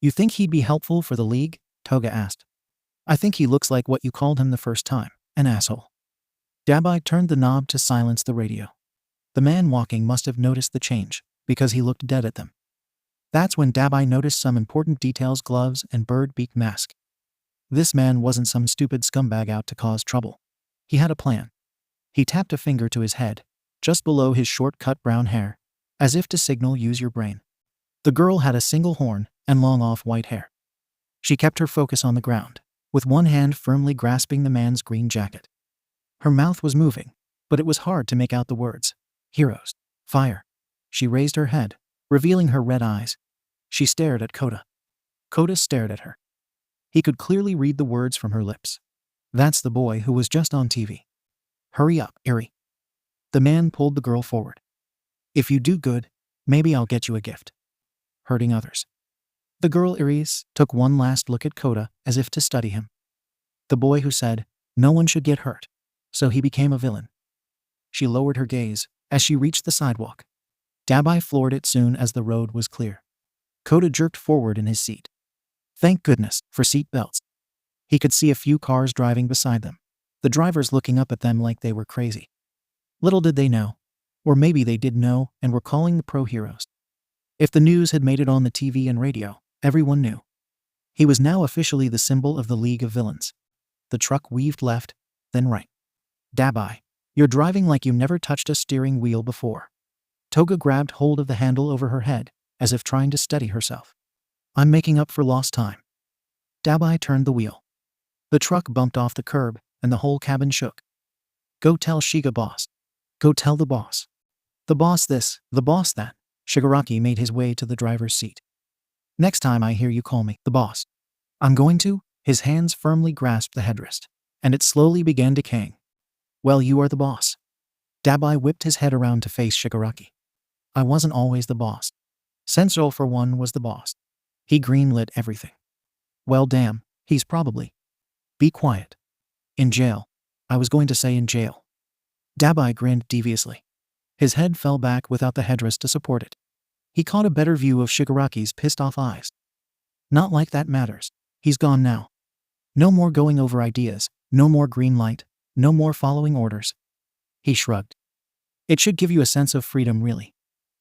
You think he'd be helpful for the league? Toga asked. I think he looks like what you called him the first time, an asshole. Dabai turned the knob to silence the radio. The man walking must have noticed the change, because he looked dead at them. That's when Dabai noticed some important details: gloves and bird-beak mask. This man wasn't some stupid scumbag out to cause trouble. He had a plan. He tapped a finger to his head, just below his short-cut brown hair, as if to signal use your brain. The girl had a single horn and long off-white hair. She kept her focus on the ground, with one hand firmly grasping the man's green jacket. Her mouth was moving, but it was hard to make out the words. Heroes. Fire. She raised her head, revealing her red eyes. She stared at Kota. Kota stared at her. He could clearly read the words from her lips. That's the boy who was just on TV. Hurry up, Eri. The man pulled the girl forward. If you do good, maybe I'll get you a gift. Hurting others. The girl Iris took one last look at Kota as if to study him. The boy who said, no one should get hurt, so he became a villain. She lowered her gaze as she reached the sidewalk. Dabai floored it soon as the road was clear. Kota jerked forward in his seat. Thank goodness for seat belts. He could see a few cars driving beside them, the drivers looking up at them like they were crazy. Little did they know, or maybe they did know and were calling the pro heroes. If the news had made it on the TV and radio, everyone knew. He was now officially the symbol of the League of Villains. The truck weaved left, then right. Dabai, you're driving like you never touched a steering wheel before. Toga grabbed hold of the handle over her head, as if trying to steady herself. I'm making up for lost time. Dabai turned the wheel. The truck bumped off the curb, and the whole cabin shook. Go tell Shiga boss. Go tell the boss. The boss this, the boss that. Shigaraki made his way to the driver's seat. Next time I hear you call me the boss, I'm going to. His hands firmly grasped the headrest, and it slowly began decaying. Well, you are the boss. Dabai whipped his head around to face Shigaraki. I wasn't always the boss. Sensor for one was the boss. He greenlit everything. Well damn, he's probably. Be quiet. In jail. I was going to say in jail. Dabai grinned deviously. His head fell back without the headdress to support it. He caught a better view of Shigaraki's pissed-off eyes. Not like that matters. He's gone now. No more going over ideas, no more green light, no more following orders. He shrugged. It should give you a sense of freedom, really.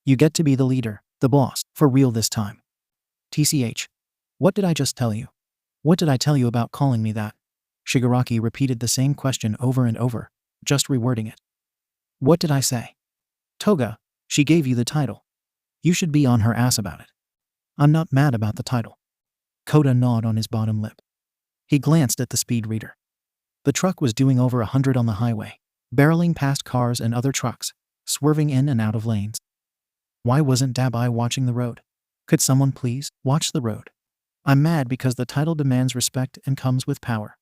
You get to be the leader, the boss, for real this time. TCH. What did I just tell you? What did I tell you about calling me that? Shigaraki repeated the same question over and over, just rewording it. What did I say? Toga, she gave you the title. You should be on her ass about it. I'm not mad about the title. Kota gnawed on his bottom lip. He glanced at the speed reader. The truck was doing over 100 on the highway, barreling past cars and other trucks, swerving in and out of lanes. Why wasn't Dabai watching the road? Could someone please watch the road? I'm mad because the title demands respect and comes with power.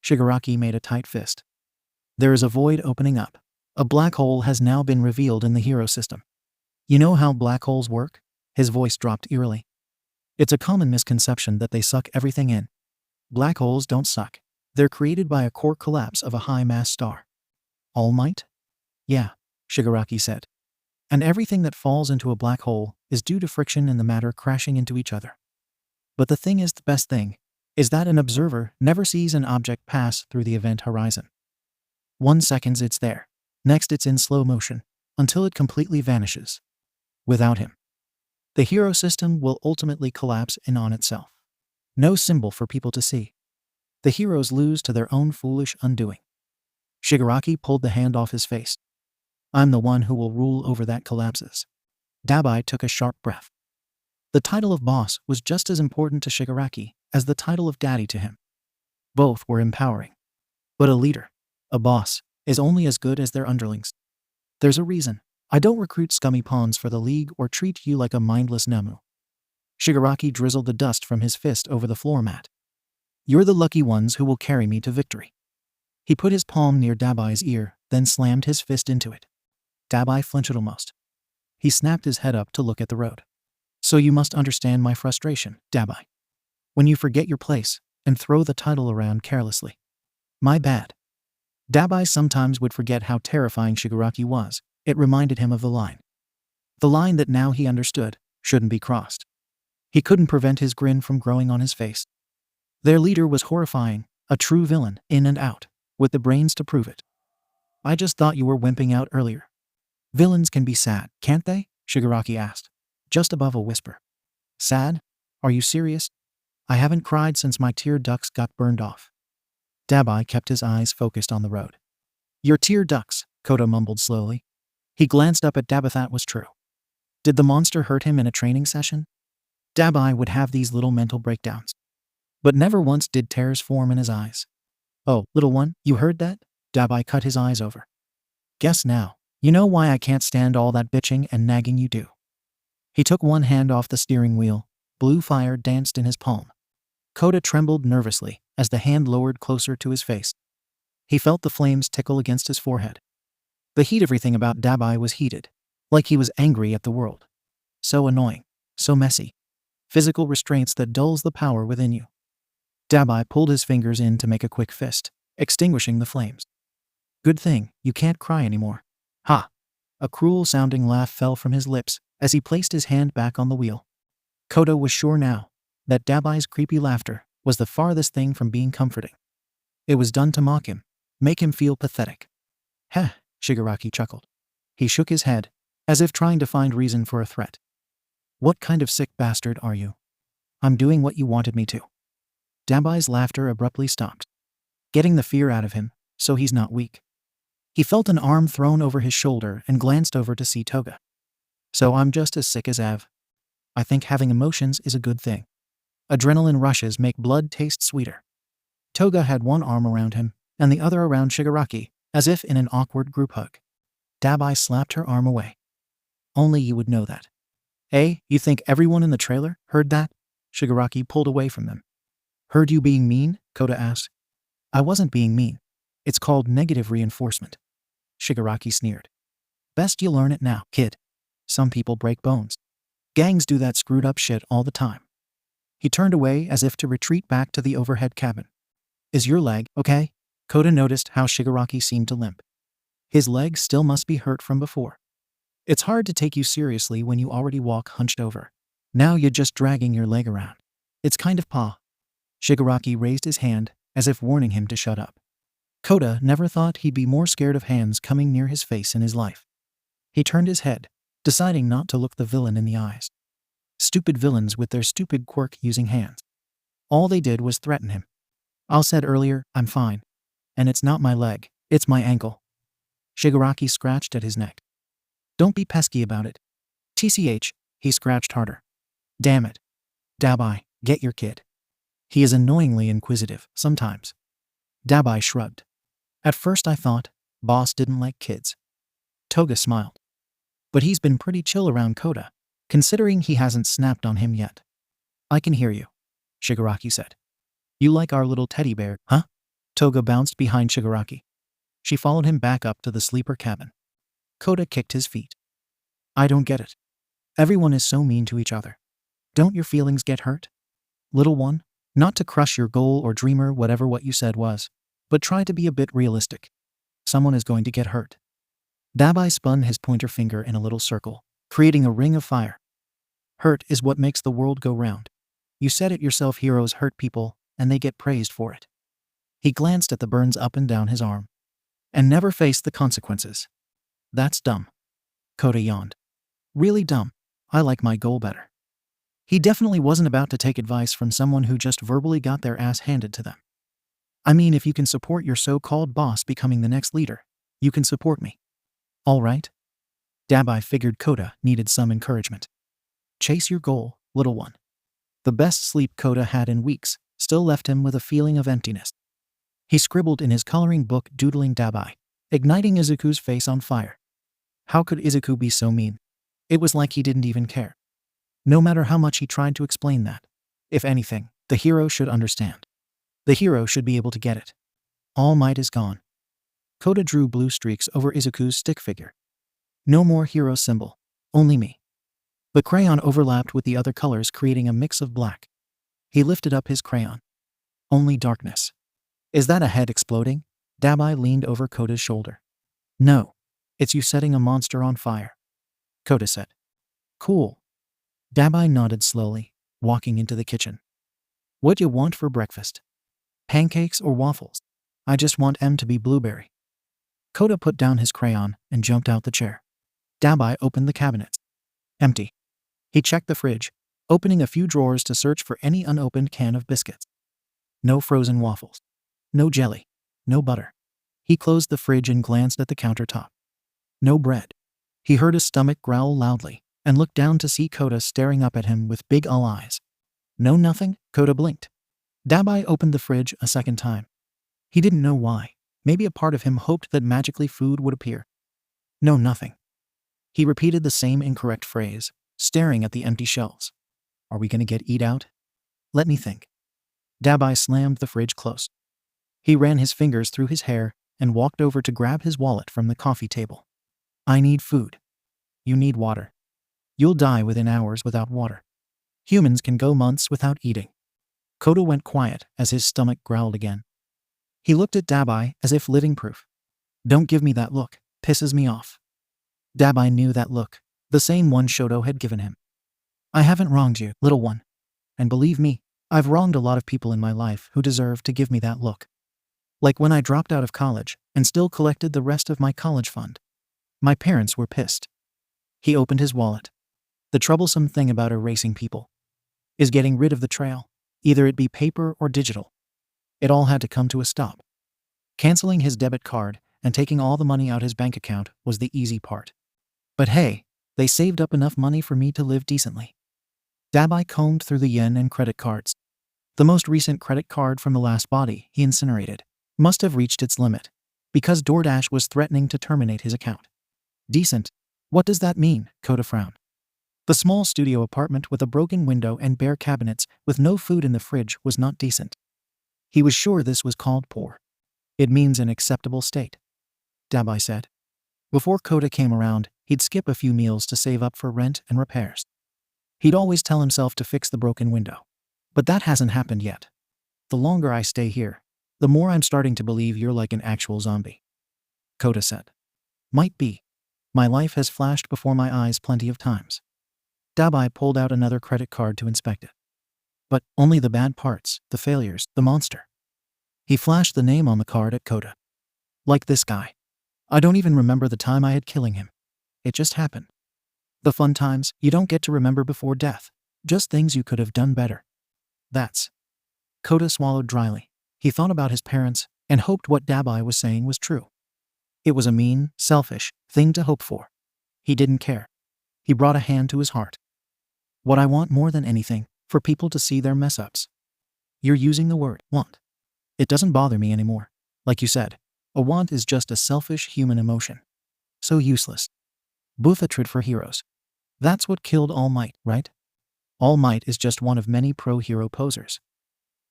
Shigaraki made a tight fist. There is a void opening up. A black hole has now been revealed in the hero system. You know how black holes work? His voice dropped eerily. It's a common misconception that they suck everything in. Black holes don't suck. They're created by a core collapse of a high-mass star. All Might? Yeah, Shigaraki said. And everything that falls into a black hole is due to friction in the matter crashing into each other. But the thing is, the best thing is that an observer never sees an object pass through the event horizon. 1 second it's there, next it's in slow motion, until it completely vanishes. Without him, the hero system will ultimately collapse in on itself. No symbol for people to see. The heroes lose to their own foolish undoing. Shigaraki pulled the hand off his face. I'm the one who will rule over that collapses. Dabai took a sharp breath. The title of boss was just as important to Shigaraki as the title of daddy to him. Both were empowering. But a leader, a boss, is only as good as their underlings. There's a reason. I don't recruit scummy pawns for the league or treat you like a mindless Nemu. Shigaraki drizzled the dust from his fist over the floor mat. You're the lucky ones who will carry me to victory. He put his palm near Dabai's ear, then slammed his fist into it. Dabai flinched almost. He snapped his head up to look at the road. So you must understand my frustration, Dabai. When you forget your place and throw the title around carelessly. My bad. Dabai sometimes would forget how terrifying Shigaraki was. It reminded him of the line. The line that now he understood shouldn't be crossed. He couldn't prevent his grin from growing on his face. Their leader was horrifying, a true villain, in and out, with the brains to prove it. I just thought you were wimping out earlier. Villains can be sad, can't they? Shigaraki asked, just above a whisper. Sad? Are you serious? I haven't cried since my tear ducts got burned off. Dabai kept his eyes focused on the road. Your tear ducts, Kota mumbled slowly. He glanced up at Dabai. That was true. Did the monster hurt him in a training session? Dabai would have these little mental breakdowns. But never once did tears form in his eyes. Oh, little one, you heard that? Dabai cut his eyes over. Guess now. You know why I can't stand all that bitching and nagging you do. He took one hand off the steering wheel. Blue fire danced in his palm. Kota trembled nervously as the hand lowered closer to his face. He felt the flames tickle against his forehead. The heat, everything about Dabai was heated, like he was angry at the world. So annoying, so messy. Physical restraints that dulls the power within you. Dabai pulled his fingers in to make a quick fist, extinguishing the flames. Good thing, you can't cry anymore. Ha! A cruel-sounding laugh fell from his lips as he placed his hand back on the wheel. Kota was sure now that Dabai's creepy laughter was the farthest thing from being comforting. It was done to mock him, make him feel pathetic. Heh, Shigaraki chuckled. He shook his head, as if trying to find reason for a threat. What kind of sick bastard are you? I'm doing what you wanted me to. Dabai's laughter abruptly stopped, getting the fear out of him, so he's not weak. He felt an arm thrown over his shoulder and glanced over to see Toga. So I'm just as sick as Ev. I think having emotions is a good thing. Adrenaline rushes make blood taste sweeter. Toga had one arm around him and the other around Shigaraki, as if in an awkward group hug. Dabai slapped her arm away. Only you would know that. Hey, you think everyone in the trailer heard that? Shigaraki pulled away from them. Heard you being mean? Kota asked. I wasn't being mean. It's called negative reinforcement. Shigaraki sneered. Best you learn it now, kid. Some people break bones. Gangs do that screwed up shit all the time. He turned away as if to retreat back to the overhead cabin. Is your leg okay? Kota noticed how Shigaraki seemed to limp. His leg still must be hurt from before. It's hard to take you seriously when you already walk hunched over. Now you're just dragging your leg around. It's kind of paw. Shigaraki raised his hand as if warning him to shut up. Kota never thought he'd be more scared of hands coming near his face in his life. He turned his head, deciding not to look the villain in the eyes. Stupid villains with their stupid quirk using hands. All they did was threaten him. I said earlier, I'm fine. And it's not my leg, it's my ankle. Shigaraki scratched at his neck. Don't be pesky about it. TCH, he scratched harder. Damn it. Dabai, get your kid. He is annoyingly inquisitive, sometimes. Dabai shrugged. At first I thought, boss didn't like kids. Toga smiled. But he's been pretty chill around Kota, considering he hasn't snapped on him yet. I can hear you, Shigaraki said. You like our little teddy bear, huh? Toga bounced behind Shigaraki. She followed him back up to the sleeper cabin. Kota kicked his feet. I don't get it. Everyone is so mean to each other. Don't your feelings get hurt? Little one, not to crush your goal or dreamer, whatever what you said was, but try to be a bit realistic. Someone is going to get hurt. Dabai spun his pointer finger in a little circle, creating a ring of fire. Hurt is what makes the world go round. You said it yourself, heroes hurt people, and they get praised for it. He glanced at the burns up and down his arm. And never faced the consequences. That's dumb. Kota yawned. Really dumb. I like my goal better. He definitely wasn't about to take advice from someone who just verbally got their ass handed to them. I mean, if you can support your so-called boss becoming the next leader, you can support me. All right? Dabai figured Kota needed some encouragement. Chase your goal, little one. The best sleep Kota had in weeks still left him with a feeling of emptiness. He scribbled in his coloring book, doodling Dabai, igniting Izuku's face on fire. How could Izuku be so mean? It was like he didn't even care. No matter how much he tried to explain that. If anything, the hero should understand. The hero should be able to get it. All might is gone. Kota drew blue streaks over Izuku's stick figure. No more hero symbol. Only me. The crayon overlapped with the other colors, creating a mix of black. He lifted up his crayon. Only darkness. Is that a head exploding? Dabai leaned over Kota's shoulder. No. It's you setting a monster on fire. Kota said. Cool. Dabai nodded slowly, walking into the kitchen. What you want for breakfast? Pancakes or waffles? I just want to be blueberry. Kota put down his crayon and jumped out the chair. Dabai opened the cabinets. Empty. He checked the fridge, opening a few drawers to search for any unopened can of biscuits. No frozen waffles. No jelly. No butter. He closed the fridge and glanced at the countertop. No bread. He heard his stomach growl loudly and looked down to see Kota staring up at him with big eyes. No nothing? Kota blinked. Dabai opened the fridge a second time. He didn't know why. Maybe a part of him hoped that magically food would appear. No nothing. He repeated the same incorrect phrase, staring at the empty shelves. Are we gonna get eat out? Let me think. Dabai slammed the fridge closed. He ran his fingers through his hair and walked over to grab his wallet from the coffee table. I need food. You need water. You'll die within hours without water. Humans can go months without eating. Kota went quiet as his stomach growled again. He looked at Dabai as if living proof. Don't give me that look, pisses me off. Dabai knew that look, the same one Shoto had given him. I haven't wronged you, little one. And believe me, I've wronged a lot of people in my life who deserve to give me that look. Like when I dropped out of college and still collected the rest of my college fund. My parents were pissed. He opened his wallet. The troublesome thing about erasing people is getting rid of the trail, either it be paper or digital. It all had to come to a stop. Canceling his debit card and taking all the money out his bank account was the easy part. But hey, they saved up enough money for me to live decently. Dabai combed through the yen and credit cards. The most recent credit card from the last body he incinerated must have reached its limit, because DoorDash was threatening to terminate his account. Decent? What does that mean? Kota frowned. The small studio apartment with a broken window and bare cabinets with no food in the fridge was not decent. He was sure this was called poor. It means an acceptable state, Dabai said. Before Kota came around, He'd skip a few meals to save up for rent and repairs. He'd always tell himself to fix the broken window. But that hasn't happened yet. The longer I stay here, the more I'm starting to believe you're like an actual zombie. Kota said. Might be. My life has flashed before my eyes plenty of times. Dabai pulled out another credit card to inspect it. But only the bad parts, the failures, the monster. He flashed the name on the card at Kota. Like this guy. I don't even remember the time I had killing him. It just happened. The fun times, you don't get to remember before death. Just things you could have done better. That's. Kota swallowed dryly. He thought about his parents and hoped what Dabai was saying was true. It was a mean, selfish thing to hope for. He didn't care. He brought a hand to his heart. What I want more than anything, for people to see their mess-ups. You're using the word want. It doesn't bother me anymore. Like you said, a want is just a selfish human emotion. So useless. Hatred for heroes. That's what killed All Might, right? All Might is just one of many pro-hero posers.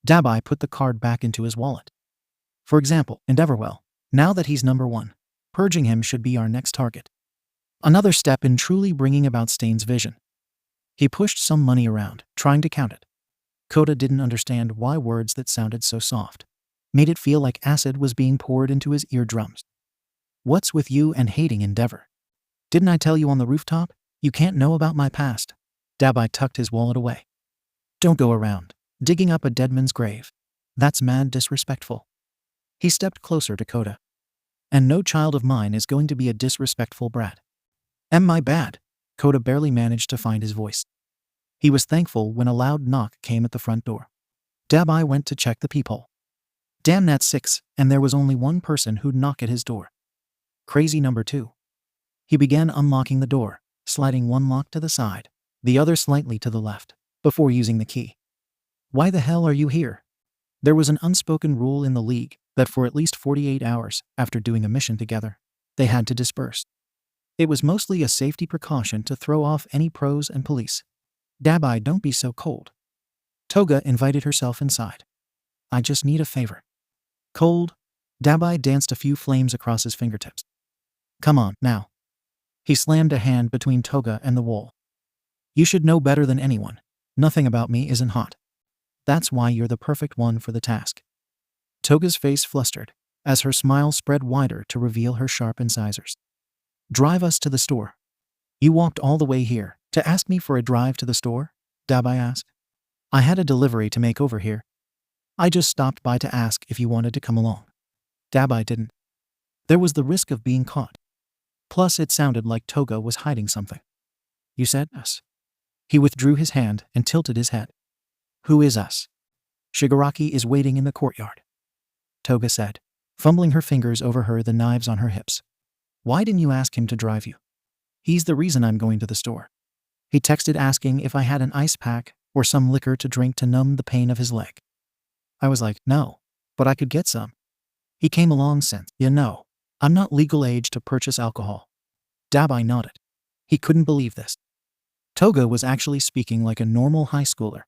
Dabai put the card back into his wallet. For example, Endeavorwell, now that he's number 1, purging him should be our next target. Another step in truly bringing about Stain's vision. He pushed some money around, trying to count it. Kota didn't understand why words that sounded so soft made it feel like acid was being poured into his eardrums. What's with you and hating Endeavor? Didn't I tell you on the rooftop? You can't know about my past. Dabai tucked his wallet away. Don't go around digging up a dead man's grave. That's mad disrespectful. He stepped closer to Kota. And no child of mine is going to be a disrespectful brat. Am my bad? Kota barely managed to find his voice. He was thankful when a loud knock came at the front door. Dabai went to check the peephole. Damn, that's 6, and there was only one person who'd knock at his door. Crazy number 2. He began unlocking the door, sliding one lock to the side, the other slightly to the left, before using the key. Why the hell are you here? There was an unspoken rule in the league that for at least 48 hours after doing a mission together, they had to disperse. It was mostly a safety precaution to throw off any pros and police. Dabai, don't be so cold. Toga invited herself inside. I just need a favor. Cold? Dabai danced a few flames across his fingertips. Come on, now. He slammed a hand between Toga and the wall. You should know better than anyone. Nothing about me isn't hot. That's why you're the perfect one for the task. Toga's face flustered, as her smile spread wider to reveal her sharp incisors. Drive us to the store. You walked all the way here to ask me for a drive to the store? Dabai asked. I had a delivery to make over here. I just stopped by to ask if you wanted to come along. Dabai didn't. There was the risk of being caught. Plus, it sounded like Toga was hiding something. You said us. He withdrew his hand and tilted his head. Who is us? Shigaraki is waiting in the courtyard. Toga said, fumbling her fingers over the knives on her hips. Why didn't you ask him to drive you? He's the reason I'm going to the store. He texted asking if I had an ice pack or some liquor to drink to numb the pain of his leg. I was like, no, but I could get some. He came along since, I'm not legal age to purchase alcohol. Dabai nodded. He couldn't believe this. Toga was actually speaking like a normal high schooler.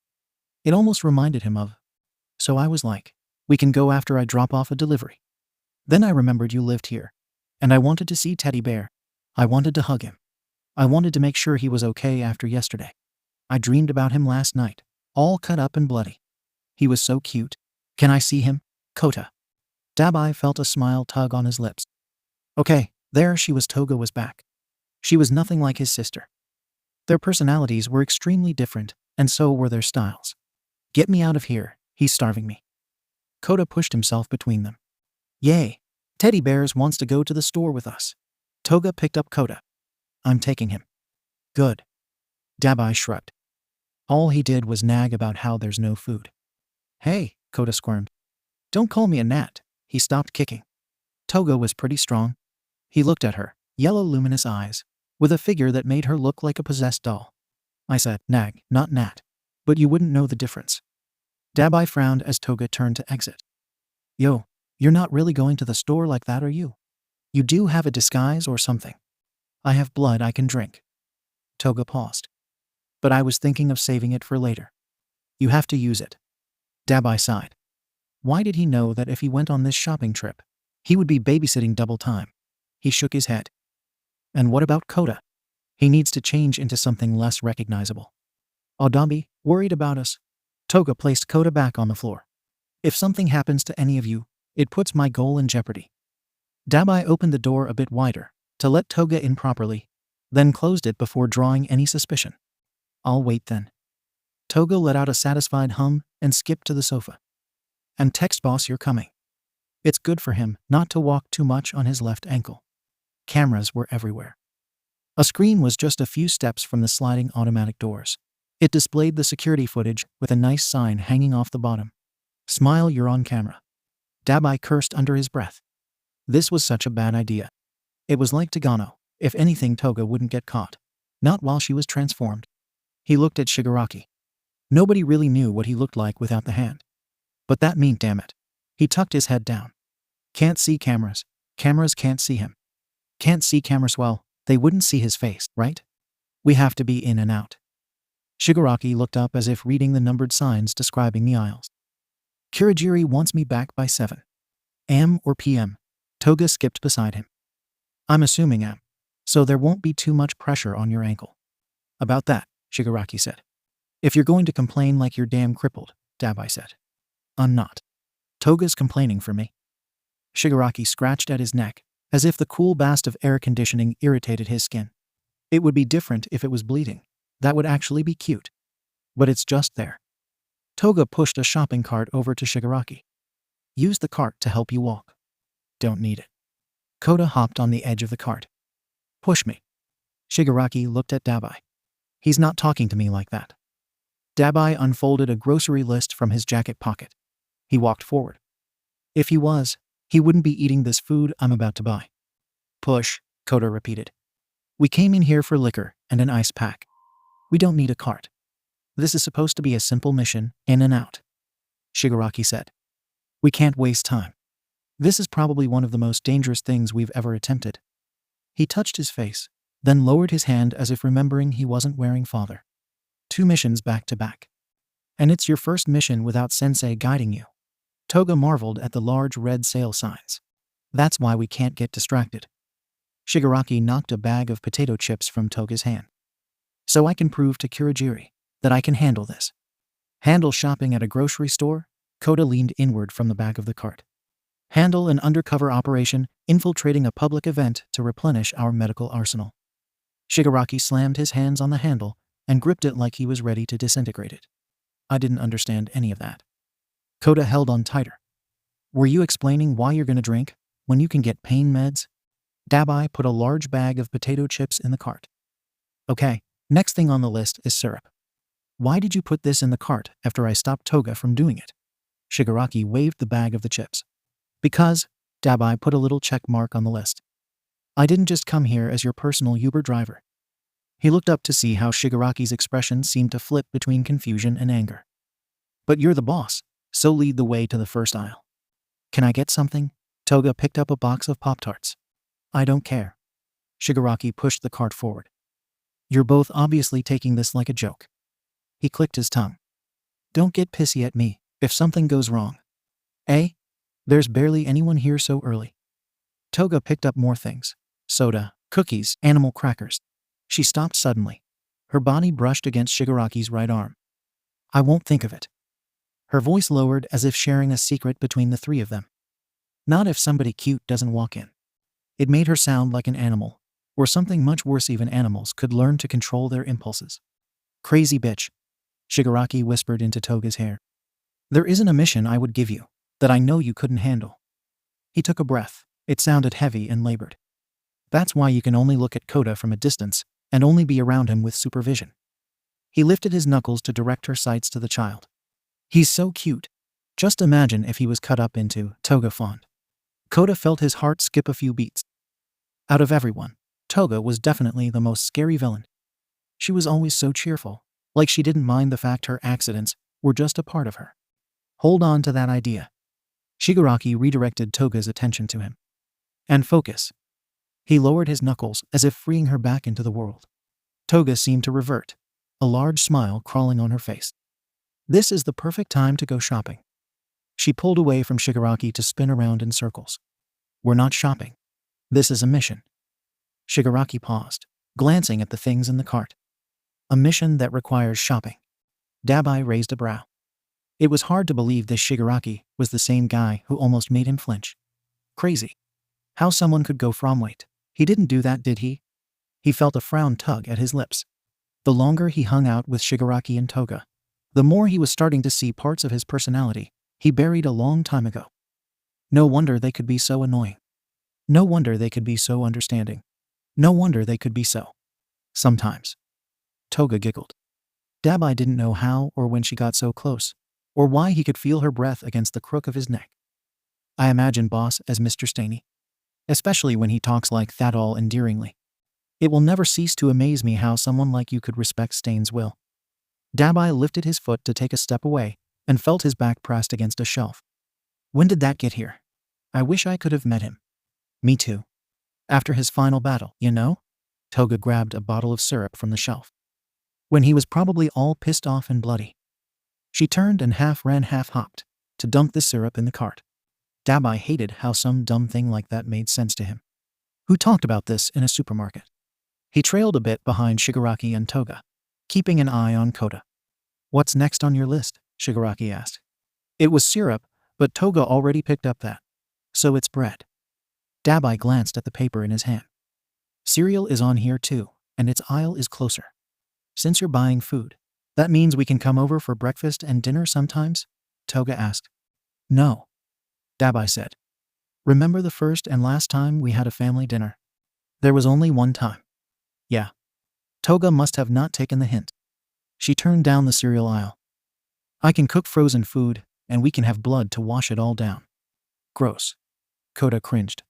It almost reminded him of. So I was like, we can go after I drop off a delivery. Then I remembered you lived here. And I wanted to see Teddy Bear. I wanted to hug him. I wanted to make sure he was okay after yesterday. I dreamed about him last night, all cut up and bloody. He was so cute. Can I see him, Kota? Dabai felt a smile tug on his lips. Okay, there she was. Toga was back. She was nothing like his sister. Their personalities were extremely different, and so were their styles. Get me out of here, he's starving me. Kota pushed himself between them. Yay, Teddy Bears wants to go to the store with us. Toga picked up Kota. I'm taking him. Good. Dabai shrugged. All he did was nag about how there's no food. Hey, Kota squirmed. Don't call me a gnat. He stopped kicking. Toga was pretty strong. He looked at her, yellow luminous eyes, with a figure that made her look like a possessed doll. I said, nag, not gnat. But you wouldn't know the difference. Dabai frowned as Toga turned to exit. Yo, you're not really going to the store like that, are you? You do have a disguise or something. I have blood I can drink. Toga paused. But I was thinking of saving it for later. You have to use it. Dabai sighed. Why did he know that if he went on this shopping trip, he would be babysitting double time? He shook his head. And what about Kota? He needs to change into something less recognizable. Odambi, worried about us? Toga placed Kota back on the floor. If something happens to any of you, it puts my goal in jeopardy. Dabai opened the door a bit wider to let Toga in properly, then closed it before drawing any suspicion. I'll wait then. Toga let out a satisfied hum and skipped to the sofa. And text boss you're coming. It's good for him not to walk too much on his left ankle. Cameras were everywhere. A screen was just a few steps from the sliding automatic doors. It displayed the security footage with a nice sign hanging off the bottom. Smile, you're on camera. Dabai cursed under his breath. This was such a bad idea. It was like Tagano. If anything, Toga wouldn't get caught. Not while she was transformed. He looked at Shigaraki. Nobody really knew what he looked like without the hand. But that meant, damn it. He tucked his head down. Can't see cameras. Cameras can't see him. Can't see cameras, well, they wouldn't see his face, right? We have to be in and out. Shigaraki looked up as if reading the numbered signs describing the aisles. Kurogiri wants me back by 7 a.m. or p.m. Toga skipped beside him. I'm assuming am. So there won't be too much pressure on your ankle. About that, Shigaraki said. If you're going to complain like you're damn crippled, Dabai said. I'm not. Toga's complaining for me. Shigaraki scratched at his neck, as if the cool blast of air conditioning irritated his skin. It would be different if it was bleeding. That would actually be cute. But it's just there. Toga pushed a shopping cart over to Shigaraki. Use the cart to help you walk. Don't need it. Kota hopped on the edge of the cart. Push me. Shigaraki looked at Dabai. He's not talking to me like that. Dabai unfolded a grocery list from his jacket pocket. He walked forward. If he was, he wouldn't be eating this food I'm about to buy. Push, Kota repeated. We came in here for liquor and an ice pack. We don't need a cart. This is supposed to be a simple mission, in and out. Shigaraki said. We can't waste time. This is probably one of the most dangerous things we've ever attempted. He touched his face, then lowered his hand as if remembering he wasn't wearing father. 2 missions back to back. And it's your first mission without sensei guiding you. Toga marveled at the large red sale signs. That's why we can't get distracted. Shigaraki knocked a bag of potato chips from Toga's hand. So I can prove to Kurogiri that I can handle this. Handle shopping at a grocery store? Kota leaned inward from the back of the cart. Handle an undercover operation infiltrating a public event to replenish our medical arsenal. Shigaraki slammed his hands on the handle and gripped it like he was ready to disintegrate it. I didn't understand any of that. Kota held on tighter. Were you explaining why you're gonna drink when you can get pain meds? Dabai put a large bag of potato chips in the cart. Okay, next thing on the list is syrup. Why did you put this in the cart after I stopped Toga from doing it? Shigaraki waved the bag of the chips. Because, Dabai put a little check mark on the list. I didn't just come here as your personal Uber driver. He looked up to see how Shigaraki's expression seemed to flip between confusion and anger. But you're the boss, so lead the way to the first aisle. Can I get something? Toga picked up a box of Pop-Tarts. I don't care. Shigaraki pushed the cart forward. You're both obviously taking this like a joke. He clicked his tongue. Don't get pissy at me if something goes wrong. Eh? There's barely anyone here so early. Toga picked up more things. Soda, cookies, animal crackers. She stopped suddenly. Her body brushed against Shigaraki's right arm. I won't think of it. Her voice lowered as if sharing a secret between the 3 of them. Not if somebody cute doesn't walk in. It made her sound like an animal, or something much worse. Even animals could learn to control their impulses. Crazy bitch. Shigaraki whispered into Toga's hair. There isn't a mission I would give you that I know you couldn't handle. He took a breath. It sounded heavy and labored. That's why you can only look at Kota from a distance and only be around him with supervision. He lifted his knuckles to direct her sights to the child. He's so cute. Just imagine if he was cut up into Toga font. Kota felt his heart skip a few beats. Out of everyone, Toga was definitely the most scary villain. She was always so cheerful, like she didn't mind the fact her accidents were just a part of her. Hold on to that idea. Shigaraki redirected Toga's attention to him. And focus. He lowered his knuckles as if freeing her back into the world. Toga seemed to revert, a large smile crawling on her face. This is the perfect time to go shopping. She pulled away from Shigaraki to spin around in circles. We're not shopping. This is a mission. Shigaraki paused, glancing at the things in the cart. A mission that requires shopping. Dabai raised a brow. It was hard to believe this Shigaraki was the same guy who almost made him flinch. Crazy. How someone could go from wait. He didn't do that, did he? He felt a frown tug at his lips. The longer he hung out with Shigaraki and Toga, the more he was starting to see parts of his personality he buried a long time ago. No wonder they could be so annoying. No wonder they could be so understanding. No wonder they could be so. Sometimes. Toga giggled. Dabai didn't know how or when she got so close, or why he could feel her breath against the crook of his neck. I imagine boss as Mr. Staney. Especially when he talks like that all endearingly. It will never cease to amaze me how someone like you could respect Stain's will. Dabai lifted his foot to take a step away and felt his back pressed against a shelf. When did that get here? I wish I could have met him. Me too. After his final battle, you know? Toga grabbed a bottle of syrup from the shelf. When he was probably all pissed off and bloody. She turned and half ran, half hopped to dunk the syrup in the cart. Dabai hated how some dumb thing like that made sense to him. Who talked about this in a supermarket? He trailed a bit behind Shigaraki and Toga, keeping an eye on Kota. What's next on your list? Shigaraki asked. It was syrup, but Toga already picked up that. So it's bread. Dabai glanced at the paper in his hand. Cereal is on here too, and its aisle is closer. Since you're buying food, that means we can come over for breakfast and dinner sometimes? Toga asked. No. Dabai said. Remember the first and last time we had a family dinner? There was only one time. Yeah. Toga must have not taken the hint. She turned down the cereal aisle. I can cook frozen food, and we can have blood to wash it all down. Gross. Kota cringed.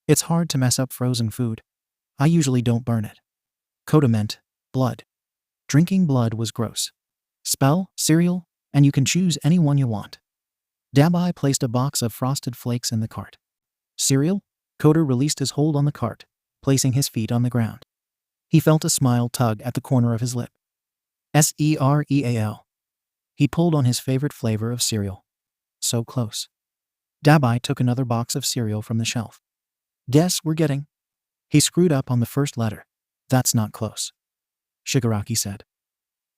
It's hard to mess up frozen food. I usually don't burn it. Kota meant blood. Drinking blood was gross. Spell, cereal, and you can choose any one you want. Dabai placed a box of Frosted Flakes in the cart. Cereal? Kota released his hold on the cart, placing his feet on the ground. He felt a smile tug at the corner of his lip. Cereal. He pulled on his favorite flavor of cereal. So close. Dabai took another box of cereal from the shelf. Guess we're getting. He screwed up on the first letter. That's not close. Shigaraki said.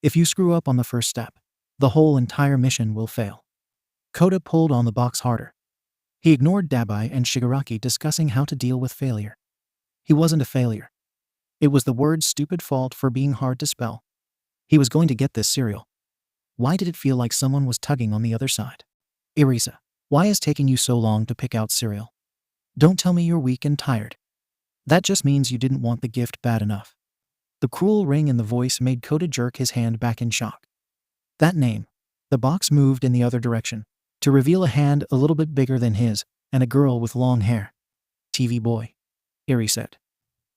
If you screw up on the first step, the whole entire mission will fail. Kota pulled on the box harder. He ignored Dabai and Shigaraki discussing how to deal with failure. He wasn't a failure. It was the word's stupid fault for being hard to spell. He was going to get this cereal. Why did it feel like someone was tugging on the other side? Irisa, why is taking you so long to pick out cereal? Don't tell me you're weak and tired. That just means you didn't want the gift bad enough. The cruel ring in the voice made Kota jerk his hand back in shock. That name. The box moved in the other direction, to reveal a hand a little bit bigger than his, and a girl with long hair. TV boy. Iri said.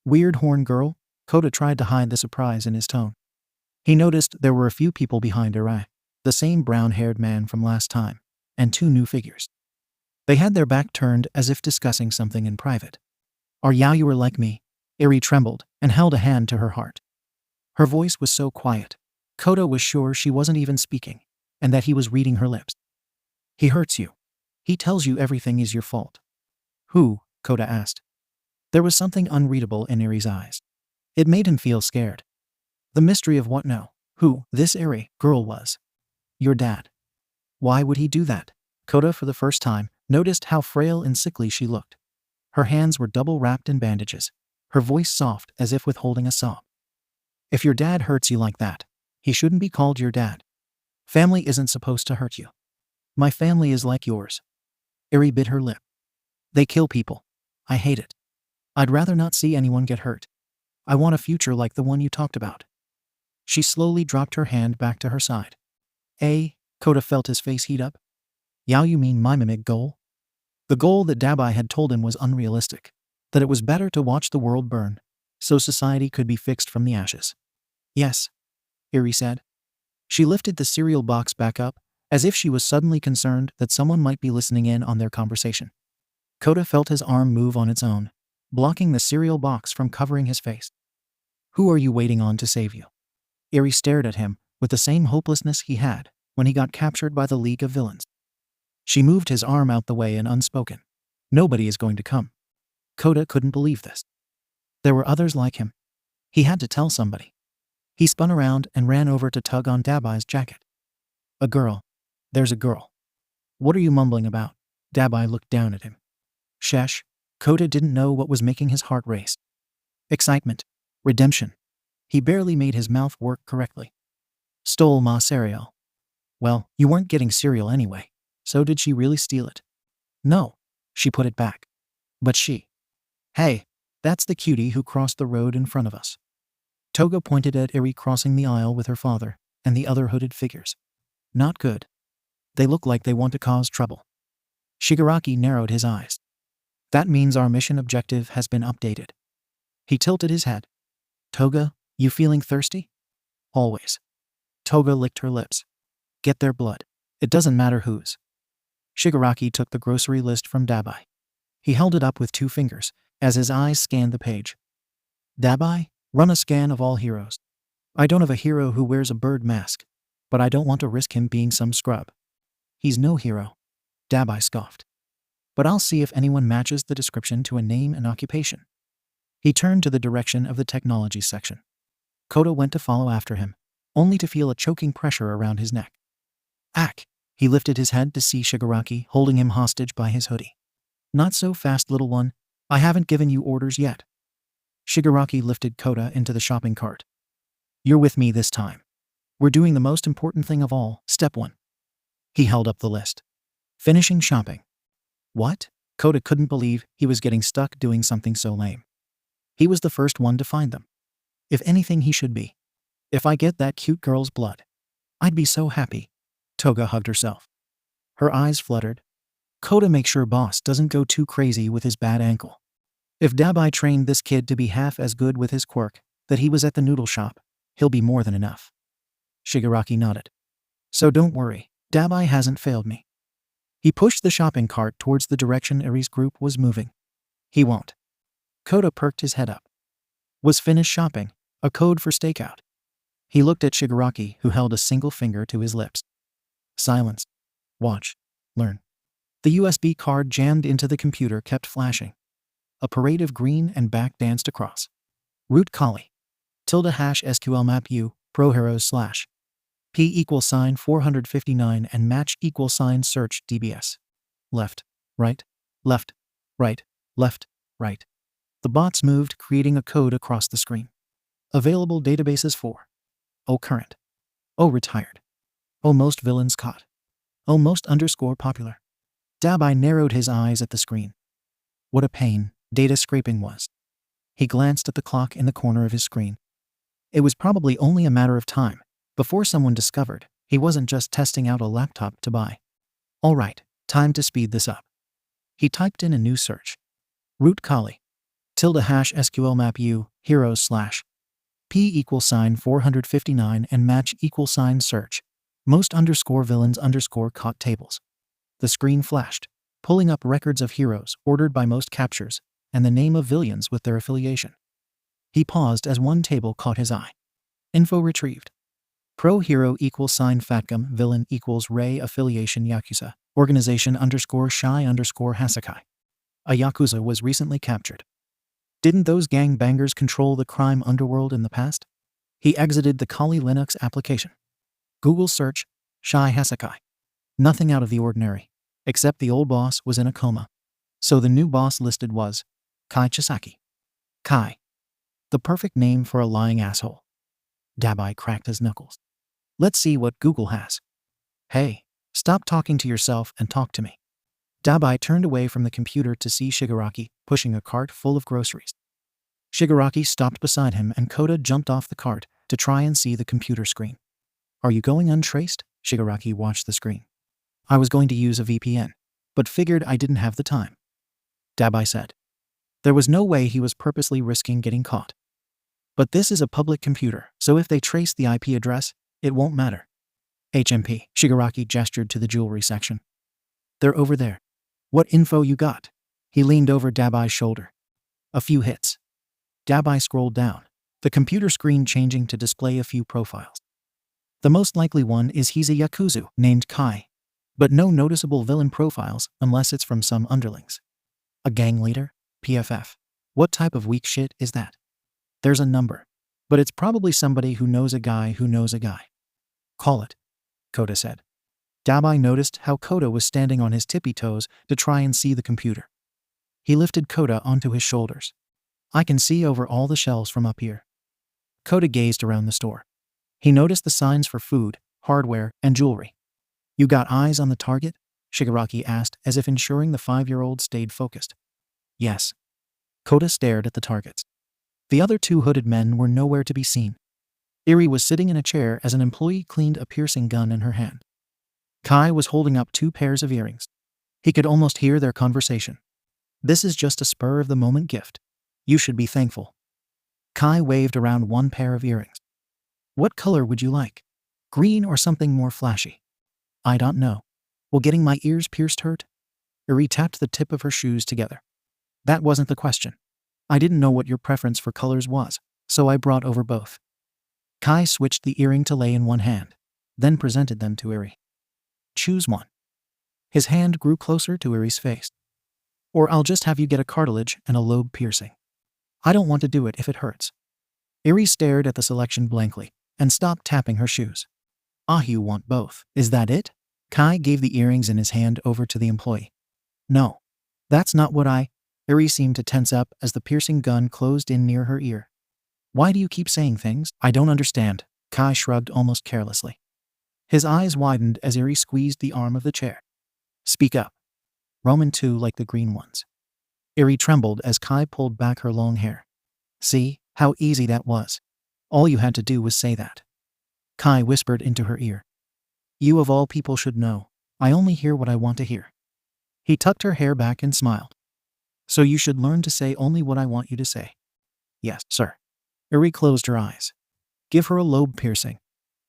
Weird horn girl? Kota tried to hide the surprise in his tone. He noticed there were a few people behind Iri, the same brown-haired man from last time, and two new figures. They had their back turned as if discussing something in private. Are you were like me? Iri trembled and held a hand to her heart. Her voice was so quiet. Kota was sure she wasn't even speaking, and that he was reading her lips. He hurts you. He tells you everything is your fault. Who? Kota asked. There was something unreadable in Iri's eyes. It made him feel scared. The mystery of who this Iri girl was. Your dad. Why would he do that? Kota, for the first time, noticed how frail and sickly she looked. Her hands were double wrapped in bandages, her voice soft as if withholding a sob. If your dad hurts you like that, he shouldn't be called your dad. Family isn't supposed to hurt you. My family is like yours. Iri bit her lip. They kill people. I hate it. I'd rather not see anyone get hurt. I want a future like the one you talked about. She slowly dropped her hand back to her side. Kota felt his face heat up. You mean my mimic goal? The goal that Dabai had told him was unrealistic, that it was better to watch the world burn, so society could be fixed from the ashes. Yes, Iri said. She lifted the cereal box back up, as if she was suddenly concerned that someone might be listening in on their conversation. Kota felt his arm move on its own, blocking the cereal box from covering his face. Who are you waiting on to save you? Iri stared at him with the same hopelessness he had when he got captured by the League of Villains. She moved his arm out the way and unspoken. Nobody is going to come. Kota couldn't believe this. There were others like him. He had to tell somebody. He spun around and ran over to tug on Dabai's jacket. A girl. There's a girl. What are you mumbling about? Dabai looked down at him. Shesh. Kota didn't know what was making his heart race. Excitement. Redemption. He barely made his mouth work correctly. Stole ma cereal. Well, you weren't getting cereal anyway. So did she really steal it? No. She put it back. But she. Hey, that's the cutie who crossed the road in front of us. Toga pointed at Eri crossing the aisle with her father and the other hooded figures. Not good. They look like they want to cause trouble. Shigaraki narrowed his eyes. That means our mission objective has been updated. He tilted his head. Toga, you feeling thirsty? Always. Toga licked her lips. Get their blood. It doesn't matter whose. Shigaraki took the grocery list from Dabai. He held it up with 2 fingers as his eyes scanned the page. Dabai, run a scan of all heroes. I don't have a hero who wears a bird mask, but I don't want to risk him being some scrub. He's no hero. Dabai scoffed. But I'll see if anyone matches the description to a name and occupation. He turned to the direction of the technology section. Kota went to follow after him, only to feel a choking pressure around his neck. Ack! He lifted his head to see Shigaraki holding him hostage by his hoodie. Not so fast, little one. I haven't given you orders yet. Shigaraki lifted Kota into the shopping cart. You're with me this time. We're doing the most important thing of all, step 1. He held up the list. Finishing shopping. What? Kota couldn't believe he was getting stuck doing something so lame. He was the first one to find them. If anything, he should be. If I get that cute girl's blood, I'd be so happy. Toga hugged herself. Her eyes fluttered. Kota, make sure boss doesn't go too crazy with his bad ankle. If Dabai trained this kid to be half as good with his quirk that he was at the noodle shop, he'll be more than enough. Shigaraki nodded. So don't worry, Dabai hasn't failed me. He pushed the shopping cart towards the direction Eri's group was moving. He won't. Kota perked his head up. Was finished shopping a code for stakeout? He looked at Shigaraki, who held a single finger to his lips. Silence. Watch. Learn. The USB card jammed into the computer kept flashing. A parade of green and back danced across. Root Kali. ~SQL map U, ProHeroes / P = 459 and match = search DBS. Left, right, left, right, left, right. The bots moved, creating a code across the screen. Available databases for. Oh, current. Oh, retired. Oh, most villains caught. Oh, most _popular. Dabai narrowed his eyes at the screen. What a pain data scraping was. He glanced at the clock in the corner of his screen. It was probably only a matter of time before someone discovered he wasn't just testing out a laptop to buy. All right, time to speed this up. He typed in a new search. Root Kali. ~SQL map U, heroes / P = 459 and match = search. Most _villains _caught tables. The screen flashed, pulling up records of heroes ordered by most captures and the name of villains with their affiliation. He paused as one table caught his eye. Info retrieved. Pro hero = Fatgum, villain = Ray, affiliation Yakuza, organization _shy _Hasakai. A Yakuza was recently captured. Didn't those gang bangers control the crime underworld in the past? He exited the Kali Linux application. Google search, Shy Hasakai. Nothing out of the ordinary, except the old boss was in a coma. So the new boss listed was Kai Chisaki. Kai. The perfect name for a lying asshole. Dabai cracked his knuckles. Let's see what Google has. Hey, stop talking to yourself and talk to me. Dabai turned away from the computer to see Shigaraki pushing a cart full of groceries. Shigaraki stopped beside him and Kota jumped off the cart to try and see the computer screen. Are you going untraced? Shigaraki watched the screen. I was going to use a VPN, but figured I didn't have the time. Dabai said. There was no way he was purposely risking getting caught. But this is a public computer, so if they trace the IP address, it won't matter. HMP, Shigaraki gestured to the jewelry section. They're over there. What info you got? He leaned over Dabai's shoulder. A few hits. Dabai scrolled down, the computer screen changing to display a few profiles. The most likely one is he's a Yakuza named Kai, but no noticeable villain profiles unless it's from some underlings. A gang leader? PFF. What type of weak shit is that? There's a number. But it's probably somebody who knows a guy who knows a guy. Call it, Kota said. Dabai noticed how Kota was standing on his tippy toes to try and see the computer. He lifted Kota onto his shoulders. I can see over all the shelves from up here. Kota gazed around the store. He noticed the signs for food, hardware, and jewelry. You got eyes on the target? Shigaraki asked, as if ensuring the 5-year-old stayed focused. Yes. Kota stared at the targets. The other 2 hooded men were nowhere to be seen. Eri was sitting in a chair as an employee cleaned a piercing gun in her hand. Kai was holding up 2 pairs of earrings. He could almost hear their conversation. This is just a spur-of-the-moment gift. You should be thankful. Kai waved around 1 pair of earrings. What color would you like? Green or something more flashy? I don't know. Will getting my ears pierced hurt? Eri tapped the tip of her shoes together. That wasn't the question. I didn't know what your preference for colors was, so I brought over both. Kai switched the earring to lay in one hand, then presented them to Eri. Choose one. His hand grew closer to Eri's face. Or I'll just have you get a cartilage and a lobe piercing. I don't want to do it if it hurts. Eri stared at the selection blankly and stopped tapping her shoes. Ah, you want both. Is that it? Kai gave the earrings in his hand over to the employee. No. That's not what Eri seemed to tense up as the piercing gun closed in near her ear. Why do you keep saying things? I don't understand. Kai shrugged almost carelessly. His eyes widened as Eri squeezed the arm of the chair. Speak up. Roman 2 like the green ones. Eri trembled as Kai pulled back her long hair. See, how easy that was. All you had to do was say that. Kai whispered into her ear. You of all people should know. I only hear what I want to hear. He tucked her hair back and smiled. So you should learn to say only what I want you to say. Yes, sir. Eri closed her eyes. Give her a lobe piercing.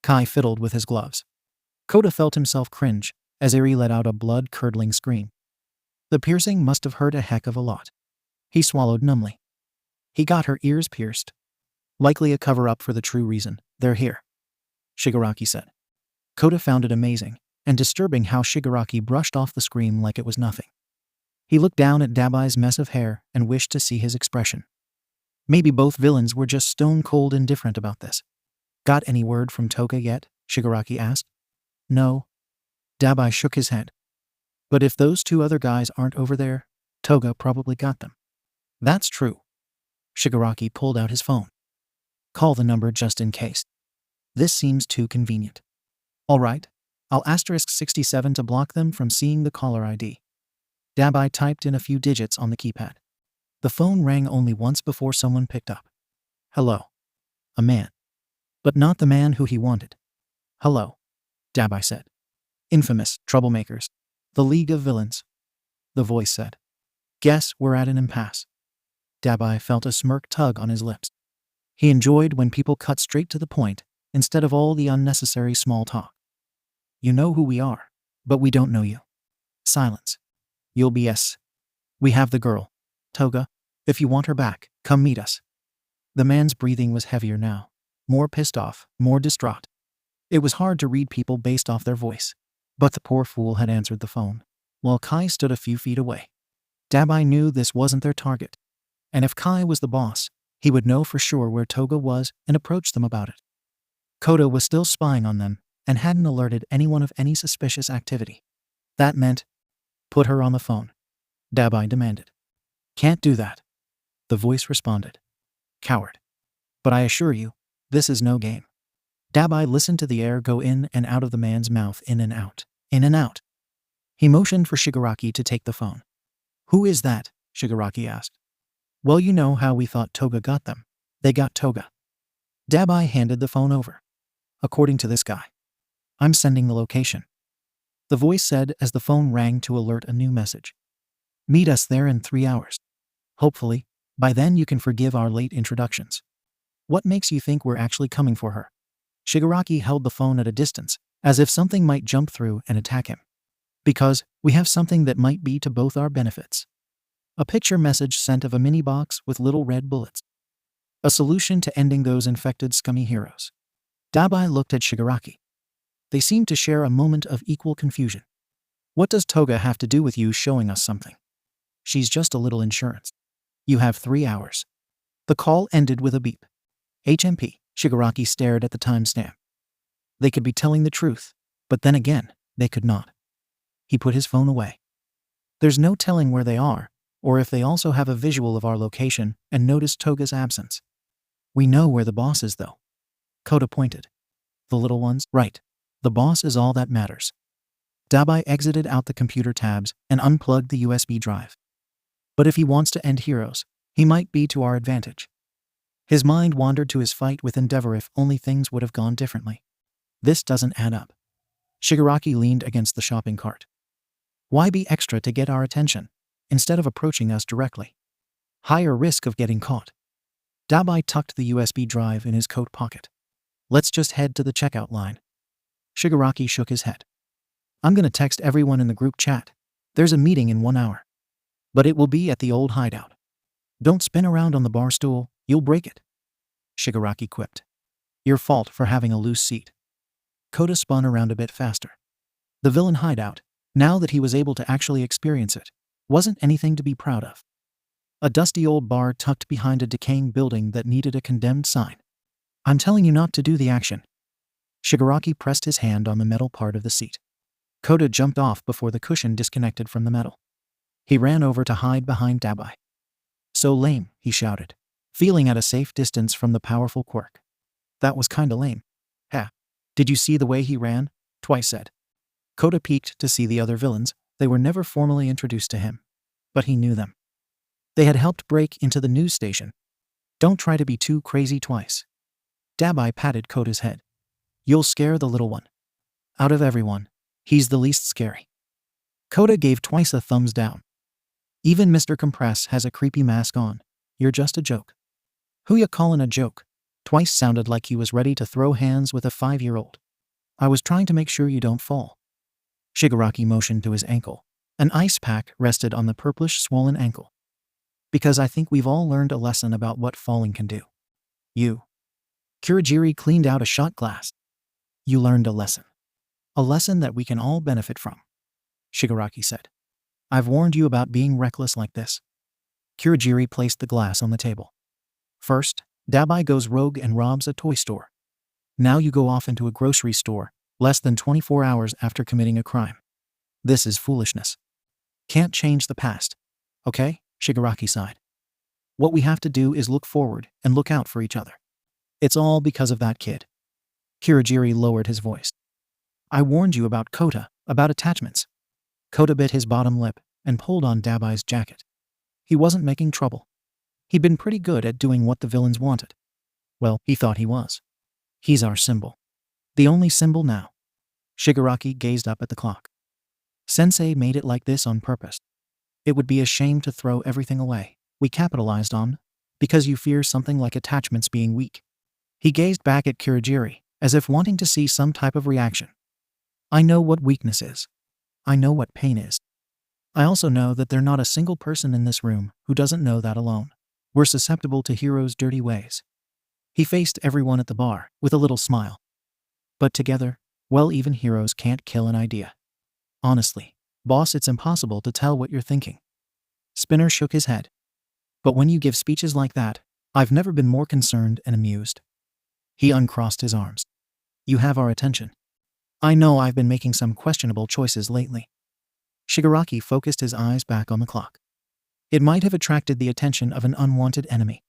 Kai fiddled with his gloves. Kota felt himself cringe as Eri let out a blood-curdling scream. The piercing must have hurt a heck of a lot. He swallowed numbly. He got her ears pierced. Likely a cover-up for the true reason. They're here, Shigaraki said. Kota found it amazing and disturbing how Shigaraki brushed off the scream like it was nothing. He looked down at Dabai's mess of hair and wished to see his expression. Maybe both villains were just stone-cold indifferent about this. Got any word from Toga yet? Shigaraki asked. No. Dabai shook his head. But if those 2 other guys aren't over there, Toga probably got them. That's true. Shigaraki pulled out his phone. Call the number just in case. This seems too convenient. All right, I'll *67 to block them from seeing the caller ID. Dabai typed in a few digits on the keypad. The phone rang only once before someone picked up. Hello. A man. But not the man who he wanted. Hello, Dabai said. Infamous troublemakers. The League of Villains. The voice said. Guess we're at an impasse. Dabai felt a smirk tug on his lips. He enjoyed when people cut straight to the point instead of all the unnecessary small talk. You know who we are, but we don't know you. Silence. You'll be yes. We have the girl. Toga, if you want her back, come meet us. The man's breathing was heavier now. More pissed off, more distraught. It was hard to read people based off their voice. But the poor fool had answered the phone, while Kai stood a few feet away. Dabai knew this wasn't their target. And if Kai was the boss, he would know for sure where Toga was and approach them about it. Kota was still spying on them and hadn't alerted anyone of any suspicious activity. That meant, put her on the phone, Dabai demanded. Can't do that. The voice responded. Coward. But I assure you, this is no game. Dabai listened to the air go in and out of the man's mouth, in and out, in and out. He motioned for Shigaraki to take the phone. Who is that? Shigaraki asked. Well, you know how we thought Toga got them. They got Toga. Dabai handed the phone over. According to this guy. I'm sending the location. The voice said as the phone rang to alert a new message. Meet us there in 3 hours. Hopefully, by then you can forgive our late introductions. What makes you think we're actually coming for her? Shigaraki held the phone at a distance, as if something might jump through and attack him. Because we have something that might be to both our benefits. A picture message sent of a mini box with little red bullets. A solution to ending those infected scummy heroes. Dabai looked at Shigaraki. They seemed to share a moment of equal confusion. What does Toga have to do with you showing us something? She's just a little insurance. You have 3 hours. The call ended with a beep. HMP. Shigaraki stared at the timestamp. They could be telling the truth, but then again, they could not. He put his phone away. There's no telling where they are, or if they also have a visual of our location and noticed Toga's absence. We know where the boss is, though. Kota pointed. The little ones? Right. The boss is all that matters. Dabai exited out the computer tabs and unplugged the USB drive. But if he wants to end Heroes, he might be to our advantage. His mind wandered to his fight with Endeavor if only things would have gone differently. This doesn't add up. Shigaraki leaned against the shopping cart. Why be extra to get our attention, instead of approaching us directly? Higher risk of getting caught. Dabai tucked the USB drive in his coat pocket. Let's just head to the checkout line. Shigaraki shook his head. I'm gonna text everyone in the group chat. There's a meeting in 1 hour. But it will be at the old hideout. Don't spin around on the bar stool, you'll break it. Shigaraki quipped. Your fault for having a loose seat. Kota spun around a bit faster. The villain hideout, now that he was able to actually experience it, wasn't anything to be proud of. A dusty old bar tucked behind a decaying building that needed a condemned sign. I'm telling you not to do the action. Shigaraki pressed his hand on the metal part of the seat. Kota jumped off before the cushion disconnected from the metal. He ran over to hide behind Dabai. So lame, he shouted, feeling at a safe distance from the powerful quirk. That was kinda lame. Ha. Did you see the way he ran? Twice said. Kota peeked to see the other villains. They were never formally introduced to him. But he knew them. They had helped break into the news station. Don't try to be too crazy twice. Dabai patted Kota's head. You'll scare the little one. Out of everyone, he's the least scary. Kota gave Twice a thumbs down. Even Mr. Compress has a creepy mask on. You're just a joke. Who ya callin' a joke? Twice sounded like he was ready to throw hands with a 5-year-old. I was trying to make sure you don't fall. Shigaraki motioned to his ankle. An ice pack rested on the purplish swollen ankle. Because I think we've all learned a lesson about what falling can do. You. Kurogiri cleaned out a shot glass. You learned a lesson. A lesson that we can all benefit from. Shigaraki said. I've warned you about being reckless like this. Kurogiri placed the glass on the table. First, Dabai goes rogue and robs a toy store. Now you go off into a grocery store, less than 24 hours after committing a crime. This is foolishness. Can't change the past. Okay? Shigaraki sighed. What we have to do is look forward and look out for each other. It's all because of that kid. Kurogiri lowered his voice. I warned you about Kota, about attachments. Kota bit his bottom lip and pulled on Dabai's jacket. He wasn't making trouble. He'd been pretty good at doing what the villains wanted. Well, he thought he was. He's our symbol. The only symbol now. Shigaraki gazed up at the clock. Sensei made it like this on purpose. It would be a shame to throw everything away we capitalized on, because you fear something like attachments being weak. He gazed back at Kurogiri, as if wanting to see some type of reaction. I know what weakness is. I know what pain is. I also know that there's not a single person in this room who doesn't know that alone. We're susceptible to Hero's dirty ways. He faced everyone at the bar with a little smile. But together, well, even heroes can't kill an idea. Honestly, boss, it's impossible to tell what you're thinking. Spinner shook his head. But when you give speeches like that, I've never been more concerned and amused. He uncrossed his arms. You have our attention. I know I've been making some questionable choices lately. Shigaraki focused his eyes back on the clock. It might have attracted the attention of an unwanted enemy.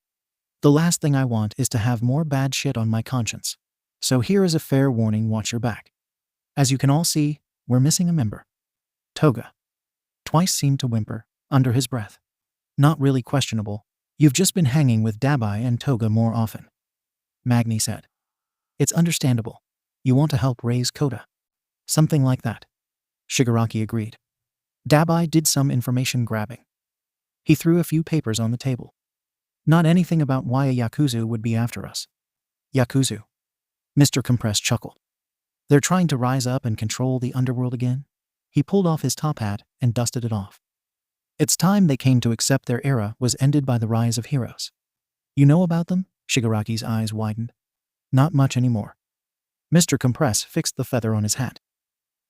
The last thing I want is to have more bad shit on my conscience. So here is a fair warning, watch your back. As you can all see, we're missing a member. Toga. Twice seemed to whimper, under his breath. Not really questionable. You've just been hanging with Dabai and Toga more often. Magni said. It's understandable. You want to help raise Kota. Something like that. Shigaraki agreed. Dabai did some information grabbing. He threw a few papers on the table. Not anything about why a Yakuza would be after us. Yakuza. Mr. Compress chuckled. They're trying to rise up and control the underworld again. He pulled off his top hat and dusted it off. It's time they came to accept their era was ended by the rise of heroes. You know about them? Shigaraki's eyes widened. Not much anymore. Mr. Compress fixed the feather on his hat.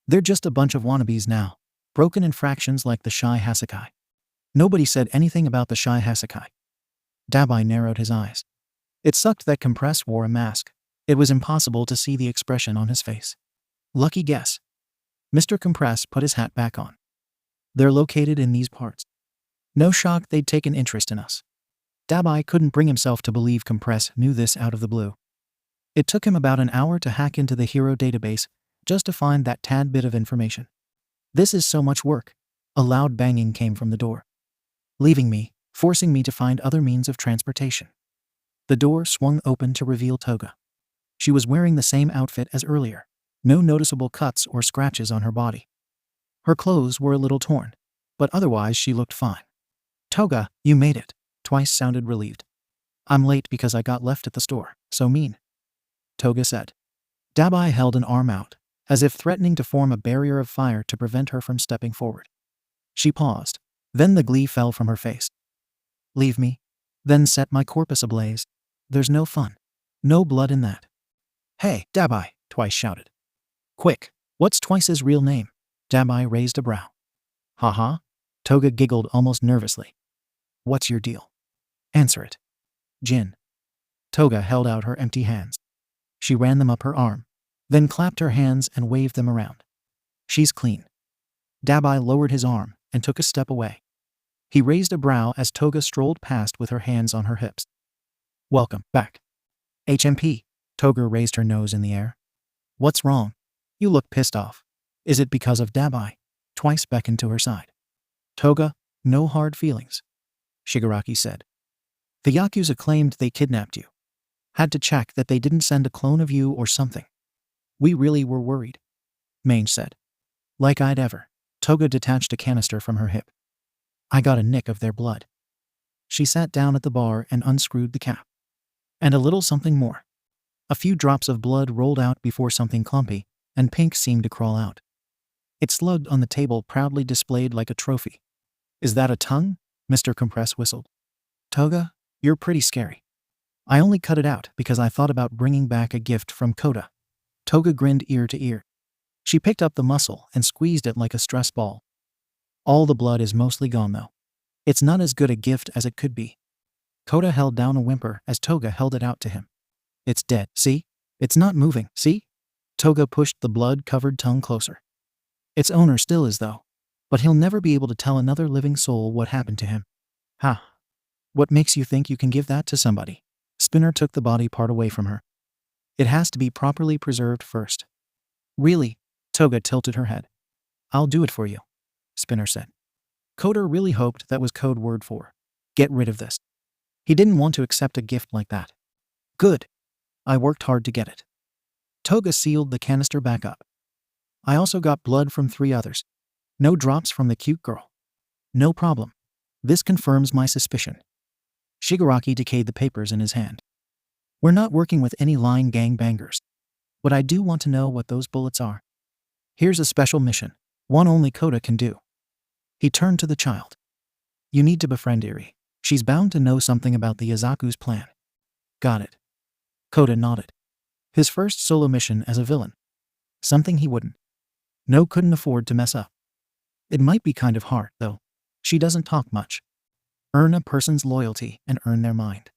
They're just a bunch of wannabes now, broken in fractions like the shy Hasakai. Nobody said anything about the shy Hasakai. Dabai narrowed his eyes. It sucked that Compress wore a mask. It was impossible to see the expression on his face. Lucky guess. Mr. Compress put his hat back on. They're located in these parts. No shock they'd taken interest in us. Dabai couldn't bring himself to believe Compress knew this out of the blue. It took him about an hour to hack into the hero database just to find that tad bit of information. This is so much work. A loud banging came from the door, leaving me, forcing me to find other means of transportation. The door swung open to reveal Toga. She was wearing the same outfit as earlier. No noticeable cuts or scratches on her body. Her clothes were a little torn, but otherwise she looked fine. Toga, you made it. Twice sounded relieved. I'm late because I got left at the store. So mean. Toga said. Dabai held an arm out, as if threatening to form a barrier of fire to prevent her from stepping forward. She paused. Then the glee fell from her face. Leave me. Then set my corpus ablaze. There's no fun. No blood in that. Hey, Dabai, Twice shouted. Quick, what's Twice's real name? Dabai raised a brow. Ha. Toga giggled almost nervously. What's your deal? Answer it. Jin. Toga held out her empty hands. She ran them up her arm, then clapped her hands and waved them around. She's clean. Dabai lowered his arm and took a step away. He raised a brow as Toga strolled past with her hands on her hips. Welcome back. HMP. Toga raised her nose in the air. What's wrong? You look pissed off. Is it because of Dabai? Twice beckoned to her side. Toga, no hard feelings. Shigaraki said. The Yakuza claimed they kidnapped you. Had to check that they didn't send a clone of you or something. We really were worried. Mange said. Like I'd ever. Toga detached a canister from her hip. I got a nick of their blood. She sat down at the bar and unscrewed the cap. And a little something more. A few drops of blood rolled out before something clumpy and pink seemed to crawl out. It slugged on the table, proudly displayed like a trophy. Is that a tongue? Mr. Compress whistled. Toga, you're pretty scary. I only cut it out because I thought about bringing back a gift from Kota. Toga grinned ear to ear. She picked up the muscle and squeezed it like a stress ball. All the blood is mostly gone though. It's not as good a gift as it could be. Kota held down a whimper as Toga held it out to him. It's dead, see? It's not moving, see? Toga pushed the blood-covered tongue closer. Its owner still is though, but he'll never be able to tell another living soul what happened to him. Ha! What makes you think you can give that to somebody? Spinner took the body part away from her. It has to be properly preserved first. Really? Toga tilted her head. I'll do it for you, Spinner said. Kota really hoped that was code word for, get rid of this. He didn't want to accept a gift like that. Good. I worked hard to get it. Toga sealed the canister back up. I also got blood from 3 others. No drops from the cute girl. No problem. This confirms my suspicion. Shigaraki decayed the papers in his hand. We're not working with any lying gangbangers. But I do want to know what those bullets are. Here's a special mission. One only Kota can do. He turned to the child. You need to befriend Iri. She's bound to know something about the Yazaku's plan. Got it. Kota nodded. His first solo mission as a villain. Something he wouldn't. No, couldn't afford to mess up. It might be kind of hard, though. She doesn't talk much. Earn a person's loyalty and earn their mind.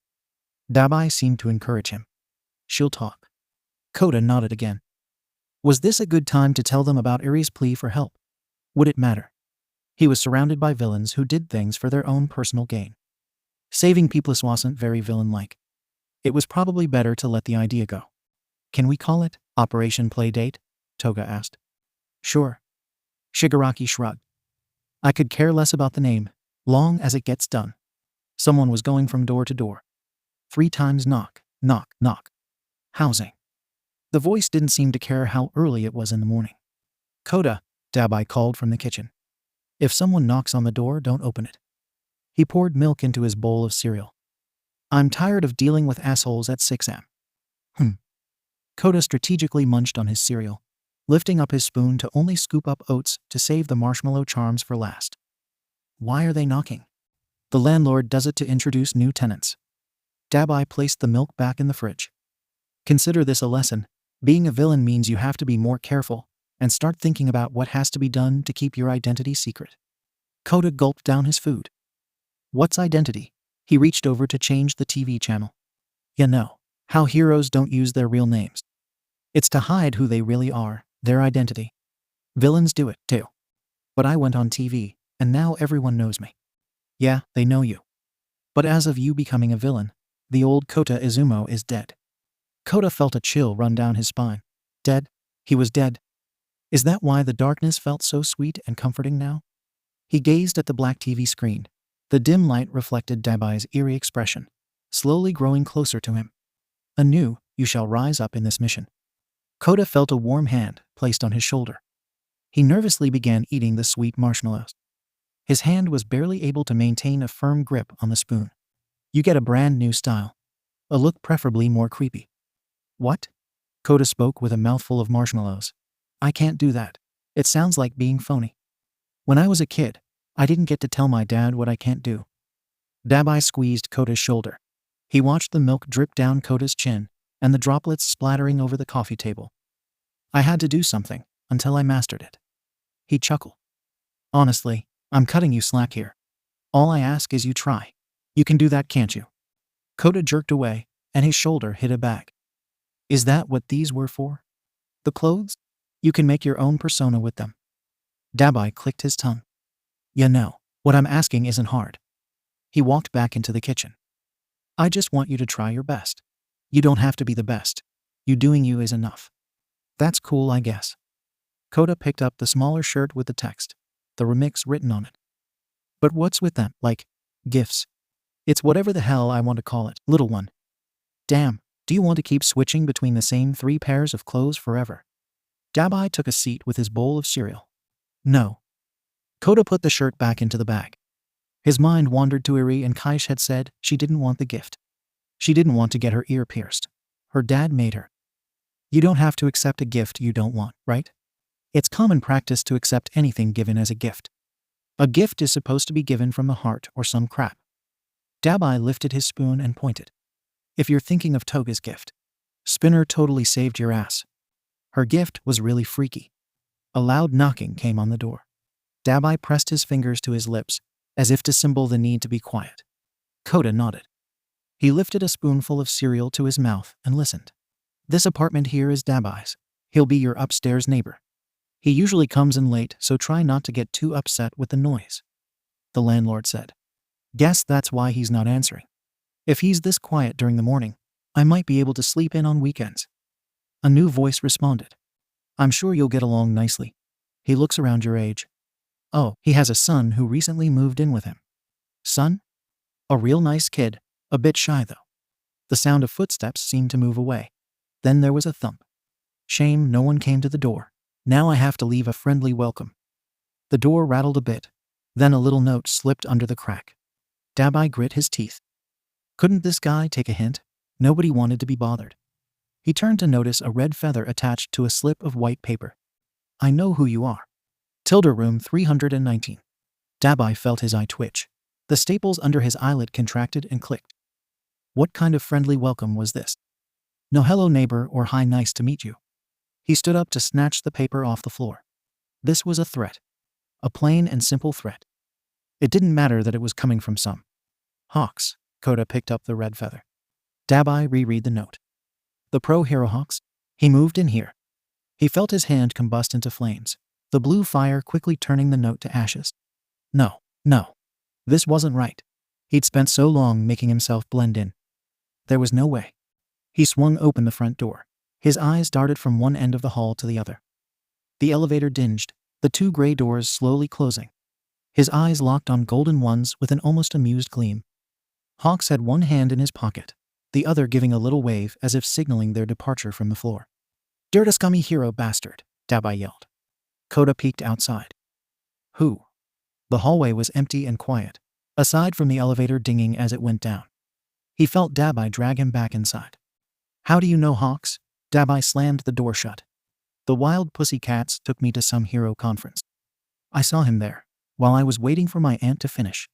Dabai seemed to encourage him. She'll talk. Kota nodded again. Was this a good time to tell them about Iri's plea for help? Would it matter? He was surrounded by villains who did things for their own personal gain. Saving people wasn't very villain-like. It was probably better to let the idea go. Can we call it Operation Playdate? Toga asked. Sure. Shigaraki shrugged. I could care less about the name, long as it gets done. Someone was going from door to door. 3 times knock, knock, knock. Housing. The voice didn't seem to care how early it was in the morning. Kota, Dabai called from the kitchen. If someone knocks on the door, don't open it. He poured milk into his bowl of cereal. I'm tired of dealing with assholes at 6 a.m. Kota strategically munched on his cereal, lifting up his spoon to only scoop up oats to save the marshmallow charms for last. Why are they knocking? The landlord does it to introduce new tenants. Dabai placed the milk back in the fridge. Consider this a lesson. Being a villain means you have to be more careful and start thinking about what has to be done to keep your identity secret. Kota gulped down his food. What's identity? He reached over to change the TV channel. You know how heroes don't use their real names. It's to hide who they really are, their identity. Villains do it too. But I went on TV, and now everyone knows me. Yeah, they know you. But as of you becoming a villain, the old Kota Izumi is dead. Kota felt a chill run down his spine. Dead? He was dead. Is that why the darkness felt so sweet and comforting now? He gazed at the black TV screen. The dim light reflected Dabai's eerie expression, slowly growing closer to him. Anew, you shall rise up in this mission. Kota felt a warm hand placed on his shoulder. He nervously began eating the sweet marshmallows. His hand was barely able to maintain a firm grip on the spoon. You get a brand new style. A look preferably more creepy. What? Kota spoke with a mouthful of marshmallows. I can't do that. It sounds like being phony. When I was a kid, I didn't get to tell my dad what I can't do. Dabai squeezed Kota's shoulder. He watched the milk drip down Kota's chin, and the droplets splattering over the coffee table. I had to do something, until I mastered it. He chuckled. Honestly, I'm cutting you slack here. All I ask is you try. You can do that, can't you? Kota jerked away, and his shoulder hit a bag. Is that what these were for? The clothes? You can make your own persona with them. Dabai clicked his tongue. You know, what I'm asking isn't hard. He walked back into the kitchen. I just want you to try your best. You don't have to be the best. You doing you is enough. That's cool, I guess. Kota picked up the smaller shirt with the text, the remix written on it. But what's with them, like, gifts? It's whatever the hell I want to call it, little one. Damn, do you want to keep switching between the same 3 pairs of clothes forever? Dabai took a seat with his bowl of cereal. No. Kota put the shirt back into the bag. His mind wandered to Iri, and Kaish had said she didn't want the gift. She didn't want to get her ear pierced. Her dad made her. You don't have to accept a gift you don't want, right? It's common practice to accept anything given as a gift. A gift is supposed to be given from the heart or some crap. Dabai lifted his spoon and pointed. If you're thinking of Toga's gift, Spinner totally saved your ass. Her gift was really freaky. A loud knocking came on the door. Dabai pressed his fingers to his lips, as if to symbol the need to be quiet. Kota nodded. He lifted a spoonful of cereal to his mouth and listened. This apartment here is Dabai's. He'll be your upstairs neighbor. He usually comes in late, so try not to get too upset with the noise. The landlord said. Guess that's why he's not answering. If he's this quiet during the morning, I might be able to sleep in on weekends. A new voice responded. I'm sure you'll get along nicely. He looks around your age. Oh, he has a son who recently moved in with him. Son? A real nice kid, a bit shy though. The sound of footsteps seemed to move away. Then there was a thump. Shame no one came to the door. Now I have to leave a friendly welcome. The door rattled a bit. Then a little note slipped under the crack. Dabai grit his teeth. Couldn't this guy take a hint? Nobody wanted to be bothered. He turned to notice a red feather attached to a slip of white paper. I know who you are. Tilda room 319. Dabai felt his eye twitch. The staples under his eyelid contracted and clicked. What kind of friendly welcome was this? No hello neighbor or hi nice to meet you. He stood up to snatch the paper off the floor. This was a threat. A plain and simple threat. It didn't matter that it was coming from some Hawks. Kota picked up the red feather. Dabai reread the note. The pro hero Hawks? He moved in here. He felt his hand combust into flames, the blue fire quickly turning the note to ashes. No. This wasn't right. He'd spent so long making himself blend in. There was no way. He swung open the front door. His eyes darted from one end of the hall to the other. The elevator dinged, the 2 gray doors slowly closing. His eyes locked on golden ones with an almost amused gleam. Hawks had one hand in his pocket, the other giving a little wave as if signaling their departure from the floor. Dirty scummy hero bastard, Dabai yelled. Kota peeked outside. Who? The hallway was empty and quiet, aside from the elevator dinging as it went down. He felt Dabai drag him back inside. How do you know Hawks? Dabai slammed the door shut. The wild pussycats took me to some hero conference. I saw him there, while I was waiting for my aunt to finish.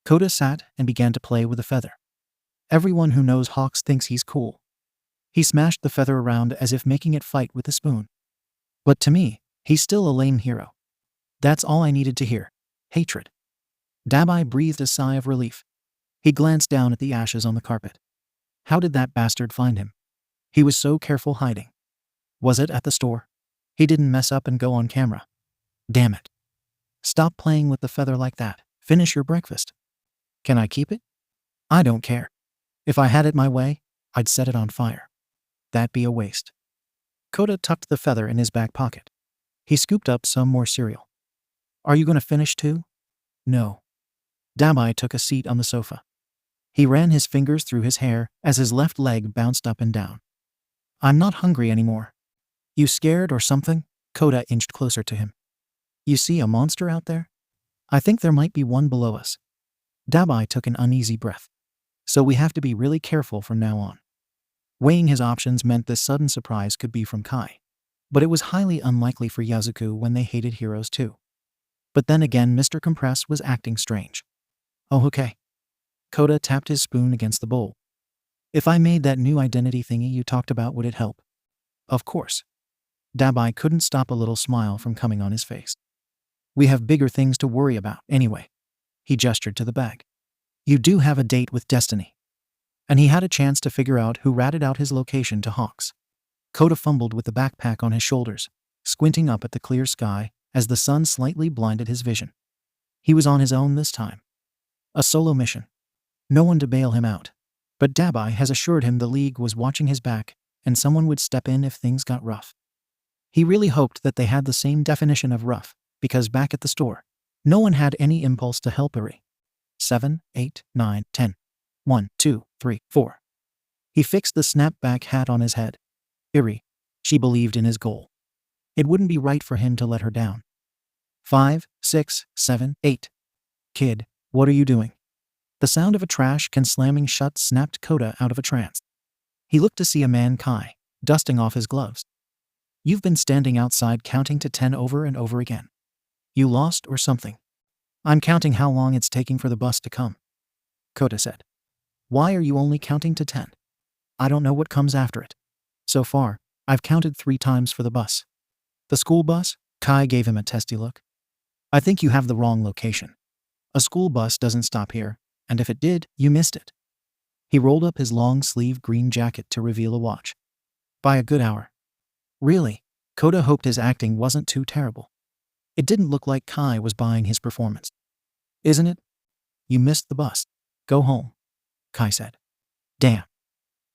Kota sat and began to play with a feather. Everyone who knows Hawks thinks he's cool. He smashed the feather around as if making it fight with the spoon. But to me, he's still a lame hero. That's all I needed to hear. Hatred. Dabai breathed a sigh of relief. He glanced down at the ashes on the carpet. How did that bastard find him? He was so careful hiding. Was it at the store? He didn't mess up and go on camera. Damn it. Stop playing with the feather like that. Finish your breakfast. Can I keep it? I don't care. If I had it my way, I'd set it on fire. That'd be a waste. Kota tucked the feather in his back pocket. He scooped up some more cereal. Are you going to finish too? No. Dabai took a seat on the sofa. He ran his fingers through his hair as his left leg bounced up and down. I'm not hungry anymore. You scared or something? Kota inched closer to him. You see a monster out there? I think there might be one below us. Dabai took an uneasy breath. So we have to be really careful from now on. Weighing his options meant this sudden surprise could be from Kai. But it was highly unlikely for Yazuku when they hated heroes too. But then again, Mr. Compress was acting strange. Oh, okay. Kota tapped his spoon against the bowl. If I made that new identity thingy you talked about, would it help? Of course. Dabai couldn't stop a little smile from coming on his face. We have bigger things to worry about, anyway. He gestured to the bag. You do have a date with Destiny. And he had a chance to figure out who ratted out his location to Hawks. Kota fumbled with the backpack on his shoulders, squinting up at the clear sky as the sun slightly blinded his vision. He was on his own this time. A solo mission. No one to bail him out. But Dabai has assured him the League was watching his back and someone would step in if things got rough. He really hoped that they had the same definition of rough, because back at the store, no one had any impulse to help Iri. 7, 8, 9, 10. 1, 2, 3, 4. He fixed the snapback hat on his head. Iri. She believed in his goal. It wouldn't be right for him to let her down. 5, 6, 7, 8. Kid, what are you doing? The sound of a trash can slamming shut snapped Kota out of a trance. He looked to see a man, Kai, dusting off his gloves. You've been standing outside counting to 10 over and over again. You lost or something? I'm counting how long it's taking for the bus to come. Kota said. Why are you only counting to 10? I don't know what comes after it. So far, I've counted 3 times for the bus. The school bus? Kai gave him a testy look. I think you have the wrong location. A school bus doesn't stop here, and if it did, you missed it. He rolled up his long-sleeved green jacket to reveal a watch. By a good hour. Really? Kota hoped his acting wasn't too terrible. It didn't look like Kai was buying his performance. Isn't it? You missed the bus. Go home, Kai said. Damn.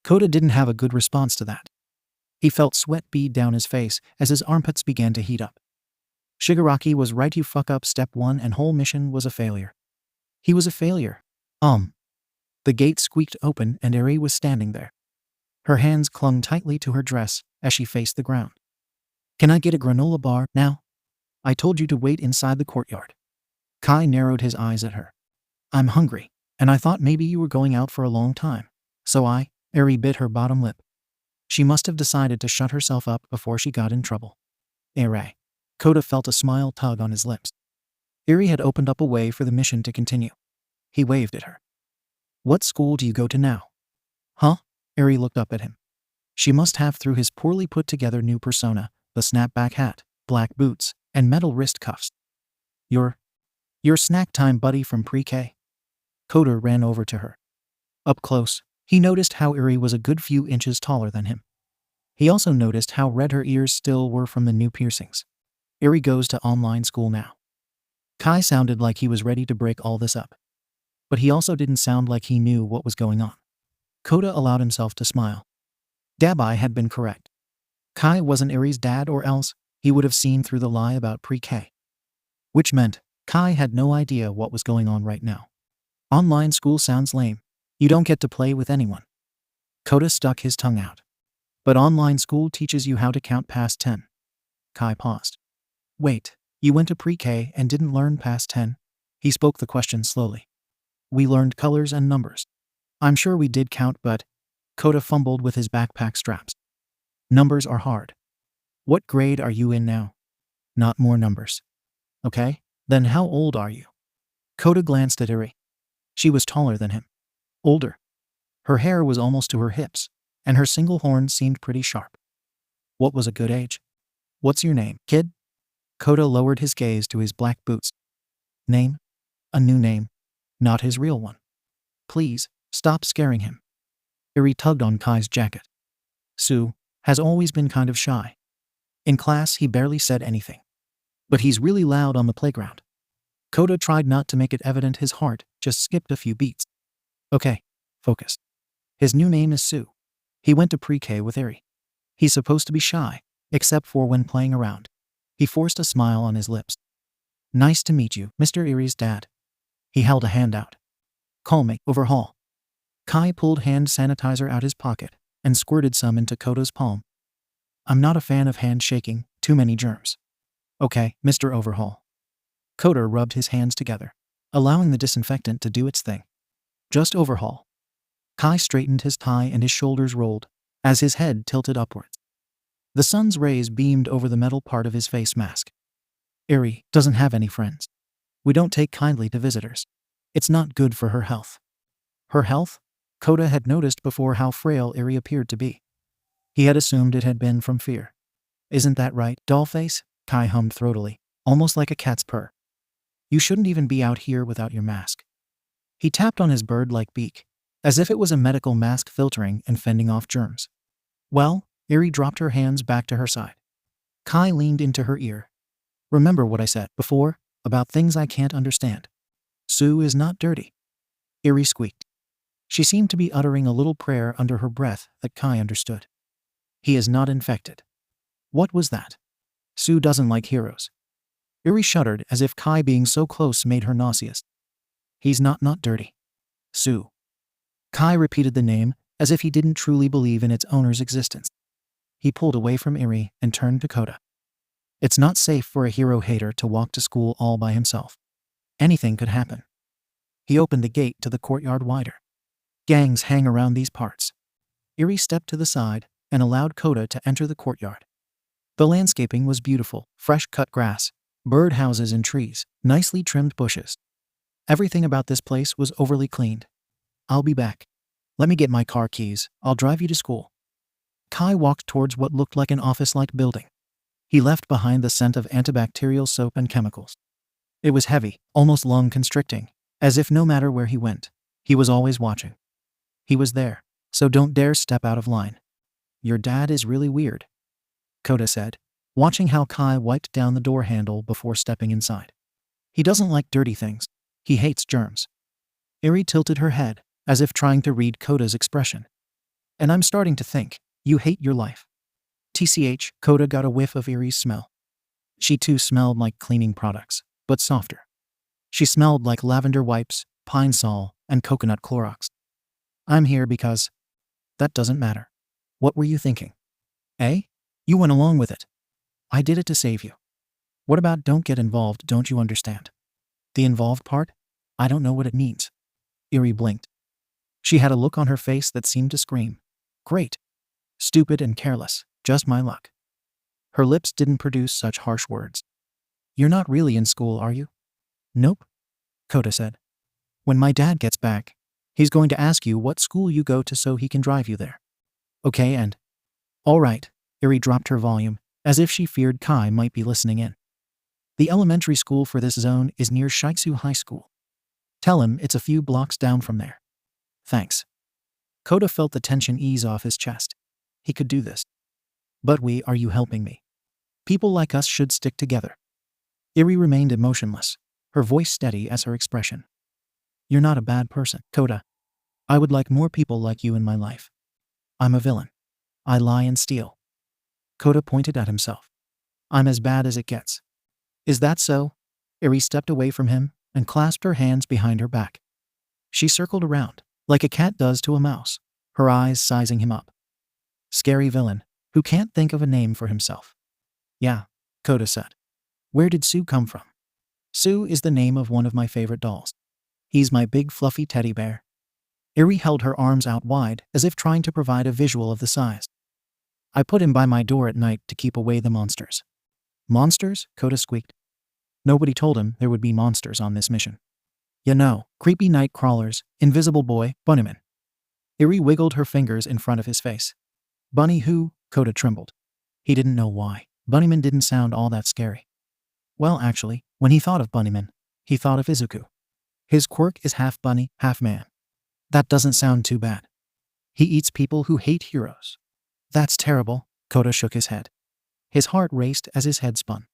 Kota didn't have a good response to that. He felt sweat bead down his face as his armpits began to heat up. Shigaraki was right, you fuck up step 1 and whole mission was a failure. He was a failure. The gate squeaked open and Eri was standing there. Her hands clung tightly to her dress as she faced the ground. Can I get a granola bar now? I told you to wait inside the courtyard. Kai narrowed his eyes at her. I'm hungry, and I thought maybe you were going out for a long time. So Eri bit her bottom lip. She must have decided to shut herself up before she got in trouble. Eri. Kota felt a smile tug on his lips. Eri had opened up a way for the mission to continue. He waved at her. What school do you go to now? Huh? Eri looked up at him. She must have through his poorly put together new persona, the snapback hat, black boots, and metal wrist cuffs. Your snack time buddy from pre-K? Kota ran over to her. Up close, he noticed how Eri was a good few inches taller than him. He also noticed how red her ears still were from the new piercings. Eri goes to online school now. Kai sounded like he was ready to break all this up. But he also didn't sound like he knew what was going on. Kota allowed himself to smile. Dabai had been correct. Kai wasn't Eri's dad, or else he would have seen through the lie about pre-K. Which meant Kai had no idea what was going on right now. Online school sounds lame. You don't get to play with anyone. Kota stuck his tongue out. But online school teaches you how to count past 10. Kai paused. Wait, you went to pre-K and didn't learn past 10? He spoke the question slowly. We learned colors and numbers. I'm sure we did count, but Kota fumbled with his backpack straps. Numbers are hard. What grade are you in now? Not more numbers. Okay, then how old are you? Kota glanced at Eri. She was taller than him. Older. Her hair was almost to her hips, and her single horn seemed pretty sharp. What was a good age? What's your name, kid? Kota lowered his gaze to his black boots. Name? A new name. Not his real one. Please, stop scaring him. Eri tugged on Kai's jacket. Sue has always been kind of shy. In class, he barely said anything. But he's really loud on the playground. Kota tried not to make it evident his heart just skipped a few beats. Okay, focus. His new name is Sue. He went to pre-K with Eri. He's supposed to be shy, except for when playing around. He forced a smile on his lips. Nice to meet you, Mr. Eri's dad. He held a hand out. Call me Overhaul. Kai pulled hand sanitizer out his pocket and squirted some into Kota's palm. I'm not a fan of hand shaking, too many germs. Okay, Mr. Overhaul. Kota rubbed his hands together, allowing the disinfectant to do its thing. Just Overhaul. Kai straightened his tie and his shoulders rolled as his head tilted upwards. The sun's rays beamed over the metal part of his face mask. Eri doesn't have any friends. We don't take kindly to visitors. It's not good for her health. Her health? Kota had noticed before how frail Eri appeared to be. He had assumed it had been from fear. Isn't that right, dollface? Kai hummed throatily, almost like a cat's purr. You shouldn't even be out here without your mask. He tapped on his bird-like beak, as if it was a medical mask filtering and fending off germs. Well, Eri dropped her hands back to her side. Kai leaned into her ear. Remember what I said before about things I can't understand. Sue is not dirty. Eri squeaked. She seemed to be uttering a little prayer under her breath that Kai understood. He is not infected. What was that? Sue doesn't like heroes. Eri shuddered as if Kai being so close made her nauseous. He's not dirty. Sue. Kai repeated the name as if he didn't truly believe in its owner's existence. He pulled away from Eri and turned to Kota. It's not safe for a hero hater to walk to school all by himself. Anything could happen. He opened the gate to the courtyard wider. Gangs hang around these parts. Eri stepped to the side and allowed Kota to enter the courtyard. The landscaping was beautiful, fresh-cut grass, birdhouses and trees, nicely trimmed bushes. Everything about this place was overly cleaned. I'll be back. Let me get my car keys. I'll drive you to school. Kai walked towards what looked like an office-like building. He left behind the scent of antibacterial soap and chemicals. It was heavy, almost lung-constricting, as if no matter where he went, he was always watching. He was there, so don't dare step out of line. Your dad is really weird, Kota said, watching how Kai wiped down the door handle before stepping inside. He doesn't like dirty things. He hates germs. Eri tilted her head, as if trying to read Kota's expression. And I'm starting to think, you hate your life. TCH, Kota got a whiff of Eri's smell. She too smelled like cleaning products, but softer. She smelled like lavender wipes, pine sol, and coconut Clorox. I'm here because... That doesn't matter. What were you thinking? Eh? You went along with it. I did it to save you. What about don't get involved, don't you understand? The involved part? I don't know what it means. Eri blinked. She had a look on her face that seemed to scream. Great. Stupid and careless, just my luck. Her lips didn't produce such harsh words. You're not really in school, are you? Nope, Kota said. When my dad gets back, he's going to ask you what school you go to so he can drive you there. Okay, and... All right, Eri dropped her volume, as if she feared Kai might be listening in. The elementary school for this zone is near Shiitsu High School. Tell him it's a few blocks down from there. Thanks. Kota felt the tension ease off his chest. He could do this. But are you helping me? People like us should stick together. Eri remained emotionless, her voice steady as her expression. You're not a bad person, Kota. I would like more people like you in my life. I'm a villain. I lie and steal. Kota pointed at himself. I'm as bad as it gets. Is that so? Eri stepped away from him and clasped her hands behind her back. She circled around, like a cat does to a mouse, her eyes sizing him up. Scary villain, who can't think of a name for himself. Yeah, Kota said. Where did Sue come from? Sue is the name of one of my favorite dolls. He's my big fluffy teddy bear. Eri held her arms out wide as if trying to provide a visual of the size. I put him by my door at night to keep away the monsters. Monsters? Kota squeaked. Nobody told him there would be monsters on this mission. You know, creepy night crawlers, invisible boy, Bunnyman. Eri wiggled her fingers in front of his face. Bunny who? Kota trembled. He didn't know why. Bunnyman didn't sound all that scary. Well, actually, when he thought of Bunnyman, he thought of Izuku. His quirk is half bunny, half man. That doesn't sound too bad. He eats people who hate heroes. That's terrible, Kota shook his head. His heart raced as his head spun.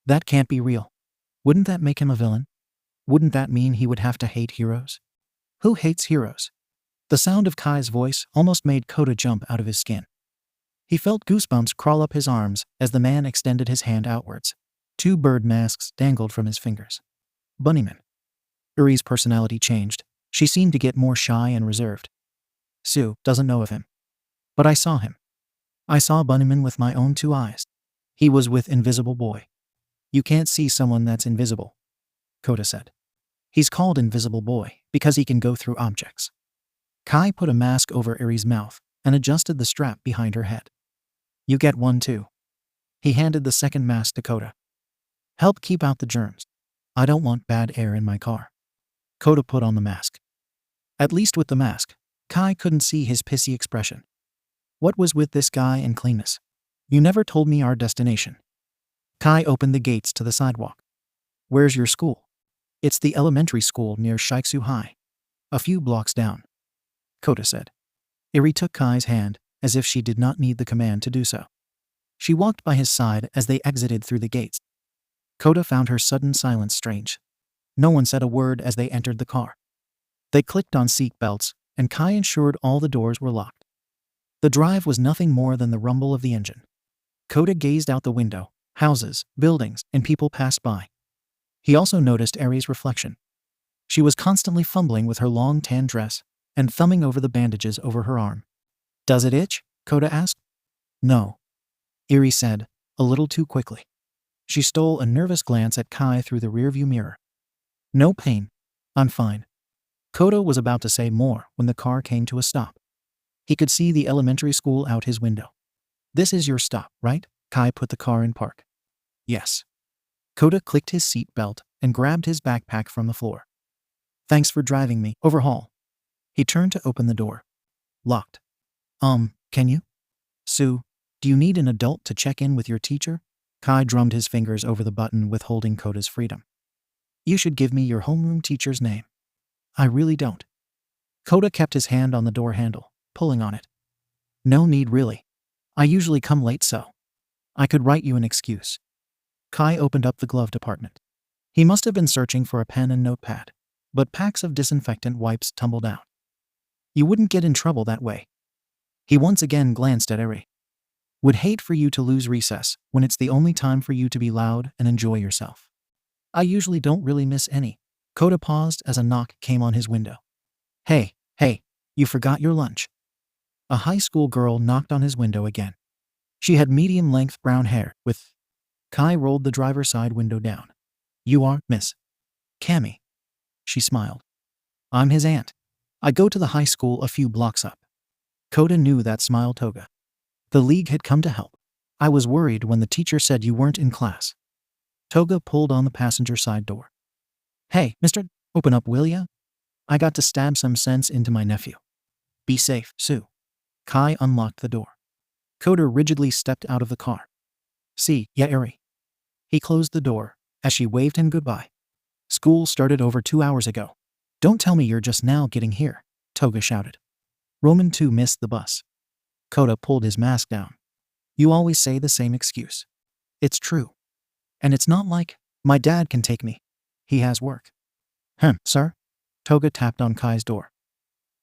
That can't be real. Wouldn't that make him a villain? Wouldn't that mean he would have to hate heroes? Who hates heroes? The sound of Kai's voice almost made Kota jump out of his skin. He felt goosebumps crawl up his arms as the man extended his hand outwards. 2 bird masks dangled from his fingers. Bunnyman. Uri's personality changed. She seemed to get more shy and reserved. Sue doesn't know of him. But I saw him. I saw Bunnyman with my own 2 eyes. He was with Invisible Boy. You can't see someone that's invisible, Kota said. He's called Invisible Boy because he can go through objects. Kai put a mask over Uri's mouth and adjusted the strap behind her head. You get one too. He handed the second mask to Kota. Help keep out the germs. I don't want bad air in my car. Kota put on the mask. At least with the mask, Kai couldn't see his pissy expression. What was with this guy and cleanness? You never told me our destination. Kai opened the gates to the sidewalk. Where's your school? It's the elementary school near Shiksu High. A few blocks down, Kota said. Iri took Kai's hand as if she did not need the command to do so. She walked by his side as they exited through the gates. Kota found her sudden silence strange. No one said a word as they entered the car. They clicked on seat belts, and Kai ensured all the doors were locked. The drive was nothing more than the rumble of the engine. Kota gazed out the window. Houses, buildings, and people passed by. He also noticed Ari's reflection. She was constantly fumbling with her long tan dress and thumbing over the bandages over her arm. Does it itch? Kota asked. No, Iri said, a little too quickly. She stole a nervous glance at Kai through the rearview mirror. No pain. I'm fine. Kota was about to say more when the car came to a stop. He could see the elementary school out his window. This is your stop, right? Kai put the car in park. Yes. Kota clicked his seat belt and grabbed his backpack from the floor. Thanks for driving me. Overhaul. He turned to open the door. Locked. Can you? Sue, do you need an adult to check in with your teacher? Kai drummed his fingers over the button withholding Kota's freedom. You should give me your homeroom teacher's name. I really don't. Kota kept his hand on the door handle, pulling on it. No need really. I usually come late so. I could write you an excuse. Kai opened up the glove department. He must have been searching for a pen and notepad, but packs of disinfectant wipes tumbled out. You wouldn't get in trouble that way. He once again glanced at Eri. Would hate for you to lose recess when it's the only time for you to be loud and enjoy yourself. I usually don't really miss any. Kota paused as a knock came on his window. Hey, you forgot your lunch. A high school girl knocked on his window again. She had medium-length brown hair with... Kai rolled the driver's side window down. You are Miss Cammy. She smiled. I'm his aunt. I go to the high school a few blocks up. Kota knew that smile toga. The league had come to help. I was worried when the teacher said you weren't in class. Toga pulled on the passenger side door. Hey, mister, open up, will ya? I got to stab some sense into my nephew. Be safe, Sue. Kai unlocked the door. Kota rigidly stepped out of the car. See ya, Eri. He closed the door as she waved him goodbye. School started over 2 hours ago. Don't tell me you're just now getting here, Toga shouted. Roman 2 missed the bus. Kota pulled his mask down. You always say the same excuse. It's true. And it's not like my dad can take me. He has work. Sir? Toga tapped on Kai's door.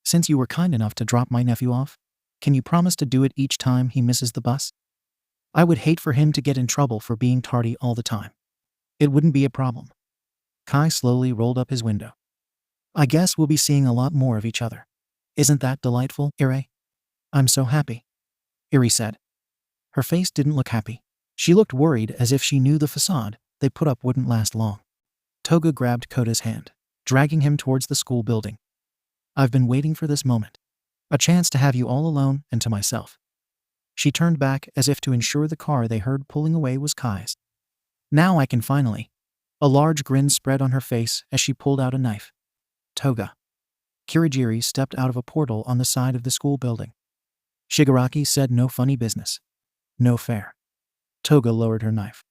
Since you were kind enough to drop my nephew off, can you promise to do it each time he misses the bus? I would hate for him to get in trouble for being tardy all the time. It wouldn't be a problem. Kai slowly rolled up his window. I guess we'll be seeing a lot more of each other. Isn't that delightful, Iri? I'm so happy, Iri said. Her face didn't look happy. She looked worried as if she knew the facade they put up wouldn't last long. Toga grabbed Kota's hand, dragging him towards the school building. I've been waiting for this moment. A chance to have you all alone and to myself. She turned back as if to ensure the car they heard pulling away was Kai's. Now I can finally. A large grin spread on her face as she pulled out a knife. Toga. Kirigiri stepped out of a portal on the side of the school building. Shigaraki said no funny business. No fair. Toga lowered her knife.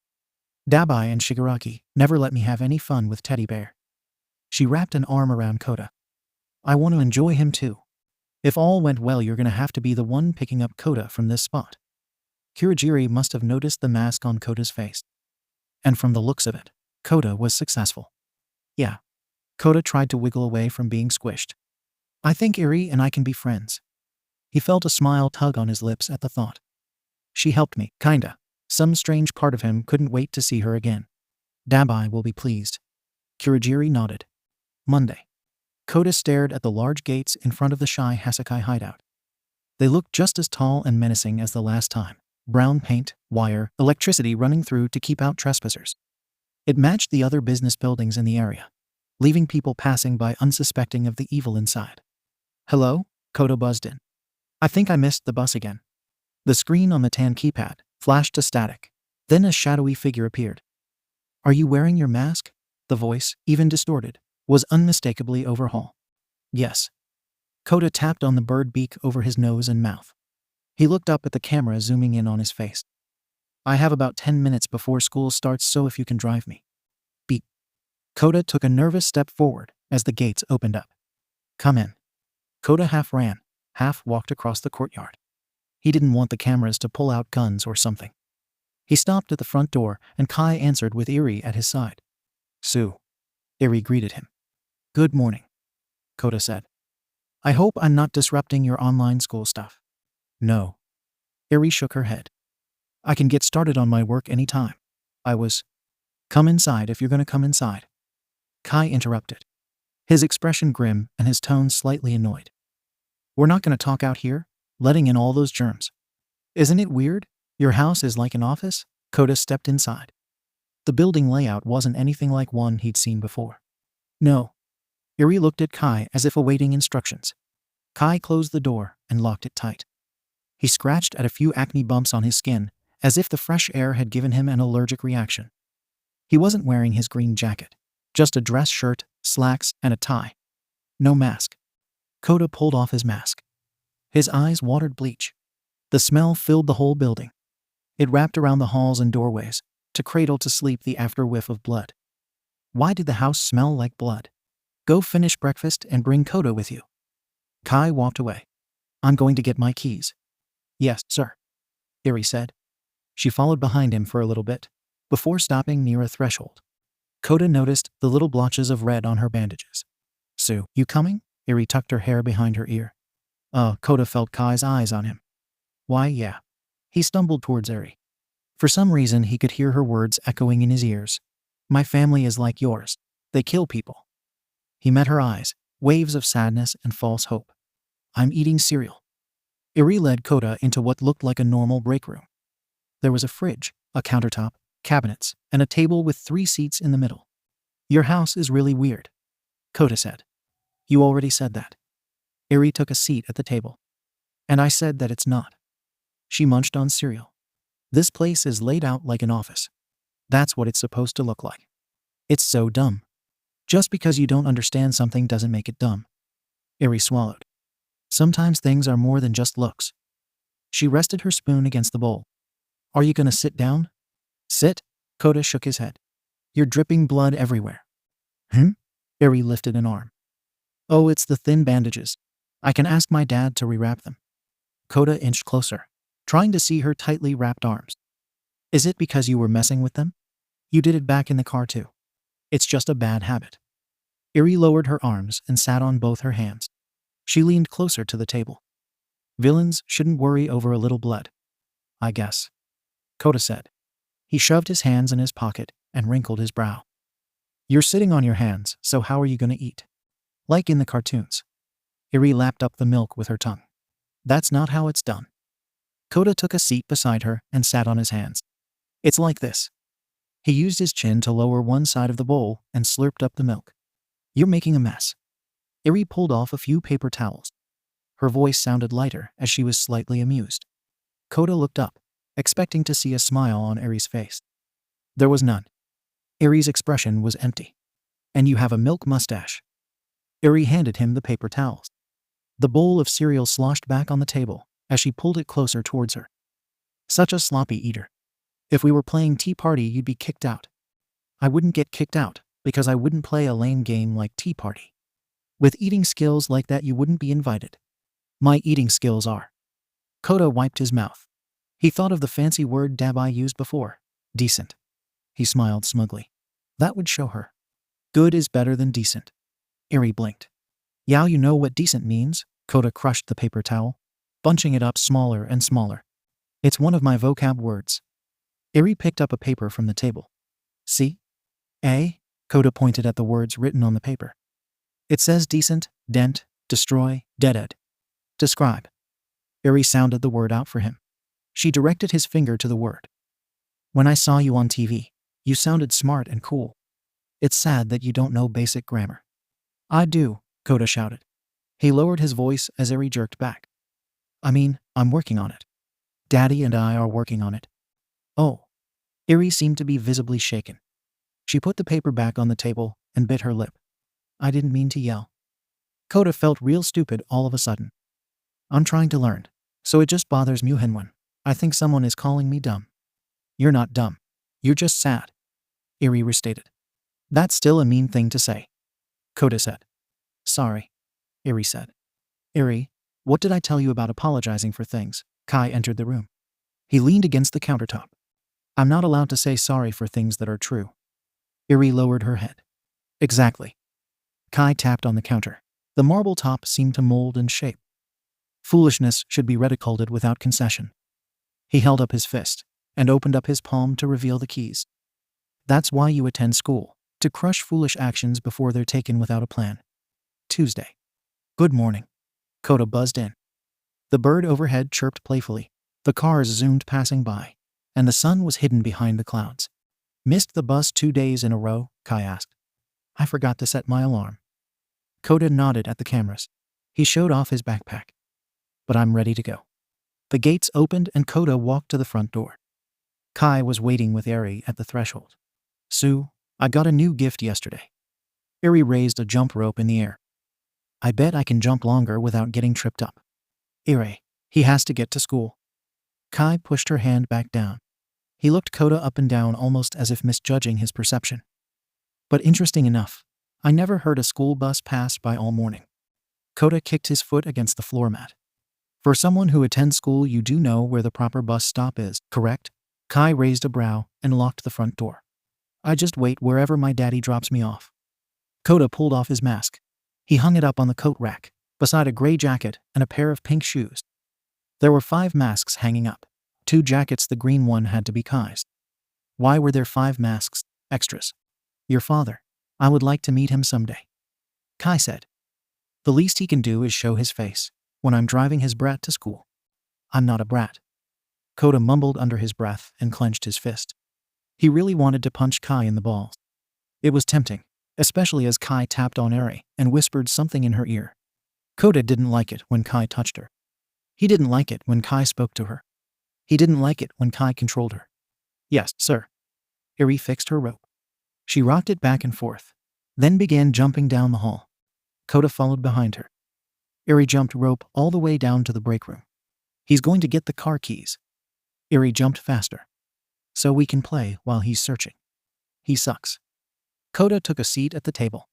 Dabai and Shigaraki never let me have any fun with Teddy Bear. She wrapped an arm around Kota. I want to enjoy him too. If all went well, you're gonna have to be the one picking up Kota from this spot. Kurogiri must have noticed the mask on Kota's face. And from the looks of it, Kota was successful. Yeah. Kota tried to wiggle away from being squished. I think Eri and I can be friends. He felt a smile tug on his lips at the thought. She helped me, kinda. Some strange part of him couldn't wait to see her again. Dabai will be pleased. Kurogiri nodded. Monday. Kota stared at the large gates in front of the Shy Hasakai hideout. They looked just as tall and menacing as the last time. Brown paint, wire, electricity running through to keep out trespassers. It matched the other business buildings in the area, leaving people passing by unsuspecting of the evil inside. Hello? Kota buzzed in. I think I missed the bus again. The screen on the tan keypad flashed to static. Then a shadowy figure appeared. Are you wearing your mask? The voice, even distorted, was unmistakably Overhaul. Yes. Kota tapped on the bird beak over his nose and mouth. He looked up at the camera zooming in on his face. I have about 10 minutes before school starts, so if you can drive me. Beep. Kota took a nervous step forward as the gates opened up. Come in. Kota half ran, half walked across the courtyard. He didn't want the cameras to pull out guns or something. He stopped at the front door and Kai answered with Eri at his side. Sue. Eri greeted him. Good morning, Kota said. I hope I'm not disrupting your online school stuff. No. Eri shook her head. I can get started on my work anytime. Come inside if you're gonna come inside. Kai interrupted, his expression grim and his tone slightly annoyed. We're not gonna talk out here, letting in all those germs. Isn't it weird? Your house is like an office? Kota stepped inside. The building layout wasn't anything like one he'd seen before. No. Eri looked at Kai as if awaiting instructions. Kai closed the door and locked it tight. He scratched at a few acne bumps on his skin, as if the fresh air had given him an allergic reaction. He wasn't wearing his green jacket, just a dress shirt, slacks, and a tie. No mask. Kota pulled off his mask. His eyes watered bleach. The smell filled the whole building. It wrapped around the halls and doorways, to cradle to sleep the after whiff of blood. Why did the house smell like blood? Go finish breakfast and bring Kota with you. Kai walked away. I'm going to get my keys. Yes, sir, Eri said. She followed behind him for a little bit, before stopping near a threshold. Kota noticed the little blotches of red on her bandages. Sue, you coming? Eri tucked her hair behind her ear. Kota felt Kai's eyes on him. Why, yeah. He stumbled towards Eri. For some reason, he could hear her words echoing in his ears. My family is like yours. They kill people. He met her eyes, waves of sadness and false hope. I'm eating cereal. Eri led Kota into what looked like a normal break room. There was a fridge, a countertop, cabinets, and a table with 3 seats in the middle. Your house is really weird, Kota said. You already said that. Eri took a seat at the table. And I said that it's not. She munched on cereal. This place is laid out like an office. That's what it's supposed to look like. It's so dumb. Just because you don't understand something doesn't make it dumb. Eri swallowed. Sometimes things are more than just looks. She rested her spoon against the bowl. Are you gonna sit down? Sit? Kota shook his head. You're dripping blood everywhere. Eri lifted an arm. Oh, it's the thin bandages. I can ask my dad to rewrap them. Kota inched closer, trying to see her tightly wrapped arms. Is it because you were messing with them? You did it back in the car too. It's just a bad habit. Eri lowered her arms and sat on both her hands. She leaned closer to the table. Villains shouldn't worry over a little blood. I guess, Kota said. He shoved his hands in his pocket and wrinkled his brow. You're sitting on your hands, so how are you gonna eat? Like in the cartoons. Eri lapped up the milk with her tongue. That's not how it's done. Kota took a seat beside her and sat on his hands. It's like this. He used his chin to lower one side of the bowl and slurped up the milk. You're making a mess. Eri pulled off a few paper towels. Her voice sounded lighter as she was slightly amused. Kota looked up, expecting to see a smile on Eri's face. There was none. Eri's expression was empty. And you have a milk mustache. Eri handed him the paper towels. The bowl of cereal sloshed back on the table as she pulled it closer towards her. Such a sloppy eater. If we were playing Tea Party, you'd be kicked out. I wouldn't get kicked out, Because I wouldn't play a lame game like Tea Party. With eating skills like that, you wouldn't be invited. My eating skills are. Kota wiped his mouth. He thought of the fancy word Dabai used before. Decent. He smiled smugly. That would show her. Good is better than decent. Eri blinked. Yao, you know what decent means? Kota crushed the paper towel, bunching it up smaller and smaller. It's one of my vocab words. Eri picked up a paper from the table. See? A? Kota pointed at the words written on the paper. It says decent, dent, destroy, deaded. Describe. Eri sounded the word out for him. She directed his finger to the word. When I saw you on TV, you sounded smart and cool. It's sad that you don't know basic grammar. I do, Kota shouted. He lowered his voice as Eri jerked back. I mean, I'm working on it. Daddy and I are working on it. Oh. Eri seemed to be visibly shaken. She put the paper back on the table and bit her lip. I didn't mean to yell. Kota felt real stupid all of a sudden. I'm trying to learn, so it just bothers me when I think someone is calling me dumb. You're not dumb. You're just sad. Eri restated. That's still a mean thing to say. Kota said. Sorry. Eri said. Eri, what did I tell you about apologizing for things? Kai entered the room. He leaned against the countertop. I'm not allowed to say sorry for things that are true. Eri lowered her head. Exactly. Kai tapped on the counter. The marble top seemed to mold and shape. Foolishness should be ridiculed without concession. He held up his fist and opened up his palm to reveal the keys. That's why you attend school, to crush foolish actions before they're taken without a plan. Tuesday. Good morning. Kota buzzed in. The bird overhead chirped playfully. The cars zoomed passing by, and the sun was hidden behind the clouds. Missed the bus 2 days in a row? Kai asked. I forgot to set my alarm. Kota nodded at the cameras. He showed off his backpack. But I'm ready to go. The gates opened and Kota walked to the front door. Kai was waiting with Eri at the threshold. Sue, I got a new gift yesterday. Eri raised a jump rope in the air. I bet I can jump longer without getting tripped up. Eri, he has to get to school. Kai pushed her hand back down. He looked Kota up and down almost as if misjudging his perception. But interesting enough, I never heard a school bus pass by all morning. Kota kicked his foot against the floor mat. For someone who attends school, you do know where the proper bus stop is, correct? Kai raised a brow and locked the front door. I just wait wherever my daddy drops me off. Kota pulled off his mask. He hung it up on the coat rack, beside a gray jacket and a pair of pink shoes. There were 5 masks hanging up. 2 jackets, the green one had to be Kai's. Why were there 5 masks, extras? Your father. I would like to meet him someday. Kai said. The least he can do is show his face when I'm driving his brat to school. I'm not a brat. Kota mumbled under his breath and clenched his fist. He really wanted to punch Kai in the balls. It was tempting, especially as Kai tapped on Eri and whispered something in her ear. Kota didn't like it when Kai touched her. He didn't like it when Kai spoke to her. He didn't like it when Kai controlled her. Yes, sir. Eri fixed her rope. She rocked it back and forth, then began jumping down the hall. Kota followed behind her. Eri jumped rope all the way down to the break room. He's going to get the car keys. Eri jumped faster. So we can play while he's searching. He sucks. Kota took a seat at the table.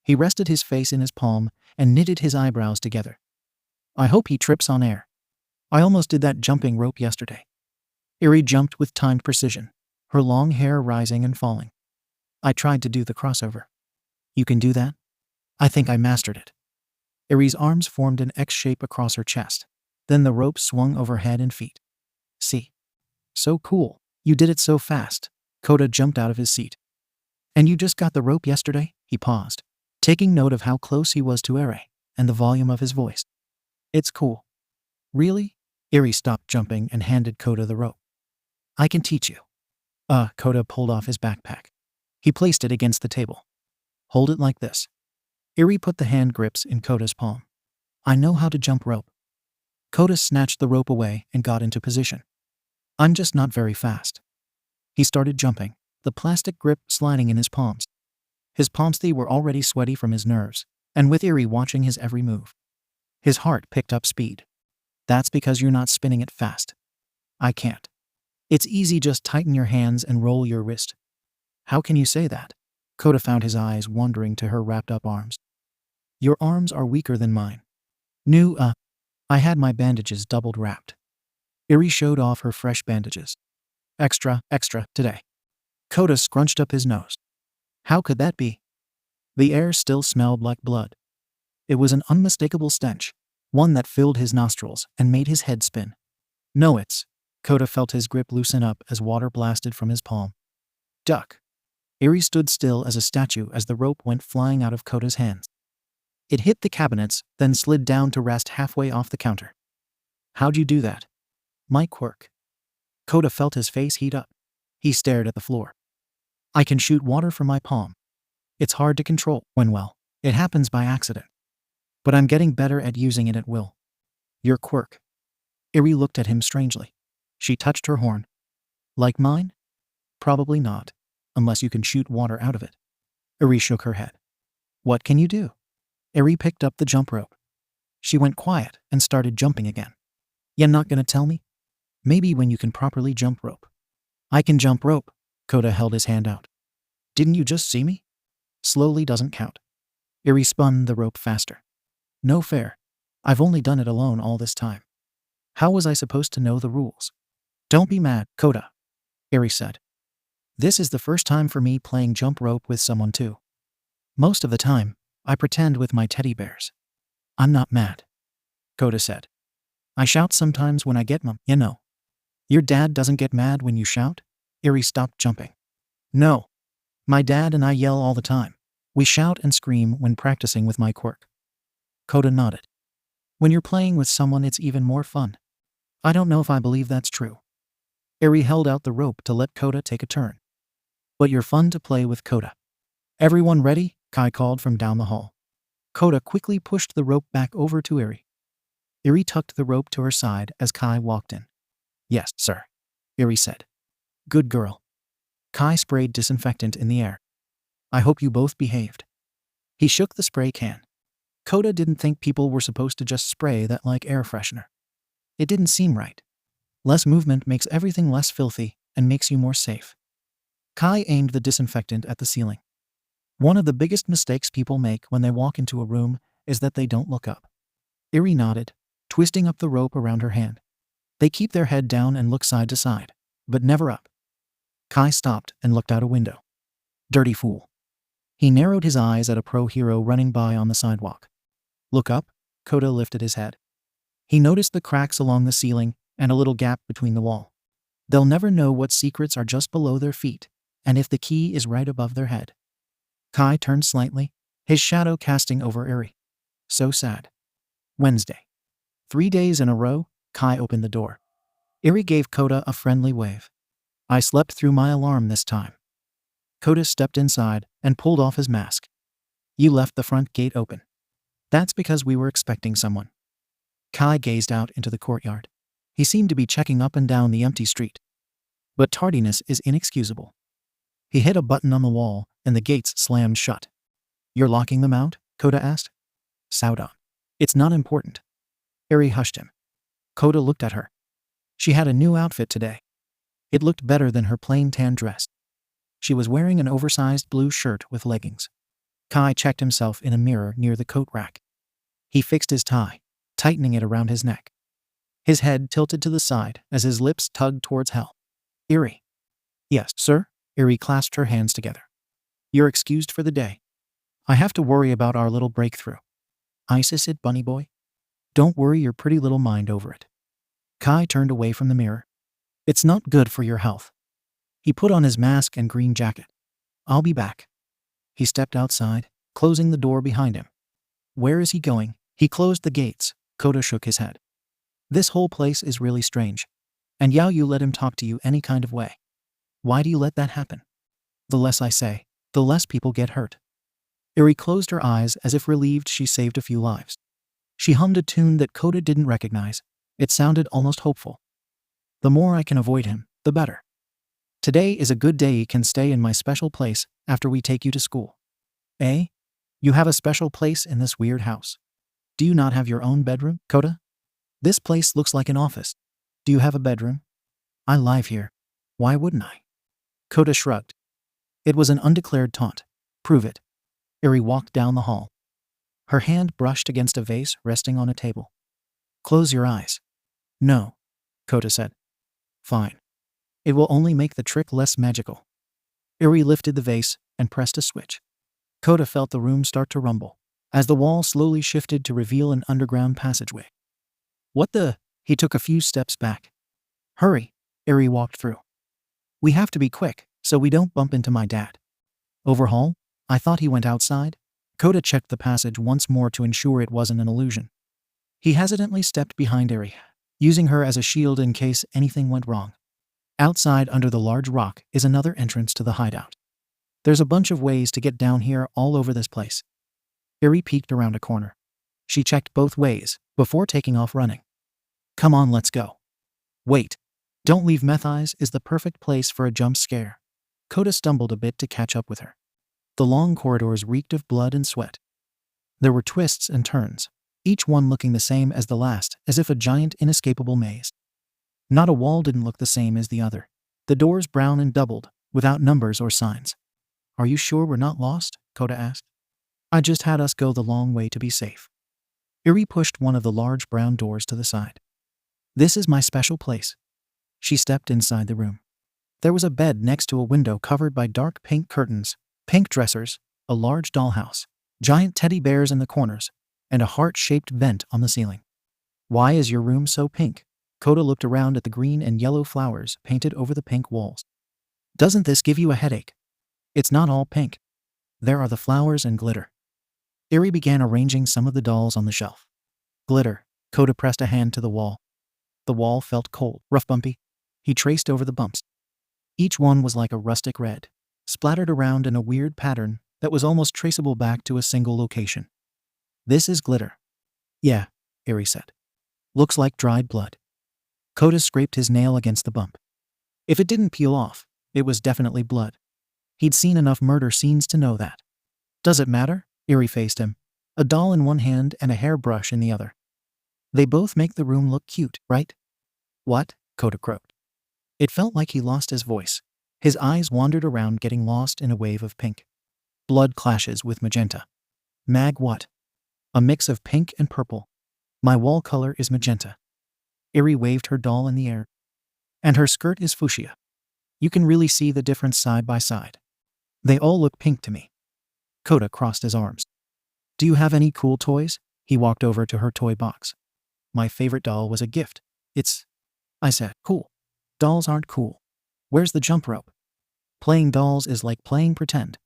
He rested his face in his palm and knitted his eyebrows together. I hope he trips on air. I almost did that jumping rope yesterday. Eri jumped with timed precision, her long hair rising and falling. I tried to do the crossover. You can do that? I think I mastered it. Eri's arms formed an X shape across her chest. Then the rope swung over head and feet. See? So cool. You did it so fast. Kota jumped out of his seat. And you just got the rope yesterday? He paused, taking note of how close he was to Eri and the volume of his voice. It's cool. Really? Eri stopped jumping and handed Kota the rope. I can teach you. Kota pulled off his backpack. He placed it against the table. Hold it like this. Eri put the hand grips in Kota's palm. I know how to jump rope. Kota snatched the rope away and got into position. I'm just not very fast. He started jumping, the plastic grip sliding in his palms. His palms were already sweaty from his nerves, and with Eri watching his every move. His heart picked up speed. That's because you're not spinning it fast. I can't. It's easy, just tighten your hands and roll your wrist. How can you say that? Kota found his eyes wandering to her wrapped-up arms. Your arms are weaker than mine. I had my bandages doubled wrapped. Iri showed off her fresh bandages. Extra today. Kota scrunched up his nose. How could that be? The air still smelled like blood. It was an unmistakable stench, one that filled his nostrils and made his head spin. No, Kota felt his grip loosen up as water blasted from his palm. Duck. Iri stood still as a statue as the rope went flying out of Kota's hands. It hit the cabinets, then slid down to rest halfway off the counter. How'd you do that? My quirk. Kota felt his face heat up. He stared at the floor. I can shoot water from my palm. It's hard to control when, it happens by accident. But I'm getting better at using it at will. Your quirk. Iri looked at him strangely. She touched her horn. Like mine? Probably not, unless you can shoot water out of it. Iri shook her head. What can you do? Iri picked up the jump rope. She went quiet and started jumping again. You're not gonna tell me? Maybe when you can properly jump rope. I can jump rope. Kota held his hand out. Didn't you just see me? Slowly doesn't count. Iri spun the rope faster. No fair. I've only done it alone all this time. How was I supposed to know the rules? Don't be mad, Kota, Iri said. This is the first time for me playing jump rope with someone too. Most of the time, I pretend with my teddy bears. I'm not mad, Kota said. I shout sometimes when I get you know. Your dad doesn't get mad when you shout? Iri stopped jumping. No. My dad and I yell all the time. We shout and scream when practicing with my quirk. Kota nodded. When you're playing with someone, it's even more fun. I don't know if I believe that's true. Iri held out the rope to let Kota take a turn. But you're fun to play with, Kota. Everyone ready? Kai called from down the hall. Kota quickly pushed the rope back over to Iri. Iri tucked the rope to her side as Kai walked in. Yes, sir, Iri said. Good girl. Kai sprayed disinfectant in the air. I hope you both behaved. He shook the spray can. Kota didn't think people were supposed to just spray that like air freshener. It didn't seem right. Less movement makes everything less filthy and makes you more safe. Kai aimed the disinfectant at the ceiling. One of the biggest mistakes people make when they walk into a room is that they don't look up. Iri nodded, twisting up the rope around her hand. They keep their head down and look side to side, but never up. Kai stopped and looked out a window. Dirty fool. He narrowed his eyes at a pro hero running by on the sidewalk. Look up, Kota lifted his head. He noticed the cracks along the ceiling and a little gap between the wall. They'll never know what secrets are just below their feet, and if the key is right above their head. Kai turned slightly, his shadow casting over Iri. So sad. Wednesday. 3 days in a row, Kai opened the door. Iri gave Kota a friendly wave. I slept through my alarm this time. Kota stepped inside and pulled off his mask. You left the front gate open. That's because we were expecting someone. Kai gazed out into the courtyard. He seemed to be checking up and down the empty street. But tardiness is inexcusable. He hit a button on the wall, and the gates slammed shut. You're locking them out? Kota asked. Sauda. It's not important. Iri hushed him. Kota looked at her. She had a new outfit today. It looked better than her plain tan dress. She was wearing an oversized blue shirt with leggings. Kai checked himself in a mirror near the coat rack. He fixed his tie, tightening it around his neck. His head tilted to the side as his lips tugged towards hell. Iri. Yes, sir? Iri clasped her hands together. You're excused for the day. I have to worry about our little breakthrough. Isis it, bunny boy? Don't worry your pretty little mind over it. Kai turned away from the mirror. It's not good for your health. He put on his mask and green jacket. I'll be back. He stepped outside, closing the door behind him. Where is he going? He closed the gates. Kota shook his head. This whole place is really strange. And you let him talk to you any kind of way. Why do you let that happen? The less I say, the less people get hurt. Iri closed her eyes as if relieved she saved a few lives. She hummed a tune that Kota didn't recognize. It sounded almost hopeful. The more I can avoid him, the better. Today is a good day. You can stay in my special place after we take you to school. Eh? You have a special place in this weird house. Do you not have your own bedroom, Kota? This place looks like an office. Do you have a bedroom? I live here. Why wouldn't I? Kota shrugged. It was an undeclared taunt. Prove it. Eri walked down the hall. Her hand brushed against a vase resting on a table. Close your eyes. No, Kota said. Fine. It will only make the trick less magical. Eri lifted the vase and pressed a switch. Kota felt the room start to rumble, as the wall slowly shifted to reveal an underground passageway. What the? He took a few steps back. Hurry, Eri walked through. We have to be quick, so we don't bump into my dad. Overhaul? I thought he went outside. Kota checked the passage once more to ensure it wasn't an illusion. He hesitantly stepped behind Eri, using her as a shield in case anything went wrong. Outside under the large rock is another entrance to the hideout. There's a bunch of ways to get down here all over this place. Eri peeked around a corner. She checked both ways before taking off running. Come on, let's go. Wait. Don't leave. Methai's is the perfect place for a jump scare. Kota stumbled a bit to catch up with her. The long corridors reeked of blood and sweat. There were twists and turns, each one looking the same as the last, as if a giant inescapable maze. Not a wall didn't look the same as the other. The doors brown and doubled, without numbers or signs. Are you sure we're not lost? Kota asked. I just had us go the long way to be safe. Eri pushed one of the large brown doors to the side. This is my special place. She stepped inside the room. There was a bed next to a window covered by dark pink curtains, pink dressers, a large dollhouse, giant teddy bears in the corners, and a heart-shaped vent on the ceiling. Why is your room so pink? Kota looked around at the green and yellow flowers painted over the pink walls. Doesn't this give you a headache? It's not all pink. There are the flowers and glitter. Eri began arranging some of the dolls on the shelf. Glitter. Kota pressed a hand to the wall. The wall felt cold, rough, bumpy. He traced over the bumps. Each one was like a rustic red, splattered around in a weird pattern that was almost traceable back to a single location. This is glitter. Yeah, Eri said. Looks like dried blood. Kota scraped his nail against the bump. If it didn't peel off, it was definitely blood. He'd seen enough murder scenes to know that. Does it matter? Eri faced him, a doll in one hand and a hairbrush in the other. They both make the room look cute, right? What? Kota croaked. It felt like he lost his voice. His eyes wandered around, getting lost in a wave of pink. Blood clashes with magenta. Mag what? A mix of pink and purple. My wall color is magenta. Eri waved her doll in the air. And her skirt is fuchsia. You can really see the difference side by side. They all look pink to me. Kota crossed his arms. Do you have any cool toys? He walked over to her toy box. My favorite doll was a gift. I said, cool. Dolls aren't cool. Where's the jump rope? Playing dolls is like playing pretend.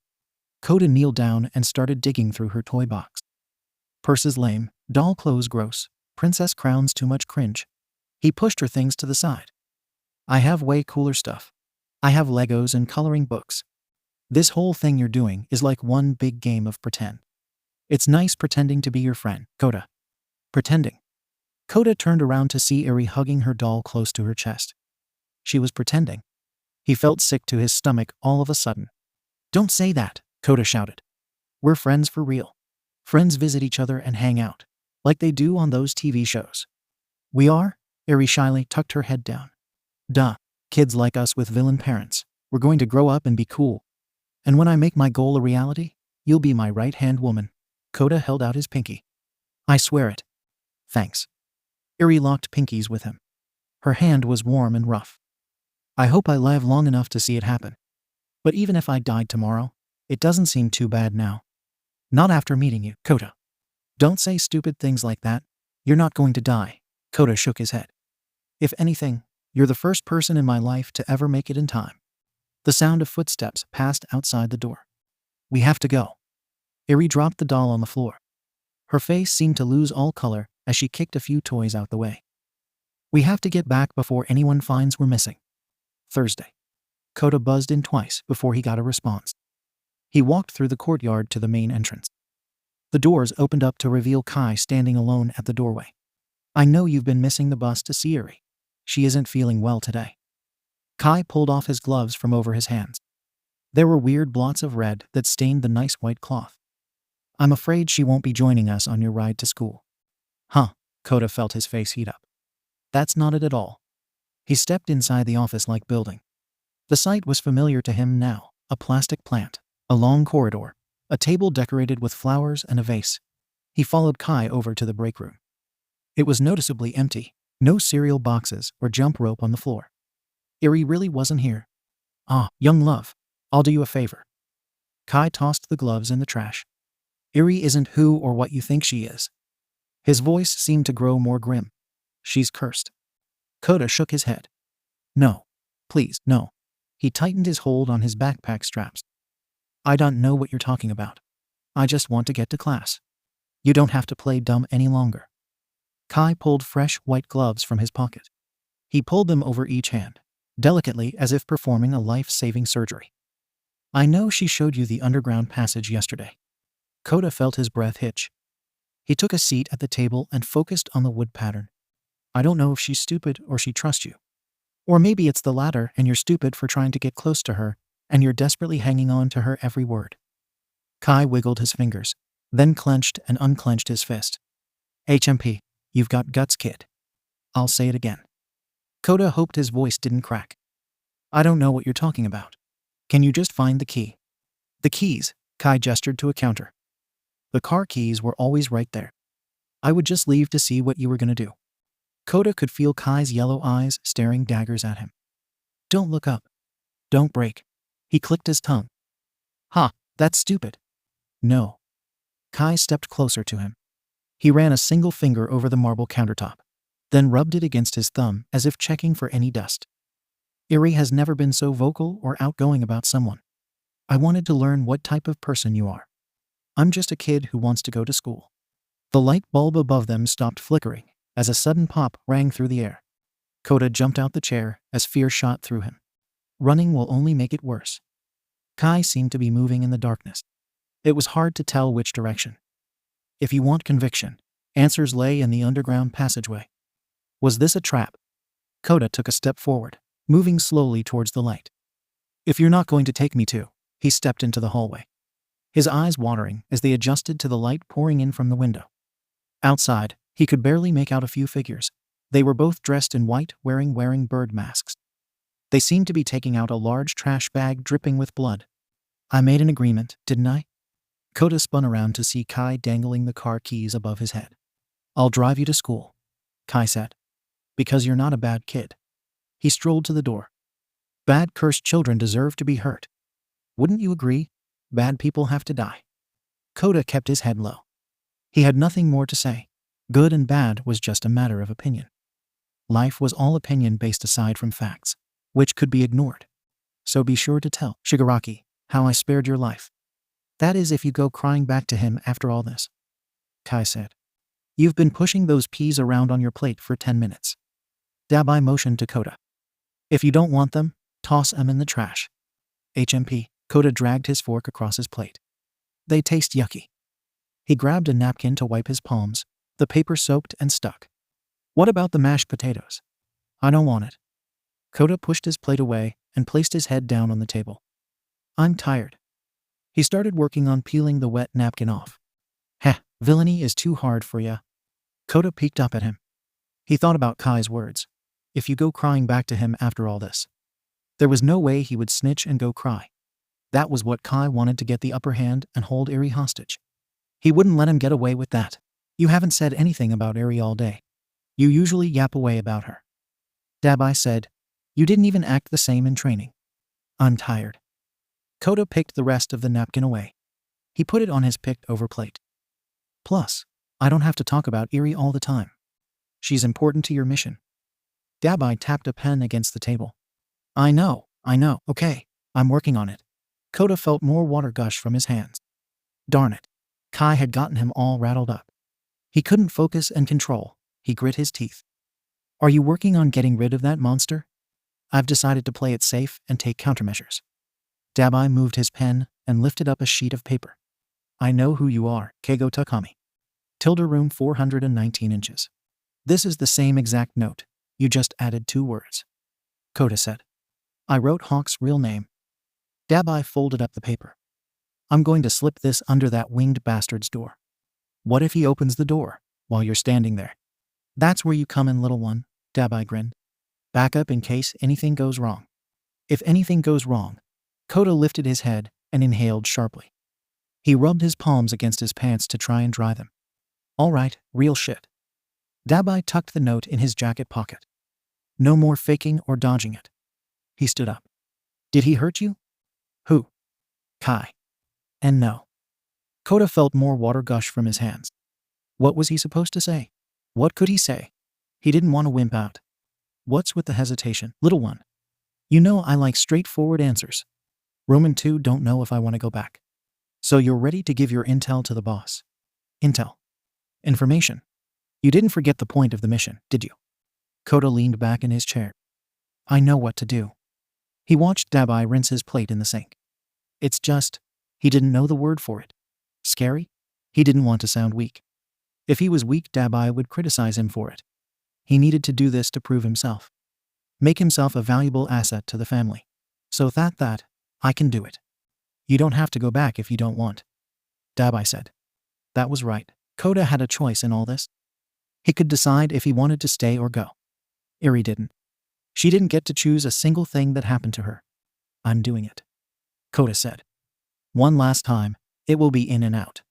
Kota kneeled down and started digging through her toy box. Purses lame, doll clothes gross, princess crowns too much cringe. He pushed her things to the side. I have way cooler stuff. I have Legos and coloring books. This whole thing you're doing is like one big game of pretend. It's nice pretending to be your friend, Kota. Pretending. Kota turned around to see Eri hugging her doll close to her chest. She was pretending. He felt sick to his stomach all of a sudden. Don't say that, Kota shouted. We're friends for real. Friends visit each other and hang out, like they do on those TV shows. We are? Eri shyly tucked her head down. Duh, kids like us with villain parents. We're going to grow up and be cool. And when I make my goal a reality, you'll be my right-hand woman. Kota held out his pinky. I swear it. Thanks. Eri locked pinkies with him. Her hand was warm and rough. I hope I live long enough to see it happen. But even if I died tomorrow, it doesn't seem too bad now. Not after meeting you, Kota. Don't say stupid things like that. You're not going to die. Kota shook his head. If anything, you're the first person in my life to ever make it in time. The sound of footsteps passed outside the door. We have to go. Eri dropped the doll on the floor. Her face seemed to lose all color as she kicked a few toys out the way. We have to get back before anyone finds we're missing. Thursday. Kota buzzed in twice before he got a response. He walked through the courtyard to the main entrance. The doors opened up to reveal Kai standing alone at the doorway. I know you've been missing the bus to see Eri. She isn't feeling well today. Kai pulled off his gloves from over his hands. There were weird blots of red that stained the nice white cloth. I'm afraid she won't be joining us on your ride to school. Huh, Kota felt his face heat up. That's not it at all. He stepped inside the office-like building. The sight was familiar to him now, a plastic plant, a long corridor, a table decorated with flowers and a vase. He followed Kai over to the break room. It was noticeably empty, no cereal boxes or jump rope on the floor. Eri really wasn't here. Ah, young love, I'll do you a favor. Kai tossed the gloves in the trash. Eri isn't who or what you think she is. His voice seemed to grow more grim. She's cursed. Kota shook his head. No. Please, no. He tightened his hold on his backpack straps. I don't know what you're talking about. I just want to get to class. You don't have to play dumb any longer. Kai pulled fresh white gloves from his pocket. He pulled them over each hand, delicately as if performing a life-saving surgery. I know she showed you the underground passage yesterday. Kota felt his breath hitch. He took a seat at the table and focused on the wood pattern. I don't know if she's stupid or she trusts you. Or maybe it's the latter and you're stupid for trying to get close to her, and you're desperately hanging on to her every word. Kai wiggled his fingers, then clenched and unclenched his fist. HMP, you've got guts, kid. I'll say it again. Kota hoped his voice didn't crack. I don't know what you're talking about. Can you just find the key? The keys, Kai gestured to a counter. The car keys were always right there. I would just leave to see what you were going to do. Kota could feel Kai's yellow eyes staring daggers at him. Don't look up. Don't break. He clicked his tongue. Ha, that's stupid. No. Kai stepped closer to him. He ran a single finger over the marble countertop, then rubbed it against his thumb as if checking for any dust. Eri has never been so vocal or outgoing about someone. I wanted to learn what type of person you are. I'm just a kid who wants to go to school. The light bulb above them stopped flickering as a sudden pop rang through the air. Kota jumped out the chair as fear shot through him. Running will only make it worse. Kai seemed to be moving in the darkness. It was hard to tell which direction. If you want conviction, answers lay in the underground passageway. Was this a trap? Kota took a step forward, moving slowly towards the light. If you're not going to take me to, he stepped into the hallway. His eyes watering as they adjusted to the light pouring in from the window. Outside, he could barely make out a few figures. They were both dressed in white, wearing bird masks. They seemed to be taking out a large trash bag dripping with blood. I made an agreement, didn't I? Kota spun around to see Kai dangling the car keys above his head. I'll drive you to school, Kai said. Because you're not a bad kid. He strolled to the door. Bad cursed children deserve to be hurt. Wouldn't you agree? Bad people have to die. Kota kept his head low. He had nothing more to say. Good and bad was just a matter of opinion. Life was all opinion based aside from facts, which could be ignored. So be sure to tell Shigaraki how I spared your life. That is if you go crying back to him after all this. Kai said. You've been pushing those peas around on your plate for 10 minutes. Dabai motioned to Kota. If you don't want them, toss them in the trash. HMP, Kota dragged his fork across his plate. They taste yucky. He grabbed a napkin to wipe his palms, the paper soaked and stuck. What about the mashed potatoes? I don't want it. Kota pushed his plate away and placed his head down on the table. I'm tired. He started working on peeling the wet napkin off. Heh, villainy is too hard for ya. Kota peeked up at him. He thought about Kai's words. If you go crying back to him after all this. There was no way he would snitch and go cry. That was what Kai wanted, to get the upper hand and hold Eri hostage. He wouldn't let him get away with that. You haven't said anything about Eri all day. You usually yap away about her. Dabai said, you didn't even act the same in training. I'm tired. Kota picked the rest of the napkin away. He put it on his picked-over plate. Plus, I don't have to talk about Eri all the time. She's important to your mission. Dabai tapped a pen against the table. I know, okay, I'm working on it. Kota felt more water gush from his hands. Darn it. Kai had gotten him all rattled up. He couldn't focus and control. He grit his teeth. Are you working on getting rid of that monster? I've decided to play it safe and take countermeasures. Dabai moved his pen and lifted up a sheet of paper. I know who you are, Keigo Takami. Tilde room 419 inches. This is the same exact note. You just added 2 words. Kota said. I wrote Hawk's real name. Dabai folded up the paper. I'm going to slip this under that winged bastard's door. What if he opens the door while you're standing there? That's where you come in, little one, Dabai grinned. Back up in case anything goes wrong. If anything goes wrong. Kota lifted his head and inhaled sharply. He rubbed his palms against his pants to try and dry them. All right, real shit. Dabai tucked the note in his jacket pocket. No more faking or dodging it. He stood up. Did he hurt you? Who? Kai. And no. Kota felt more water gush from his hands. What was he supposed to say? What could he say? He didn't want to wimp out. What's with the hesitation, little one? You know I like straightforward answers. Roman 2 don't know if I want to go back. So you're ready to give your intel to the boss. Intel. Information. You didn't forget the point of the mission, did you? Kota leaned back in his chair. I know what to do. He watched Dabai rinse his plate in the sink. It's just, he didn't know the word for it. Scary? He didn't want to sound weak. If he was weak, Dabai would criticize him for it. He needed to do this to prove himself. Make himself a valuable asset to the family. So that, I can do it. You don't have to go back if you don't want. Dabai said. That was right. Kota had a choice in all this. He could decide if he wanted to stay or go. Iri didn't. She didn't get to choose a single thing that happened to her. I'm doing it. Kota said. One last time, it will be in and out.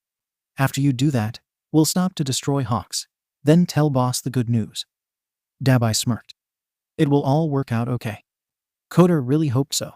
After you do that, we'll stop to destroy Hawks. Then tell boss the good news. Dabai smirked. It will all work out okay. Kota really hoped so.